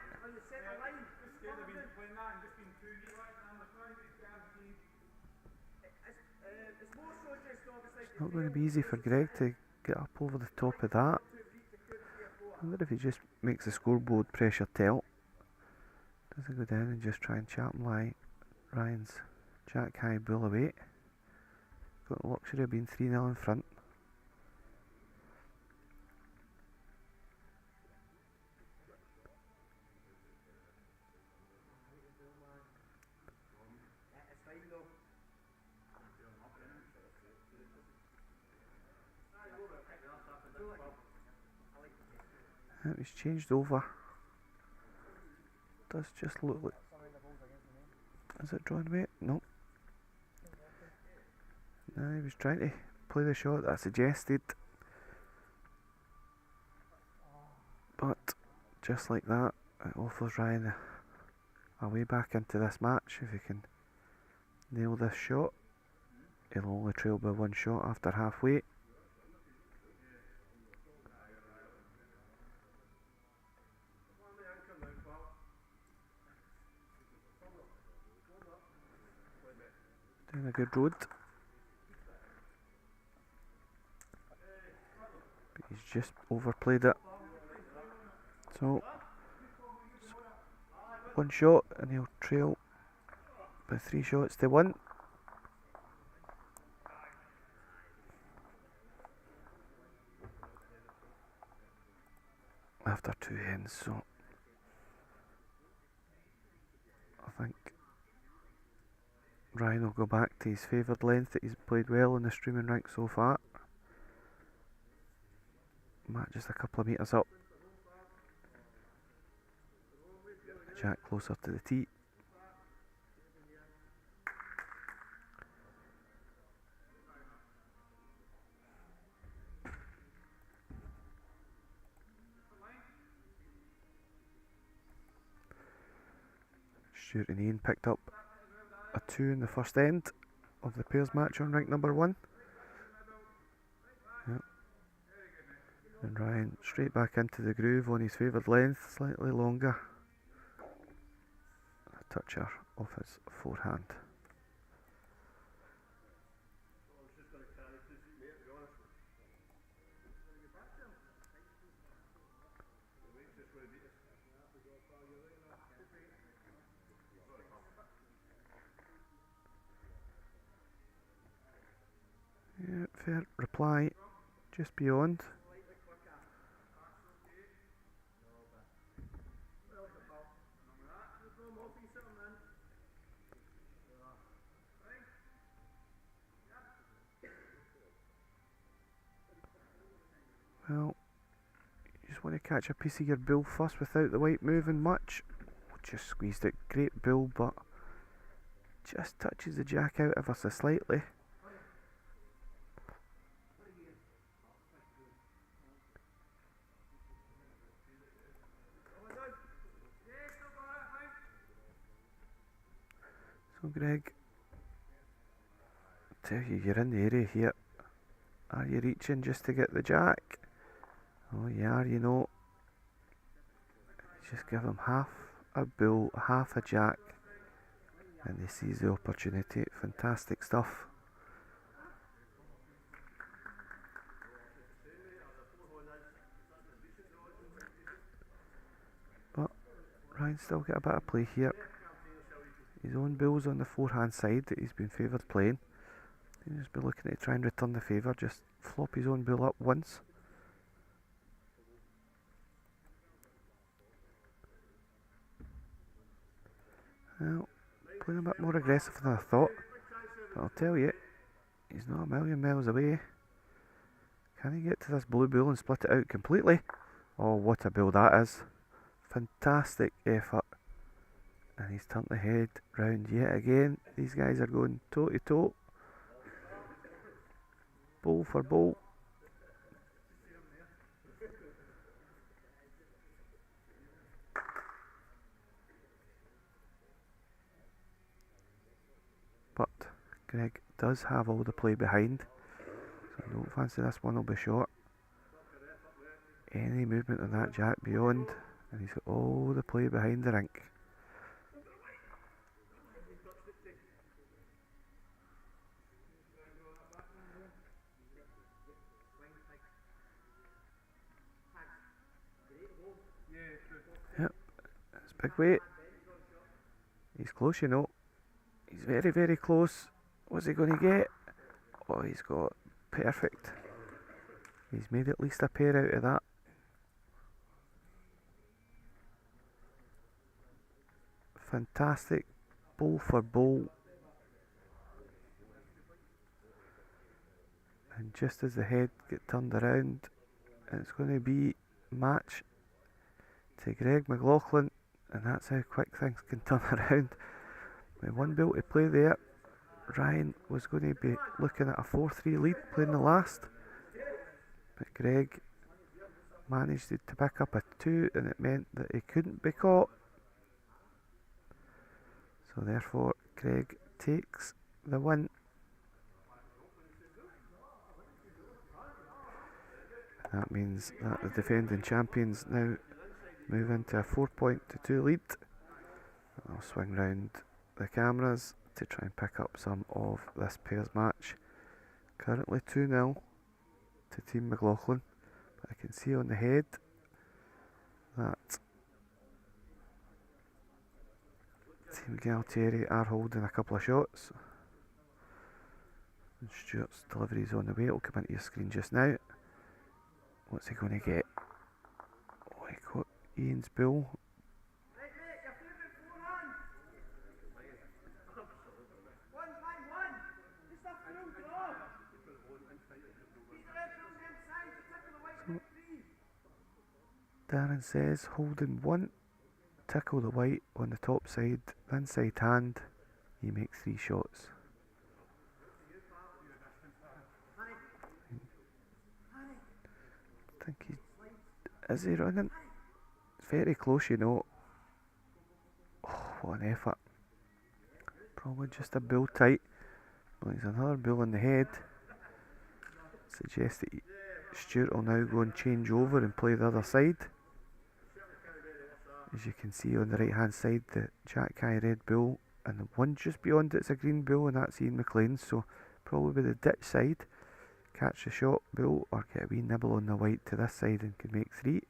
It's not going to be easy for Greg to get up over the top of that. I wonder if he just makes the scoreboard pressure tell. Does he go down and just try and chap lie Ryan's jack high bull away? Got the luxury of being 3-0 in front. He's changed over. Does just look like. Is it drawn away? No. No, he was trying to play the shot that I suggested. But just like that, it offers Ryan a way back into this match. If he can nail this shot, he'll only trail by 1 shot after halfway. Doing a good road. But he's just overplayed it. So 1 shot and he'll trail by 3 shots to 1. after 2 ends, so I think Ryan will go back to his favoured length that he's played well in the streaming rank so far. Matt just a couple of metres up. Jack closer to the tee. Stuart and Ian picked up a 2 in the first end of the pairs match on rank number 1. Yep. And Ryan straight back into the groove on his favoured length, slightly longer. A toucher off his forehand. Yeah, fair reply, just beyond. Well, you just want to catch a piece of your bill first without the weight moving much. Just squeezed it, great bill, but just touches the jack out ever so slightly. So Greg, I tell you, you're in the area here. Are you reaching just to get the jack? Oh you are, you know. Just give him half a bull, half a jack, and he sees the opportunity. Fantastic stuff. But Ryan's still got a bit of play here. His own bill's on the forehand side that he's been favoured playing. He'll just be looking to try and return the favour, just flop his own bill up once. Well, playing a bit more aggressive than I thought, but I'll tell you, he's not a million miles away. Can he get to this blue bull and split it out completely? Oh, what a bull that is. Fantastic effort. And he's turned the head round yet again. These guys are going toe to toe. Bowl for bowl. But Greg does have all the play behind, so I don't fancy this one will be short. Any movement on that jack beyond, and he's got all the play behind the rink. Yep, it's big weight. He's close, you know. He's very, very close. What's he going to get? Oh, he's got perfect. He's made at least a pair out of that. Fantastic. Bowl for bowl. And just as the head get turned around, it's going to be match to Greg McLaughlin, and that's how quick things can turn around. With one bill to play there, Ryan was going to be looking at a 4-3 lead playing the last, but Greg managed to pick up a 2, and it meant that he couldn't be caught. So therefore Greg takes the win. That means that the defending champions now move into a 4-2 lead. I'll swing round the cameras to try and pick up some of this pairs match. Currently 2-0 to Team McLaughlin, but I can see on the head that Team Gualtieri are holding a couple of shots. And Stuart's delivery is on the way. It'll come into your screen just now. What's he going to get? Oh, he Ian's Bill. Darren says holding one, tickle the white on the top side, inside hand, you make 3 shots. I think is he running? It's very close, you know. Oh, what an effort. Probably just a bull tight. Well, there's another bull in the head. Suggests that Stuart will now go and change over and play the other side. As you can see on the right hand side, the Jack-Eye red bull, and the one just beyond it's a green bull, and that's Ian McLaughlin. So probably the ditch side, catch the shot bull or get a wee nibble on the white to this side and can make 3.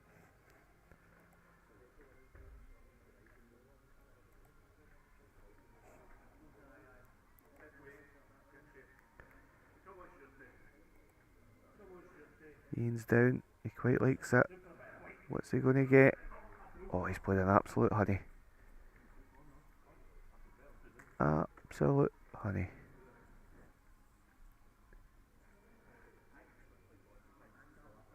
Ian's down, he quite likes it. What's he going to get? Oh, he's played an absolute honey. Absolute honey.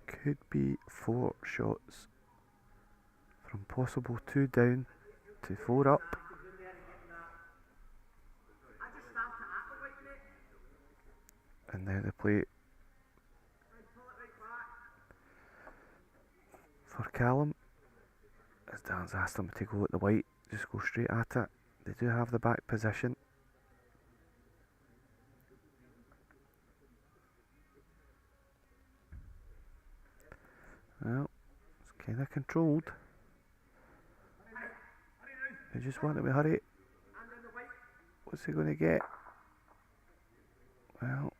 Could be 4 shots. From possible 2 down to 4 up. And now the play for Callum. As Dan's asked him to go at the white, just go straight at it. They do have the back position. Well, it's kind of controlled. They just want him to hurry. What's he going to get? Well,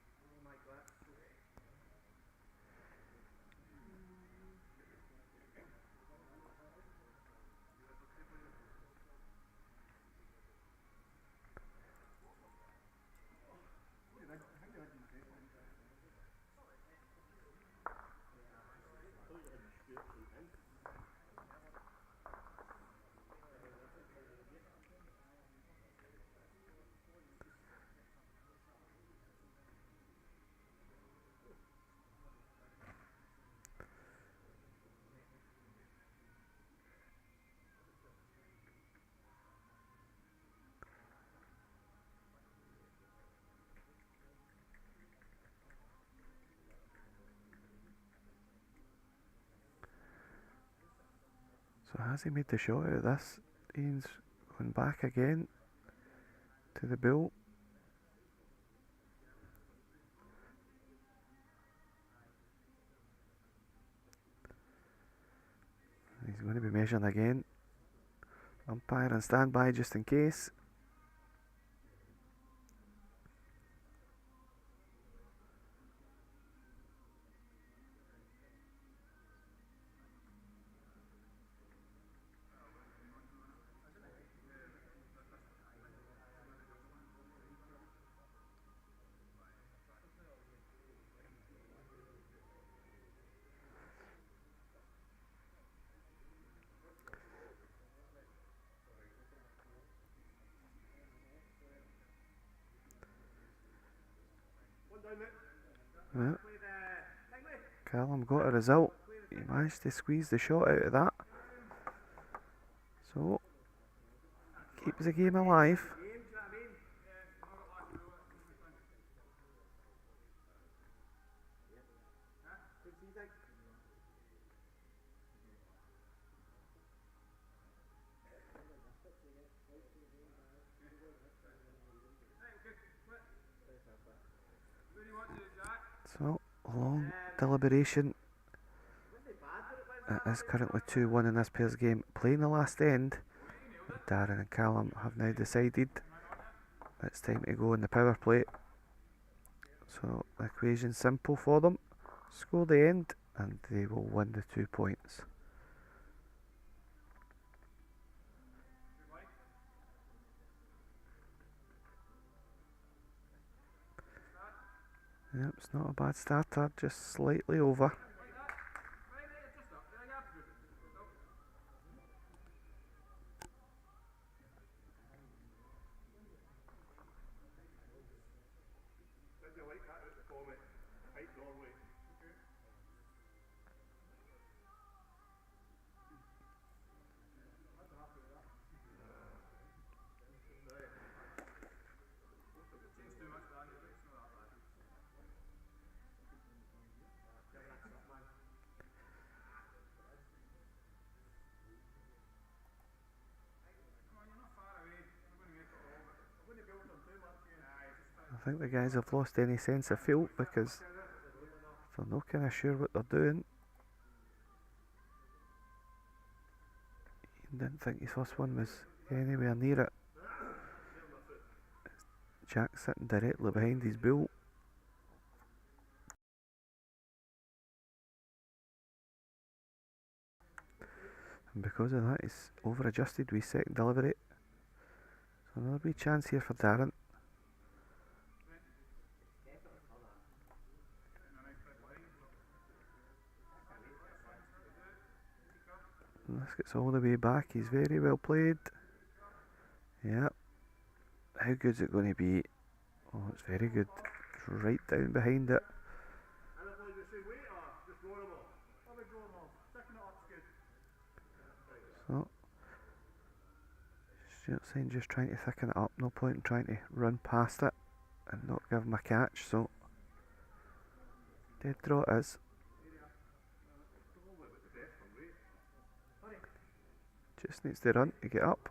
so has he made the shot out of this? Ian's going back again to the bull. He's going to be measuring again. Umpire and stand by just in case. Well, Callum got a result. He managed to squeeze the shot out of that. So, keeps the game alive. So, long deliberation. It is currently 2-1 in this pair's game. Playing the last end, Darren and Callum have now decided it's time to go in the power play. So, the equation's simple for them. Score the end and they will win the 2 points. Yep, it's not a bad starter, just slightly over. think the guys have lost any sense of feel because they're not kind of sure what they're doing. He didn't think his first one was anywhere near it. Jack sitting directly behind his bull. And because of that, he's over adjusted with second delivery. So another wee chance here for Darren. And this gets all the way back. He's very well played. Yep. How good's it going to be? Oh, it's very good. It's right down behind it. So, Stuart's saying just trying to thicken it up. No point in trying to run past it and not give him a catch. So, dead draw it is. Just needs to run to get up.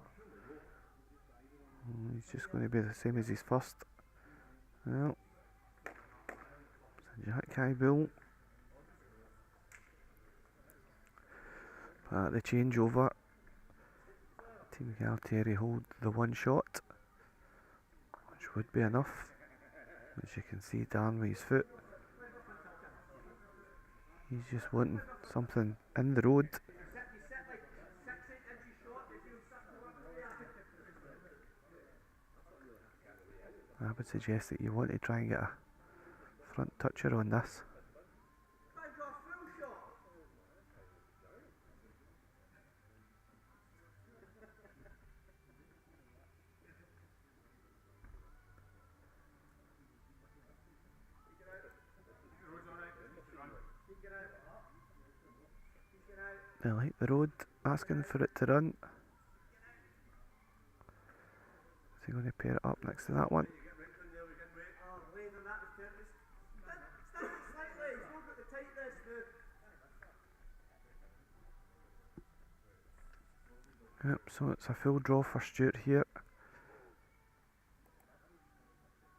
He's just going to be the same as his first. Well, it's a Jack High bull. But the changeover, Team Gualtieri hold the one shot, which would be enough. As you can see, Dan with his foot. He's just wanting something in the road. I would suggest that you want to try and get a front toucher on this. They like the road, asking for it to run. Is he going to pair it up next to that one? Yep, so it's a full draw for Stuart here.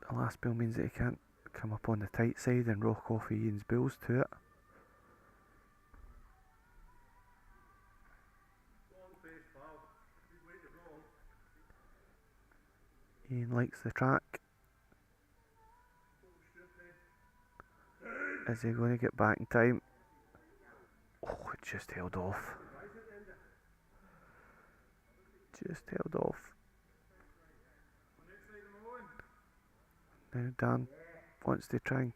The last bill means that he can't come up on the tight side and rock off Ian's bills to it. Ian likes the track. Is he going to get back in time? Oh, it just held off. Just held off. Now Dan wants to try and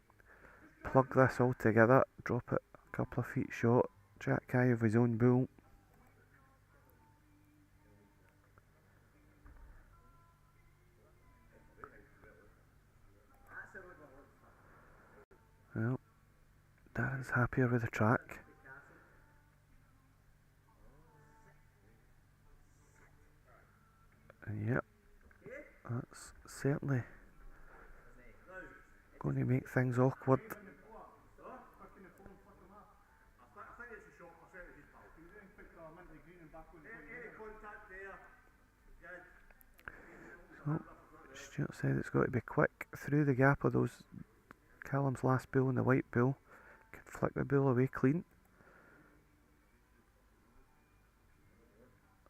plug this all together, drop it a couple of feet short. Jack high of his own bull. Well, Darren's happier with the track. And yep, that's certainly going to make things awkward. So, Stuart said it's got to be quick through the gap of those Callum's last bull and the white bull. Can flick the bull away clean.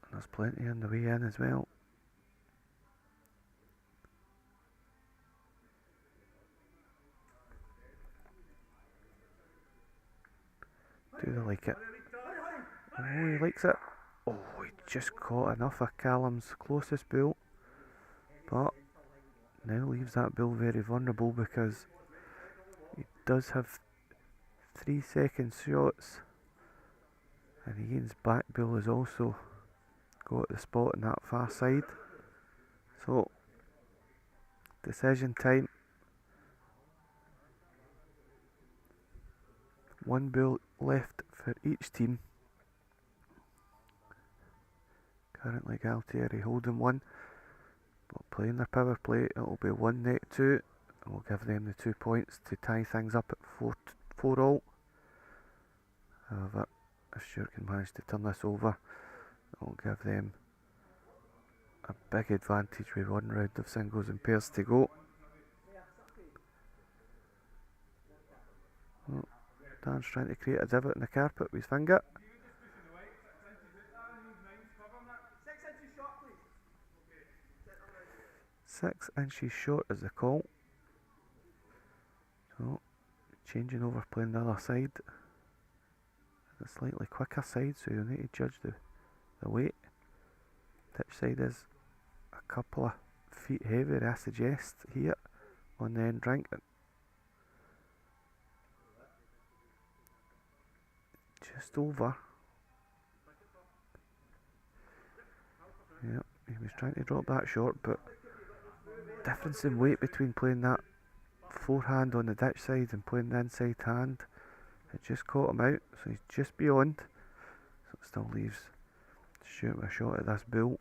And there's plenty on the way in as well. Do they like it? Oh, he likes it. Oh, he just caught enough of Callum's closest bull. But now leaves that bull very vulnerable because he does have 3 second shots. And Ian's back bull has also got the spot on that far side. So, decision time. One bull left for each team. Currently Gualtieri holding one, but playing their power play, it'll be 1-2, and we'll give them the 2 points to tie things up at 4 all. However, if Stuart can manage to turn this over, it'll give them a big advantage with one round of singles and pairs to go. Oh, Dan's trying to create a divot in the carpet with his finger. 6 inches short is the call. So, changing over, playing the other side. The slightly quicker side, so you'll need to judge the weight. Ditch side is a couple of feet heavier, I suggest, here on the end drink. Just over. Yep, he was trying to drop that short, but difference in weight between playing that forehand on the ditch side and playing the inside hand, it just caught him out, so he's just beyond. So it still leaves shooting a shot at this bull.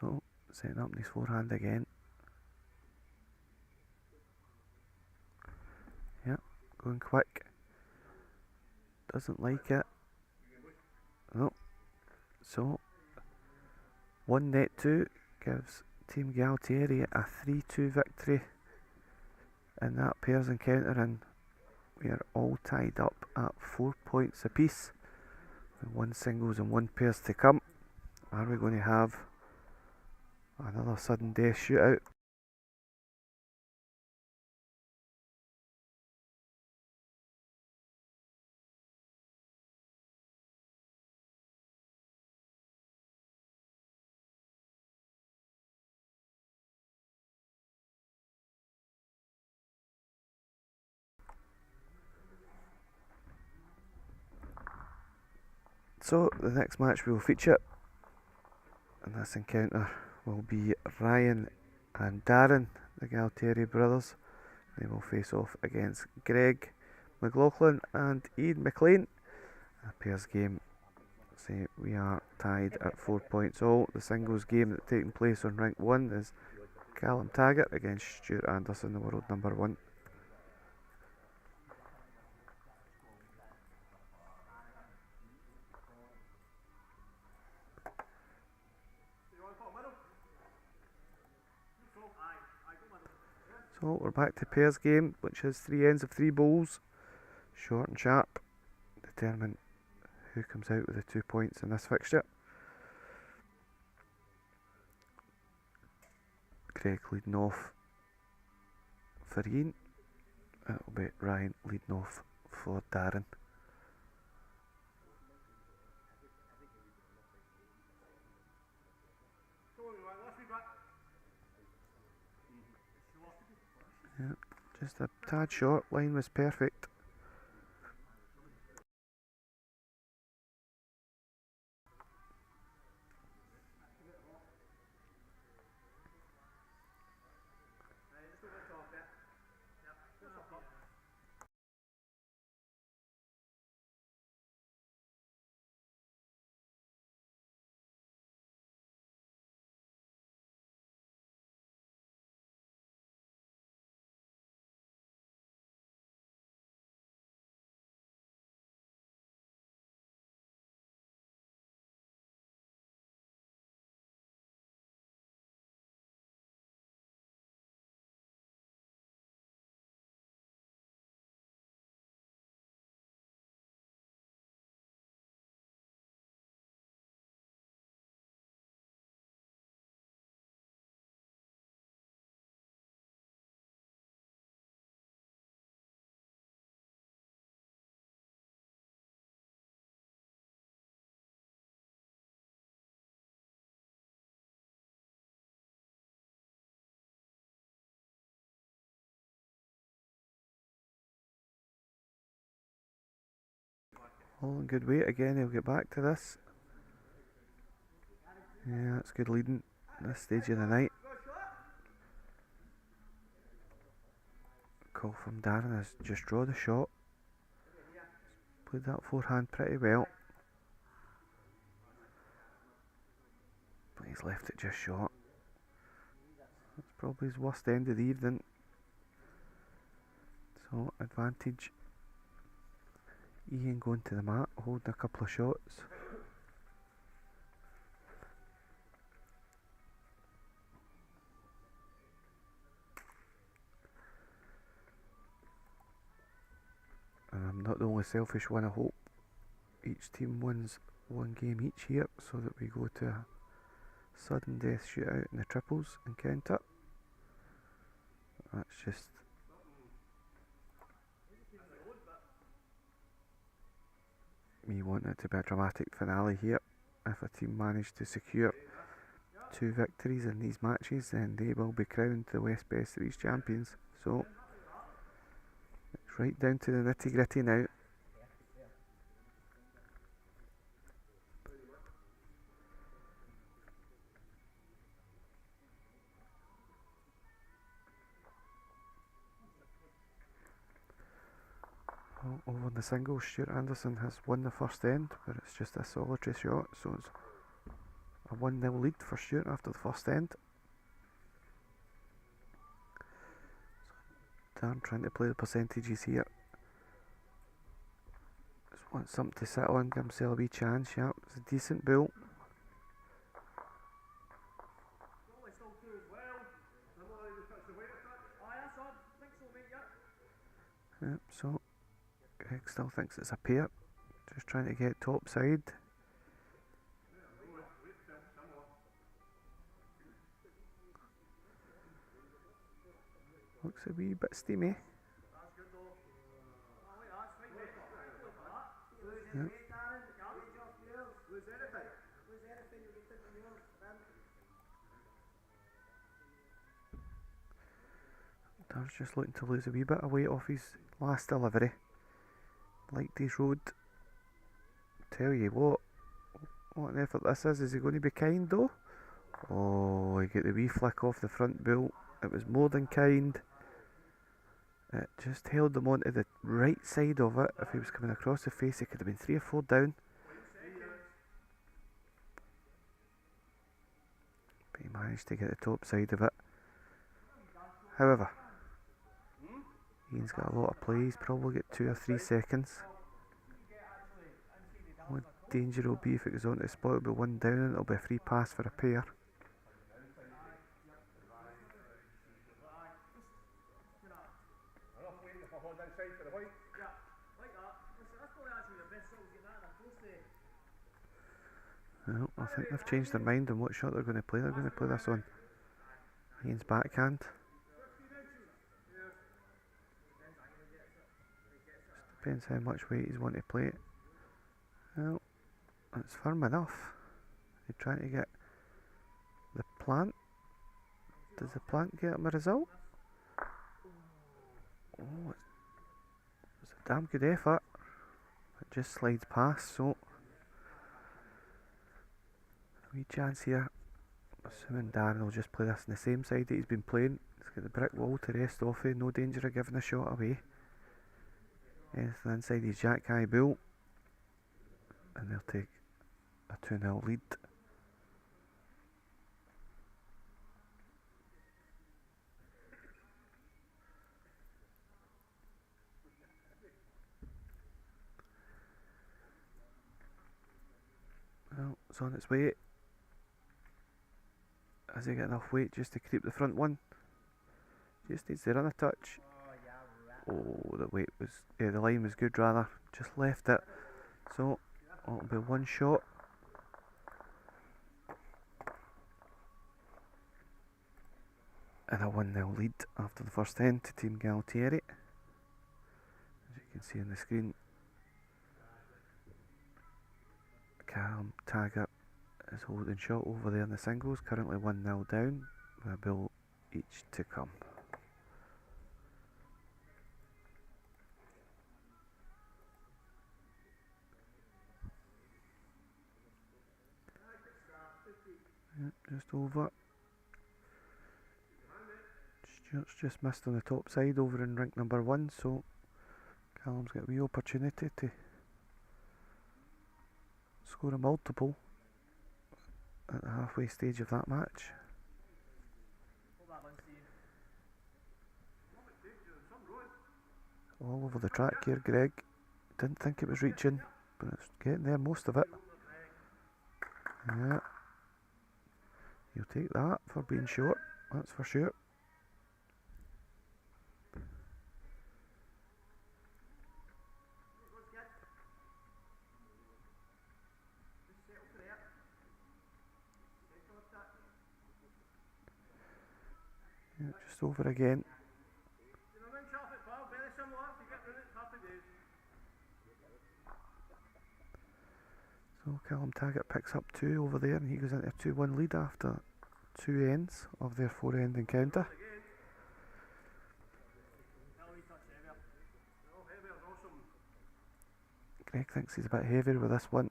So setting up his forehand again. Yep, going quick. Doesn't like it. No. So 1 net 2 gives Team Gualtieri a 3-2 victory in that pairs encounter, and we are all tied up at 4 points apiece with 1 singles and 1 pairs to come. Are we going to have another sudden death shootout? So the next match we will feature in this encounter will be Ryan and Darren, the Gualtieri brothers. They will face off against Greg McLaughlin and Ian McLean. A pairs game. Say we are tied at 4 points all. The singles game that's taking place on rank 1 is Callum Taggart against Stuart Anderson, the world number 1. So we're back to pairs game, which has 3 ends of 3 bowls. Short and sharp. Determine who comes out with the 2 points in this fixture. Greg leading off for Ian. It'll be Ryan leading off for Darren. Yep, just a tad short, line was perfect. All in good weight again, he'll get back to this. Yeah, that's good leading at this stage of the night. Call from Darren is just draw the shot. Played that forehand pretty well. But he's left it just short. That's probably his worst end of the evening. So advantage. Ian going to the mat, holding a couple of shots. not the only selfish one. I hope each team wins one game each here, so that we go to a sudden death shootout in the triples encounter. That's just me wanting it to be a dramatic finale here. If a team managed to secure 2 victories in these matches, then they will be crowned the West Best Series champions. So it's right down to the nitty gritty now. Well, over in the singles, Stuart Anderson has won the first end, but it's just a solitary shot, so it's a 1-0 lead for Stuart after the first end. Dan trying to play the percentages here. Just want something to sit on, give himself a wee chance. Yeah, it's a decent build. Yep, so Greg still thinks it's a pair. Just trying to get top side. Looks a wee bit steamy. Yep. Dar's just looking to lose a wee bit of weight off his last delivery. Liked his road. Tell you what an effort this is. Is he going to be kind though? Oh, he got the wee flick off the front bull. It was more than kind. It just held him onto the right side of it. If he was coming across the face, it could have been 3 or 4 down. But he managed to get the top side of it. However, Ian's got a lot of play. He's probably got 2 or 3 seconds. One danger will be if it goes on to the spot, it'll be 1 down and it'll be a free pass for a pair. Well, I think they've changed their mind on what shot they're going to play. They're going to play this on Ian's backhand. Just depends how much weight he's wanting to play it. Well, it's firm enough. They're trying to get the plant. Does the plant get him a result? Oh, it's a damn good effort. It just slides past, so a wee chance here. Assuming Darren will just play this on the same side that he's been playing. He's got the brick wall to rest off it. No danger of giving a shot away. Anything inside his jack high bull. And they'll take a 2-0 lead. Well, it's on its way. Has he got enough weight just to creep the front one? Just needs to run a touch. Oh, the weight was, the line was good rather. Just left it. So, it'll be 1 shot. And a 1-0 lead after the first end to Team Gualtieri. As you can see on the screen, Callum Taggart is holding shot over there in the singles, currently 1-0 down, with a bill each to come. Yep, just over. Stuart's just missed on the top side over in rink number 1, so Callum's got a wee opportunity to score a multiple at the halfway stage of that match. All over the track here, Greg. Didn't think it was reaching, but it's getting there, most of it. Yeah. You'll take that for being short, that's for sure. Yeah, just over again. So Callum Taggart picks up 2 over there, and he goes into a 2-1 lead after 2 ends of their 4-end encounter. Greg thinks he's a bit heavier with this one,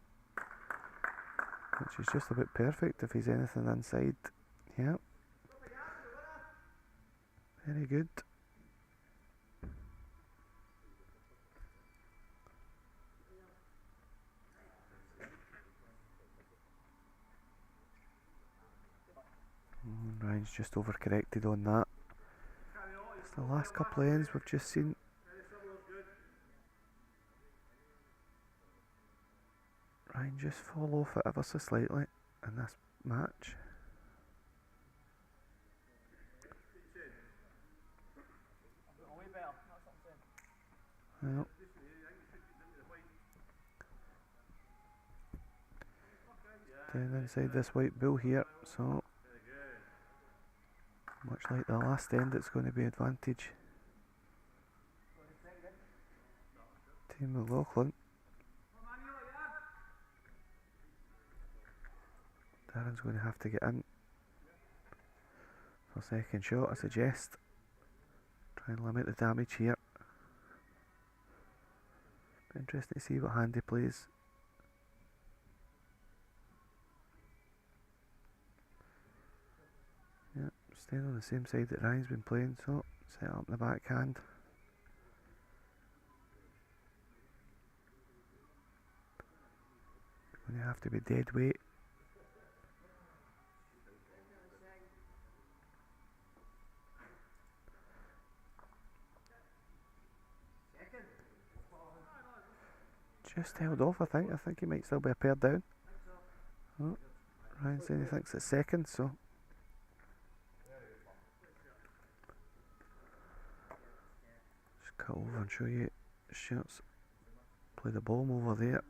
which is just about perfect if he's anything inside. Yeah. Very good. Ryan's just overcorrected on that. It's the last couple of ends we've just seen. Ryan just fall off it ever so slightly in this match. Well, down inside this white bull here, so much like the last end, it's going to be advantage Team McLaughlin. Darren's going to have to get in for second shot, I suggest. Try and limit the damage here. Be interesting to see what hand he plays. Yeah, staying on the same side that Ryan's been playing, so set up the backhand. Going to have to be dead weight. Just held off, I think. I think he might still be a pair down. Oh, Ryan saying he thinks it's second, so just cut over and show you shots. Play the ball over there,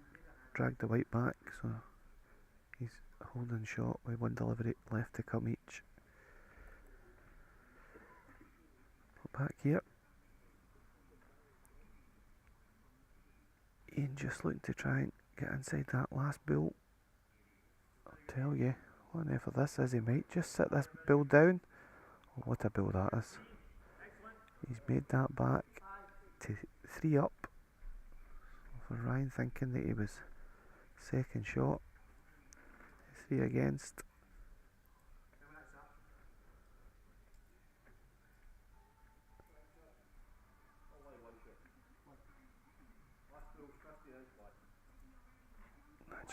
drag the white back, so he's holding shot with one delivery left to come each. Put back here. Ian just looking to try and get inside that last bull. I'll tell you, what on earth of this is, he might just sit this bull down. Oh, what a bull that is. He's made that back to 3 up. For Ryan thinking that he was second shot. 3 against.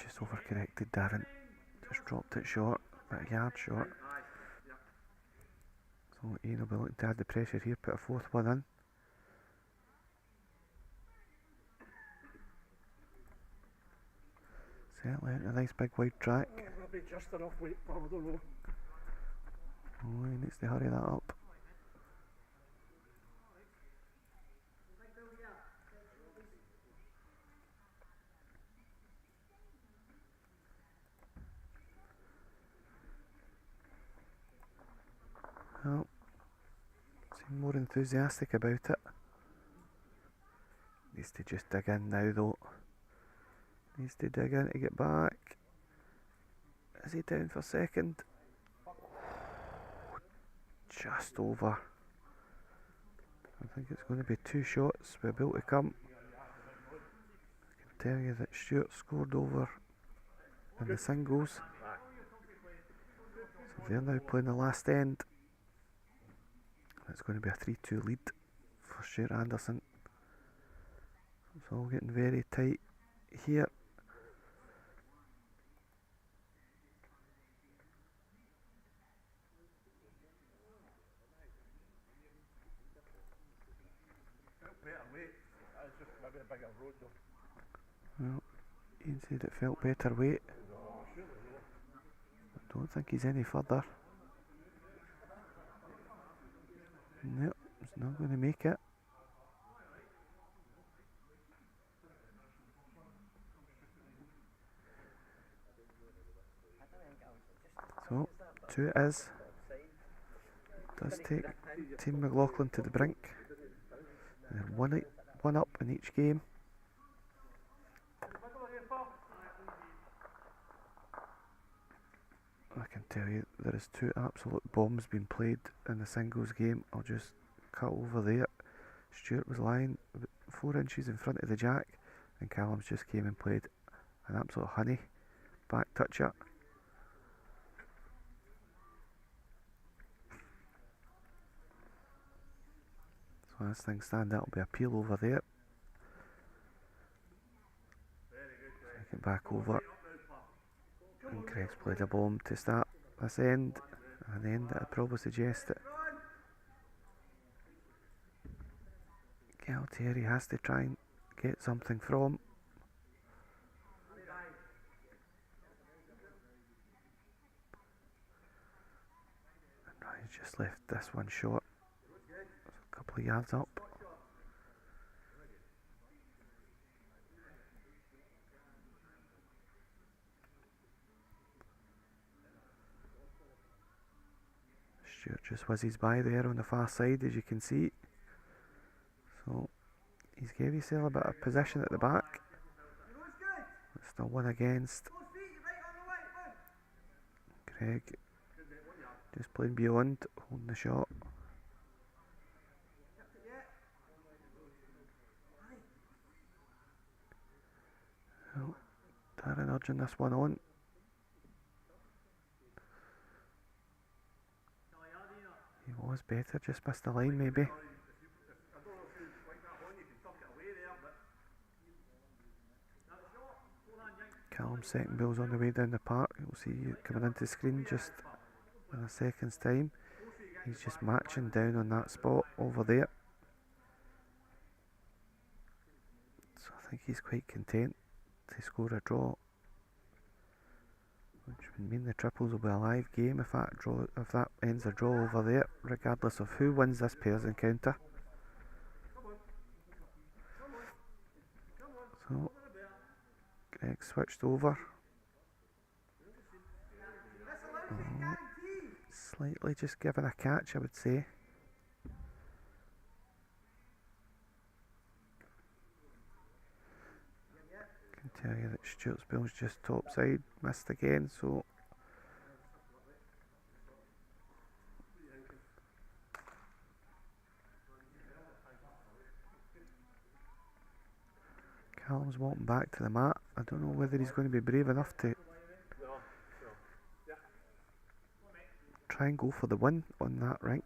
Just overcorrected, Darren. Just dropped it short, about a yard short. So Ian will be looking to add the pressure here, put a 4th one in. Certainly a nice big wide track. Just enough weight, I don't know. Oh, he needs to hurry that up. Well, seem more enthusiastic about it. Needs to just dig in now though. Needs to dig in to get back. Is he down for second? Just over. I think it's going to be 2 shots with a bill to come. I can tell you that Stuart scored over in the singles. So they're now playing the last end. It's going to be a 3-2 lead for Stuart Anderson. It's all getting very tight here. Well, Ian said it felt better weight. I don't think he's any further. Nope, he's not going to make it. So, 2 it is. does take Team McLaughlin to the brink. They're one up in each game. I can tell you there is 2 absolute bombs being played in the singles game. I'll just cut over there. Stuart was lying about 4 inches in front of the jack, and Callum's just came and played an absolute honey back toucher. So as things stand, that'll be a peel over there. Take it back over. And Craig's played a bomb to start this end, an end that I'd probably suggest that Gualtieri has to try and get something from. And Ryan's just left this one short, a couple of yards up. Stuart just whizzes by there on the far side, as you can see. So he's gave himself a bit of position at the back. It's still 1 against. Craig just playing beyond, holding the shot. Oh, Darren urging this one on. He was better, just missed the line maybe. Callum's second bill's on the way down the park. You'll see it coming into the screen just in a second's time. He's just matching down on that spot over there. So I think he's quite content to score a draw, which would mean the triples will be a live game if that ends a draw over there, regardless of who wins this pairs encounter. So Greg switched over. Oh, slightly just given a catch, I would say. I can tell you that Stuart's bill's just topside, missed again, so Callum's walking back to the mat. I don't know whether he's going to be brave enough to try and go for the win on that rink.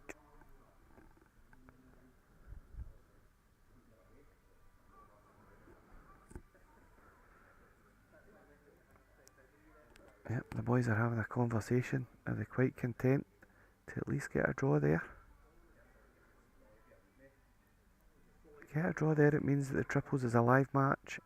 Yep, the boys are having a conversation. Are they quite content to at least get a draw there? Get a draw there, it means that the triples is a live match.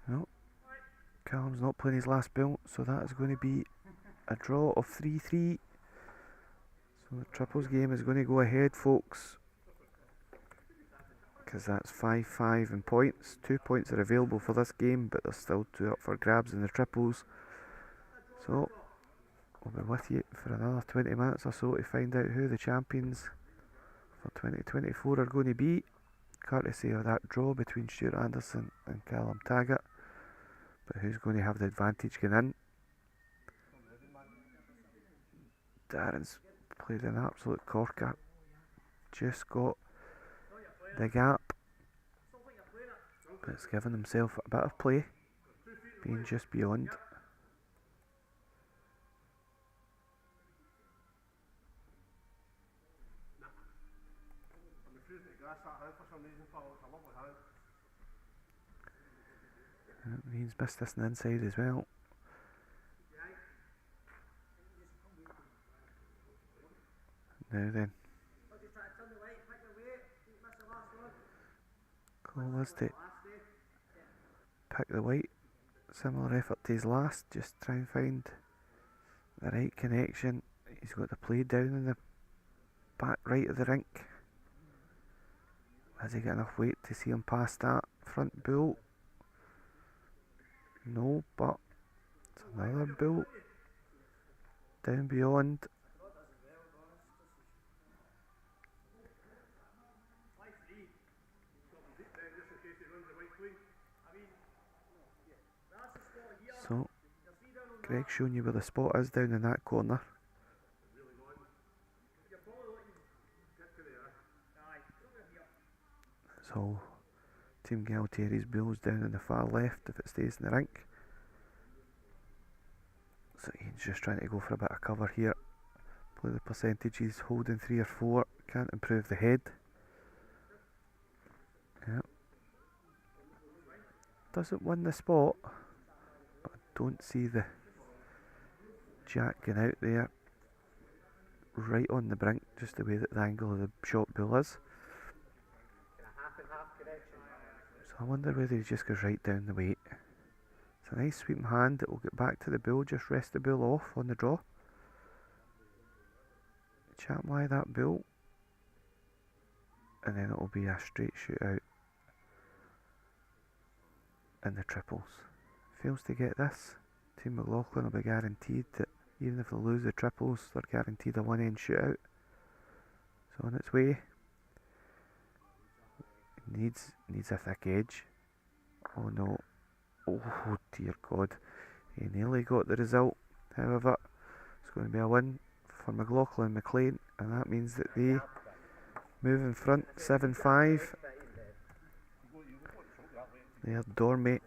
No, Callum's not playing his last bill, so that is going to be a draw of 3-3. So the triples game is going to go ahead, folks, because that's 5-5 in points. 2 points are available for this game, but there's still 2 up for grabs in the triples. So we'll be with you for another 20 minutes or so to find out who the champions for 2024 are going to be, courtesy of that draw between Stuart Anderson and Callum Taggart. But who's going to have the advantage going in? Darren's played an absolute corker, just got the gap, but it's given himself a bit of play, being just beyond. He's missed this on the inside as well. Now then, goal was to pick the white. Similar effort to his last, just try and find the right connection. He's got the play down in the back right of the rink. Has he got enough weight to see him past that front bull? No, but it's another bull down beyond. So, Greg's showing you where the spot is down in that corner. So, Team Gualtieri's bull's down in the far left if it stays in the rink. So he's just trying to go for a bit of cover here. Play the percentages, holding 3 or 4, can't improve the head. Yep. Doesn't win the spot, but I don't see the jack going out there. Right on the brink, just the way that the angle of the shot bull is. So I wonder whether he just goes right down the weight. It's a nice sweeping hand that will get back to the bull, just rest the bull off on the draw. Chap lie that bull, and then it will be a straight shootout in the triples. Fails to get this, Team McLaughlin will be guaranteed that even if they lose the triples, they're guaranteed a one-end shootout. So on its way. Needs a thick edge. Oh no. Oh dear God. He nearly got the result. However, it's going to be a win for McLaughlin and McLean, and that means that they move in front 7-5. Their Dormy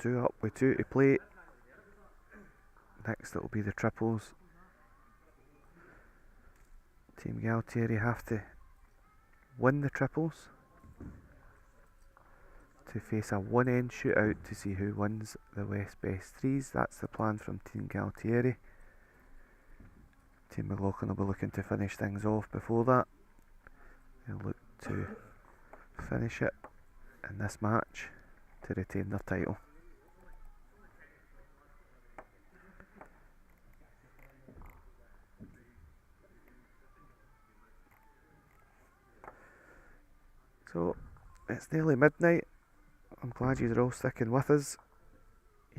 2 up with 2 to play. Next it will be the triples. Team Gualtieri have to win the triples to face a one-end shootout to see who wins the West Best 3s. That's the plan from Team Gualtieri. Team McLaughlin will be looking to finish things off before that. They'll look to finish it in this match to retain their title. So it's nearly midnight. I'm glad you're all sticking with us.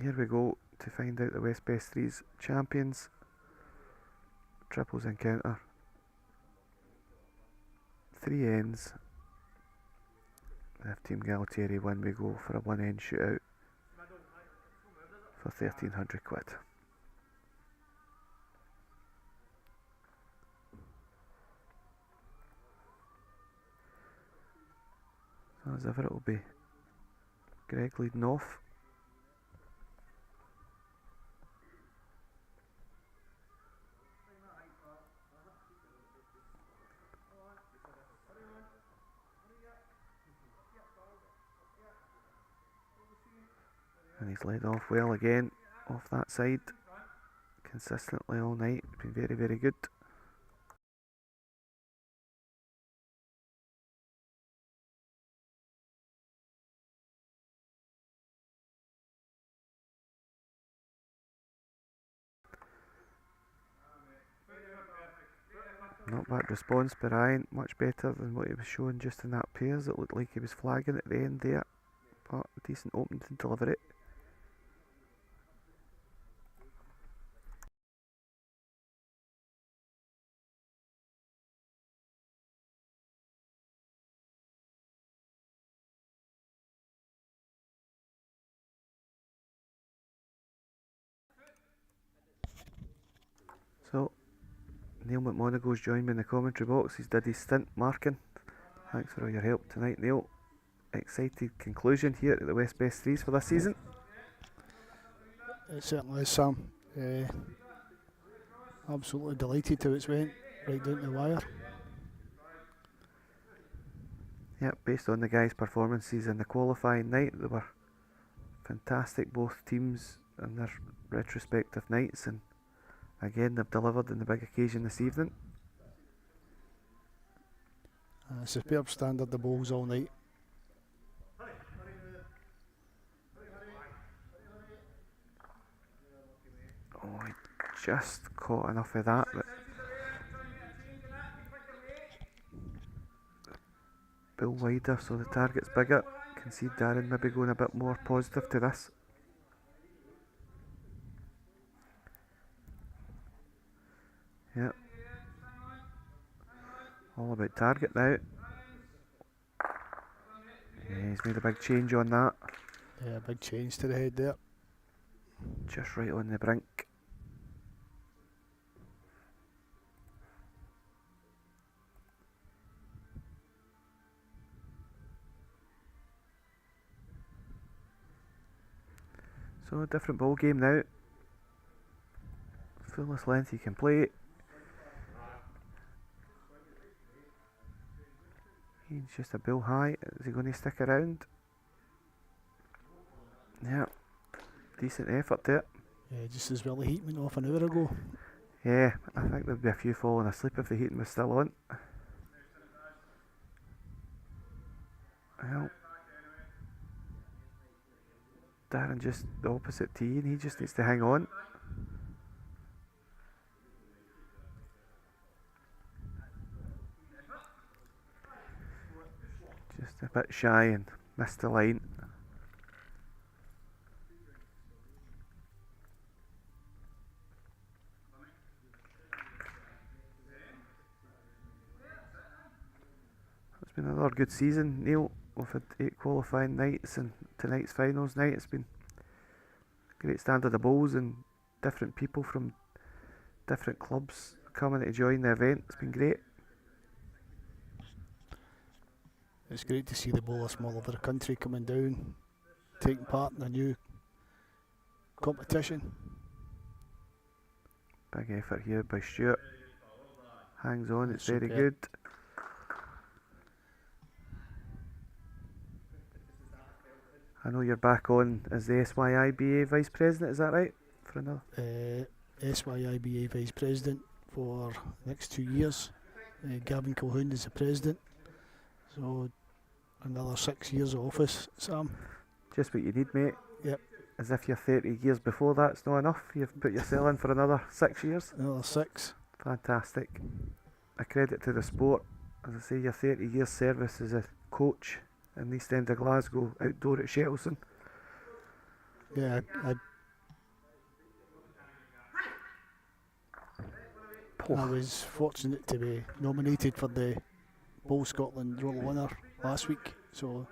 Here we go to find out the West Best 3's champions. Triples encounter. 3 ends. If Team Gualtieri win, we go for a one-end shootout for 1,300 quid. So as ever, it will be Greg leading off. And he's led off well again, off that side, consistently all night. Been very, very good. Not bad response by Ryan, much better than what he was showing just in that pairs. It looked like he was flagging at the end there, but a decent opening to deliver it. So, Neil McMonagle's joined me in the commentary box. He's did his stint marking. Thanks for all your help tonight, Neil. Excited conclusion here at the West Best 3s for this season. It certainly is, Sam. Absolutely delighted how it's went, right down to the wire. Yep, based on the guys' performances in the qualifying night, they were fantastic, both teams in their retrospective nights, and again they've delivered in the big occasion this evening. Superb standard, the bowls all night. Oh, he just caught enough of that, but Bill wider so the target's bigger. Can see Darren maybe going a bit more positive to this. Yep. All about target now. Yeah, he's made a big change on that. Yeah, big change to the head there. Just right on the brink. So, different ball game now. Fullest length you can play. He's just a bill high. Is he going to stick around? Yeah. Decent effort there. Yeah, just as well the heat went off an hour ago. Yeah, I think there'd be a few falling asleep if the heating was still on. Well, Darren just the opposite tee and he just needs to hang on. Just a bit shy and missed the line. It's been another good season, Neil. We've had 8 qualifying nights and tonight's finals night. It's been a great standard of bowls and different people from different clubs coming to join the event. It's been great. It's great to see the bowlers from all over the country coming down, taking part in a new competition. Big effort here by Stuart. Hangs on, it's very Superb. good. I know you're back on as the SYIBA Vice President, is that right? For another? SYIBA Vice President for the next 2 years. Gavin Colhoun is the President. So another 6 years of office, Sam. Just what you need, mate. Yep. As if you're 30 years before that's not enough. You've put yourself in for another 6 years. Another 6. Fantastic. A credit to the sport. As I say, your 30 years service as a coach in the East End of Glasgow, outdoor at Shettleston. Yeah, I was fortunate to be nominated for the Bowl Scotland Royal Honour last week, so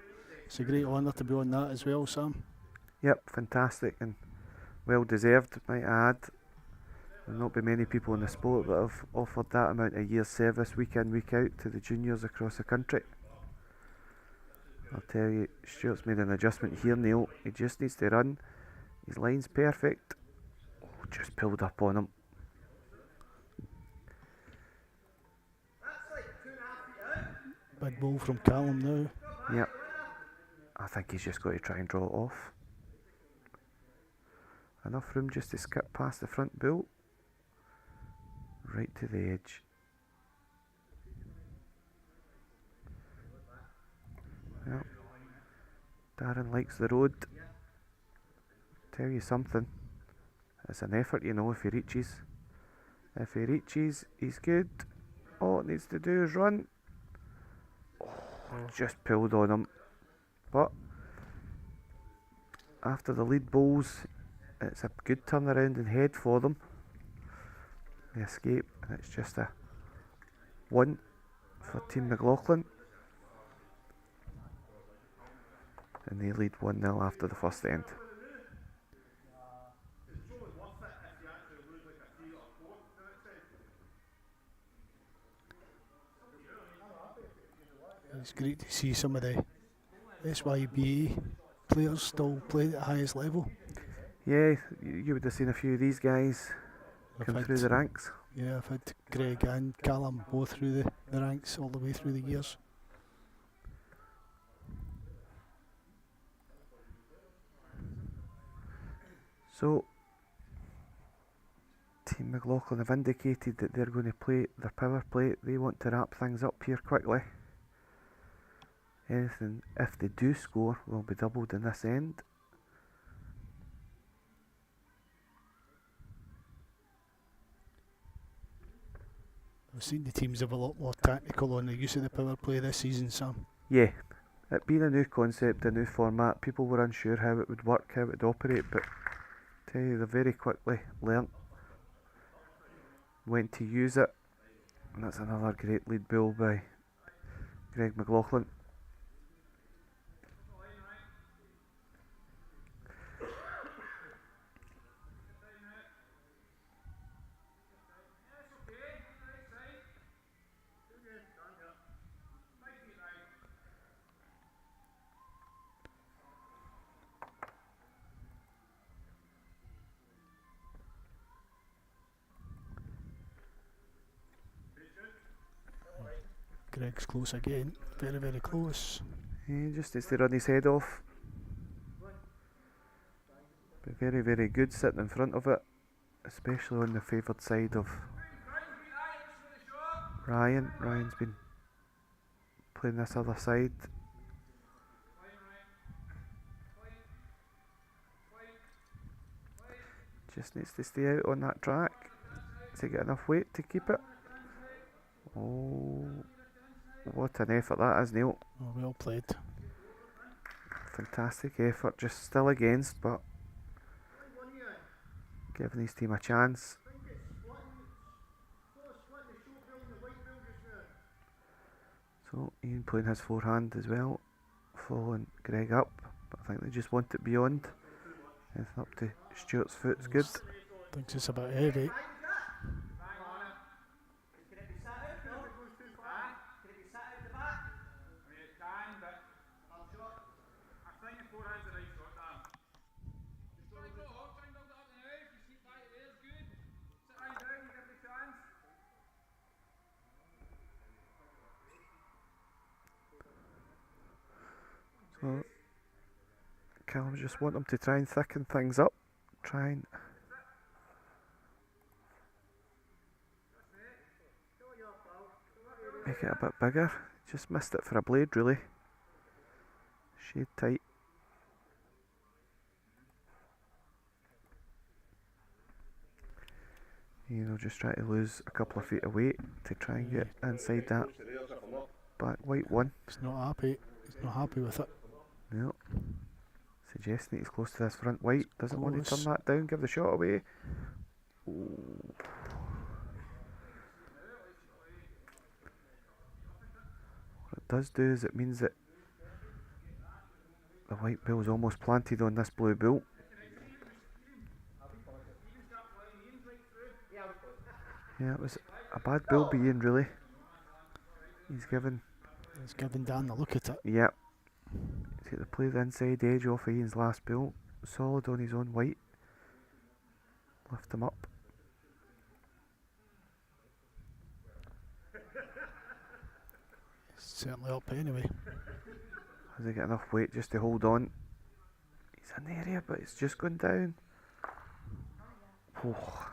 it's a great honour to be on that as well, Sam. Yep, fantastic and well deserved, might I add. There'll not be many people in the sport that have offered that amount of years service week in, week out to the juniors across the country. I'll tell you, Stuart's made an adjustment here, Neil. He just needs to run. His line's perfect. Oh, just pulled up on him. Big ball from Callum now. Yep. I think he's just got to try and draw it off. Enough room just to skip past the front bull. Right to the edge. Yep. Darren likes the road. Tell you something. It's an effort, you know, if he reaches. If he reaches, he's good. All it needs to do is run. Oh, just pulled on him. But after the lead bowls, it's a good turnaround and head for them. They escape, and it's just a 1 for Team McLaughlin. And they lead 1-0 after the first end. It's great to see some of the SYBA players still play at the highest level. Yeah, you would have seen a few of these guys come through the ranks. Yeah, I've had Greg and Callum both through the ranks all the way through the years. So, Team McLaughlin have indicated that they're going to play their power play. They want to wrap things up here quickly. Anything, if they do score, will be doubled in this end. I've seen the teams have a lot more tactical on the use of the power play this season, Sam. Yeah, it being a new concept, a new format, people were unsure how it would work, how it would operate, but I tell you, they very quickly learnt when to use it. And that's another great lead bull by Greg McLaughlin. Greg's close again, very, very close. He just needs to run his head off. Be very, very good sitting in front of it, especially on the favoured side of Ryan. Ryan's been playing this other side. Just needs to stay out on that track to get enough weight to keep it. Oh, what an effort that is, Neil. Oh, well played. Fantastic effort, just still against, but giving his team a chance. So Ian playing his forehand as well, following Greg up, but I think they just want it beyond. Anything up to Stuart's foot's good. Thinks it's a bit heavy. So Callum just want them to try and thicken things up, try and make it a bit bigger. Just missed it for a blade, really. Shade tight. You know, just try to lose a couple of feet of weight to try and get inside that back white one. He's not happy. He's not happy with it. No. Suggesting that he's close to this front white. Doesn't want to Close. turn that down, give the shot away. Ooh. What it does do is it means that the white bull is almost planted on this blue bull. Yeah, it was a bad bull being, really. He's given Dan the look at it. Yep. See the play the inside edge off Ian's last bull. Solid on his own white. Lift him up. Certainly up anyway. Has he got enough weight just to hold on? He's in the area, but it's just gone down. Oh.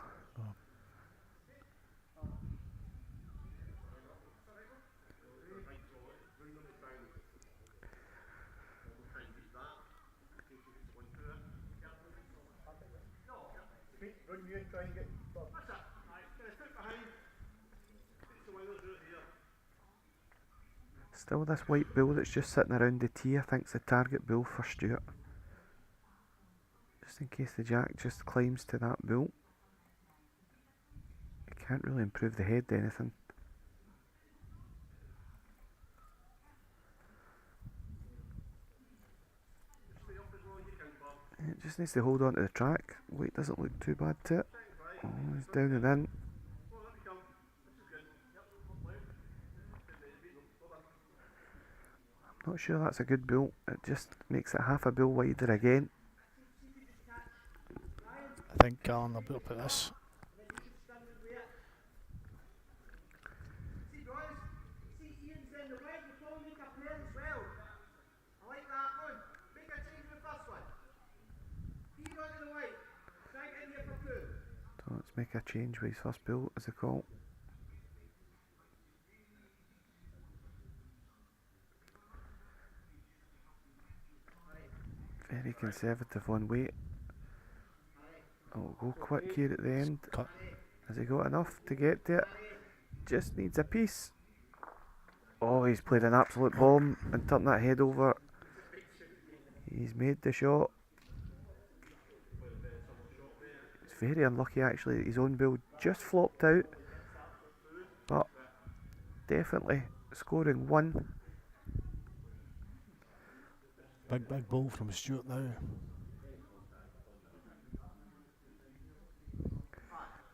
Still this white bull that's just sitting around the tee, I think's the target bull for Stuart. Just in case the jack just climbs to that bull. It can't really improve the head to anything. It just needs to hold on to the track. Weight doesn't look too bad to it. Oh, he's down and in. I'm not sure that's a good bull. It just makes it half a bull wider again. I think Callum will be up at this. So let's make a change with his first bull as a call. Very conservative on weight. Oh, go quick here at the end. Cut. Has he got enough to get to it? Just needs a piece. Oh, he's played an absolute bomb and turned that head over. He's made the shot. It's very unlucky actually. His own ball just flopped out. But definitely scoring one. Big ball from Stuart now.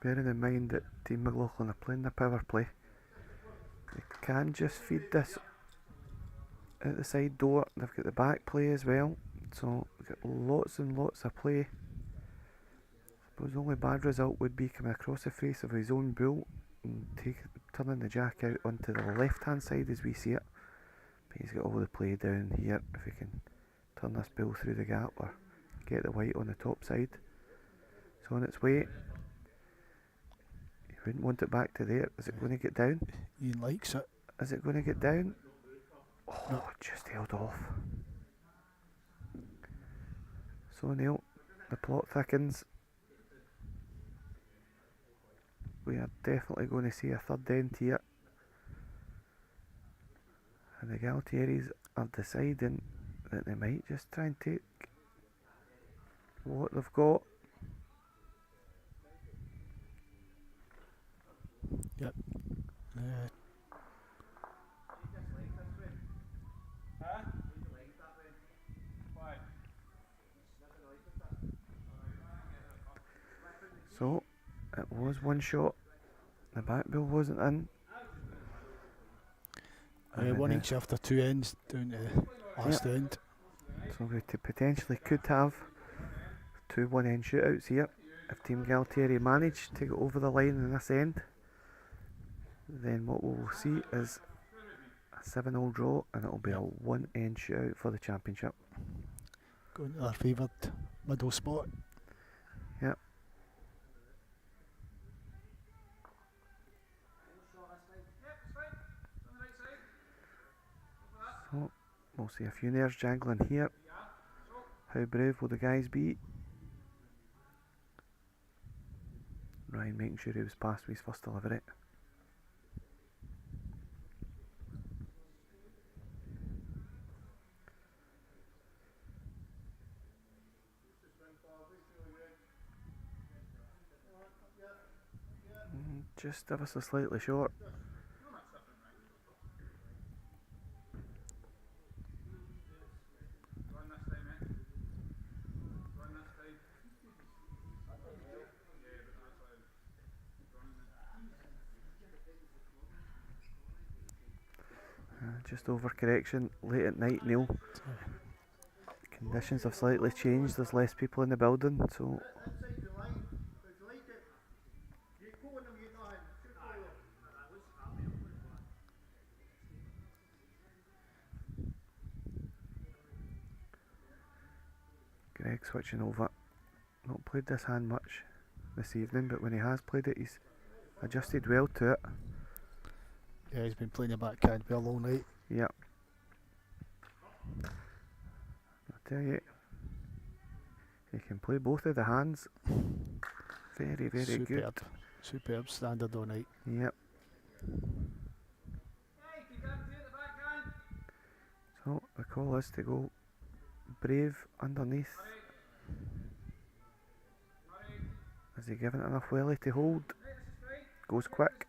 Bearing in mind that Team McLaughlin are playing the power play, they can just feed this out the side door. They've got the back play as well, so we've got lots and lots of play. I suppose the only bad result would be coming across the face of his own bull and turning the jack out onto the left hand side as we see it. But he's got all the play down here. If he can turn this bull through the gap or get the white on the top side. It's on its way. He wouldn't want it back to there. Is it going to get down? Ian likes it. Is it going to get down? Oh, no. Just held off. So Neil, the plot thickens. We are definitely going to see a third end here. And the Gualtieris are deciding that they might just try and take what they've got. Yep. So it was one shot. The back bill wasn't in. One each after two ends down to last end. So we potentially could have two one-end shootouts here. If Team Gualtieri manage to get over the line in this end, then what we'll see is a 7-all draw, and it'll be a one-end shootout for the championship. Going to our favoured middle spot. Yep. So we'll see a few nerves jangling here. How brave will the guys be? Ryan making sure he was past with his first delivery. Just ever so slightly short. Just overcorrection late at night, Neil. Conditions have slightly changed. There's less people in the building, so Greg switching over. Not played this hand much this evening, but when he has played it, he's adjusted well to it. Yeah, he's been playing the backhand well all night. Yep. I tell you, he can play both of the hands. Very, very Superb. good. Superb standard all night. Yep. So the call is to go brave underneath. Is he giving it enough welly to hold? Goes quick.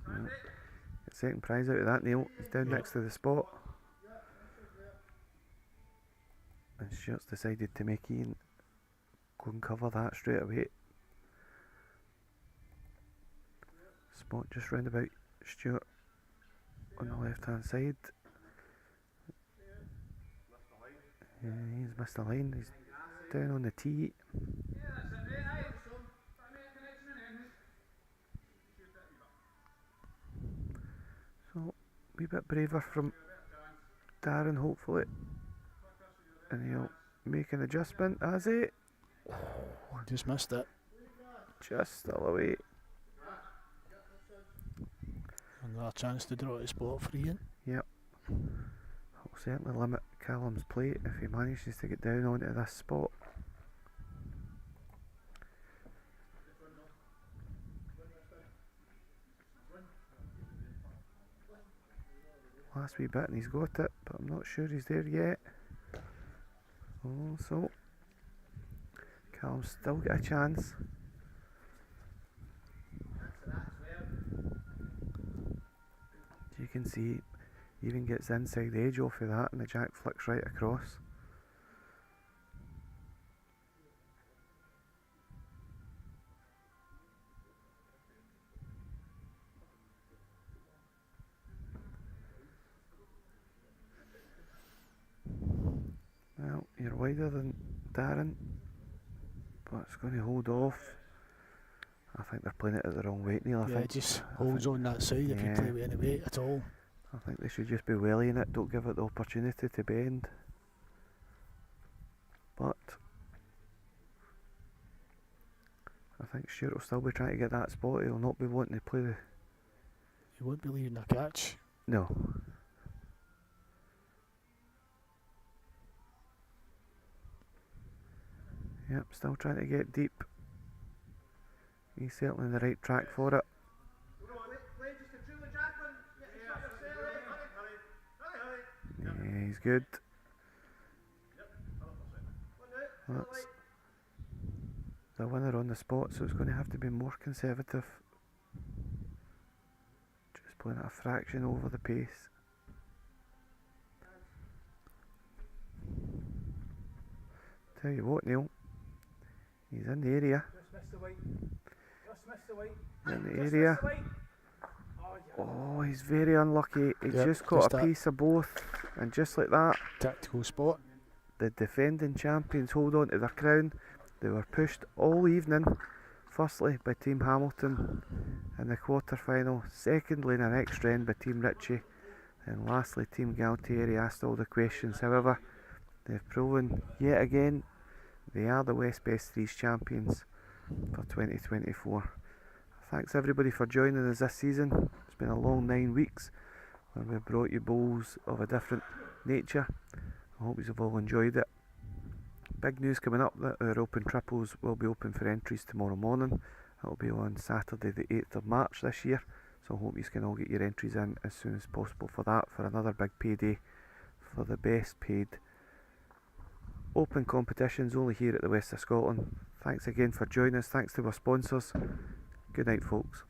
Get second prize out of that, Neil. He's down next to the spot. And Stuart's decided to make Ian go and cover that straight away. Spot just round about Stuart on the left hand side. Yeah, he's missed the line. He's down on the tee. So, a wee bit braver from Darren, hopefully. And he'll make an adjustment, has he? Just missed it. Just still away. Another chance to draw a spot for Ian. Yep. Will certainly limit Callum's play if he manages to get down onto this spot. last wee bit and he's got it, but I'm not sure he's there yet. Oh, so Callum's still got a chance. You can see he even gets the inside edge off of that and the jack flicks right across. Well, you're wider than Darren, but it's going to hold off. I think they're playing it at the wrong weight, Neil. Yeah, it just holds on that side if you play with any weight at all. I think they should just be wellying it, don't give it the opportunity to bend. But I think Stuart will still be trying to get that spot. He'll not be wanting to play the... He won't be leaving a catch. No. Yep, still trying to get deep. He's certainly on the right track for it. Yeah, he's good. That's the winner on the spot, so it's going to have to be more conservative. Just playing it a fraction over the pace. Tell you what, Neil, he's in the area. In the area. Oh, he's very unlucky. He's just got a piece of both, and just like that, tactical spot. The defending champions hold on to their crown. They were pushed all evening, firstly by Team Hamilton in the quarter-final, secondly in an extra end by Team Ritchie, and lastly Team Gualtieri asked all the questions. However, they've proven yet again they are the West Best Threes champions for 2024. Thanks everybody for joining us this season. It's been a long 9 weeks where we've brought you bowls of a different nature. I hope you've all enjoyed it. Big news coming up that our open triples will be open for entries tomorrow morning. It'll be on Saturday the 8th of March this year, so I hope you can all get your entries in as soon as possible for that, for another big payday for the best paid open competitions only here at the West of Scotland. Thanks again for joining us. Thanks to our sponsors. Good night, folks.